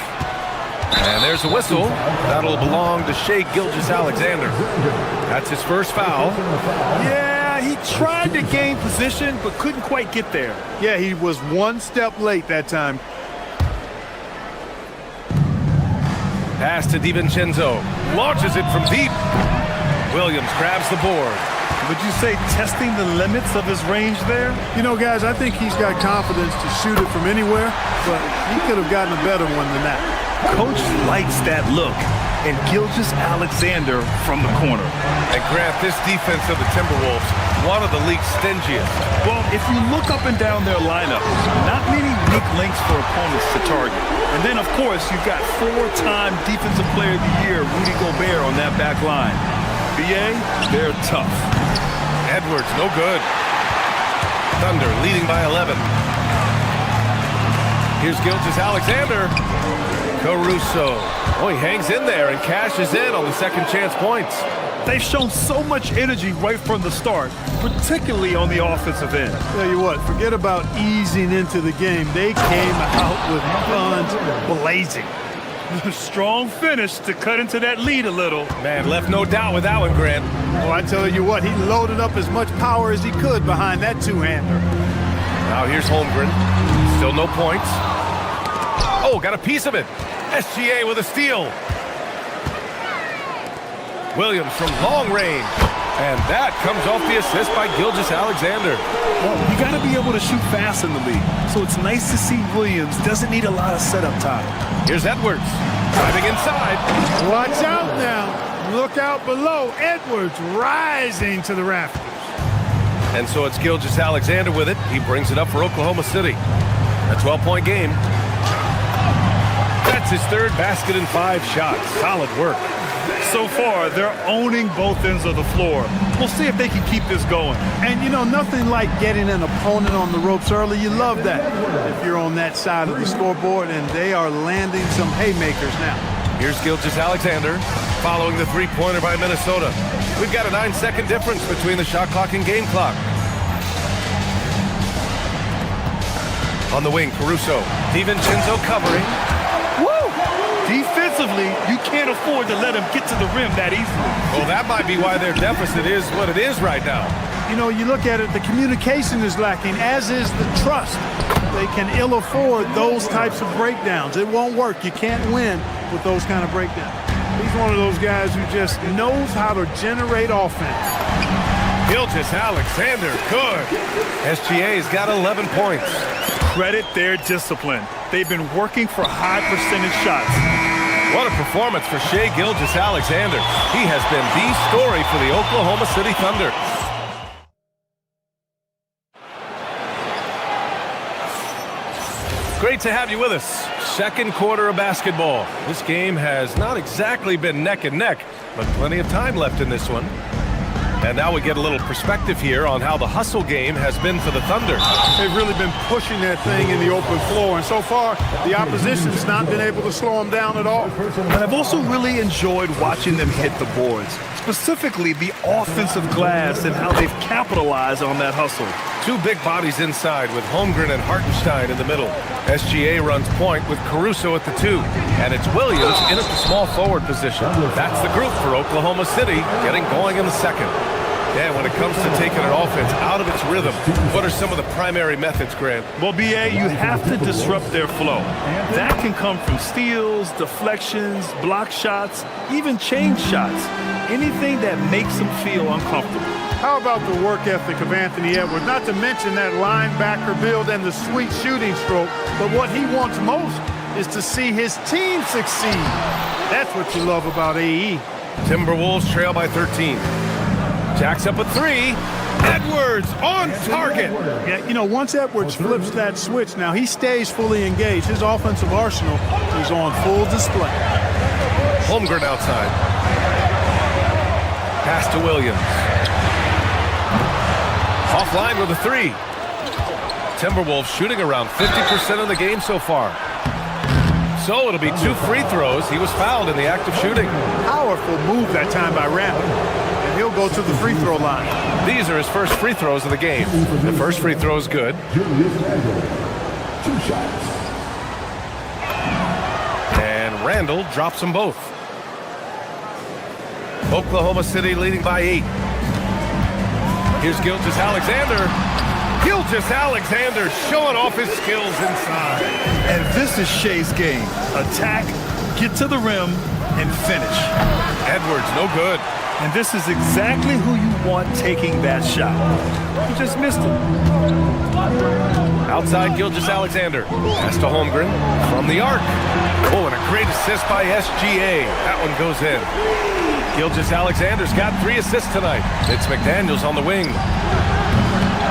And there's a whistle. That'll belong to Shai Gilgeous-Alexander. That's his first foul.
Yeah, he tried to gain position, but couldn't quite get there.
Yeah, he was one step late that time.
Pass to DiVincenzo. Launches it from deep. Williams grabs the board.
Would you say testing the limits of his range there?
You know, guys, I think he's got confidence to shoot it from anywhere, but he could have gotten a better one than that.
Coach likes that look, and Gilgeous-Alexander from the corner.
And Grant, this defense of the Timberwolves, one of the league's stingiest.
Well, if you look up and down their lineup, not many weak links for opponents to target. And then, of course, you've got four-time Defensive Player of the Year, Rudy Gobert, on that back line. BA, they're tough.
Edwards, no good. Thunder leading by 11. Here's Gilgeous-Alexander. Caruso. Oh, he hangs in there and cashes in on the second chance points.
They've shown so much energy right from the start, particularly on the offensive end.
Tell you what, forget about easing into the game. They came out with guns blazing.
Strong finish to cut into that lead a little.
Man, left no doubt with that one, Grant.
Oh, I tell you what, he loaded up as much power as he could behind that two-hander.
Now here's Holmgren. Still no points. Oh, got a piece of it. SGA with a steal. Williams from long range. And that comes off the assist by Gilgeous-Alexander.
Well, you got to be able to shoot fast in the league. So it's nice to see Williams doesn't need a lot of setup time.
Here's Edwards. Driving inside.
Watch out now. Look out below. Edwards rising to the rafters.
And so it's Gilgeous-Alexander with it. He brings it up for Oklahoma City. A 12-point game. That's his third basket in 5 shots. Solid work.
So far, they're owning both ends of the floor. We'll see if they can keep this going.
And, you know, nothing like getting an opponent on the ropes early. You love that if you're on that side of the scoreboard, and they are landing some haymakers now.
Here's Gilgeous-Alexander following the three-pointer by Minnesota. We've got a 9-second difference between the shot clock and game clock. On the wing, Caruso. DiVincenzo covering.
Defensively, you can't afford to let him get to the rim that easily.
Well, that might be why their deficit is what it is right now.
You know, you look at it, the communication is lacking, as is the trust. They can ill afford those types of breakdowns. It won't work. You can't win with those kind of breakdowns. He's one of those guys who just knows how to generate offense.
Gilgeous-Alexander, good. SGA's got 11 points.
Credit their discipline. They've been working for high percentage shots.
What a performance for Shai Gilgeous-Alexander. He has been the story for the Oklahoma City Thunder. Great to have you with us. Second quarter of basketball. This game has not exactly been neck and neck, but plenty of time left in this one. And now we get a little perspective here on how the hustle game has been for the Thunder.
They've really been pushing that thing in the open floor, and so far, the opposition's not been able to slow them down at all.
And I've also really enjoyed watching them hit the boards, specifically the offensive glass and how they've capitalized on that hustle.
Two big bodies inside with Holmgren and Hartenstein in the middle. SGA runs point with Caruso at the 2. And it's Williams in at the small forward position. That's the group for Oklahoma City, getting going in the second. Yeah, when it comes to taking an offense out of its rhythm, what are some of the primary methods, Grant?
Well, BA, you have to disrupt their flow. That can come from steals, deflections, block shots, even change shots. Anything that makes them feel uncomfortable.
How about the work ethic of Anthony Edwards? Not to mention that linebacker build and the sweet shooting stroke, but what he wants most is to see his team succeed. That's what you love about AE.
Timberwolves trail by 13. Jacks up a 3. Edwards on target.
Yeah, you know, once Edwards flips that switch, now he stays fully engaged. His offensive arsenal is on full display.
Holmgren outside. Pass to Williams. Offline with a 3. Timberwolves shooting around 50% of the game so far. So it'll be 2 free throws. He was fouled in the act of shooting.
Powerful move that time by Randall. And he'll go to the free throw line.
These are his first free throws of the game. The first free throw is good.
2 shots.
And Randall drops them both. Oklahoma City leading by 8. Here's Gilgeous-Alexander. Gilgeous-Alexander showing off his skills inside.
And this is Shea's game. Attack, get to the rim, and finish.
Edwards, no good.
And this is exactly who you want taking that shot. He just missed it.
Outside Gilgeous-Alexander. Pass to Holmgren from the arc. Oh, and a great assist by SGA. That one goes in. Gilgeous-Alexander's got 3 assists tonight. It's McDaniels on the wing.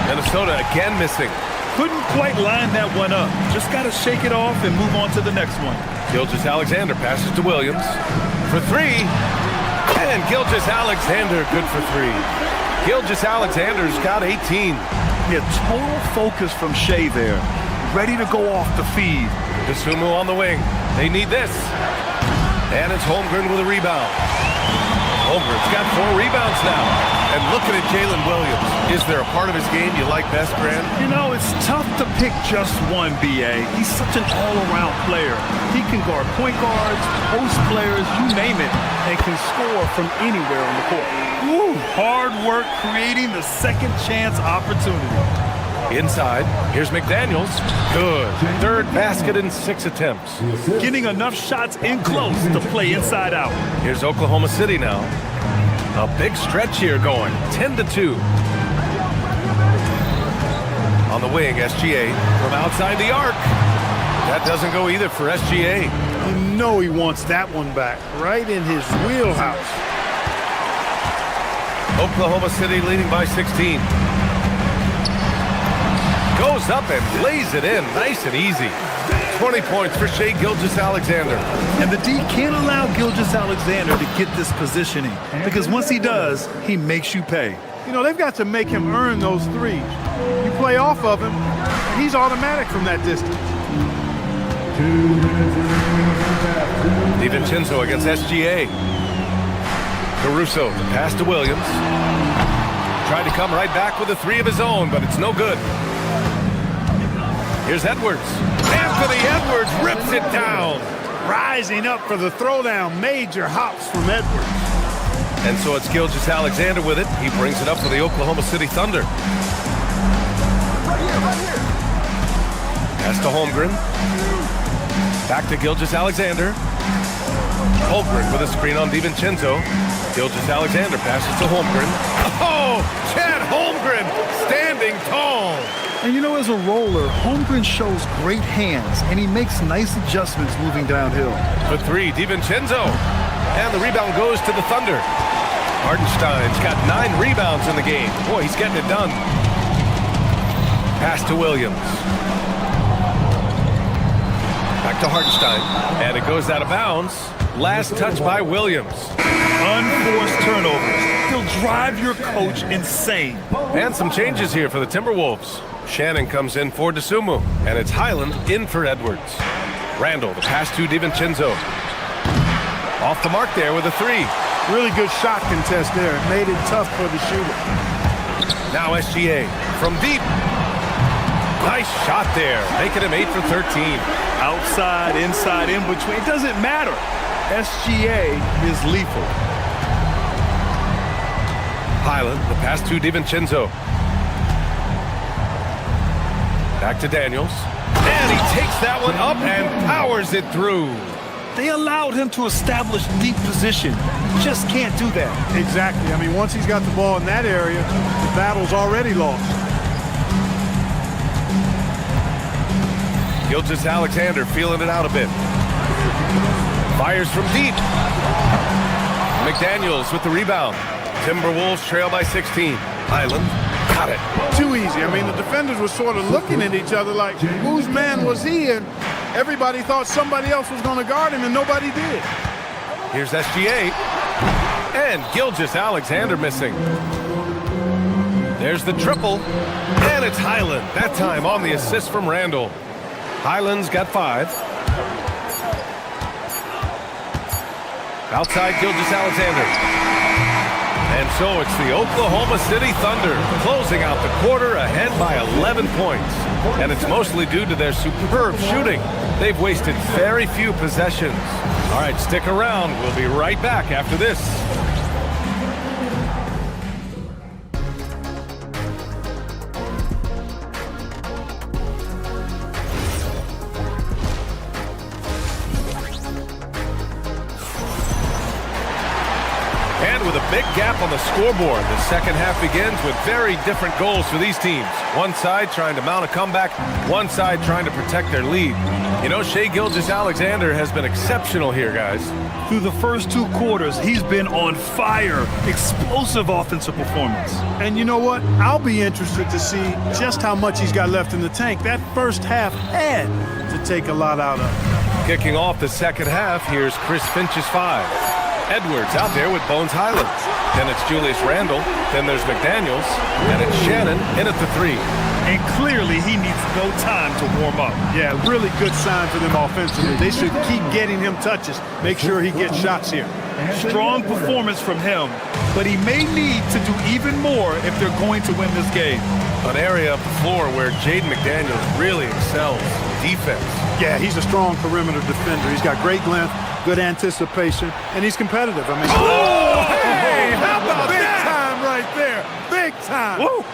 Minnesota again missing.
Couldn't quite line that one up. Just got to shake it off and move on to the next one.
Gilgeous-Alexander passes to Williams for 3. And Gilgeous-Alexander good for 3. Gilgeous-Alexander's got 18.
Yeah, total focus from Shea there. Ready to go off the feed.
Dosunmu on the wing. They need this. And it's Holmgren with a rebound. Holmgren's got 4 rebounds now. And looking at Jalen Williams, is there a part of his game you like best, Grant?
You know, it's tough to pick just one, B.A. He's such an all-around player. He can guard point guards, post players, you name it, and can score from anywhere on the court. Woo! Hard work creating the second chance opportunity.
Inside, here's McDaniels. Good. 3rd basket in 6 attempts.
Getting enough shots in close to play inside out.
Here's Oklahoma City now. A big stretch here going, 10-2. On the wing, SGA from outside the arc. That doesn't go either for SGA.
You know he wants that one back, right in his wheelhouse.
Oklahoma City leading by 16. Goes up and lays it in, nice and easy. 20 points for Shea Gilgeous-Alexander.
And the D can't allow Gilgeous-Alexander to get this positioning, because once he does, he makes you pay.
You know, they've got to make him earn those threes. You play off of him, and he's automatic from that distance.
DiVincenzo against SGA. Caruso, pass to Williams. Tried to come right back with a 3 of his own, but it's no good. Here's Edwards. Anthony Edwards rips it down.
Rising up for the throwdown. Major hops from Edwards.
And so it's Gilgeous-Alexander with it. He brings it up for the Oklahoma City Thunder. Pass to Holmgren. Back to Gilgeous-Alexander. Holmgren with a screen on DiVincenzo. Gilgeous-Alexander passes to Holmgren. Oh, Chad Holmgren standing tall.
And you know, as a roller, Holmgren shows great hands, and he makes nice adjustments moving downhill.
For 3, DiVincenzo. And the rebound goes to the Thunder. Hartenstein's got 9 rebounds in the game. Boy, he's getting it done. Pass to Williams. Back to Hartenstein. And it goes out of bounds. Last touch by Williams.
Unforced turnovers. He'll drive your coach insane.
And some changes here for the Timberwolves. Shannon comes in for Dosunmu, and it's Highland in for Edwards. Randall, the pass to DiVincenzo. Off the mark there with a 3.
Really good shot contest there. It made it tough for the shooter.
Now SGA from deep. Nice shot there, making him 8 for 13.
Outside, inside, in between, it doesn't matter. SGA is lethal.
Highland, the pass to DiVincenzo. Back to Daniels. And he takes that one up and powers it through.
They allowed him to establish deep position. Just can't do that.
Exactly. I mean, once he's got the ball in that area, the battle's already lost.
Gilgeous-Alexander feeling it out a bit. Fires from deep. McDaniels with the rebound. Timberwolves trail by 16. Highland got it.
Too easy. I mean, the defenders were sort of looking at each other like, whose man was he? And everybody thought somebody else was going to guard him, and nobody did.
Here's SGA. And Gilgeous-Alexander missing. There's the triple. And it's Highland. That time on the assist from Randall. Highland's got 5. Outside Gilgeous-Alexander. And so it's the Oklahoma City Thunder closing out the quarter ahead by 11 points. And it's mostly due to their superb shooting. They've wasted very few possessions. All right, stick around. We'll be right back after this. With a big gap on the scoreboard, the second half begins with very different goals for these teams. One side trying to mount a comeback, one side trying to protect their lead. You know, Shai Gilgeous-Alexander has been exceptional here, guys.
Through the first 2 quarters, he's been on fire. Explosive offensive performance.
And you know what? I'll be interested to see just how much he's got left in the tank. That first half had to take a lot out of.
Kicking off the second half, here's Chris Finch's 5. Edwards out there with Bones Highland. Then it's Julius Randle. Then there's McDaniels. And it's Shannon in at the 3.
And clearly he needs no time to warm up.
Yeah, really good sign for them offensively. They should keep getting him touches. Make sure he gets shots here.
Strong performance from him, but he may need to do even more if they're going to win this game.
An area of the floor where Jaden McDaniels really excels. Defense.
Yeah, he's a strong perimeter defender. He's got great length, good anticipation, and he's competitive. I mean,
hey, how about
big
that?
time right there. Big time.
Woo.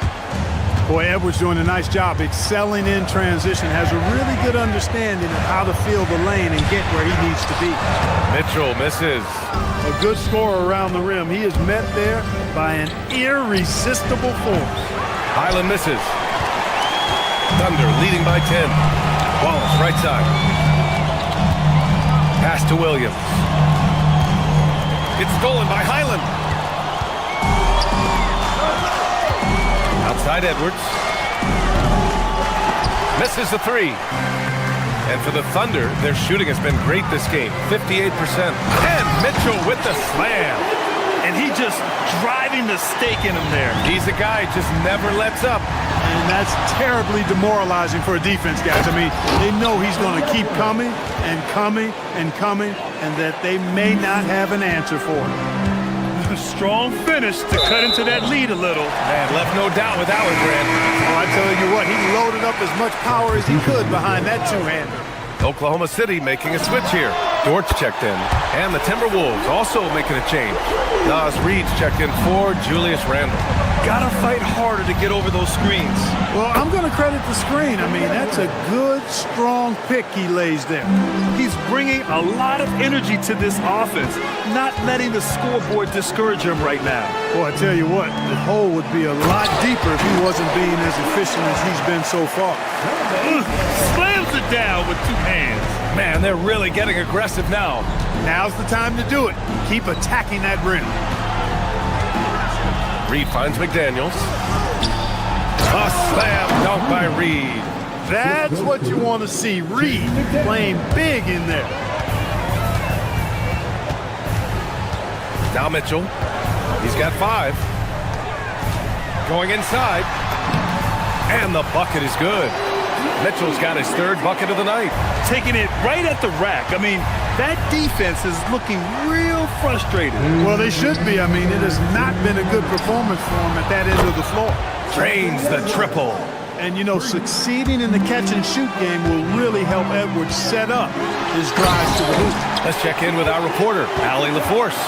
Boy, Edwards doing a nice job excelling in transition, has a really good understanding of how to feel the lane and get where he needs to be.
Mitchell misses.
A good scorer around the rim. He is met there by an irresistible force.
Highland misses. Thunder leading by 10. Wallace right side. Pass to Williams. It's stolen by Highland. Outside Edwards. Misses the 3. And for the Thunder, their shooting has been great this game. 58%. And Mitchell with the slam.
And he just driving the stake in him there.
He's a guy who just never lets up.
And that's terribly demoralizing for a defense, guys. I mean, they know he's going to keep coming and coming and coming, and that they may not have an answer for it.
Strong finish to cut into that lead a little.
Man, left no doubt with that one, Grant.
Oh, I tell you what, he loaded up as much power as he could behind that two-hander.
Oklahoma City making a switch here. Dortch checked in. And the Timberwolves also making a change. Nas Reed's checked in for Julius Randle.
Gotta fight harder to get over those screens.
Well, I'm going to credit the screen. I mean, that's a good, strong pick he lays there.
He's bringing a lot of energy to this offense, not letting the scoreboard discourage him right now.
Well, I tell you what, the hole would be a lot deeper if he wasn't being as efficient as he's been so far.
Slams it down with 2 hands.
Man, they're really getting aggressive now.
Now's the time to do it. Keep attacking that rim.
Reed finds McDaniels. A slam dunk by Reed.
That's what you want to see. Reed playing big in there.
Now Mitchell. He's got 5. Going inside. And the bucket is good. Mitchell's got his 3rd bucket of the night.
Taking it right at the rack. I mean, that defense is looking real frustrated.
Well, they should be. I mean, it has not been a good performance for them at that end of the floor.
Drains the triple.
And, you know, succeeding in the catch-and-shoot game will really help Edwards set up his drives to the hoop.
Let's check in with our reporter, Allie LaForce.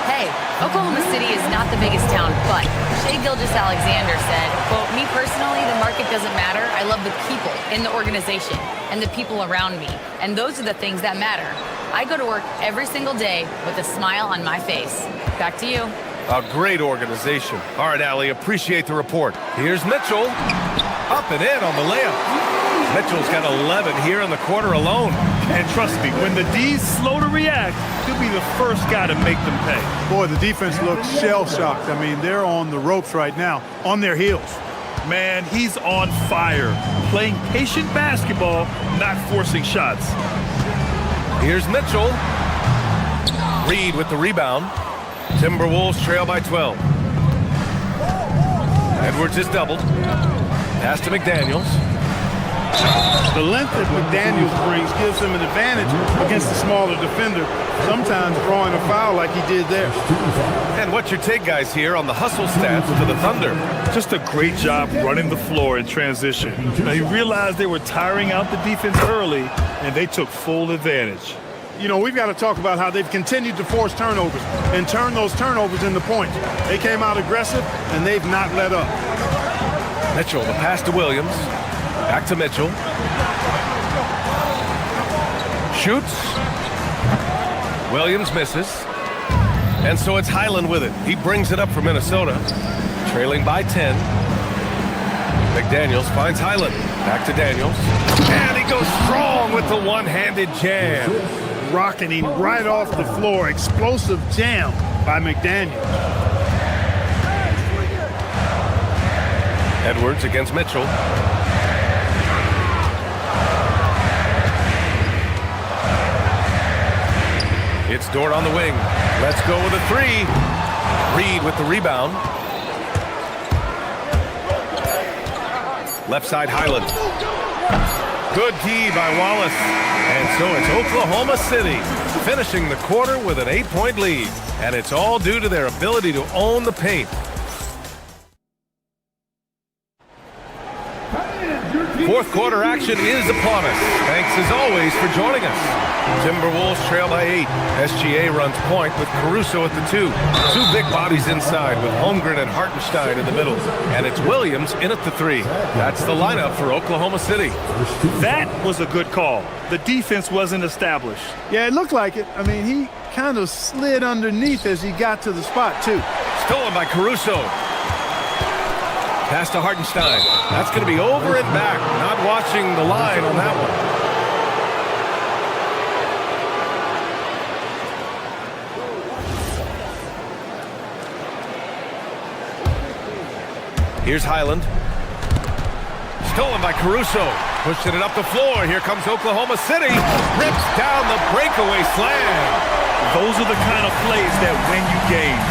Hey, Oklahoma City is not the biggest town, but Shai Gilgeous-Alexander said, quote, "Me personally, the market doesn't matter. I love the people in the organization and the people around me. And those are the things that matter. I go to work every single day with a smile on my face." Back to you.
A great organization. All right, Allie, appreciate the report. Here's Mitchell. Up and in on the layup. Mitchell's got 11 here in the quarter alone.
And trust me, when the D's slow to react, he'll be the first guy to make them pay.
Boy, the defense looks shell-shocked. I mean, they're on the ropes right now, on their heels.
Man, he's on fire. Playing patient basketball, not forcing shots.
Here's Mitchell. Reed with the rebound. Timberwolves trail by 12. Edwards is doubled. Pass to McDaniels.
The length that McDaniels brings gives him an advantage against the smaller defender, sometimes drawing a foul like he did there.
And what's your take, guys, here on the hustle stats for the Thunder?
Just a great job running the floor in transition. They realized they were tiring out the defense early, and they took full advantage.
You know, we've got to talk about how they've continued to force turnovers and turn those turnovers into points. They came out aggressive, and they've not let up.
Mitchell, the pass to Williams. Back to Mitchell. Shoots. Williams misses. And so it's Highland with it. He brings it up for Minnesota. Trailing by 10. McDaniels finds Highland. Back to Daniels. And he goes strong with the one-handed jam.
Rocketing right off the floor. Explosive jam by McDaniels.
Edwards against Mitchell. It's Dort on the wing. Let's go with a three. Reed with the rebound. Left side Highland. Good D by Wallace. And so it's Oklahoma City finishing the quarter with an 8-point lead. And it's all due to their ability to own the paint. Fourth quarter action is upon us. Thanks as always for joining us. Timberwolves trail by 8. SGA runs point with Caruso at the 2. Two big bodies inside with Holmgren and Hartenstein in the middle. And it's Williams in at the 3. That's the lineup for Oklahoma City.
That was a good call. The defense wasn't established.
Yeah, it looked like it. I mean, he kind of slid underneath as he got to the spot, too.
Stolen by Caruso. Pass to Hartenstein. That's going to be over and back. Not watching the line on that one. Here's Highland. Stolen by Caruso. Pushing it up the floor. Here comes Oklahoma City. Rips down the breakaway slam.
Those are the kind of plays that win you games.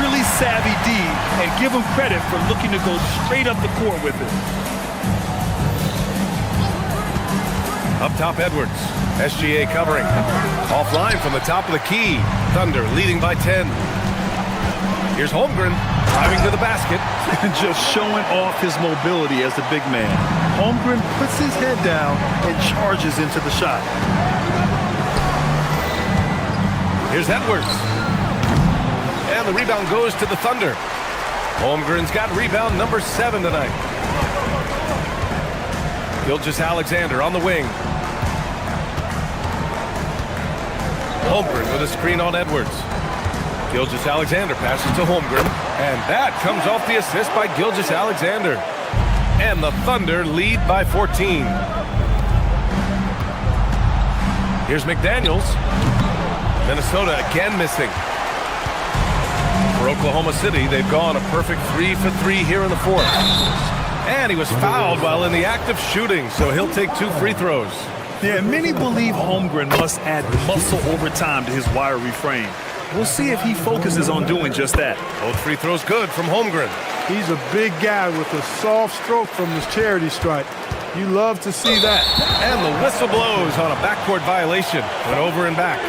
Really savvy D, and give him credit for looking to go straight up the court with it.
Up top, Edwards. SGA covering. Offline from the top of the key. Thunder leading by 10. Here's Holmgren driving to the basket.
Just showing off his mobility as a big man. Holmgren puts his head down and charges into the shot.
Here's Edwards. And the rebound goes to the Thunder. Holmgren's got rebound number 7 tonight. Gilgeous-Alexander on the wing. Holmgren with a screen on Edwards. Gilgeous-Alexander passes to Holmgren. And that comes off the assist by Gilgeous-Alexander. And the Thunder lead by 14. Here's McDaniels. Minnesota again missing. For Oklahoma City, they've gone a perfect 3 for 3 here in the fourth. And he was fouled while in the act of shooting, so he'll take 2 free throws.
Yeah, many believe Holmgren must add muscle over time to his wiry frame. We'll see if he focuses on doing just that.
Both free throws good from Holmgren.
He's a big guy with a soft stroke from his charity stripe. You love to see that.
And the whistle blows on a backcourt violation. Went over and back.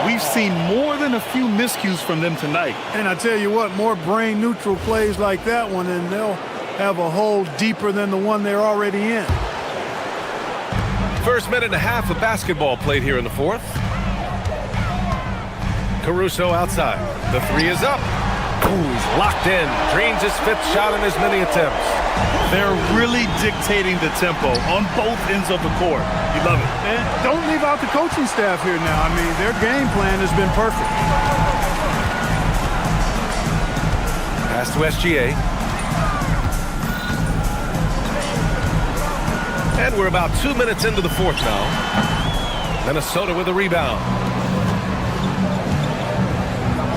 We've seen more than a few miscues from them tonight.
And I tell you what, more brain-neutral plays like that one, and they'll have a hole deeper than the one they're already in.
First minute and a half of basketball played here in the fourth. Caruso outside. The 3 is up. Ooh, he's locked in. Drains his 5th shot in as many attempts.
They're really dictating the tempo on both ends of the court. You love it.
And don't leave out the coaching staff here now. I mean, their game plan has been perfect.
Pass to SGA. And we're about 2 minutes into the fourth now. Minnesota with a rebound.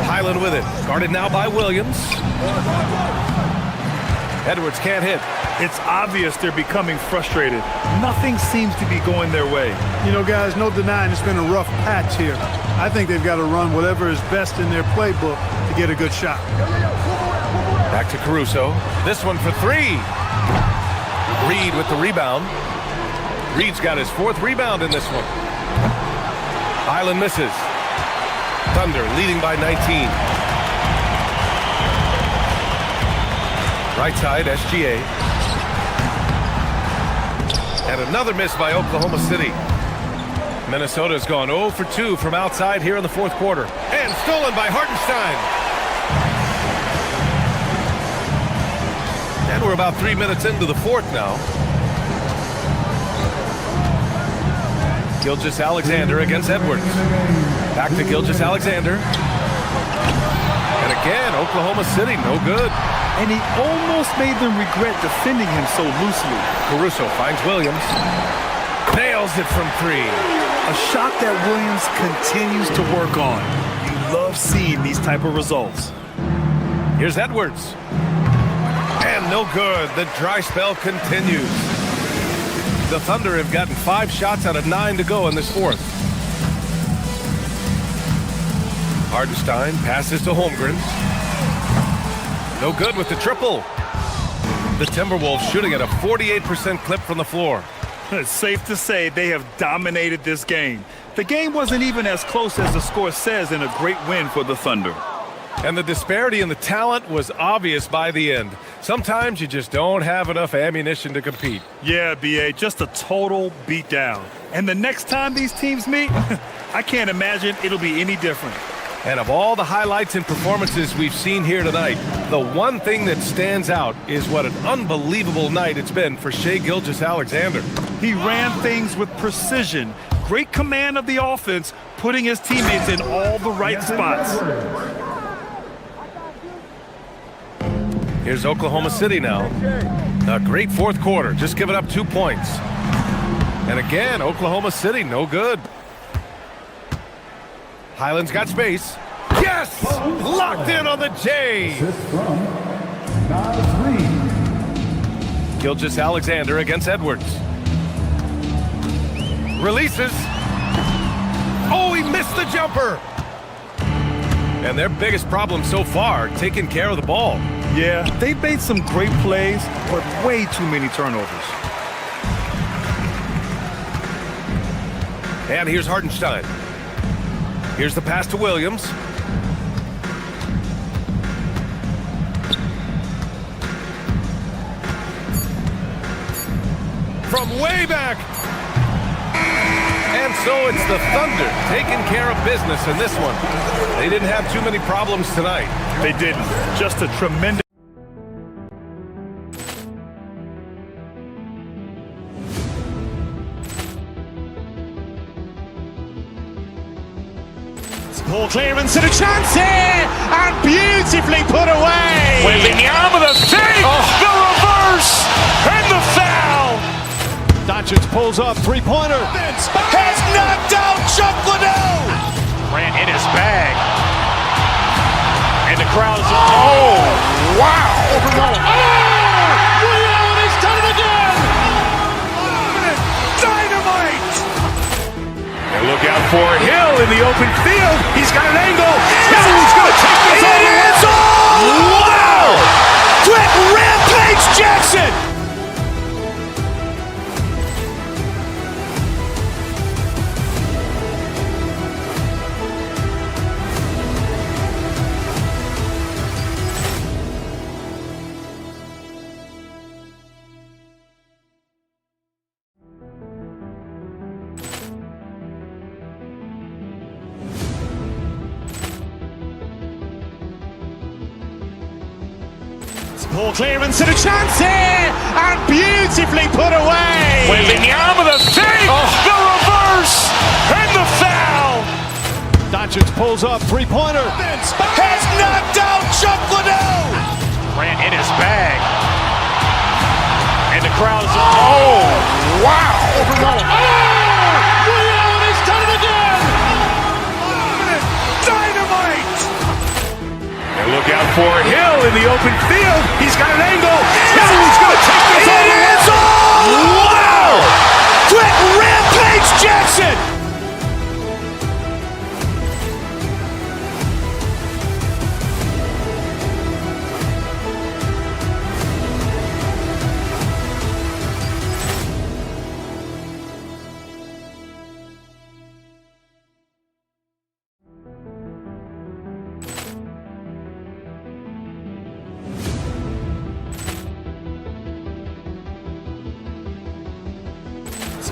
Highland with it. Guarded now by Williams. Edwards can't hit.
It's obvious they're becoming frustrated. Nothing seems to be going their way.
You know, guys, no denying it's been a rough patch here. I think they've got to run whatever is best in their playbook to get a good shot.
Back to Caruso. This one for 3. Reed with the rebound. Reed's got his 4th rebound in this one. Highland misses. Thunder leading by 19. Right side, SGA. And another miss by Oklahoma City. Minnesota's gone 0 for 2 from outside here in the 4th quarter. And stolen by Hartenstein. And we're about 3 minutes into the 4th now. Gilgeous-Alexander against Edwards. Back to Gilgeous-Alexander. And again, Oklahoma City, no good.
And he almost made them regret defending him so loosely.
Caruso finds Williams. Nails it from 3.
A shot that Williams continues to work on. You love seeing these type of results.
Here's Edwards. And no good. The dry spell continues. The Thunder have gotten 5 shots out of 9 to go in this 4th. Hartenstein passes to Holmgren. No good with the triple. The Timberwolves shooting at a 48% clip from the floor.
It's safe to say they have dominated this game. The game wasn't even as close as the score says in a great win for the Thunder.
And the disparity in the talent was obvious by the end. Sometimes you just don't have enough ammunition to compete.
Yeah, B.A., just a total beatdown. And the next time these teams meet, I can't imagine it'll be any different.
And of all the highlights and performances we've seen here tonight, the one thing that stands out is what an unbelievable night it's been for Shai Gilgeous-Alexander.
He ran things with precision, great command of the offense, putting his teammates in all the right spots.
Here's Oklahoma City now. A great 4th quarter, just giving up 2 points. And again, Oklahoma City, no good. Highland's got space. Yes! Locked in on the J! Gilgeous-Alexander against Edwards. Releases. Oh, he missed the jumper! And their biggest problem so far, taking care of the ball.
Yeah, they've made some great plays, but way too many turnovers.
And here's Hartenstein. Here's the pass to Williams. From way back. And so it's the Thunder taking care of business in this one. They didn't have too many problems tonight.
They didn't. Just a tremendous...
Ball clearance and a chance here, and beautifully put away.
Wembanyama the fake, the reverse, and the foul.
Doncic pulls up, 3-pointer.
Has knocked out Chuck Liddell. Ran in his bag. And the crowd is, oh, wow. He's done it again. Dynamite. And look out for Hill in the open field. He's got an angle. Hill's going to take this all the way. Wow! Quick rampage Jackson.
Ball clearance and a chance here, and beautifully put away.
Wembanyama the fake, the reverse, and the foul.
Doncic pulls up, 3-pointer.
Has knocked out Chuck Liddell. Ran in his bag. And the crowd is, oh, wow. He's done it again. Dynamite. And look out for Hill in the open field. He's got an angle. Hill's going to take this all the way. Wow! Quick rampage Jackson.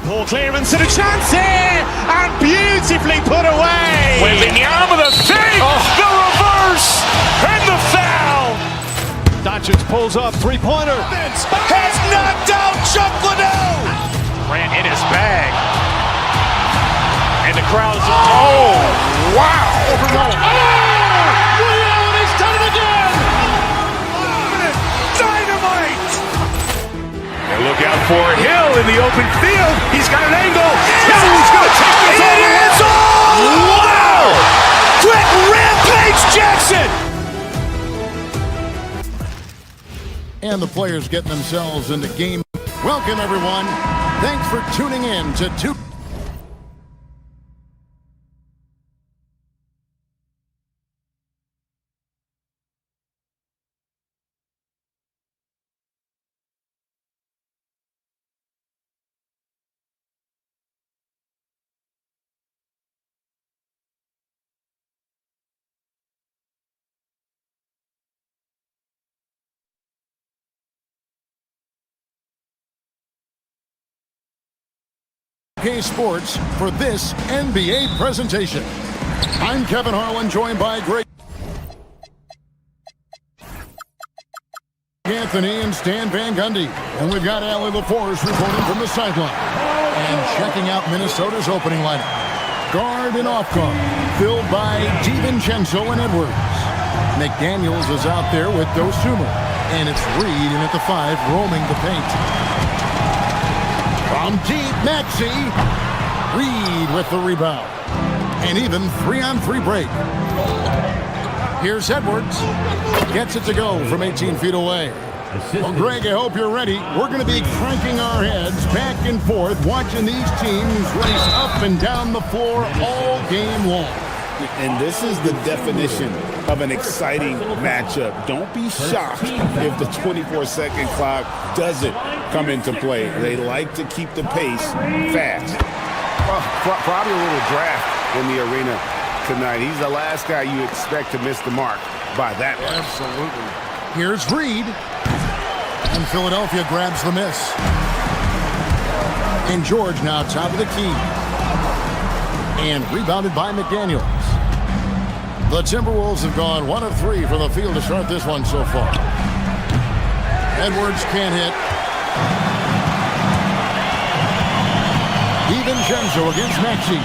Poor clearance and a chance here, and beautifully put away.
Wembanyama the save, the reverse, and the foul.
Doncic pulls up, three-pointer.
Has knocked out Chuck Liddell. Ran in his bag. And the crowd is, oh, wow.
Liddell, and he's done it again.
Dynamite. And look out for Hill in the open field. He's got an angle. Hill's going to take this all the way. Wow. Quick Rampage Jackson.
And the players getting themselves into game. Welcome, everyone. Thanks for tuning in to Two. Sports for this NBA presentation. I'm Kevin Harlan, joined by Greg Anthony and Stan Van Gundy. And we've got Allie LaForce reporting from the sideline. And checking out Minnesota's opening lineup. Guard and off guard, filled by DiVincenzo and Edwards. McDaniels is out there with Dosunmu. And it's Reed in at the 5, roaming the paint. From deep, Maxey. Reed with the rebound. And even 3-on-3 break. Here's Edwards. Gets it to go from 18 feet away. Well, Greg, I hope you're ready. We're going to be cranking our heads back and forth, watching these teams race up and down the floor all game long.
And this is the definition of an exciting matchup. Don't be shocked if the 24-second clock doesn't come into play. They like to keep the pace fast.
Probably a little draft in the arena tonight. He's the last guy you expect to miss the mark by that much.
Absolutely. Here's Reed. And Philadelphia grabs the miss. And George now top of the key. And rebounded by McDaniels. The Timberwolves have gone 1 of 3 from the field to start this one so far. Edwards can't hit. DiVincenzo against Maxey.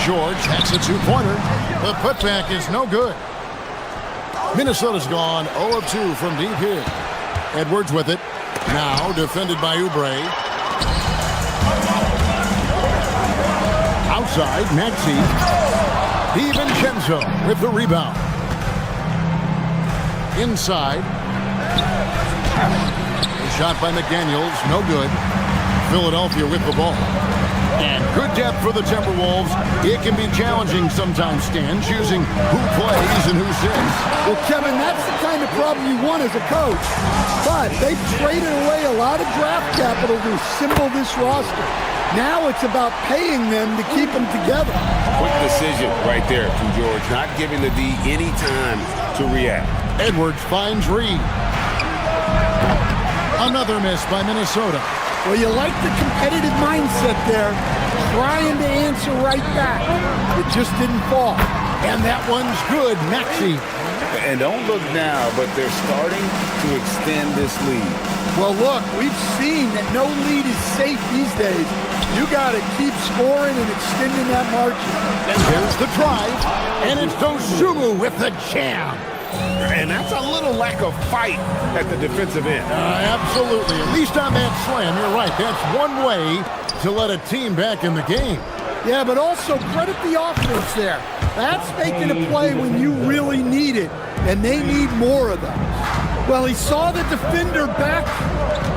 George hits a two-pointer. The putback is no good. Minnesota's gone 0 of 2 from deep here. Edwards with it. Now defended by Oubre. Outside, Maxey. DiVincenzo with the rebound. Inside. A shot by McDaniels, no good. Philadelphia with the ball. And good depth for the Timberwolves. It can be challenging sometimes, Stan, choosing who plays and who sits.
Well, Kevin, that's the kind of problem you want as a coach. But they've traded away a lot of draft capital to assemble this roster. Now it's about paying them to keep them together.
Quick decision right there from George, not giving the D any time to react.
Edwards finds Reed. Another miss by Minnesota.
Well, you like the competitive mindset there, trying to answer right back. It just didn't fall.
And that one's good, Maxey.
And don't look now, but they're starting to extend this lead.
Well, look, we've seen that no lead is safe these days. You got to keep scoring and extending that margin.
And there's the drive, and it's Dosunmu with the jam.
And that's a little lack of fight at the defensive end.
Absolutely. At least on that slam, you're right. That's one way to let a team back in the game.
Yeah, but also credit the offense there. That's making a play when you really need it, and they need more of those. Well, he saw the defender back,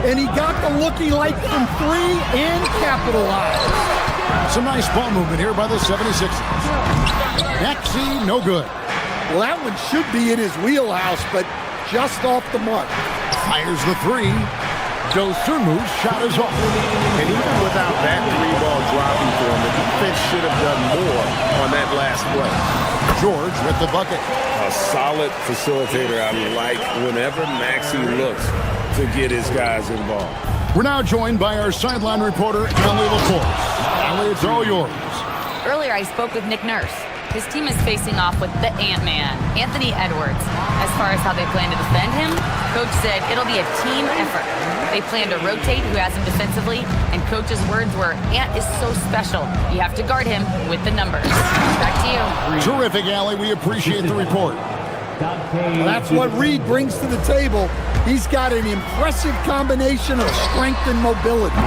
and he got the look he liked from 3 and capitalized.
Some nice ball movement here by the 76ers. Maxey, no good.
Well, that one should be in his wheelhouse, but just off the mark.
Fires the 3. Dosunmu's shot is off.
And even without that 3-ball dropping for him, the defense should have done more on that last play.
George with the bucket.
A solid facilitator. I like whenever Maxey looks to get his guys involved.
We're now joined by our sideline reporter, Allie LaForce. Allie, it's all yours.
Earlier, I spoke with Nick Nurse. His team is facing off with the Ant-Man, Anthony Edwards. As far as how they plan to defend him, Coach said it'll be a team effort. They plan to rotate who has him defensively, and Coach's words were, Ant is so special. You have to guard him with the numbers. Back to you.
Terrific, Allie. We appreciate the report.
Well, that's what Reed brings to the table. He's got an impressive combination of strength and mobility.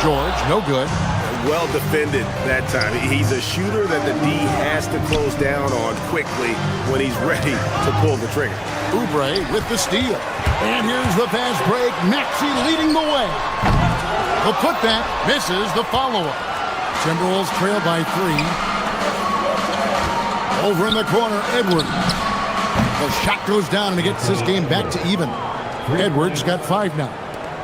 George, no good.
Well defended that time. He's a shooter that the D has to close down on quickly when he's ready to pull the trigger.
Oubre with the steal. And here's the fast break. Maxey leading the way. The putback misses the follow-up. Timberwolves trail by 3. Over in the corner, Edwards. The shot goes down and it gets this game back to even. Edwards got 5 now.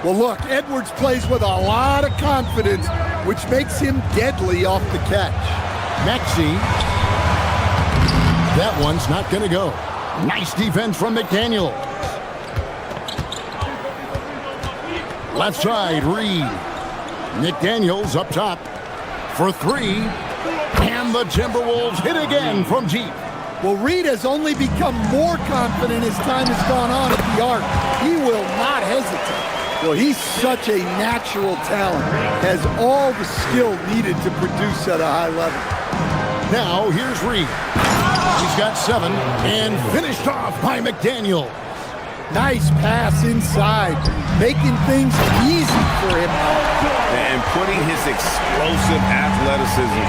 Well, look, Edwards plays with a lot of confidence, which makes him deadly off the catch.
Maxey. That one's not going to go. Nice defense from McDaniel. Left side, Reed. McDaniels up top for 3. And the Timberwolves hit again from deep.
Well, Reed has only become more confident as time has gone on at the arc. He will not hesitate. Well, he's such a natural talent, has all the skill needed to produce at a high level.
Now, here's Reed. He's got 7 and finished off by McDaniel.
Nice pass inside, making things easy for him.
And putting his explosive athleticism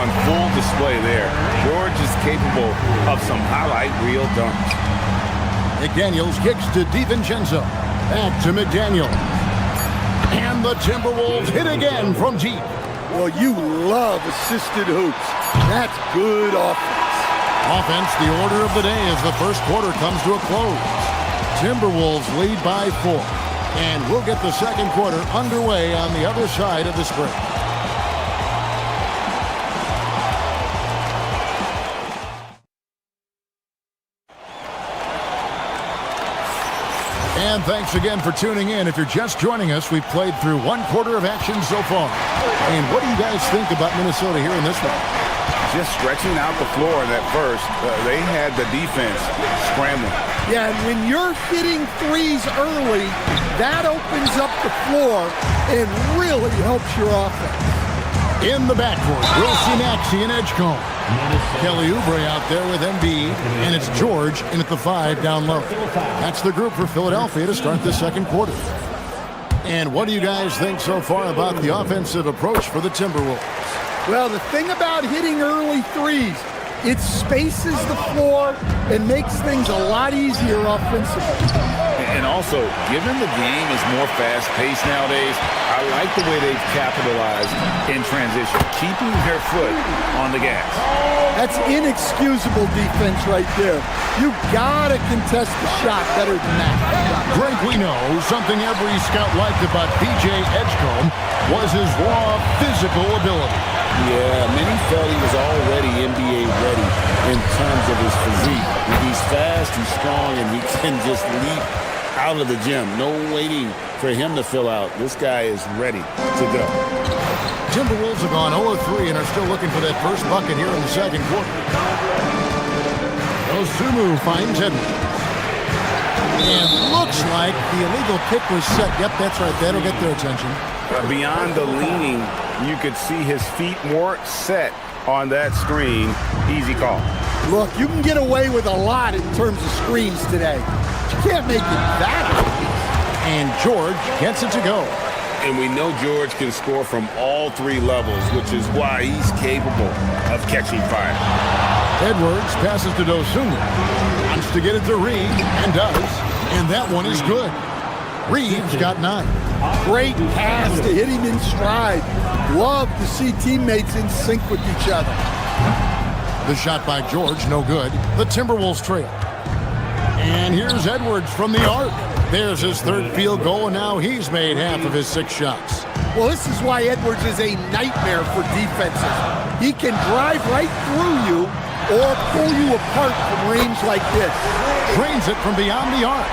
on full display there. George is capable of some highlight reel dunks.
McDaniels kicks to DiVincenzo. Back to McDaniel. And the Timberwolves hit again from deep.
Well, you love assisted hoops. That's good offense.
Offense, the order of the day as the first quarter comes to a close. Timberwolves lead by 4. And we'll get the second quarter underway on the other side of this break. And thanks again for tuning in. If you're just joining us, we've played through 1 quarter of action so far. And what do you guys think about Minnesota here in this one?
Just stretching out the floor in that first. They had the defense scrambling.
Yeah, and when you're hitting threes early, that opens up the floor and really helps your offense.
In the backcourt, we'll see Maxey and Edgecombe. Kelly Oubre out there with Embiid, and it's George in at the 5 down low. That's the group for Philadelphia to start the second quarter. And what do you guys think so far about the offensive approach for the Timberwolves?
Well, the thing about hitting early threes, it spaces the floor and makes things a lot easier offensively.
And also, given the game is more fast-paced nowadays, I like the way they've capitalized in transition, keeping their foot on the gas.
That's inexcusable defense right there. You gotta contest the shot better than that.
Greg, we know something every scout liked about PJ Edgecombe was his raw physical ability.
Yeah, many felt he was already NBA ready in terms of his physique. He's fast, he's strong, and he can just leap out of the gym. No waiting for him to fill out. This guy is ready to go.
Timberwolves have gone 0-3 and are still looking for that first bucket here in the second quarter. Osumu finds Edwards. And looks like the illegal pick was set. Yep, that's right. That'll get their attention.
Beyond the leaning, you could see his feet more set on that screen. Easy call.
Look, you can get away with a lot in terms of screens today. You can't make it that easy.
And George gets it to go.
And we know George can score from all 3 levels, which is why he's capable of catching fire.
Edwards passes to Dosunmu. Wants to get it to Reed, and does. And that one is good. Reed's got 9.
Great pass to hit him in stride. Love to see teammates in sync with each other.
The shot by George, no good. The Timberwolves trail. And here's Edwards from the arc. There's his 3rd field goal, and now he's made half of his 6 shots.
Well, this is why Edwards is a nightmare for defenses. He can drive right through you or pull you apart from range like this.
Drains it from beyond the arc.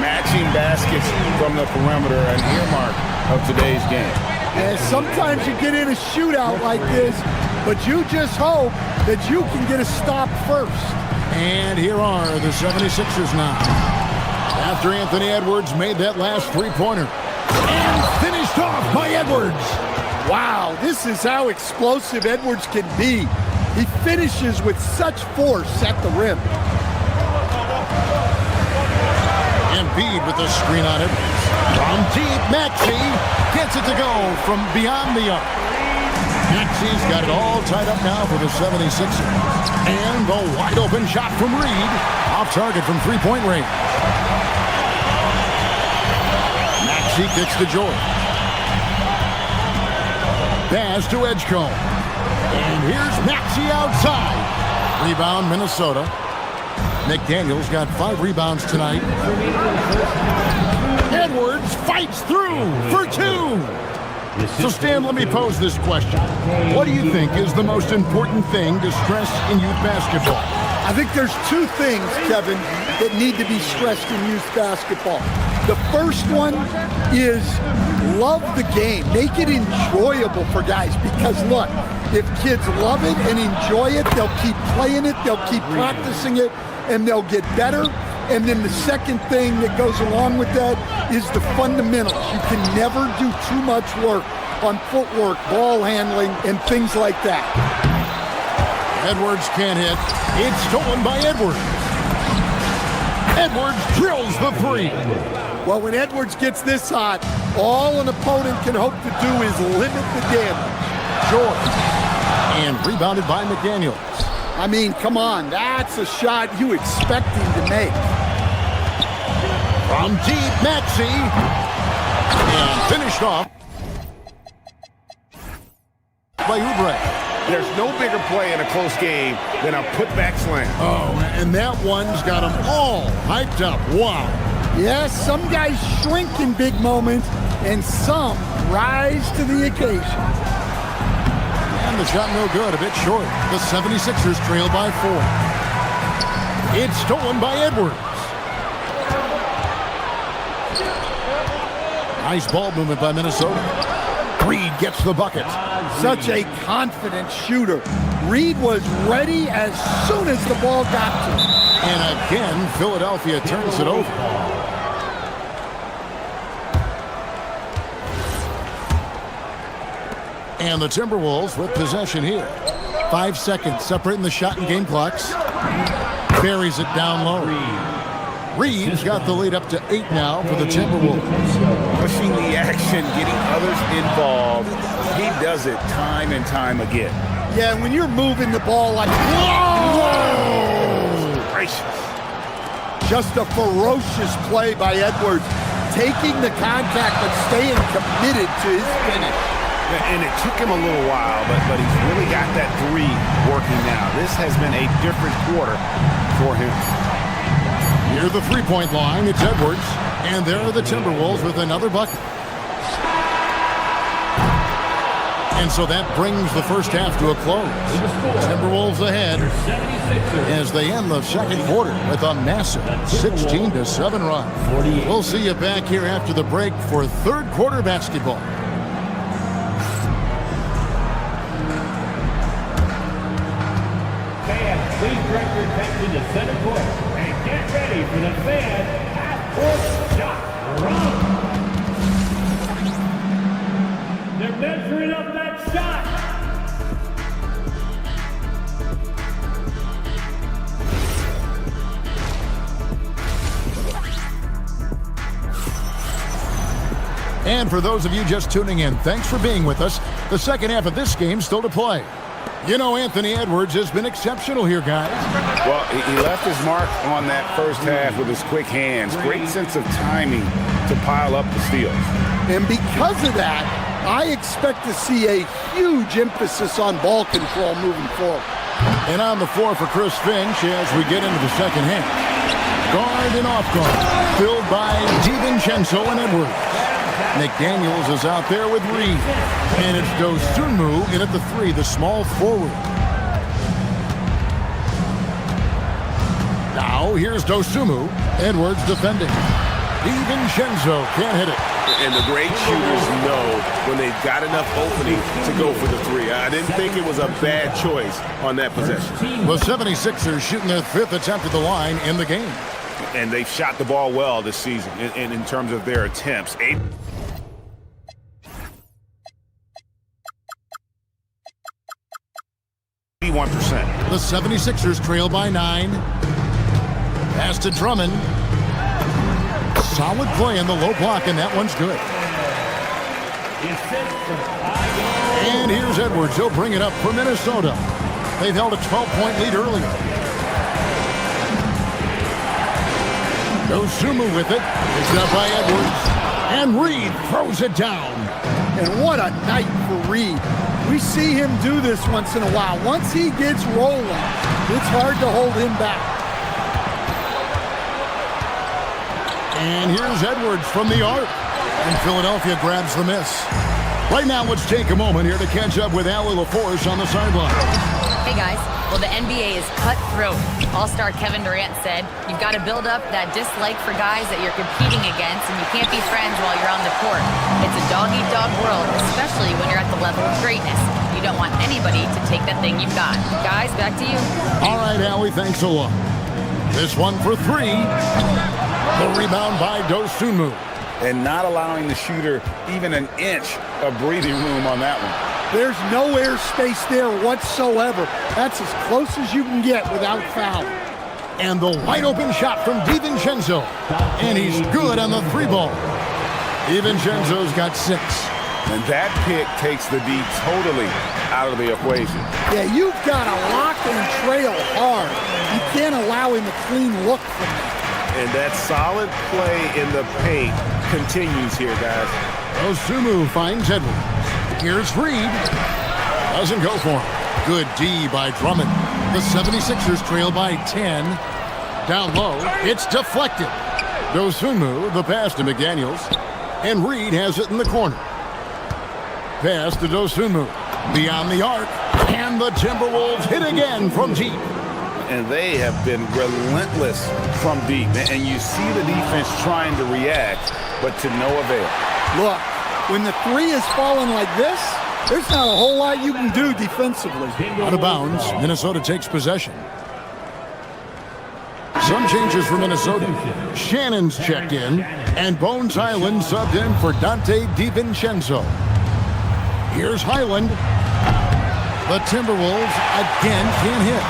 Matching baskets from the perimeter, an earmark of today's game.
And sometimes you get in a shootout like this, but you just hope that you can get a stop first.
And here are the 76ers now. After Anthony Edwards made that last three-pointer. And finished off by Edwards.
Wow, this is how explosive Edwards can be. He finishes with such force at the rim.
Embiid with the screen on it. From deep, Maxey gets it to go from beyond the arc. Maxey's got it all tied up now for the 76ers. And the wide open shot from Reed. Off target from three-point range. Maxey kicks to George. Pass to Edgecombe. And here's Maxey outside. Rebound, Minnesota. McDaniel's got 5 rebounds tonight. Edwards fights through for 2. So, Stan, let me pose this question. What do you think is the most important thing to stress in youth basketball?
I think there's 2 things, Kevin, that need to be stressed in youth basketball. The first one is love the game. Make it enjoyable for guys because, look, if kids love it and enjoy it, they'll keep playing it, they'll keep practicing it, and they'll get better. And then the second thing that goes along with that is the fundamentals. You can never do too much work on footwork, ball handling, and things like that.
Edwards can't hit. It's stolen by Edwards. Edwards drills the 3.
Well, when Edwards gets this hot, all an opponent can hope to do is limit the damage.
George. And rebounded by McDaniels.
I mean, come on, that's a shot you expect him to make.
From deep, Maxey. And finished off by Oubre.
There's no bigger play in a close game than a putback slam.
Oh, and that one's got them all hyped up. Wow.
Yes, some guys shrink in big moments, and some rise to the occasion.
And the shot no good, a bit short. The 76ers trail by 4. It's stolen by Edwards. Nice ball movement by Minnesota. Reed gets the bucket.
Such a confident shooter. Reed was ready as soon as the ball got to him.
And again, Philadelphia turns it over. And the Timberwolves with possession here. 5 seconds separating the shot and game clocks. Buries it down low. Reed's got the lead up to 8 now for the Timberwolves.
Pushing the action, getting others involved. He does it time and time again.
Yeah, when you're moving the ball like, whoa!
Gracious.
Just a ferocious play by Edwards. Taking the contact but staying committed to his finish.
And it took him a little while, but he's really got that 3 working now. This has been a different quarter for him.
Near the three-point line, it's Edwards. And there are the Timberwolves with another bucket. And so that brings the first half to a close. Timberwolves ahead as they end the second quarter with a massive 16-7 run. We'll see you back here after the break for third quarter basketball.
Fans, please direct your attention to center court and get ready for the fan half-court shot. They're measuring up that shot.
And for those of you just tuning in, thanks for being with us. The second half of this game still to play. You know, Anthony Edwards has been exceptional here, guys.
Well, he left his mark on that first half with his quick hands. Great sense of timing to pile up the steals.
And because of that, I expect to see a huge emphasis on ball control moving forward.
And on the floor for Chris Finch as we get into the second half. Guard and off guard, filled by DiVincenzo and Edwards. McDaniels is out there with Reed. And it's Dosunmu in at the 3, the small forward. Now here's Dosunmu. Edwards defending. DiVincenzo can't hit it.
And the great shooters know when they've got enough opening to go for the three. I didn't think it was a bad choice on that possession.
The 76ers shooting their 5th attempt at the line in the game.
And they've shot the ball well this season in terms of their attempts. 81%.
The 76ers trail by 9. Pass to Drummond. Solid play in the low block, and that one's good. And here's Edwards. He'll bring it up for Minnesota. They've held a 12-point lead earlier. Dosunmu with it. Picked up by Edwards. And Reed throws it down.
And what a night for Reed. We see him do this once in a while. Once he gets rolling, it's hard to hold him back.
And here's Edwards from the arc. And Philadelphia grabs the miss. Right now, let's take a moment here to catch up with Allie LaForce on the sideline.
Hey guys, well the NBA is cutthroat. All-star Kevin Durant said, you've got to build up that dislike for guys that you're competing against and you can't be friends while you're on the court. It's a dog-eat-dog world, especially when you're at the level of greatness. You don't want anybody to take that thing you've got. Guys, back to you.
All right, Allie, thanks a lot. This one for 3. The rebound by Dosunmu.
And not allowing the shooter even an inch of breathing room on that one.
There's no air space there whatsoever. That's as close as you can get without foul.
And the wide open shot from DiVincenzo. And he's good on the 3-ball. DiVincenzo's got 6.
And that pick takes the D totally out of the equation.
Yeah, you've got to lock and trail hard. You can't allow him a clean look from that.
And that solid play in the paint continues here, guys.
Dosunmu finds Edwards. Here's Reed. Doesn't go for him. Good D by Drummond. The 76ers trail by 10. Down low, it's deflected. Dosunmu, the pass to McDaniels. And Reed has it in the corner. Pass to Dosunmu. Beyond the arc. And the Timberwolves hit again from deep.
And they have been relentless from deep. And you see the defense trying to react, but to no avail.
Look, when the 3 is falling like this, there's not a whole lot you can do defensively.
Out of bounds, Minnesota takes possession. Some changes for Minnesota. Shannon's checked in, and Bones Highland subbed in for Dante DiVincenzo. Here's Highland. The Timberwolves again can't hit.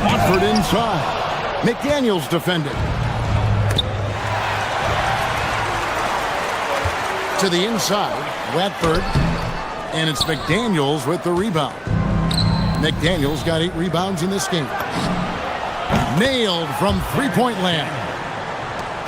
Watford inside. McDaniels defended. To the inside, Watford. And it's McDaniels with the rebound. McDaniels got 8 rebounds in this game. Nailed from three-point land.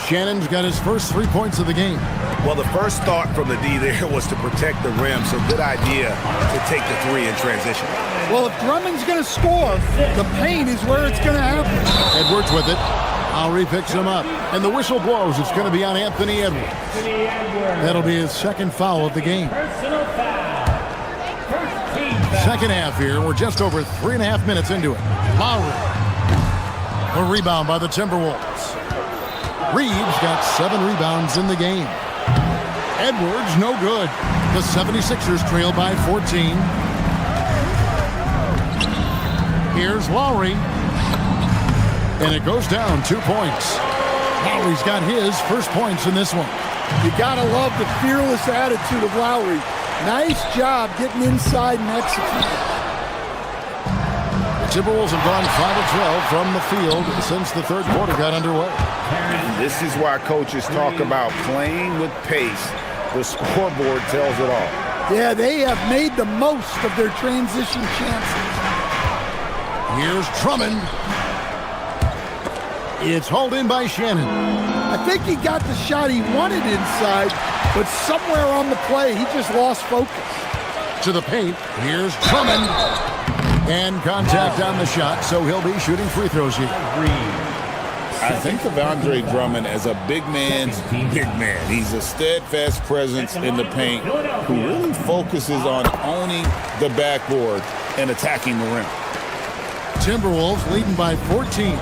Shannon's got his first 3 points of the game.
Well, the first thought from the D there was to protect the rim, so good idea to take the 3 in transition.
Well, if Drummond's going to score, the paint is where it's going to happen.
Edwards with it. Lowry picks him up. And the whistle blows. It's going to be on Anthony Edwards. That'll be his second foul of the game. Second half here. We're just over 3.5 minutes into it. Lowry. A rebound by the Timberwolves. Reeves got 7 rebounds in the game. Edwards, no good. The 76ers trail by 14. Here's Lowry. And it goes down 2 points. Lowry's got his first points in this one.
You gotta love the fearless attitude of Lowry. Nice job getting inside and executing.
The Timberwolves have gone 5 of 12 from the field since the third quarter got underway.
And this is why coaches talk about playing with pace. The scoreboard tells it all.
Yeah, they have made the most of their transition chances.
Here's Drummond. It's hauled in by Shannon.
I think he got the shot he wanted inside, but somewhere on the play, he just lost focus.
To the paint, here's Drummond. And contact on the shot, so he'll be shooting free throws here.
I think of Andre Drummond as a big man's big man. He's a steadfast presence in the paint who really focuses on owning the backboard and attacking the rim.
Timberwolves leading by 14.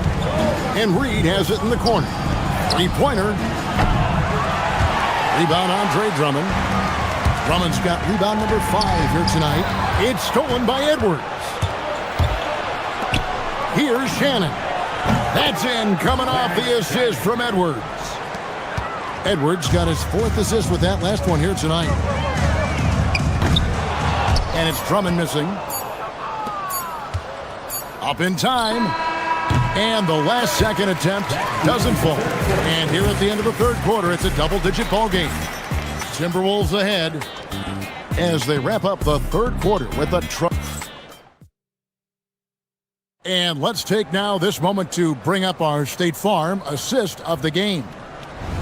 And Reed has it in the corner. Three-pointer. Rebound, Andre Drummond. Drummond's got rebound number 5 here tonight. It's stolen by Edwards. Here's Shannon. That's in, coming off the assist from Edwards. Edwards got his 4th assist with that last one here tonight. And it's Drummond missing. Up in time. And the last second attempt doesn't fall. And here at the end of the third quarter, it's a double-digit ball game. Timberwolves ahead as they wrap up the third quarter with a And let's take now this moment to bring up our State Farm assist of the game.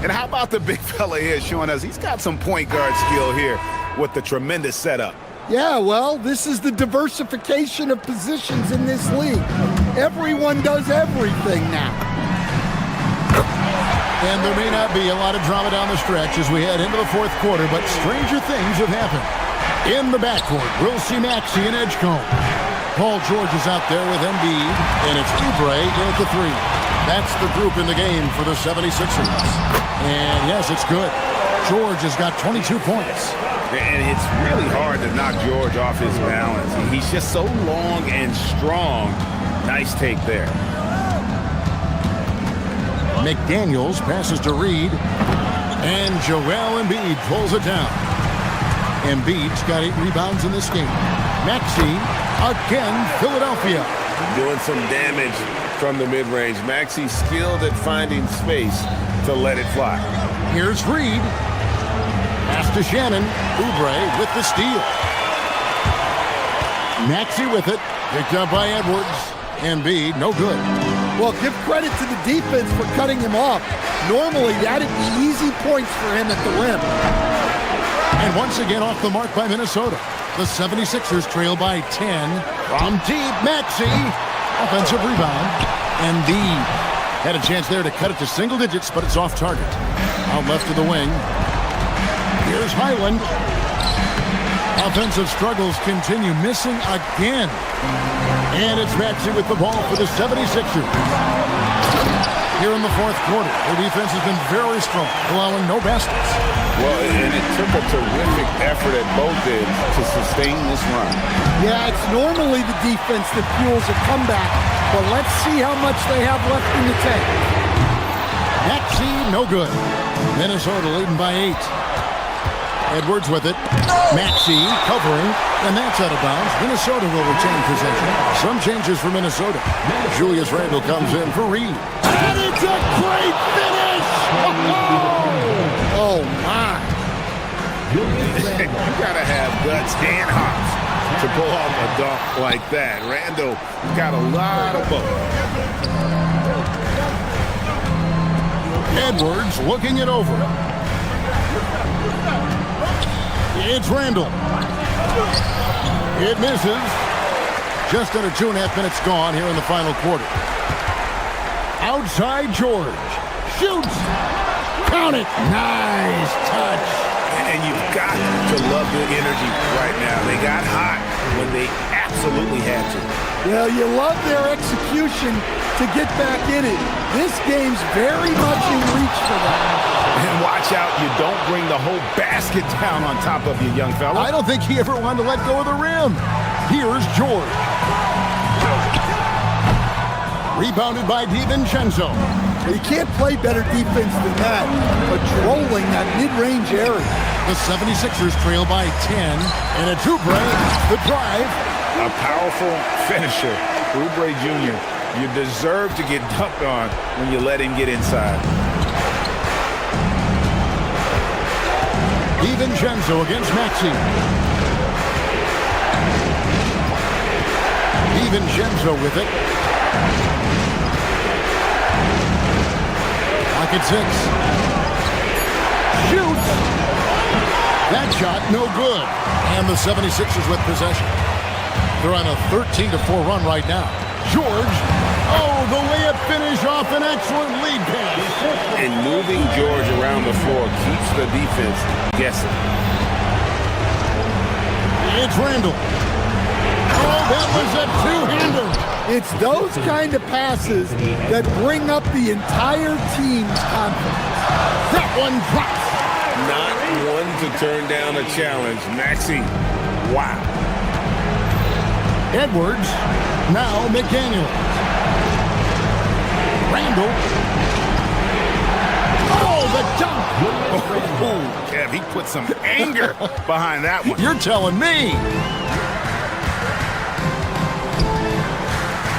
And how about the big fella here showing us he's got some point guard skill here with the tremendous setup.
Yeah, well, this is the diversification of positions in this league. Everyone does everything now.
And there may not be a lot of drama down the stretch as we head into the fourth quarter, but stranger things have happened. In the backcourt, we'll see Maxey and Edgecombe. Paul George is out there with Embiid, and it's Oubre at the 3. That's the group in the game for the 76ers. And yes, it's good. George has got 22 points.
And it's really hard to knock George off his balance. He's just so long and strong. Nice take there.
McDaniels passes to Reed. And Joel Embiid pulls it down. Embiid's got 8 rebounds in this game. Maxey, again, Philadelphia.
Doing some damage from the mid-range. Maxey skilled at finding space to let it fly.
Here's Reed. Pass to Shannon. Oubre with the steal. Maxey with it. Picked up by Edwards. Embiid, no good.
Well, give credit to the defense for cutting him off. Normally, that'd be easy points for him at the rim.
And once again off the mark by Minnesota. The 76ers trail by 10. From deep, Maxey. Offensive rebound. Embiid had a chance there to cut it to single digits, but it's off target. Out left of the wing. Here's Highland. Offensive struggles continue, missing again. And it's Maxey with the ball for the 76ers. Here in the fourth quarter, their defense has been very strong, allowing no baskets.
Well, and it took a terrific effort at both ends to sustain this run.
Yeah, it's normally the defense that fuels a comeback, but let's see how much they have left in the tank.
Maxey, no good. Minnesota leading by 8. Edwards with it. Maxey covering, and that's out of bounds. Minnesota will retain possession. Some changes for Minnesota. Julius Randle comes in for Reed. And it's a great finish!
Oh, my.
You gotta have guts and hops to pull off a dunk like that. Randle got a lot of both.
Edwards looking it over. It's Randle. It misses. Just under 2.5 minutes gone here in the final quarter. Outside George. Shoots. Count it. Nice touch.
And you've got to love the energy right now. They got hot when they absolutely had to.
Well, you love their execution to get back in it. This game's very much in reach for them.
And watch out, you don't bring the whole basket down on top of you, young fella.
I don't think he ever wanted to let go of the rim. Here's George. Rebounded by DiVincenzo.
You can't play better defense than that, patrolling that mid-range area.
The 76ers trail by 10, and it's Oubre, the drive.
A powerful finisher, Oubre Jr. You deserve to get dunked on when you let him get inside.
DiVincenzo against Maxey. DiVincenzo with it. Pocket 6. Shoots. That shot no good. And the 76ers with possession. They're on a 13-4 run right now. George. Oh, the layup finish off an excellent lead pass.
And moving George around the floor keeps the defense guessing.
It's Randle. that was a two-hander.
It's those kind of passes that bring up the entire team's confidence.
That one drops.
Not one to turn down a challenge. Maxey, wow.
Edwards, now McDaniel. Randall. Oh, the dunk.
Oh, Kev, he put some anger behind that one.
You're telling me.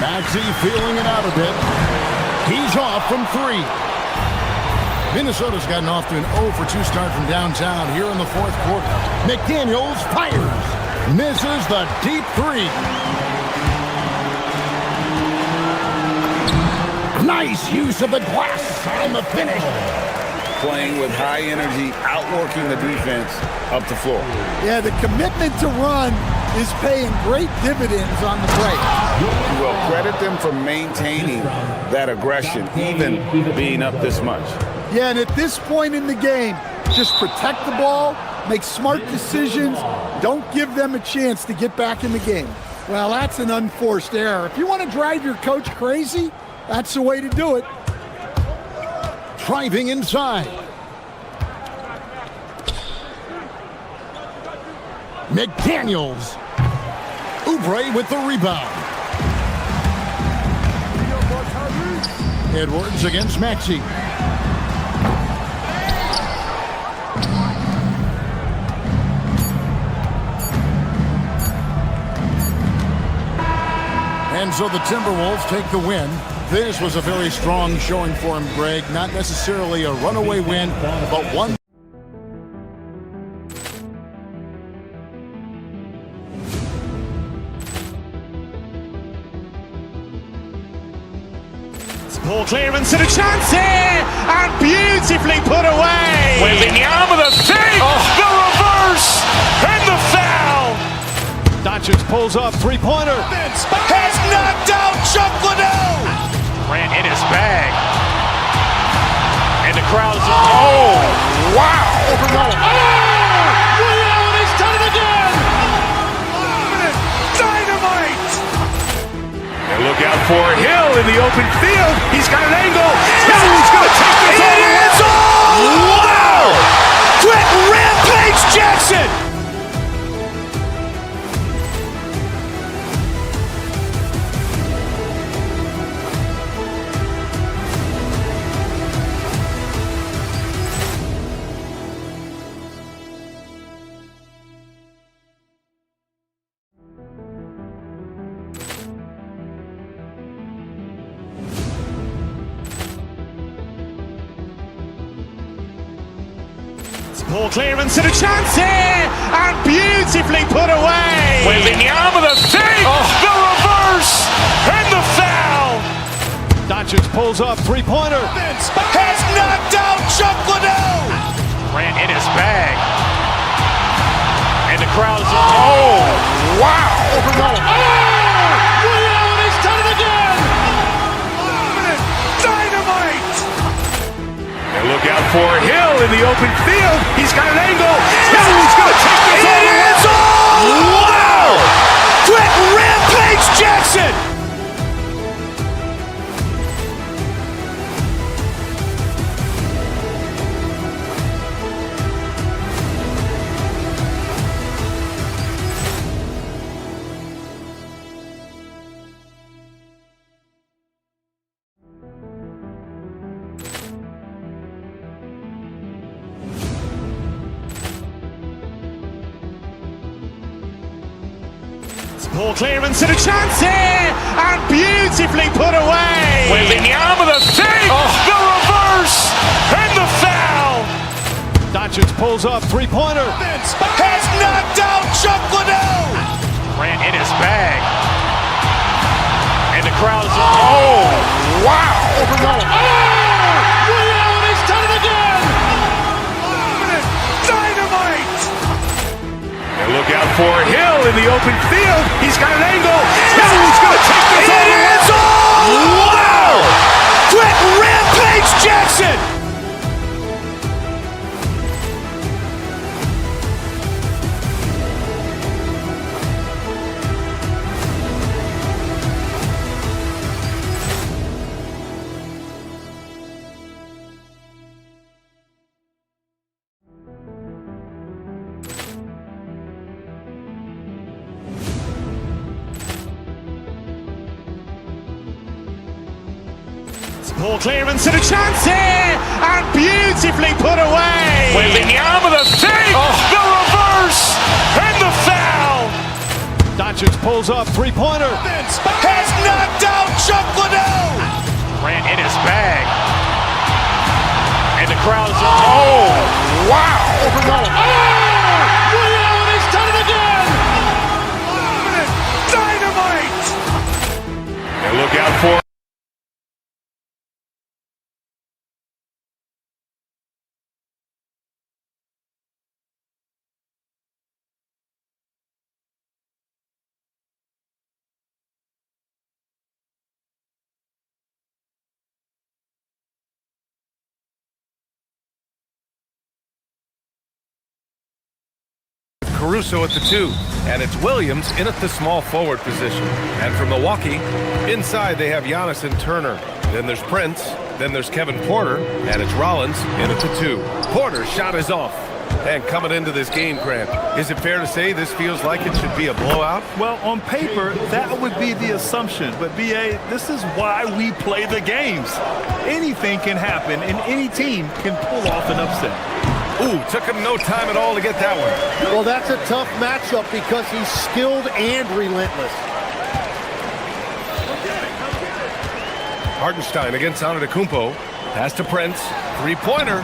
Maxey feeling it out a bit. He's off from 3. Minnesota's gotten off to an 0 for 2 start from downtown here in the fourth quarter. McDaniels fires. Misses the deep 3. Nice use of the glass on the finish.
Playing with high energy, outworking the defense up the floor.
Yeah, the commitment to run is paying great dividends on the break.
Well, credit them for maintaining that aggression, even being up this much.
Yeah, and at this point in the game, just protect the ball, make smart decisions, don't give them a chance to get back in the game. Well, that's an unforced error. If you want to drive your coach crazy, that's the way to do it.
Driving inside. McDaniels. Oubre with the rebound. Edwards against Maxey. And so the Timberwolves take the win. This was a very strong showing for him, Greg. Not necessarily a runaway win, but one.
Ball clearance and a chance here, and beautifully put away.
Wembanyama the fake, the reverse, and the foul.
Doncic pulls up, three-pointer.
Has knocked out Chuck Liddell. Ran in his bag. And the crowd is... Oh, wow.
Liddell, and he's done it again.
Dynamite. And look out for Hill in the open field. He's got an angle. He's going to take this all the way. Wow. Quick Rampage Jackson.
Ball clearance and a chance here, and beautifully put away.
Wembanyama the fake, the reverse, and the foul.
Doncic pulls up, three-pointer.
Has knocked out Chuck Liddell. Ran in his bag. And the crowd is... Oh, wow.
Liddell, and he's done it again.
Dynamite. And look out for Hill in the open field. He's got an angle. He's going to take this all the way. Wow. Quick Rampage Jackson.
Ball clearance and a chance here, and beautifully put away.
Wembanyama the fake, the reverse, and the foul.
Doncic pulls up, three-pointer.
Has knocked out Chuck Liddell. Ran in his bag. And the crowd is... Oh, wow.
Liddell, and he's done it again.
Dynamite. And look out for Hill in the open field. He's got an angle. He's going to take this all the way. Wow. Quick Rampage Jackson.
Ball clearance and a chance here, and beautifully put away.
Waving the arm of the fake, the reverse, and the foul.
Doncic pulls up, three-pointer.
Has knocked out Chuck Liddell. Ran in his bag. And the crowd is, oh, wow.
Overruled.
Ray Allen has done it again. Dynamite. And look out for
Caruso at the 2, and it's Williams in at the small forward position. And for Milwaukee, inside they have Giannis and Turner. Then there's Prince, then there's Kevin Porter, and it's Rollins in at the 2. Porter's shot is off. And coming into this game, Grant, is it fair to say this feels like it should be a blowout?
Well, on paper, that would be the assumption. But, B.A., this is why we play the games. Anything can happen, and any team can pull off an upset.
Ooh, took him no time at all to get that one.
Well, that's a tough matchup because he's skilled and relentless.
Hartenstein against Antetokounmpo. Pass to Prince. Three-pointer.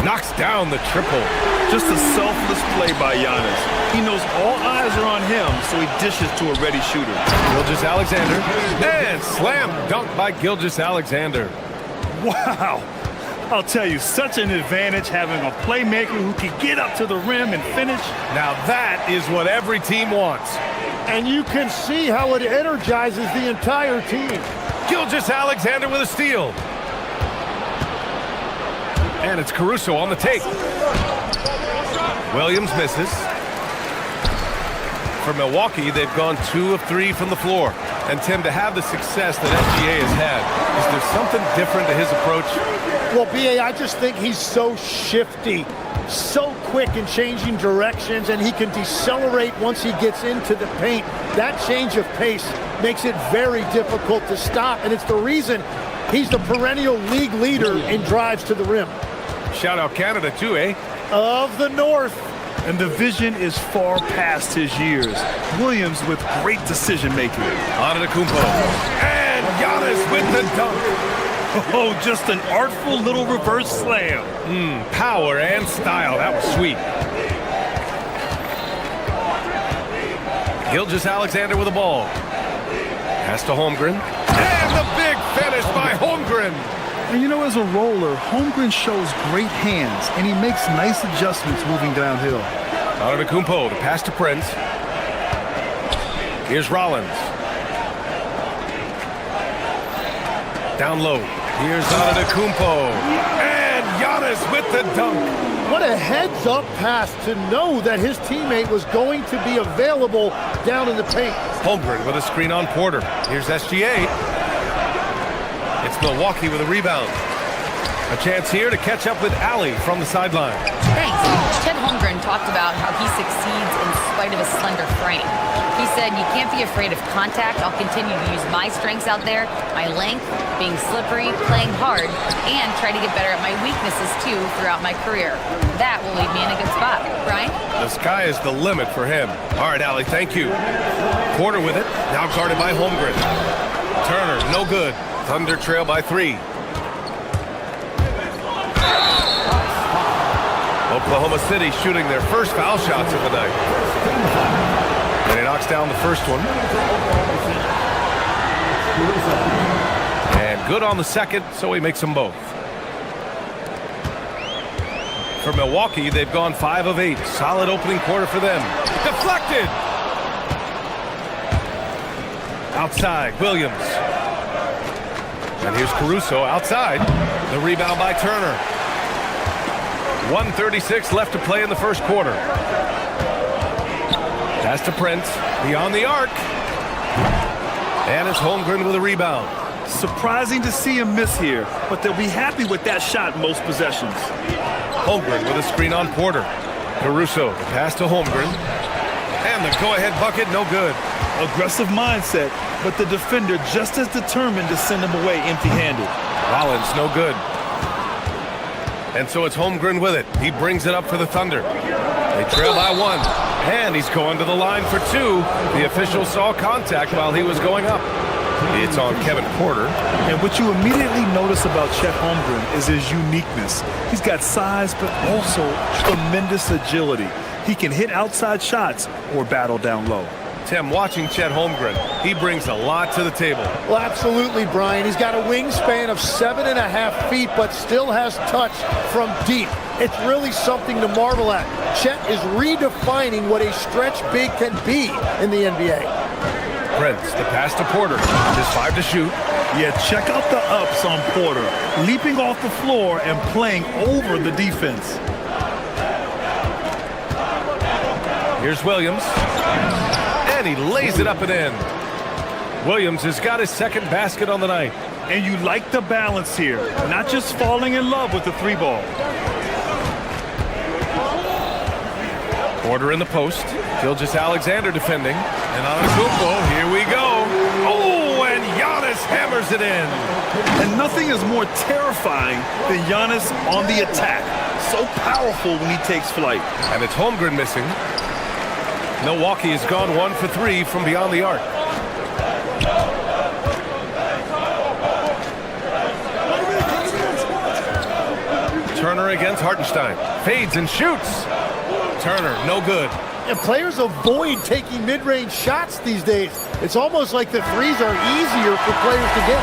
Knocks down the triple.
Just a selfless play by Giannis. He knows all eyes are on him, so he dishes to a ready shooter.
Gilgeous-Alexander. And slam dunk by Gilgeous-Alexander.
Wow. I'll tell you, such an advantage having a playmaker who can get up to the rim and finish.
Now that is what every team wants.
And you can see how it energizes the entire team.
Gilgeous-Alexander with a steal. And it's Caruso on the take. Williams misses. For Milwaukee, they've gone 2 of 3 from the floor. And Tim, to have the success that SGA has had, is there something different to his approach?
Well, B.A., I just think he's so shifty, so quick in changing directions, and he can decelerate once he gets into the paint. That change of pace makes it very difficult to stop, and it's the reason he's the perennial league leader in drives to the rim.
Shout out Canada too, eh?
Of the North.
And the vision is far past his years. Williams with great decision-making.
Antetokounmpo. And Giannis with the dunk.
Oh, just an artful little reverse slam.
Power and style. That was sweet. Gilgeous-Alexander with the ball. Pass to Holmgren. And the big finish by Holmgren.
And you know, as a roller, Holmgren shows great hands, and he makes nice adjustments moving downhill.
Antetokounmpo, the pass to Prince. Here's Rollins. Down low. Here's Antetokounmpo. And Giannis with the dunk.
What a heads-up pass to know that his teammate was going to be available down in the paint.
Holmgren with a screen on Porter. Here's SGA. It's Milwaukee with a rebound. A chance here to catch up with Allie from the sideline.
Thanks. Chet Holmgren talked about how he succeeds in spite of a slender frame. He said, you can't be afraid of contact. I'll continue to use my strengths out there, my length, being slippery, playing hard, and try to get better at my weaknesses too throughout my career. That will leave me in a good spot. Brian?
The sky is the limit for him. All right, Allie, thank you. Porter with it, now guarded by Holmgren. Turner, no good. Thunder trail by 3. Oklahoma City shooting their first foul shots of the night. And he knocks down the first one. And good on the second, so he makes them both. For Milwaukee, they've gone 5 of 8. Solid opening quarter for them. Deflected! Outside, Williams. And here's Caruso outside. The rebound by Turner. 1:36 left to play in the first quarter. Pass to Prince. Beyond the arc. And it's Holmgren with a rebound.
Surprising to see him miss here, but they'll be happy with that shot most possessions.
Holmgren with a screen on Porter. Caruso, the pass to Holmgren. And the go-ahead bucket, no good.
Aggressive mindset, but the defender just as determined to send him away empty-handed.
Rollins, no good. And so it's Holmgren with it. He brings it up for the Thunder. They trail by 1. And he's going to the line for 2. The official saw contact while he was going up. It's on Kevin Porter.
And what you immediately notice about Chet Holmgren is his uniqueness. He's got size, but also tremendous agility. He can hit outside shots or battle down low.
Tim, watching Chet Holmgren, he brings a lot to the table.
Well, absolutely, Brian. He's got a wingspan of 7.5 feet, but still has touch from deep. It's really something to marvel at. Chet is redefining what a stretch big can be in the NBA.
Prince, the pass to Porter. Just 5 to shoot.
Yeah, check out the ups on Porter. Leaping off the floor and playing over the defense.
Here's Williams. And he lays it up and in. Williams has got his second basket on the night.
And you like the balance here. Not just falling in love with the 3-ball.
Porter in the post. Gilgeous-Alexander defending. And on Antetokounmpo, here we go. Oh, and Giannis hammers it in.
And nothing is more terrifying than Giannis on the attack. So powerful when he takes flight.
And it's Holmgren missing. Milwaukee has gone 1 for 3 from beyond the arc. Turner against Hartenstein. Fades and shoots. Turner, no good.
And players avoid taking mid-range shots these days. It's almost like the threes are easier for players to get.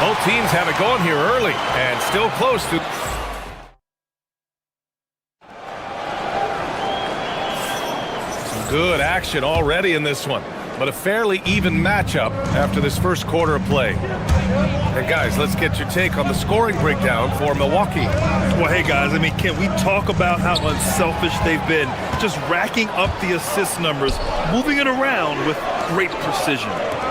Both teams have it going here early and still close to... Some good action already in this one, but a fairly even matchup after this first quarter of play. And guys, let's get your take on the scoring breakdown for Milwaukee.
Well, hey guys, I mean, can we talk about how unselfish they've been? Just racking up the assist numbers, moving it around with great precision.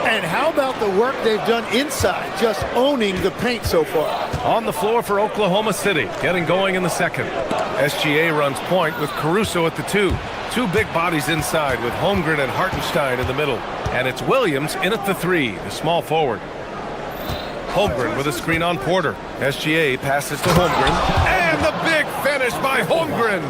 And how about the work they've done inside, just owning the paint so far?
On the floor for Oklahoma City, getting going in the second. SGA runs point with Caruso at the 2. 2 big bodies inside with Holmgren and Hartenstein in the middle. And it's Williams in at the 3, the small forward. Holmgren with a screen on Porter. SGA passes to Holmgren. And the big finish by Holmgren.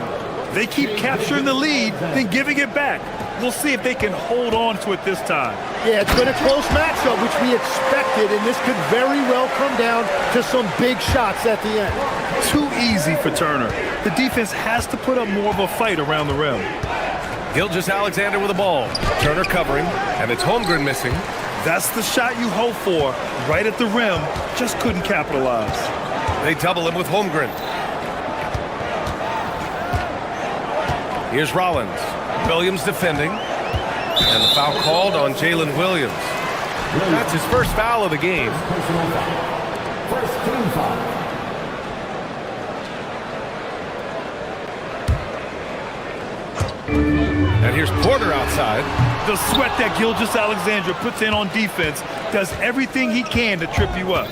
They keep capturing the lead, then giving it back. We'll see if they can hold on to it this time.
Yeah, it's been a close matchup, which we expected, and this could very well come down to some big shots at the end.
Too easy for Turner. The defense has to put up more of a fight around the rim.
Gilgeous-Alexander with the ball. Turner covering, and it's Holmgren missing.
That's the shot you hope for, right at the rim. Just couldn't capitalize.
They double him with Holmgren. Here's Rollins. Williams defending. And the foul called on Jalen Williams. That's his first foul of the game.
First team foul.
And here's Porter outside.
The sweat that Gilgeous-Alexander puts in on defense does everything he can to trip you up.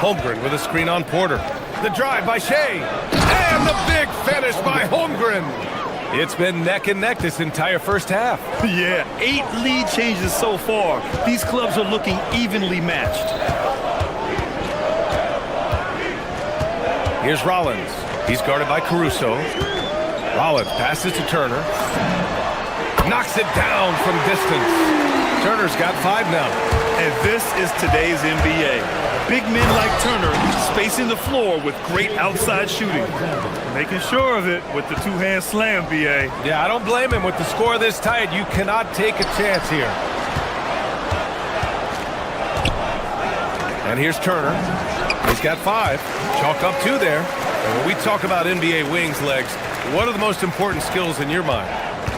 Holmgren with a screen on Porter. The drive by Shea. And the big finish by Holmgren. It's been neck and neck this entire first half.
Yeah, 8 lead changes so far. These clubs are looking evenly matched.
Here's Rollins. He's guarded by Caruso. Rollins passes to Turner. Knocks it down from distance. Turner's got 5 now.
And this is today's NBA. Big men like Turner spacing the floor with great outside shooting. Making sure of it with the 2-hand slam, B.A.
Yeah, I don't blame him. With the score this tight, you cannot take a chance here. And here's Turner. He's got 5. Chalk up 2 there. And when we talk about NBA wings, Legs, what are the most important skills in your mind?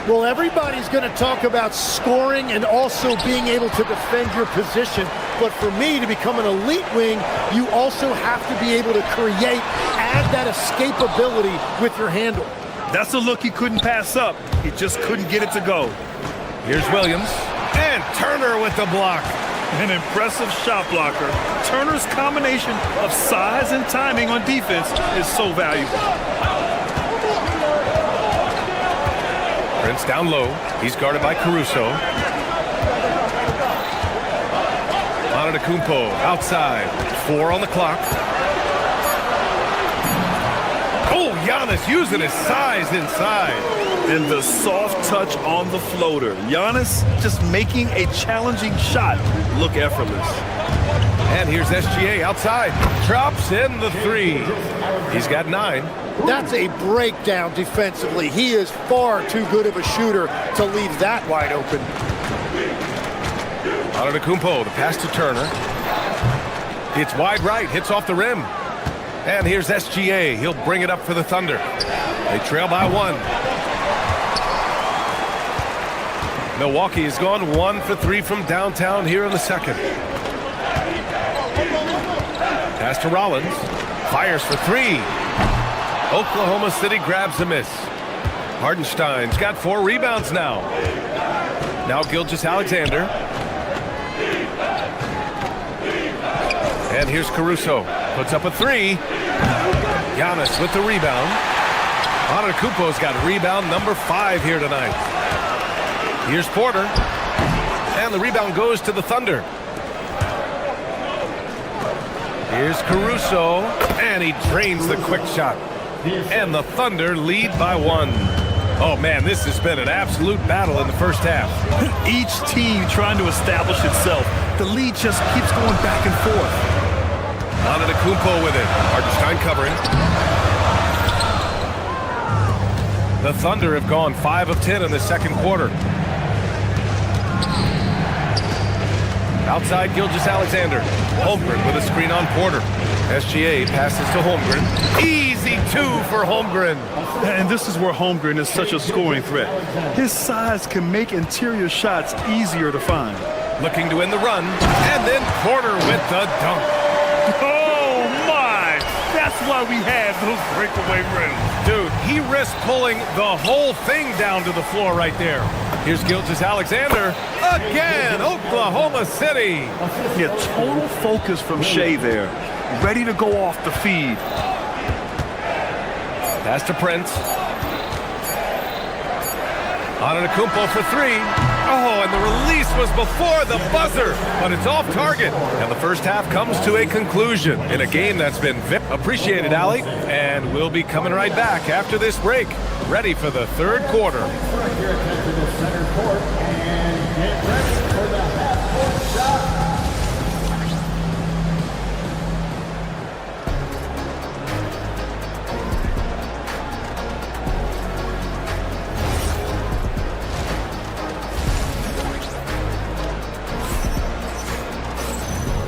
Well, everybody's going to talk about scoring and also being able to defend your position. But for me, to become an elite wing, you also have to be able to create, add that escapability with your handle.
That's a look he couldn't pass up. He just couldn't get it to go.
Here's Williams. And Turner with the block.
An impressive shot blocker. Turner's combination of size and timing on defense is so valuable.
Prince down low. He's guarded by Caruso. Antetokounmpo outside. 4 on the clock. Oh, Giannis using his size inside.
And the soft touch on the floater. Giannis just making a challenging shot look effortless.
And here's SGA outside. Drops in the 3. He's got 9.
That's a breakdown defensively. He is far too good of a shooter to leave that wide open.
Antetokounmpo, the pass to Turner. It's wide right, hits off the rim. And here's SGA. He'll bring it up for the Thunder. They trail by 1. Milwaukee has gone 1 for 3 from downtown here in the second. Pass to Rollins. Fires for 3. Oklahoma City grabs a miss. Hardenstein's got 4 rebounds now. Now Gilgeous-Alexander. And here's Caruso. Puts up a 3. Giannis with the rebound. Antetokounmpo's got rebound number 5 here tonight. Here's Porter. And the rebound goes to the Thunder. Here's Caruso. And he drains the quick shot. And the Thunder lead by 1. Oh, man, this has been an absolute battle in the first half.
Each team trying to establish itself. The lead just keeps going back and forth.
Antetokounmpo with it. Hardenstein covering. The Thunder have gone 5 of 10 in the second quarter. Outside Gilgeous-Alexander. Holmgren with a screen on Porter. SGA passes to Holmgren. Easy 2 for Holmgren.
And this is where Holmgren is such a scoring threat. His size can make interior shots easier to find.
Looking to end the run. And then Porter with the dunk.
Oh, my! That's why we have those breakaway rims.
Dude, he risked pulling the whole thing down to the floor right there. Here's Gilgeous-Alexander. Again, Oklahoma City.
Yeah, total focus from Shea there. Ready to go off the feed.
Pass to Prince. Antetokounmpo for 3. Oh, and the release was before the buzzer, but it's off target. And the first half comes to a conclusion in a game that's been appreciated, Allie. And we'll be coming right back after this break, ready for the third quarter.
Direct your attention to center court and get ready for the half-court shot.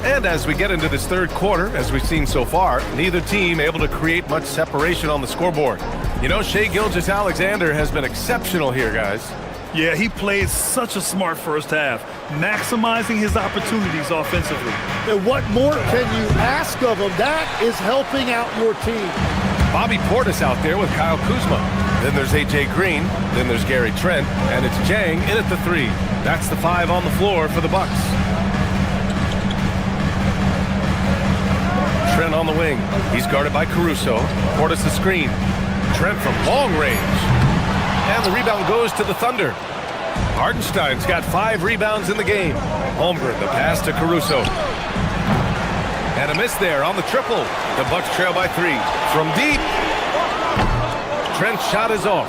And as we get into this third quarter, as we've seen so far, neither team able to create much separation on the scoreboard. You know, Shea Gilgeous-Alexander has been exceptional here, guys.
Yeah, he played such a smart first half, maximizing his opportunities offensively.
And what more can you ask of him? That is helping out your team.
Bobby Portis out there with Kyle Kuzma. Then there's A.J. Green. Then there's Gary Trent. And it's Jang in at the 3. That's the 5 on the floor for the Bucks. Trent on the wing. He's guarded by Caruso. Portis the screen. Trent from long range. And the rebound goes to the Thunder. Hardenstein's got 5 rebounds in the game. Holmgren, the pass to Caruso. And a miss there on the triple. The Bucks trail by 3. From deep. Trent's shot is off.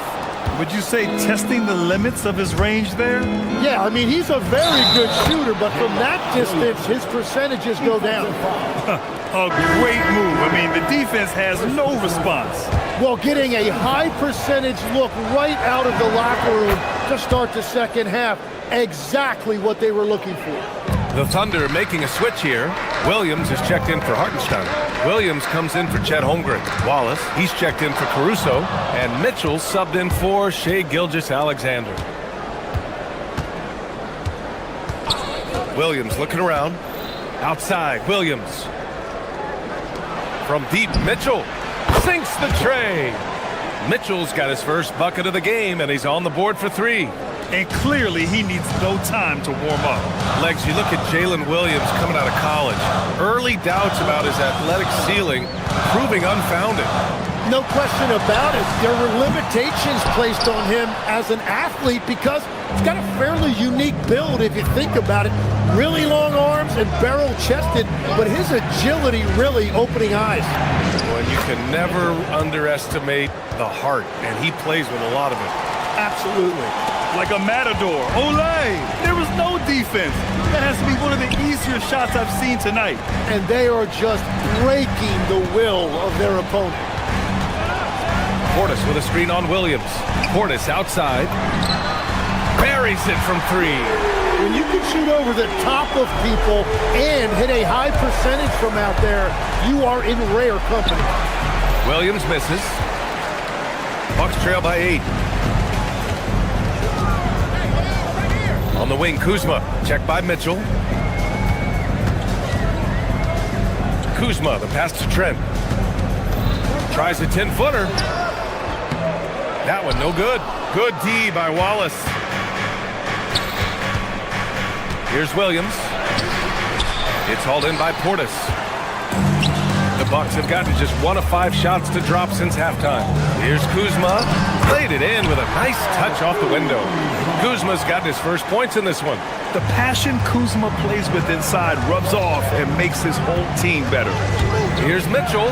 Would you say testing the limits of his range there?
Yeah, I mean, he's a very good shooter, but from that distance, his percentages go down.
A great move. I mean, the defense has no response.
Well, getting a high percentage look right out of the locker room to start the second half. Exactly what they were looking for.
The Thunder making a switch here. Williams is checked in for Hartenstein. Williams comes in for Chet Holmgren. Wallace, he's checked in for Caruso. And Mitchell subbed in for Shea Gilgeous-Alexander. Williams looking around. Outside, Williams. From deep, Mitchell sinks the tray. Mitchell's got his first bucket of the game, and he's on the board for 3.
And clearly, he needs no time to warm up.
Legs, you look at Jalen Williams coming out of college. Early doubts about his athletic ceiling proving unfounded.
No question about it. There were limitations placed on him as an athlete because he's got a fairly unique build if you think about it. Really long arms and barrel-chested, but his agility really opening eyes.
Well, you can never underestimate the heart, and he plays with a lot of it.
Absolutely. Like a matador. Olay! There was no defense. That has to be one of the easier shots I've seen tonight.
And they are just breaking the will of their opponent.
Portis with a screen on Williams. Portis outside. Buries it from three.
When you can shoot over the top of people and hit a high percentage from out there, you are in rare company.
Williams misses. Bucks trail by 8. On the wing, Kuzma. Checked by Mitchell. Kuzma, the pass to Trent. Tries a 10-footer. That one no good. Good D by Wallace. Here's Williams. It's hauled in by Portis. The Bucks have gotten just 1 of 5 shots to drop since halftime. Here's Kuzma. Played it in with a nice touch off the window. Kuzma's gotten his first points in this one.
The passion Kuzma plays with inside rubs off and makes his whole team better.
Here's Mitchell.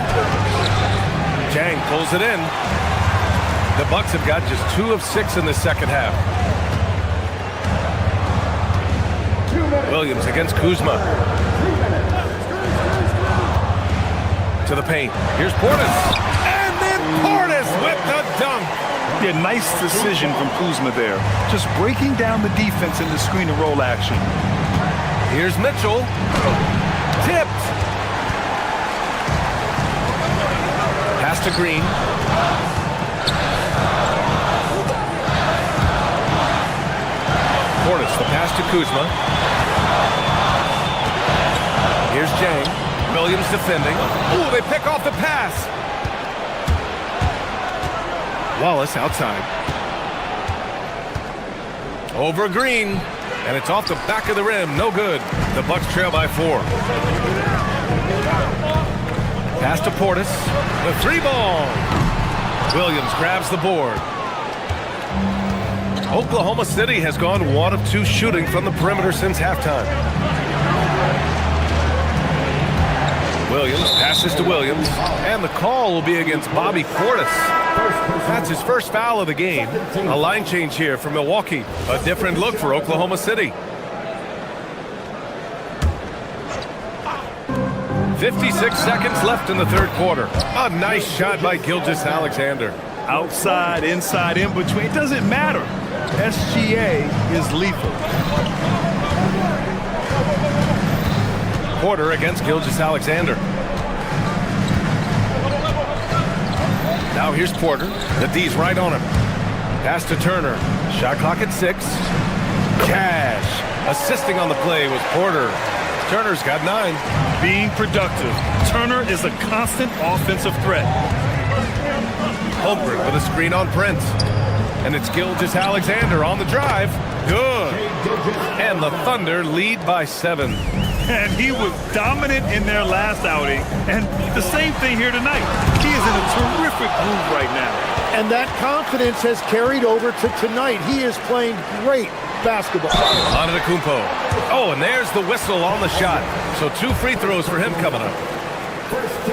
Chang pulls it in. The Bucks have got just 2 of 6 in the second half. Williams against Kuzma. To the paint. Here's Portis. And then Portis with the dunk.
Yeah, nice decision from Kuzma there. Just breaking down the defense in the screen and roll action.
Here's Mitchell. Tipped. Pass to Green. Portis, the pass to Kuzma. Here's Jang. Williams defending. Ooh, they pick off the pass. Wallace outside. Over Green. And it's off the back of the rim. No good. The Bucks trail by 4. Pass to Portis. The 3-ball. Williams grabs the board. Oklahoma City has gone 1 of 2 shooting from the perimeter since halftime. Williams passes to Williams, and the call will be against Bobby Portis. That's his first foul of the game. A line change here for Milwaukee. A different look for Oklahoma City. 56 seconds left in the third quarter. A nice shot by Gilgeous-Alexander.
Outside, inside, in between, it doesn't matter. SGA is lethal.
Porter against Gilgeous-Alexander. Now here's Porter. The D's right on him. Pass to Turner. Shot clock at 6. Cash. Assisting on the play was Porter. Turner's got 9.
Being productive. Turner is a constant offensive threat.
Holmgren with a screen on Prince. And it's Gilgeous-Alexander on the drive. Good. And the Thunder lead by 7.
And he was dominant in their last outing. And the same thing here tonight. He is in a terrific groove right now.
And that confidence has carried over to tonight. He is playing great basketball.
Antetokounmpo. Oh, and there's the whistle on the shot. So 2 free throws for him coming up.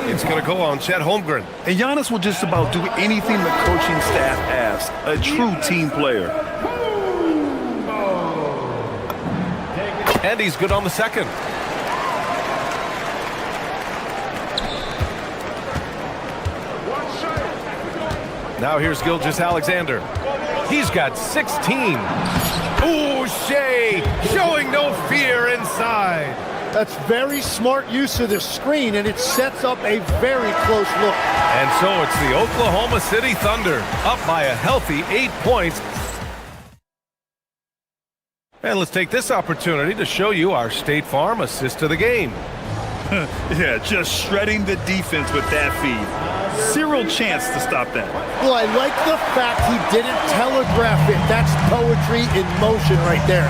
It's going to go on Chet Holmgren.
And Giannis will just about do anything the coaching staff asks. A true team player.
And he's good on the second. Now here's Gilgeous-Alexander. He's got 16. Ooh, Shea showing no fear inside.
That's very smart use of the screen, and it sets up a very close look.
And so it's the Oklahoma City Thunder up by a healthy 8 points. And let's take this opportunity to show you our State Farm assist of the game.
Yeah, just shredding the defense with that feed. Zero chance to stop that.
Well, I like the fact he didn't telegraph it. That's poetry in motion right there.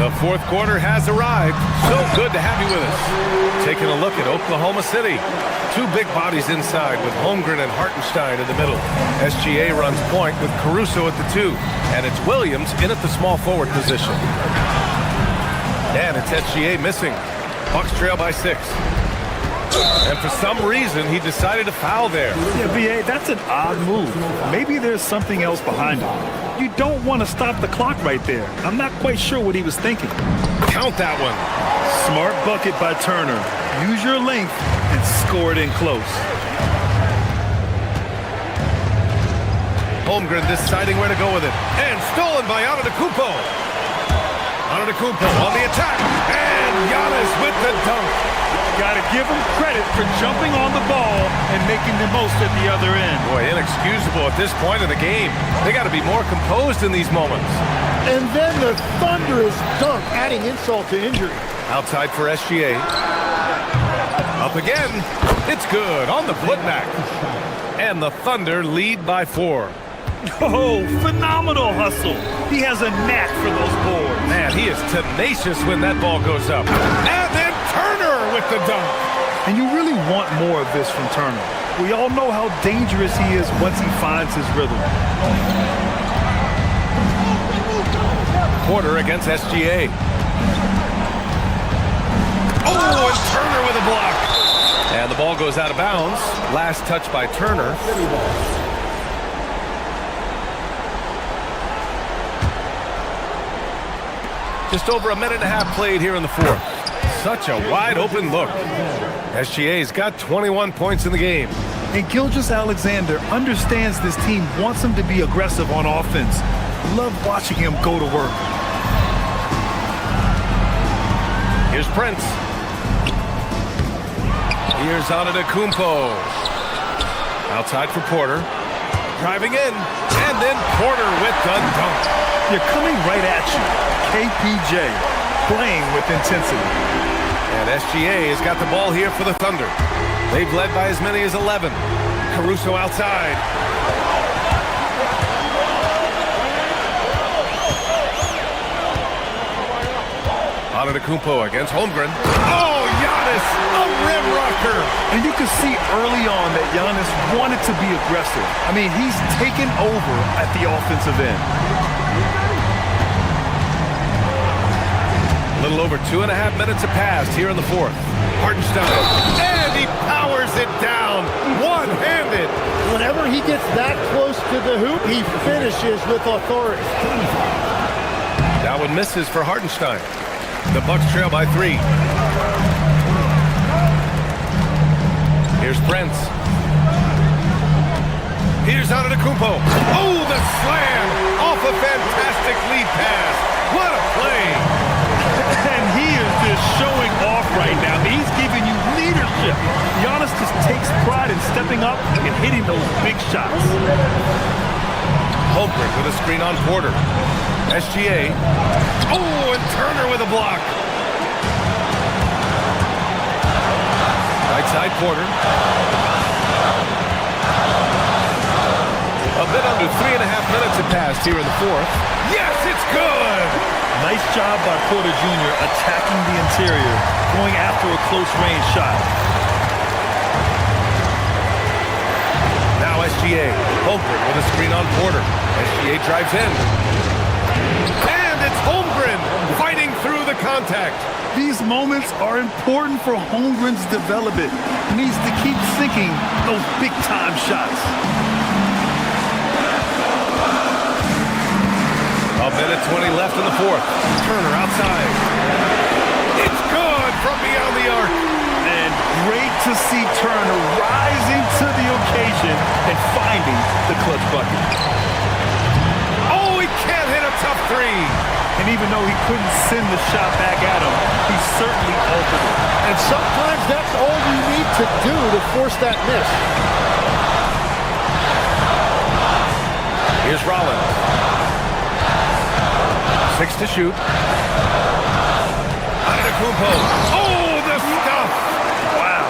The fourth quarter has arrived. So good to have you with us. Taking a look at Oklahoma City. Two big bodies inside with Holmgren and Hartenstein in the middle. SGA runs point with Caruso at the 2. And it's Williams in at the small forward position. And it's SGA missing. Bucks trail by 6. And for some reason, he decided to foul there.
Yeah, B.A., that's an odd move. Maybe there's something else behind it. You don't want to stop the clock right there. I'm not quite sure what he was thinking.
Count that one.
Smart bucket by Turner. Use your length and score it in close.
Holmgren deciding where to go with it. And stolen by Antetokounmpo. Antetokounmpo on the attack. And Giannis with the dunk.
Got to give him credit for jumping on the ball and making the most at the other end.
Boy, inexcusable at this point in the game. They got to be more composed in these moments.
And then the thunderous dunk, adding insult to injury.
Outside for SGA. Up again. It's good on the putback. And the Thunder lead by 4.
Oh, phenomenal hustle. He has a knack for those boards.
Man, he is tenacious when that ball goes up. And then Turner with the dunk.
And you really want more of this from Turner. We all know how dangerous he is once he finds his rhythm.
Porter against SGA. Oh, and Turner with a block. And the ball goes out of bounds. Last touch by Turner. Just over a minute and a half played here in the fourth. Such a wide open look. SGA's got 21 points in the game.
And Gilgeous-Alexander understands this team wants him to be aggressive on offense. Love watching him go to work.
Here's Prince. Here's Antetokounmpo. Outside for Porter. Driving in. And then Porter with the dunk.
You're coming right at you. KPJ playing with intensity.
And SGA has got the ball here for the Thunder. They've led by as many as 11. Caruso outside. Antetokounmpo against Holmgren. Oh, Giannis, a rim rocker.
And you can see early on that Giannis wanted to be aggressive. I mean, he's taken over at the offensive end.
A little over 2.5 minutes have passed here in the fourth. Hartenstein. And he powers it down. One-handed.
Whenever he gets that close to the hoop, he finishes with authority.
That one misses for Hartenstein. The Bucks trail by 3. Here's Prince. Here's Antetokounmpo. Oh, the slam off a fantastic lead pass. What a play.
And he is just showing off right now. He's giving you leadership. Giannis just takes pride in stepping up and hitting those big shots.
Holmgren with a screen on Porter. SGA. Oh, and Turner with a block. Right side Porter. A bit under 3.5 minutes have passed here in the fourth. Yes, it's good.
Nice job by Porter Jr. attacking the interior, going after a close-range shot.
Now SGA. Holmgren with a screen on Porter. SGA drives in. And it's Holmgren fighting through the contact.
These moments are important for Holmgren's development. He needs to keep sinking those big-time shots.
A minute 20 left in the fourth. Turner outside. It's good from beyond the arc.
And great to see Turner rising to the occasion and finding the clutch bucket.
Oh, he can't hit a tough three.
And even though he couldn't send the shot back at him, he certainly altered it.
And sometimes that's all you need to do to force that miss.
Here's Rollins. 6 to shoot. Antetokounmpo. Oh, the stuff!
Wow,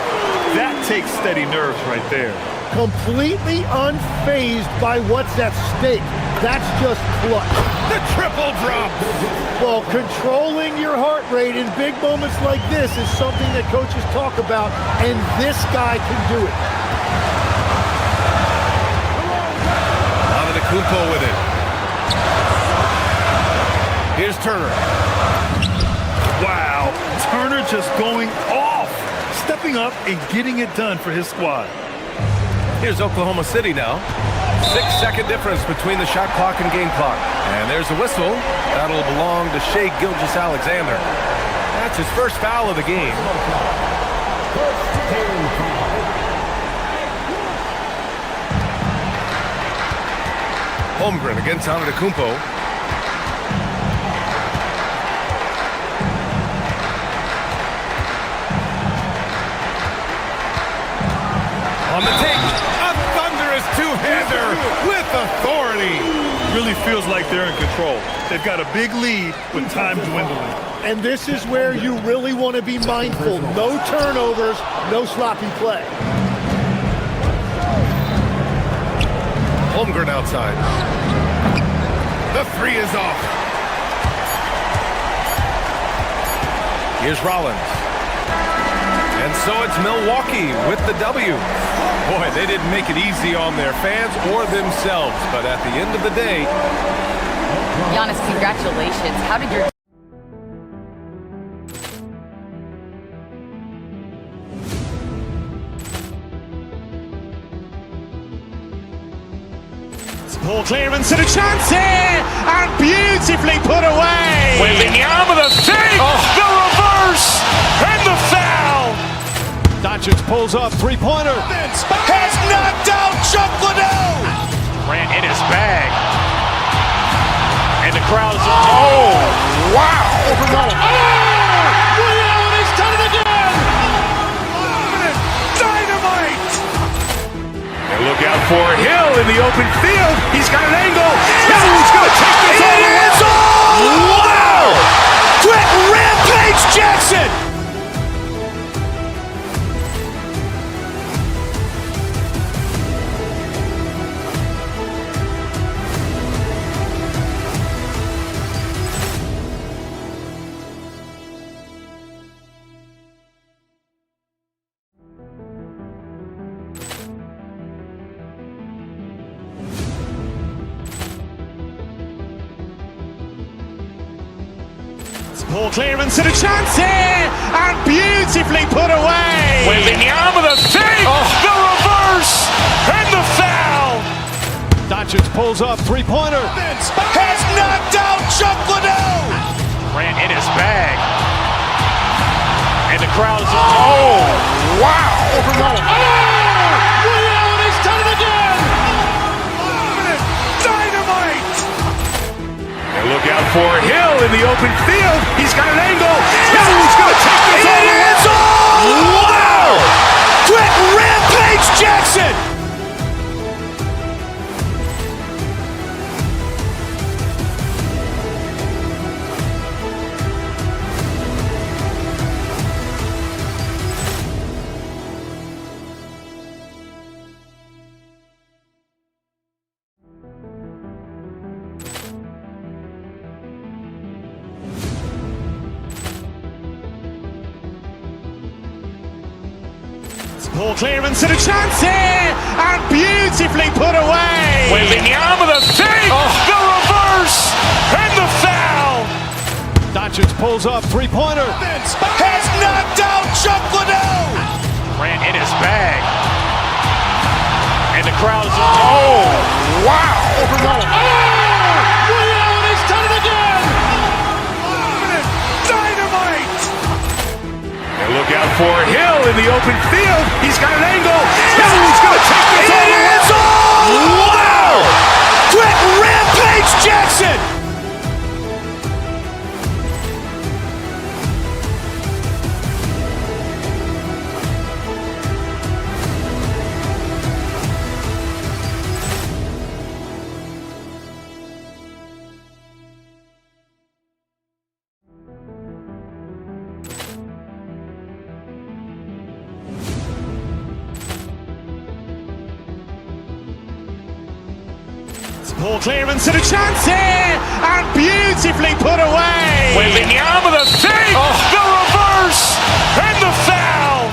that takes steady nerves right there.
Completely unfazed by what's at stake. That's just clutch.
The triple drop.
Well, controlling lowering your heart rate in big moments like this is something that coaches talk about, and this guy can do it.
Antetokounmpo with it. Here's Turner.
Wow, Turner just going off, stepping up and getting it done for his squad.
Here's Oklahoma City now. 6-second difference between the shot clock and game clock. And there's a whistle. That'll belong to Shai Gilgeous-Alexander. That's his first foul of the game. Holmgren against Antetokounmpo. On the take, a thunderous two-hander with authority.
Really feels like they're in control. They've got a big lead with time dwindling.
And this is where you really want to be mindful. No turnovers, no sloppy play.
Holmgren outside. The three is off. Here's Rollins. And so it's Milwaukee with the W. Boy, they didn't make it easy on their fans or themselves, but at the end of the day...
Giannis, congratulations. How did your...
Ball clearance and a chance here, and beautifully put away.
Wembanyama the fake, the reverse, and the foul.
Doncic pulls up, three-pointer.
Has knocked out Chuck Liddell. Ran in his bag. And the crowd is... Oh, wow. Ray Allen has done it again. Dynamite. And look out for Hill in the open field. He's got an angle. Hill's going to take this all the way. Wow. Quick Rampage Jackson.
Ball clearance and a chance here, and beautifully put away.
Wembanyama the fake, the reverse, and the foul.
Doncic pulls up, three-pointer.
Has knocked out Chuck Liddell. Ran in his bag. And the crowd is... Oh, wow. Ray Allen has done it again. Dynamite. And look out for Hill in the open field. He's got an angle. Hill's going to take this all the way. Wow. Quick Rampage Jackson.
Ball clearance and a chance here, and beautifully put away.
Wembanyama the fake, the reverse, and the foul.
Doncic pulls up, three-pointer.
Has knocked out Chuck Liddell. Ran in his bag. And the crowd is... Oh, wow. Ray Allen has done it again. Dynamite. And look out for Hill in the open field. He's got an angle. Hill's going to take this all the way. Wow. Quick Rampage Jackson.
Poor clearance and a chance here, and beautifully put away.
Wembanyama with a fake, the reverse, and the foul.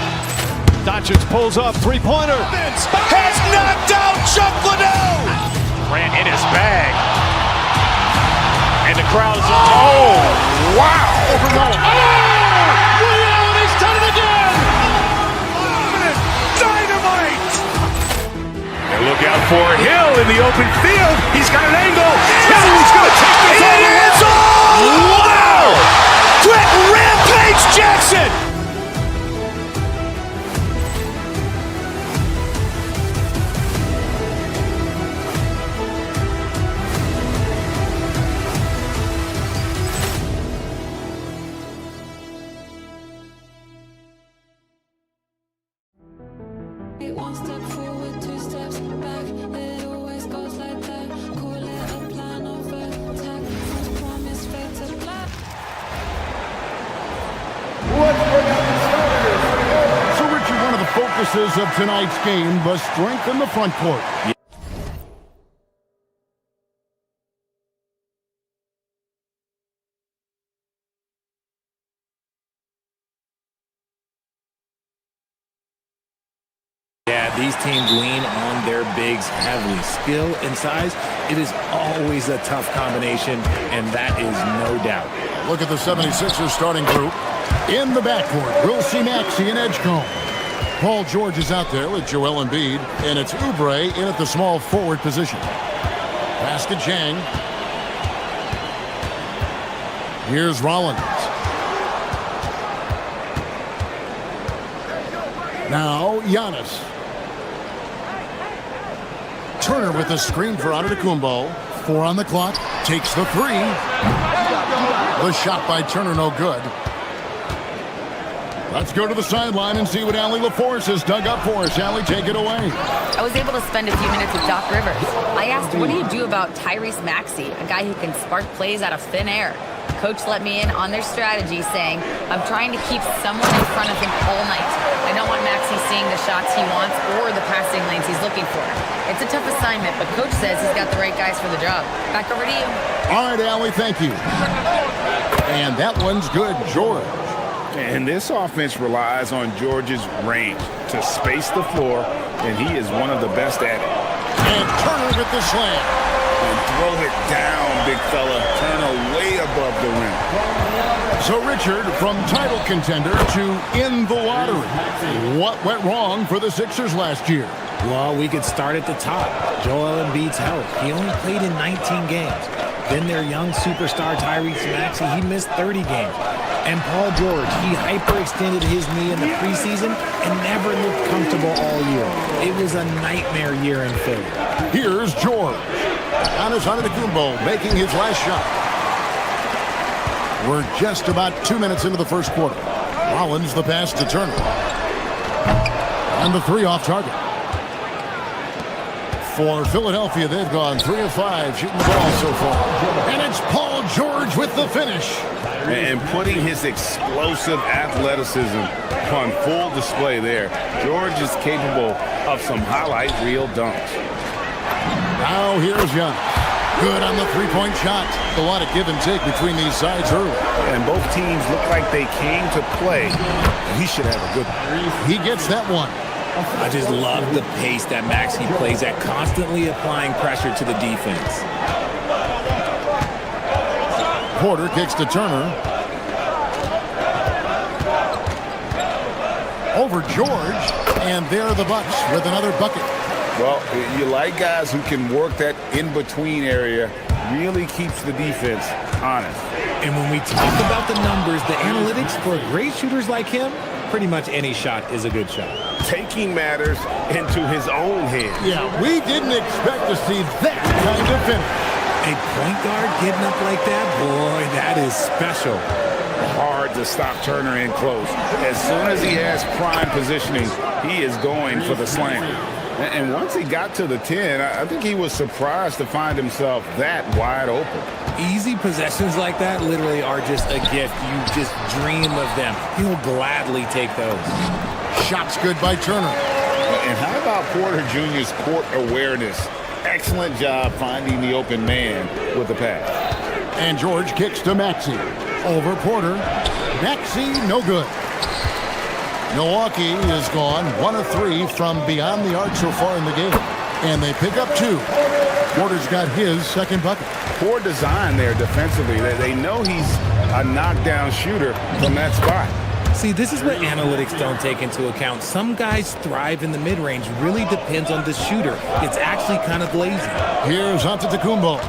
Doncic pulls up, three-pointer.
Has knocked out Chuck Liddell. Ran in his bag. And the crowd is... Oh, wow.
He's done it again.
Dynamite. And look out for Hill in the open field. He's got an angle. He's going to take this all the way. Wow. Quick Rampage Jackson.
One step forward, two steps back. It always goes like that. Call it a plan of attack. From promise fade to black.
So, Richard, one of the focuses of tonight's game was strength in the front court.
Yeah, these teams lean on their bigs heavily. Skill and size, it is always a tough combination, and that is no doubt.
Look at the 76ers starting group. In the backcourt, we'll see Maxey and Edgecombe. Paul George is out there with Joel Embiid, and it's Oubre in at the small forward position. Basket Chang. Here's Rollins. Now Giannis. Turner with a screen for Antetokounmpo. 4 on the clock. Takes the 3. The shot by Turner, no good. Let's go to the sideline and see what Allie LaForce has dug up for us. Allie, take it away.
I was able to spend a few minutes with Doc Rivers. I asked, what do you do about Tyrese Maxey, a guy who can spark plays out of thin air? Coach let me in on their strategy, saying, I'm trying to keep someone in front of him all night. I don't want Maxey seeing the shots he wants or the passing lanes he's looking for. It's a tough assignment, but Coach says he's got the right guys for the job. Back over to you.
All right, Allie, thank you. And that one's good, George.
And this offense relies on George's range to space the floor, and he is one of the best at it.
And Turner with the slam.
And throw it down, big fella. Turner way above the rim.
So, Richard, from title contender to in the lottery, what went wrong for the Sixers last year?
Well, we could start at the top. Joel Embiid's health. He only played in 19 games. Then their young superstar Tyrese Maxey, he missed 30 games. And Paul George, he hyperextended his knee in the preseason and never looked comfortable all year. It was a nightmare year in Philly.
Here's George. Giannis Antetokounmpo making his last shot. We're just about 2 minutes into the first quarter. Rollins the pass to Turner. And the 3 off target. For Philadelphia, they've gone 3 of 5 shooting the ball so far. And it's Paul George with the finish.
And putting his explosive athleticism on full display there. George is capable of some highlight reel dunks.
Now here's Giannis. Good on the 3-point shot. A lot of give and take between these sides early.
And both teams look like they came to play. He should have a good one.
He gets that one.
I just love the pace that Maxey plays at, constantly applying pressure to the defense.
Porter kicks to Turner. Over George, and there the Bucks with another bucket.
Well, you like guys who can work that in-between area, really keeps the defense honest.
And when we talk about the numbers, the analytics for great shooters like him, pretty much any shot is a good shot.
Taking matters into his own hands.
Yeah, we didn't expect to see that kind of finish.
A point guard getting up like that, boy, that is special.
Hard to stop Turner in close. As soon as he has prime positioning, he is going for the slam. And once he got to the 10, I think he was surprised to find himself that wide open.
Easy possessions like that literally are just a gift. You just dream of them. He'll gladly take those.
Shots good by Turner.
And how about Porter Jr.'s court awareness? excellent job finding the open man with the pass.
And George kicks to Maxey. Over Porter. Maxey, no good. Milwaukee is gone 1 of 3 from beyond the arc so far in the game. And they pick up 2. Porter's got his second bucket.
Poor design there defensively. They know he's a knockdown shooter from that spot.
See, this is what analytics don't take into account. Some guys thrive in the mid-range. Really depends on the shooter. It's actually kind of lazy.
Here's Antetokounmpo.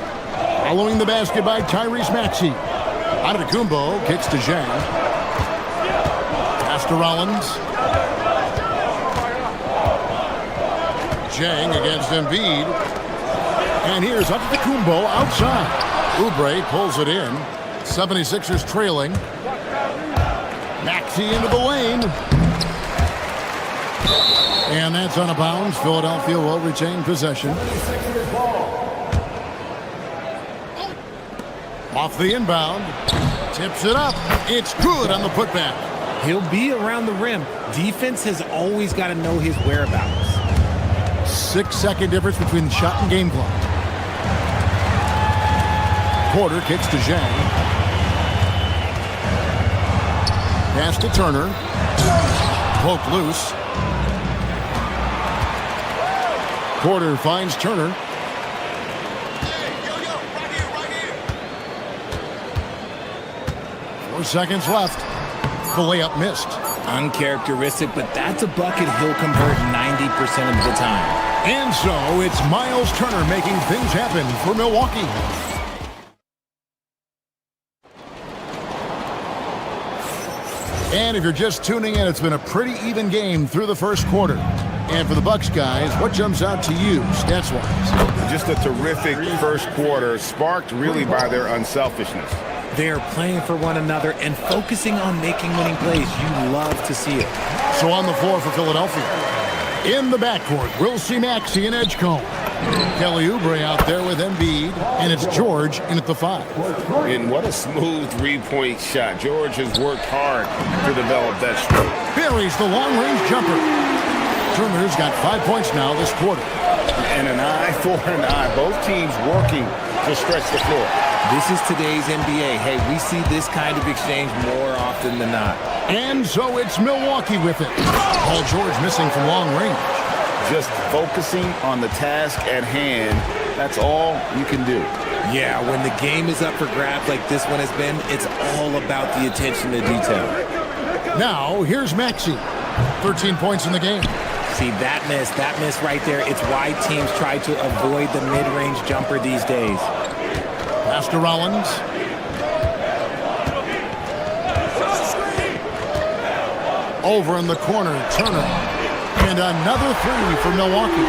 Following the basket by Tyrese Maxey. Antetokounmpo kicks to Zhang. Pass to Rollins. Zhang against Embiid. And here's Antetokounmpo outside. Oubre pulls it in. 76ers trailing. Maxey into the lane. And that's out of bounds. Philadelphia will retain possession. Off the inbound. Tips it up. It's good on the putback.
He'll be around the rim. Defense has always got to know his whereabouts.
6-second difference between the shot and game clock. Porter kicks to Zhang. Pass to Turner. Poked loose. Porter finds Turner. Four seconds left. The layup missed.
Uncharacteristic, but that's a bucket he'll convert 90% of the time.
And so it's Miles Turner making things happen for Milwaukee. And if you're just tuning in, it's been a pretty even game through the first quarter. And for the Bucks guys, what jumps out to you, stats-wise?
Just a terrific first quarter, sparked really by their unselfishness.
They are playing for one another and focusing on making winning plays. You love to see it.
So on the floor for Philadelphia. In the backcourt, we'll see Maxey and Edgecombe. Kelly Oubre out there with Embiid, and it's George in at the 5.
And what a smooth three-point shot. George has worked hard to develop that stroke.
Buries the long-range jumper. Turner's got 5 points now this quarter.
And an eye for an eye. Both teams working to stretch the floor.
This is today's NBA. Hey, we see this kind of exchange more often than not.
And so it's Milwaukee with it. Paul George missing from long range.
Just focusing on the task at hand. That's all you can do.
Yeah, when the game is up for grabs like this one has been, it's all about the attention to detail.
Now, here's Maxey. 13 points in the game.
See, that miss right there, it's why teams try to avoid the mid-range jumper these days.
Pass to Rollins. Over in the corner, Turner. And another 3 for Milwaukee.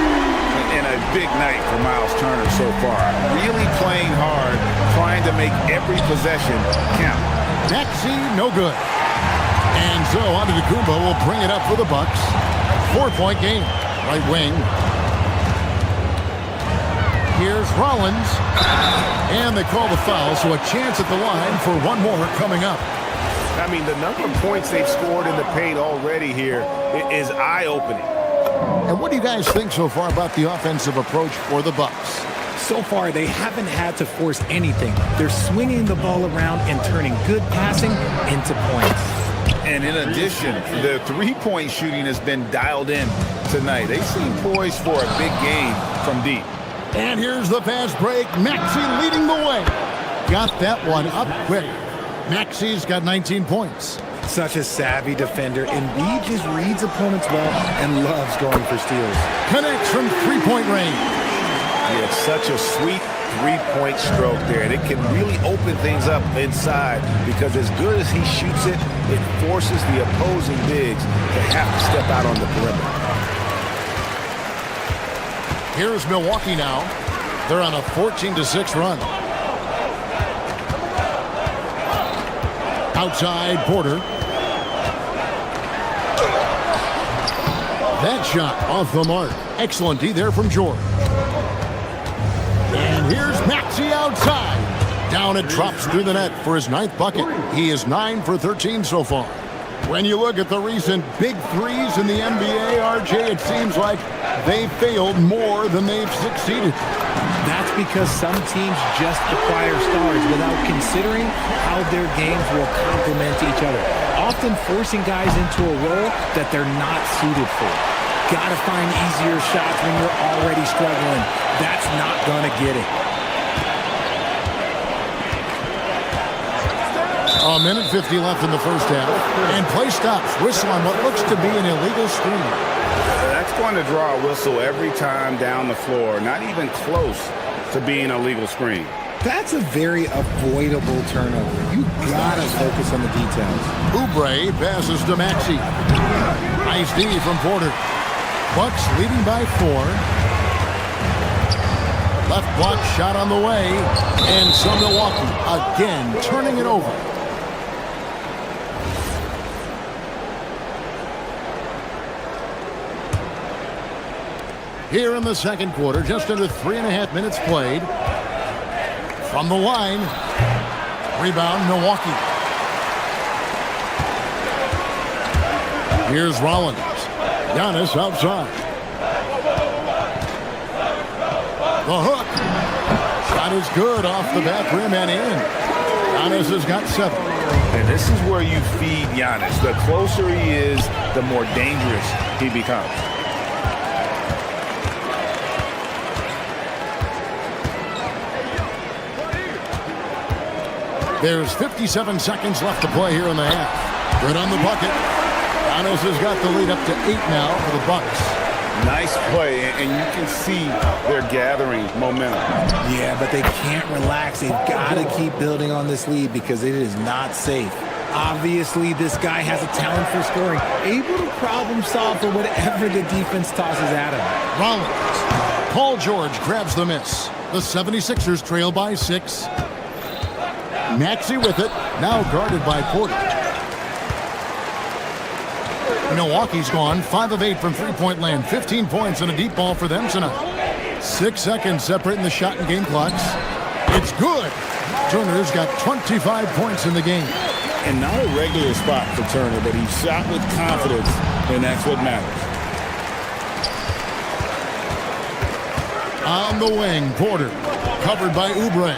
And a big night for Miles Turner so far. Really playing hard, trying to make every possession count.
Maxey, no good. And so Antetokounmpo will bring it up for the Bucks. 4-point game. Right wing. Here's Rollins. And they call the foul, so a chance at the line for one more coming up.
I mean, the number of points they've scored in the paint already here is eye-opening.
And what do you guys think so far about the offensive approach for the Bucks?
So far, they haven't had to force anything. They're swinging the ball around and turning good passing into points.
And in addition, the three-point shooting has been dialed in tonight. They seem poised for a big game from deep.
And here's the fast break. Maxey leading the way. Got that one up quick. Maxey's got 19 points.
Such a savvy defender. Embiid just reads opponents well and loves going for steals.
Connects from three-point range.
Yeah, it's such a sweet three-point stroke there. And it can really open things up inside because as good as he shoots it, it forces the opposing bigs to have to step out on the perimeter.
Here's Milwaukee now. They're on a 14-6 run. Outside, Porter. That shot off the mark. Excellent D there from George. And here's Maxey outside. Down it drops through the net for his 9th bucket. He is 9 for 13 so far. When you look at the recent big threes in the NBA, RJ, it seems like they failed more than they've succeeded.
That's because some teams just acquire stars without considering how their games will complement each other, often forcing guys into a role that they're not suited for. Gotta find easier shots when you're already struggling. That's not gonna get it.
A minute 50 left in the first half, and play stops. Whistle on what looks to be an illegal screen.
That's going to draw a whistle every time down the floor. Not even close to being a legal screen.
That's a very avoidable turnover. You gotta focus on the details.
Oubre passes to Maxey. Nice D from Porter. Bucks leading by 4. Left block shot on the way, and so Milwaukee again turning it over. Here in the second quarter, just under 3.5 minutes played. From the line, rebound Milwaukee. Here's Rollins. Giannis outside. The hook. Shot is good off the back rim and in. Giannis has got 7.
And this is where you feed Giannis. The closer he is, the more dangerous he becomes.
There's 57 seconds left to play here in the half. Good on the bucket. Giannis has got the lead up to 8 now for the Bucks.
Nice play, and you can see they're gathering momentum.
Yeah, but they can't relax. They've got to keep building on this lead because it is not safe. Obviously, this guy has a talent for scoring, able to problem solve for whatever the defense tosses at him.
Rollins. Paul George grabs the miss. The 76ers trail by 6. Maxey with it, now guarded by Porter. Milwaukee's gone 5 of 8 from three-point land. 15 points and a deep ball for them tonight. 6 seconds separating the shot and game clocks. It's good. Turner's got 25 points in the game.
And not a regular spot for Turner, but he shot with confidence, and that's what matters.
On the wing, Porter, covered by Oubre.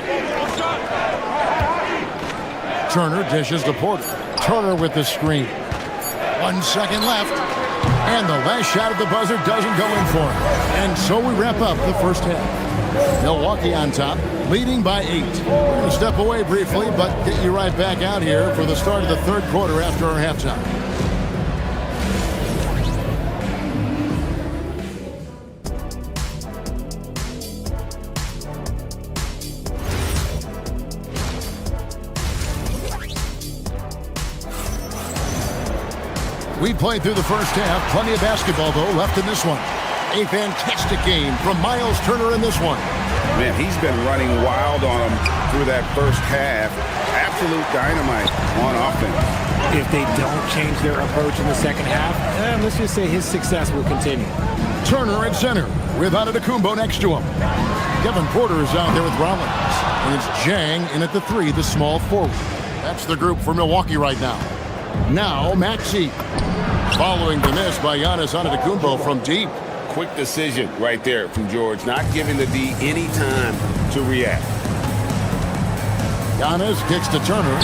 Turner dishes to Porter. Turner with the screen. 1 second left. And the last shot at the buzzer doesn't go in for him. And so we wrap up the first half. Milwaukee on top, leading by 8. We're going to step away briefly, but get you right back out here for the start of the third quarter after our halftime. We played through the first half. Plenty of basketball, though, left in this one. A fantastic game from Miles Turner in this one.
Man, he's been running wild on him through that first half. Absolute dynamite on offense.
If they don't change their approach in the second half, let's just say his success will continue.
Turner at center with Antetokounmpo next to him. Kevin Porter is out there with Rollins. And it's Jang in at the 3, the small forward. That's the group for Milwaukee right now. Now, Maxey. Following the miss by Giannis Antetokounmpo from deep.
Quick decision right there from George, not giving the D any time to react.
Giannis kicks to Turner.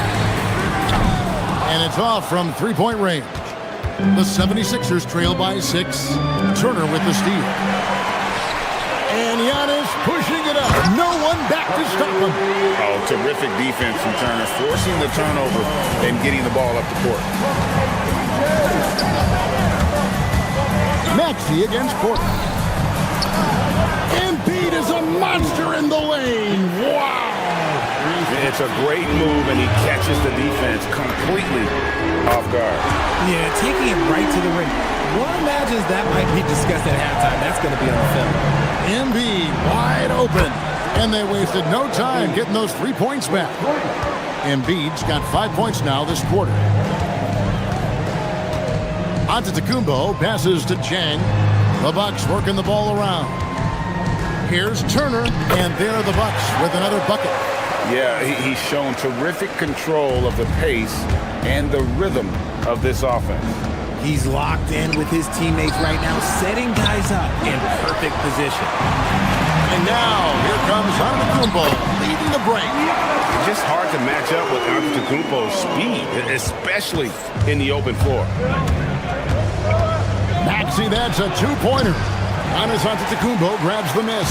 And it's off from three-point range. The 76ers trail by 6. Turner with the steal. And Giannis pushing it up. No one back to stop him.
Oh, terrific defense from Turner, forcing the turnover and getting the ball up the court.
Maxey against Porter. Embiid is a monster in the lane. Wow.
It's a great move, and he catches the defense completely off guard.
Yeah, taking it right to the ring. One imagines that might be discussed at halftime. That's going to be on the film.
Embiid wide open. And they wasted no time getting those 3 points back. Embiid's got 5 points now this quarter. Antetokounmpo passes to Jang. The Bucks working the ball around. Here's Turner, and there are the Bucks with another bucket.
Yeah, he's shown terrific control of the pace and the rhythm of this offense.
He's locked in with his teammates right now, setting guys up in perfect position.
And now, here comes Antetokounmpo leading the break.
It's just hard to match up with Antetokounmpo's speed, especially in the open floor.
Maxey, that's a two-pointer. Giannis Antetokounmpo grabs the miss.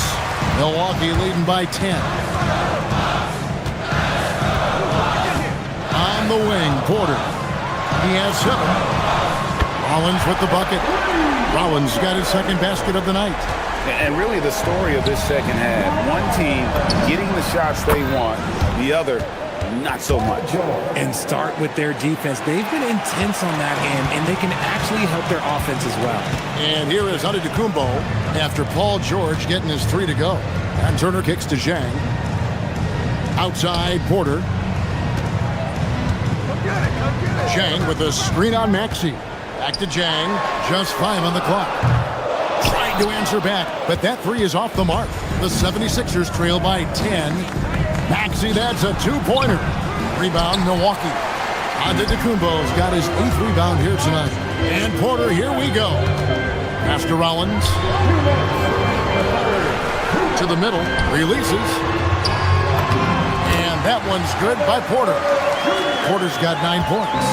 Milwaukee leading by 10. On the wing, Porter. He has 7. Rollins with the bucket. Rollins got his second basket of the night.
And really the story of this second half, one team getting the shots they want, the other not so much.
And start with their defense. They've been intense on that end, and they can actually help their offense as well.
And here is Antetokounmpo after Paul George getting his 3 to go. And Turner kicks to Zhang. Outside, Porter. Zhang with a screen on Maxey. Back to Zhang. Just 5 on the clock. Trying to answer back, but that 3 is off the mark. The 76ers trail by 10. Maxey, that's a two-pointer. Rebound, Milwaukee. Antetokounmpo's got his 8th rebound here tonight. And Porter, here we go. Pass to Rollins. To the middle, releases. And that one's good by Porter. Porter's got 9 points.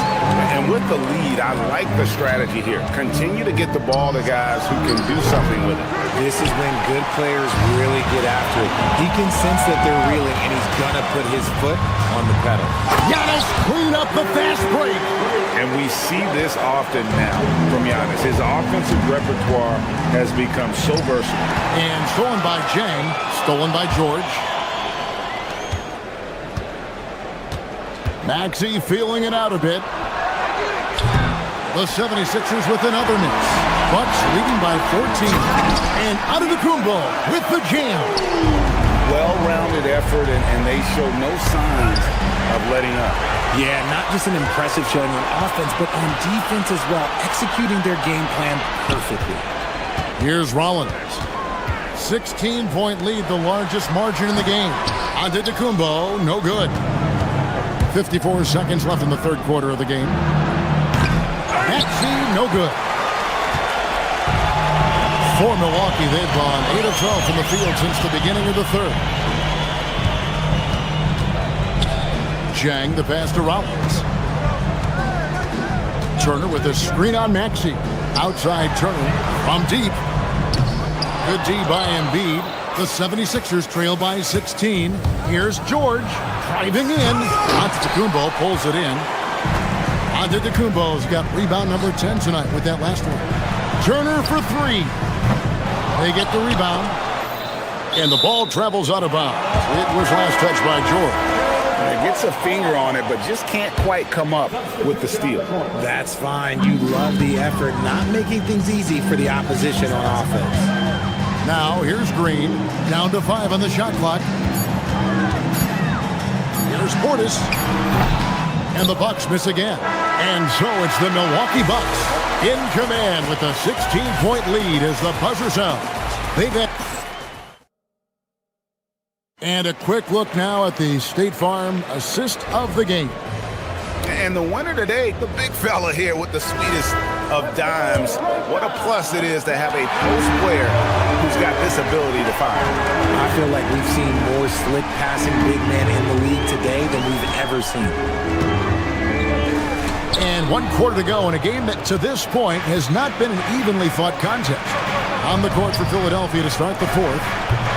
And with the lead, I like the strategy here. Continue to get the ball to guys who can do something with it.
This is when good players really get after it. He can sense that they're reeling, and he's going to put his foot on the pedal.
Giannis clean up the fast break.
And we see this often now from Giannis. His offensive repertoire has become so versatile.
And stolen by Zhang, stolen by George. Maxey feeling it out a bit. The 76ers with another miss. Bucks leading by 14. And Antetokounmpo with the jam.
Well-rounded effort, and they show no signs of letting up.
Yeah, not just an impressive showing on offense, but on defense as well, executing their game plan perfectly.
Here's Rollins. 16-point lead, the largest margin in the game. Antetokounmpo, no good. 54 seconds left in the third quarter of the game. Maxey, no good. For Milwaukee, they've gone 8 of 12 from the field since the beginning of the third. Zhang, the pass to Rollins. Turner with a screen on Maxey. Outside Turner from deep. Good D by Embiid. The 76ers trail by 16. Here's George driving in. Antetokounmpo pulls it in. Antetokounmpo's got rebound number 10 tonight with that last one. Turner for 3. They get the rebound. And the ball travels out of bounds. It was last touched by George.
It gets a finger on it, but just can't quite come up with the steal.
That's fine. You love the effort, not making things easy for the opposition on offense.
Now, here's Green. Down to 5 on the shot clock. Here's Portis. And the Bucks miss again. And so it's the Milwaukee Bucks in command with a 16-point lead as the buzzer sounds. They've had... And a quick look now at the State Farm assist of the game.
And the winner today, the big fella here with the sweetest of dimes. What a plus it is to have a post player who's got this ability to fire.
I feel like we've seen more slick passing big men in the league today than we've ever seen.
And 1 quarter to go in a game that to this point has not been an evenly fought contest. On the court for Philadelphia to start the fourth.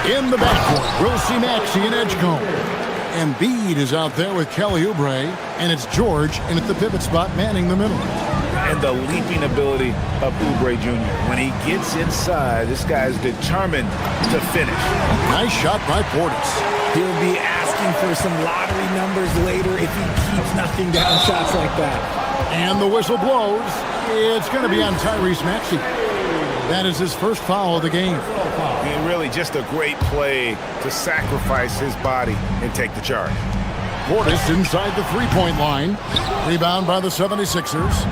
In the backcourt, we'll see Maxey and Edgecombe. Embiid is out there with Kelly Oubre, and it's George in at the pivot spot manning the middle.
And the leaping ability of Oubre Jr. When he gets inside, this guy's determined to finish.
Nice shot by Portis.
He'll be asking for some lottery numbers later if he keeps knocking down shots like that.
And the whistle blows. It's going to be on Tyrese Maxey. That is his first foul of the game.
And really just a great play to sacrifice his body and take the charge.
Portis inside the three-point line. Rebound by the 76ers.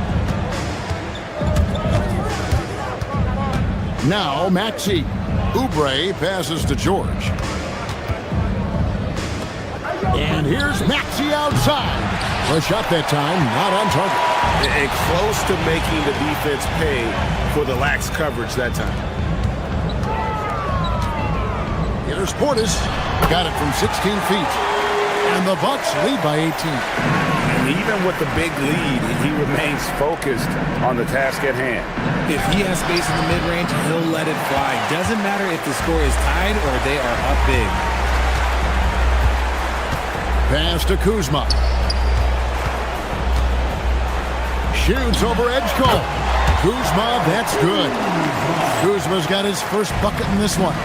Now Maxey. Oubre passes to George. And here's Maxey outside. The shot that time not on target.
and close to making the defense pay for the lax coverage that time.
Here's Portis. Got it from 16 feet. And the Bucks lead by 18.
And even with the big lead, he remains focused on the task at hand.
If he has space in the mid-range, he'll let it fly. Doesn't matter if the score is tied or they are up big.
Pass to Kuzma. Shoots over Edgecombe. Kuzma, that's good. Kuzma's got his first bucket in this one.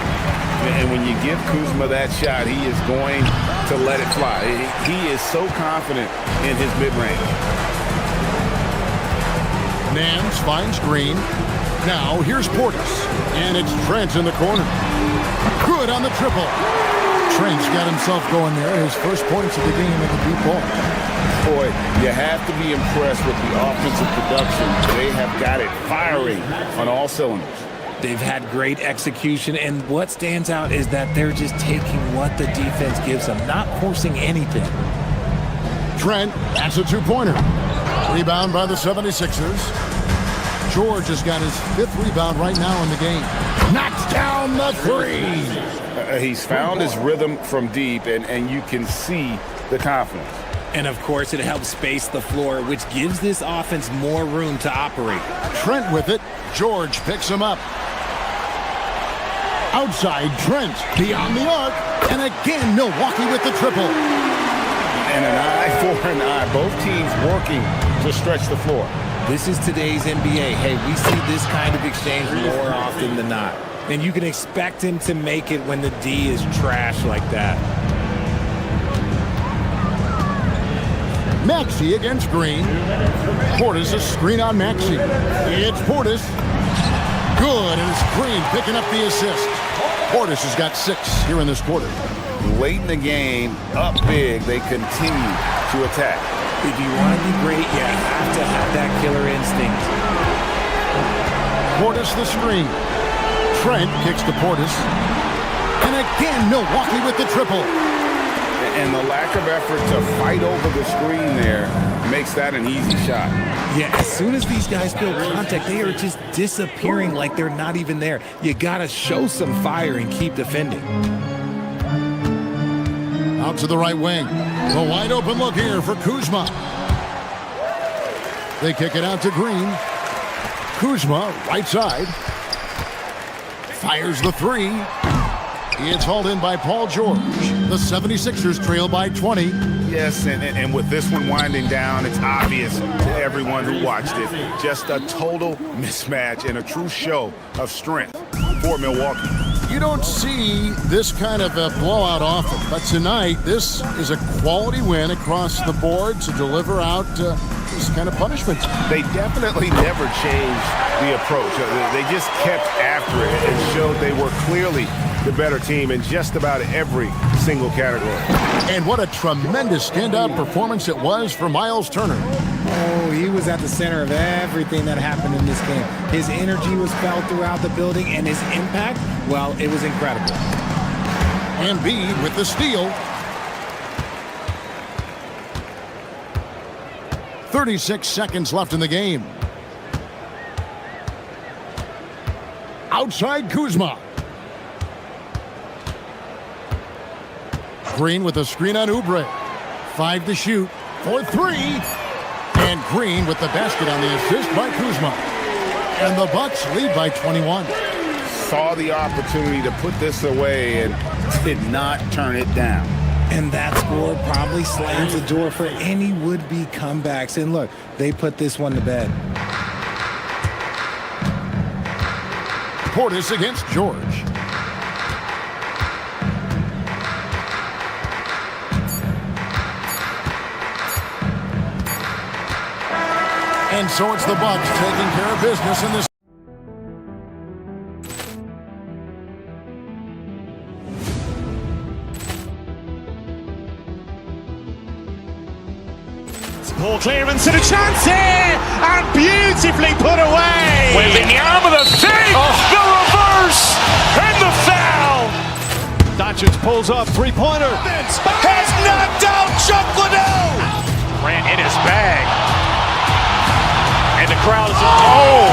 And when you give Kuzma that shot, he is going to let it fly. He is so confident in his mid-range.
Nance finds Green. Now here's Portis. And it's Trent in the corner. Good on the triple. Trent's got himself going there. His first points of the game at the deep ball.
Boy, you have to be impressed with the offensive production. They have got it firing on all cylinders.
They've had great execution, and what stands out is that they're just taking what the defense gives them, not forcing anything.
Trent, that's a two-pointer. Rebound by the 76ers. George has got his 5th rebound right now in the game. Knocks down the three.
He's found his rhythm from deep, and you can see the confidence.
And, of course, it helps space the floor, which gives this offense more room to operate.
Trent with it. George picks him up. Outside, Trent beyond the arc. And again, Milwaukee with the triple.
And an eye for an eye. Both teams working to stretch the floor.
This is today's NBA. Hey, we see this kind of exchange more often than not. And you can expect him to make it when the D is trash like that.
Maxey against Green. Portis a screen on Maxey. It's Portis. Good, and it's Green picking up the assist. Portis has got 6 here in this quarter.
Late in the game, up big, they continue to attack.
If you want to be great, you have to have that killer instinct.
Portis the screen. Trent kicks to Portis. And again, Milwaukee with the triple.
And the lack of effort to fight over the screen there makes that an easy shot.
Yeah, as soon as these guys feel contact, they are just disappearing like they're not even there. You got to show some fire and keep defending.
Out to the right wing. The wide open look here for Kuzma. They kick it out to Green. Kuzma, right side. Fires the three. It's hauled in by Paul George. The 76ers trail by 20.
Yes, and with this one winding down, it's obvious to everyone who watched it. Just a total mismatch and a true show of strength for Milwaukee.
You don't see this kind of a blowout often, but tonight this is a quality win across the board to deliver out this kind of punishment.
They definitely never changed the approach. They just kept after it and showed they were clearly the better team in just about every single category.
And what a tremendous standout performance it was for Miles Turner.
Oh, he was at the center of everything that happened in this game. His energy was felt throughout the building, and his impact, well, it was incredible.
Embiid with the steal. 36 seconds left in the game. Outside Kuzma. Green with a screen on Oubre. 5 to shoot for 3. And Green with the basket on the assist by Kuzma. And the Bucks lead by 21.
Saw the opportunity to put this away and did not turn it down.
And that score probably slams the door for any would-be comebacks. And look, they put this one to bed.
Portis against George. And so it's the Bucks taking care of business in this.
Poor clearance and a chance here, and beautifully put away.
Wembanyama the fake, the reverse, and the foul.
Doncic pulls up, three-pointer.
Has knocked out Chuck Liddell.
Grant in his bag.
crowd is... Oh,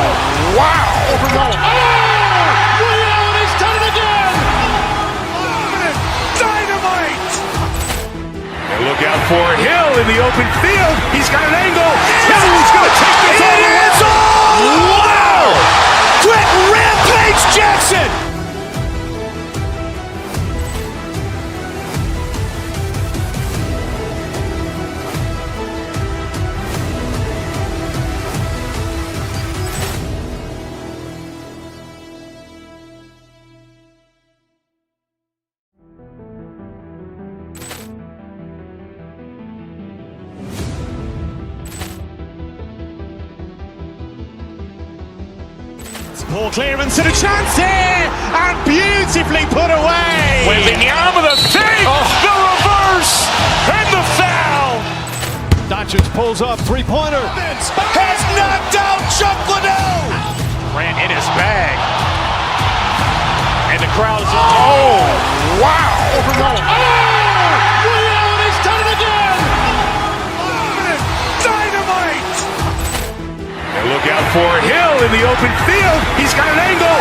wow!
Over Nolan.
Ray Allen has done it again! Dynamite! And look out for Hill in the open field. He's got an angle. Hill's going to take this all the way. Wow! Quick Rampage Jackson!
Poor clearance and a chance here, and beautifully put away.
With the arm of the fake, the reverse, and the foul.
Doncic pulls up, three-pointer.
Has knocked out Chuck Liddell. Ran in his bag. And the crowd is... Oh, wow.
Over Nolan.
Ray Allen has done it again. Dynamite. And look out for Hill in the open field. He's got an angle.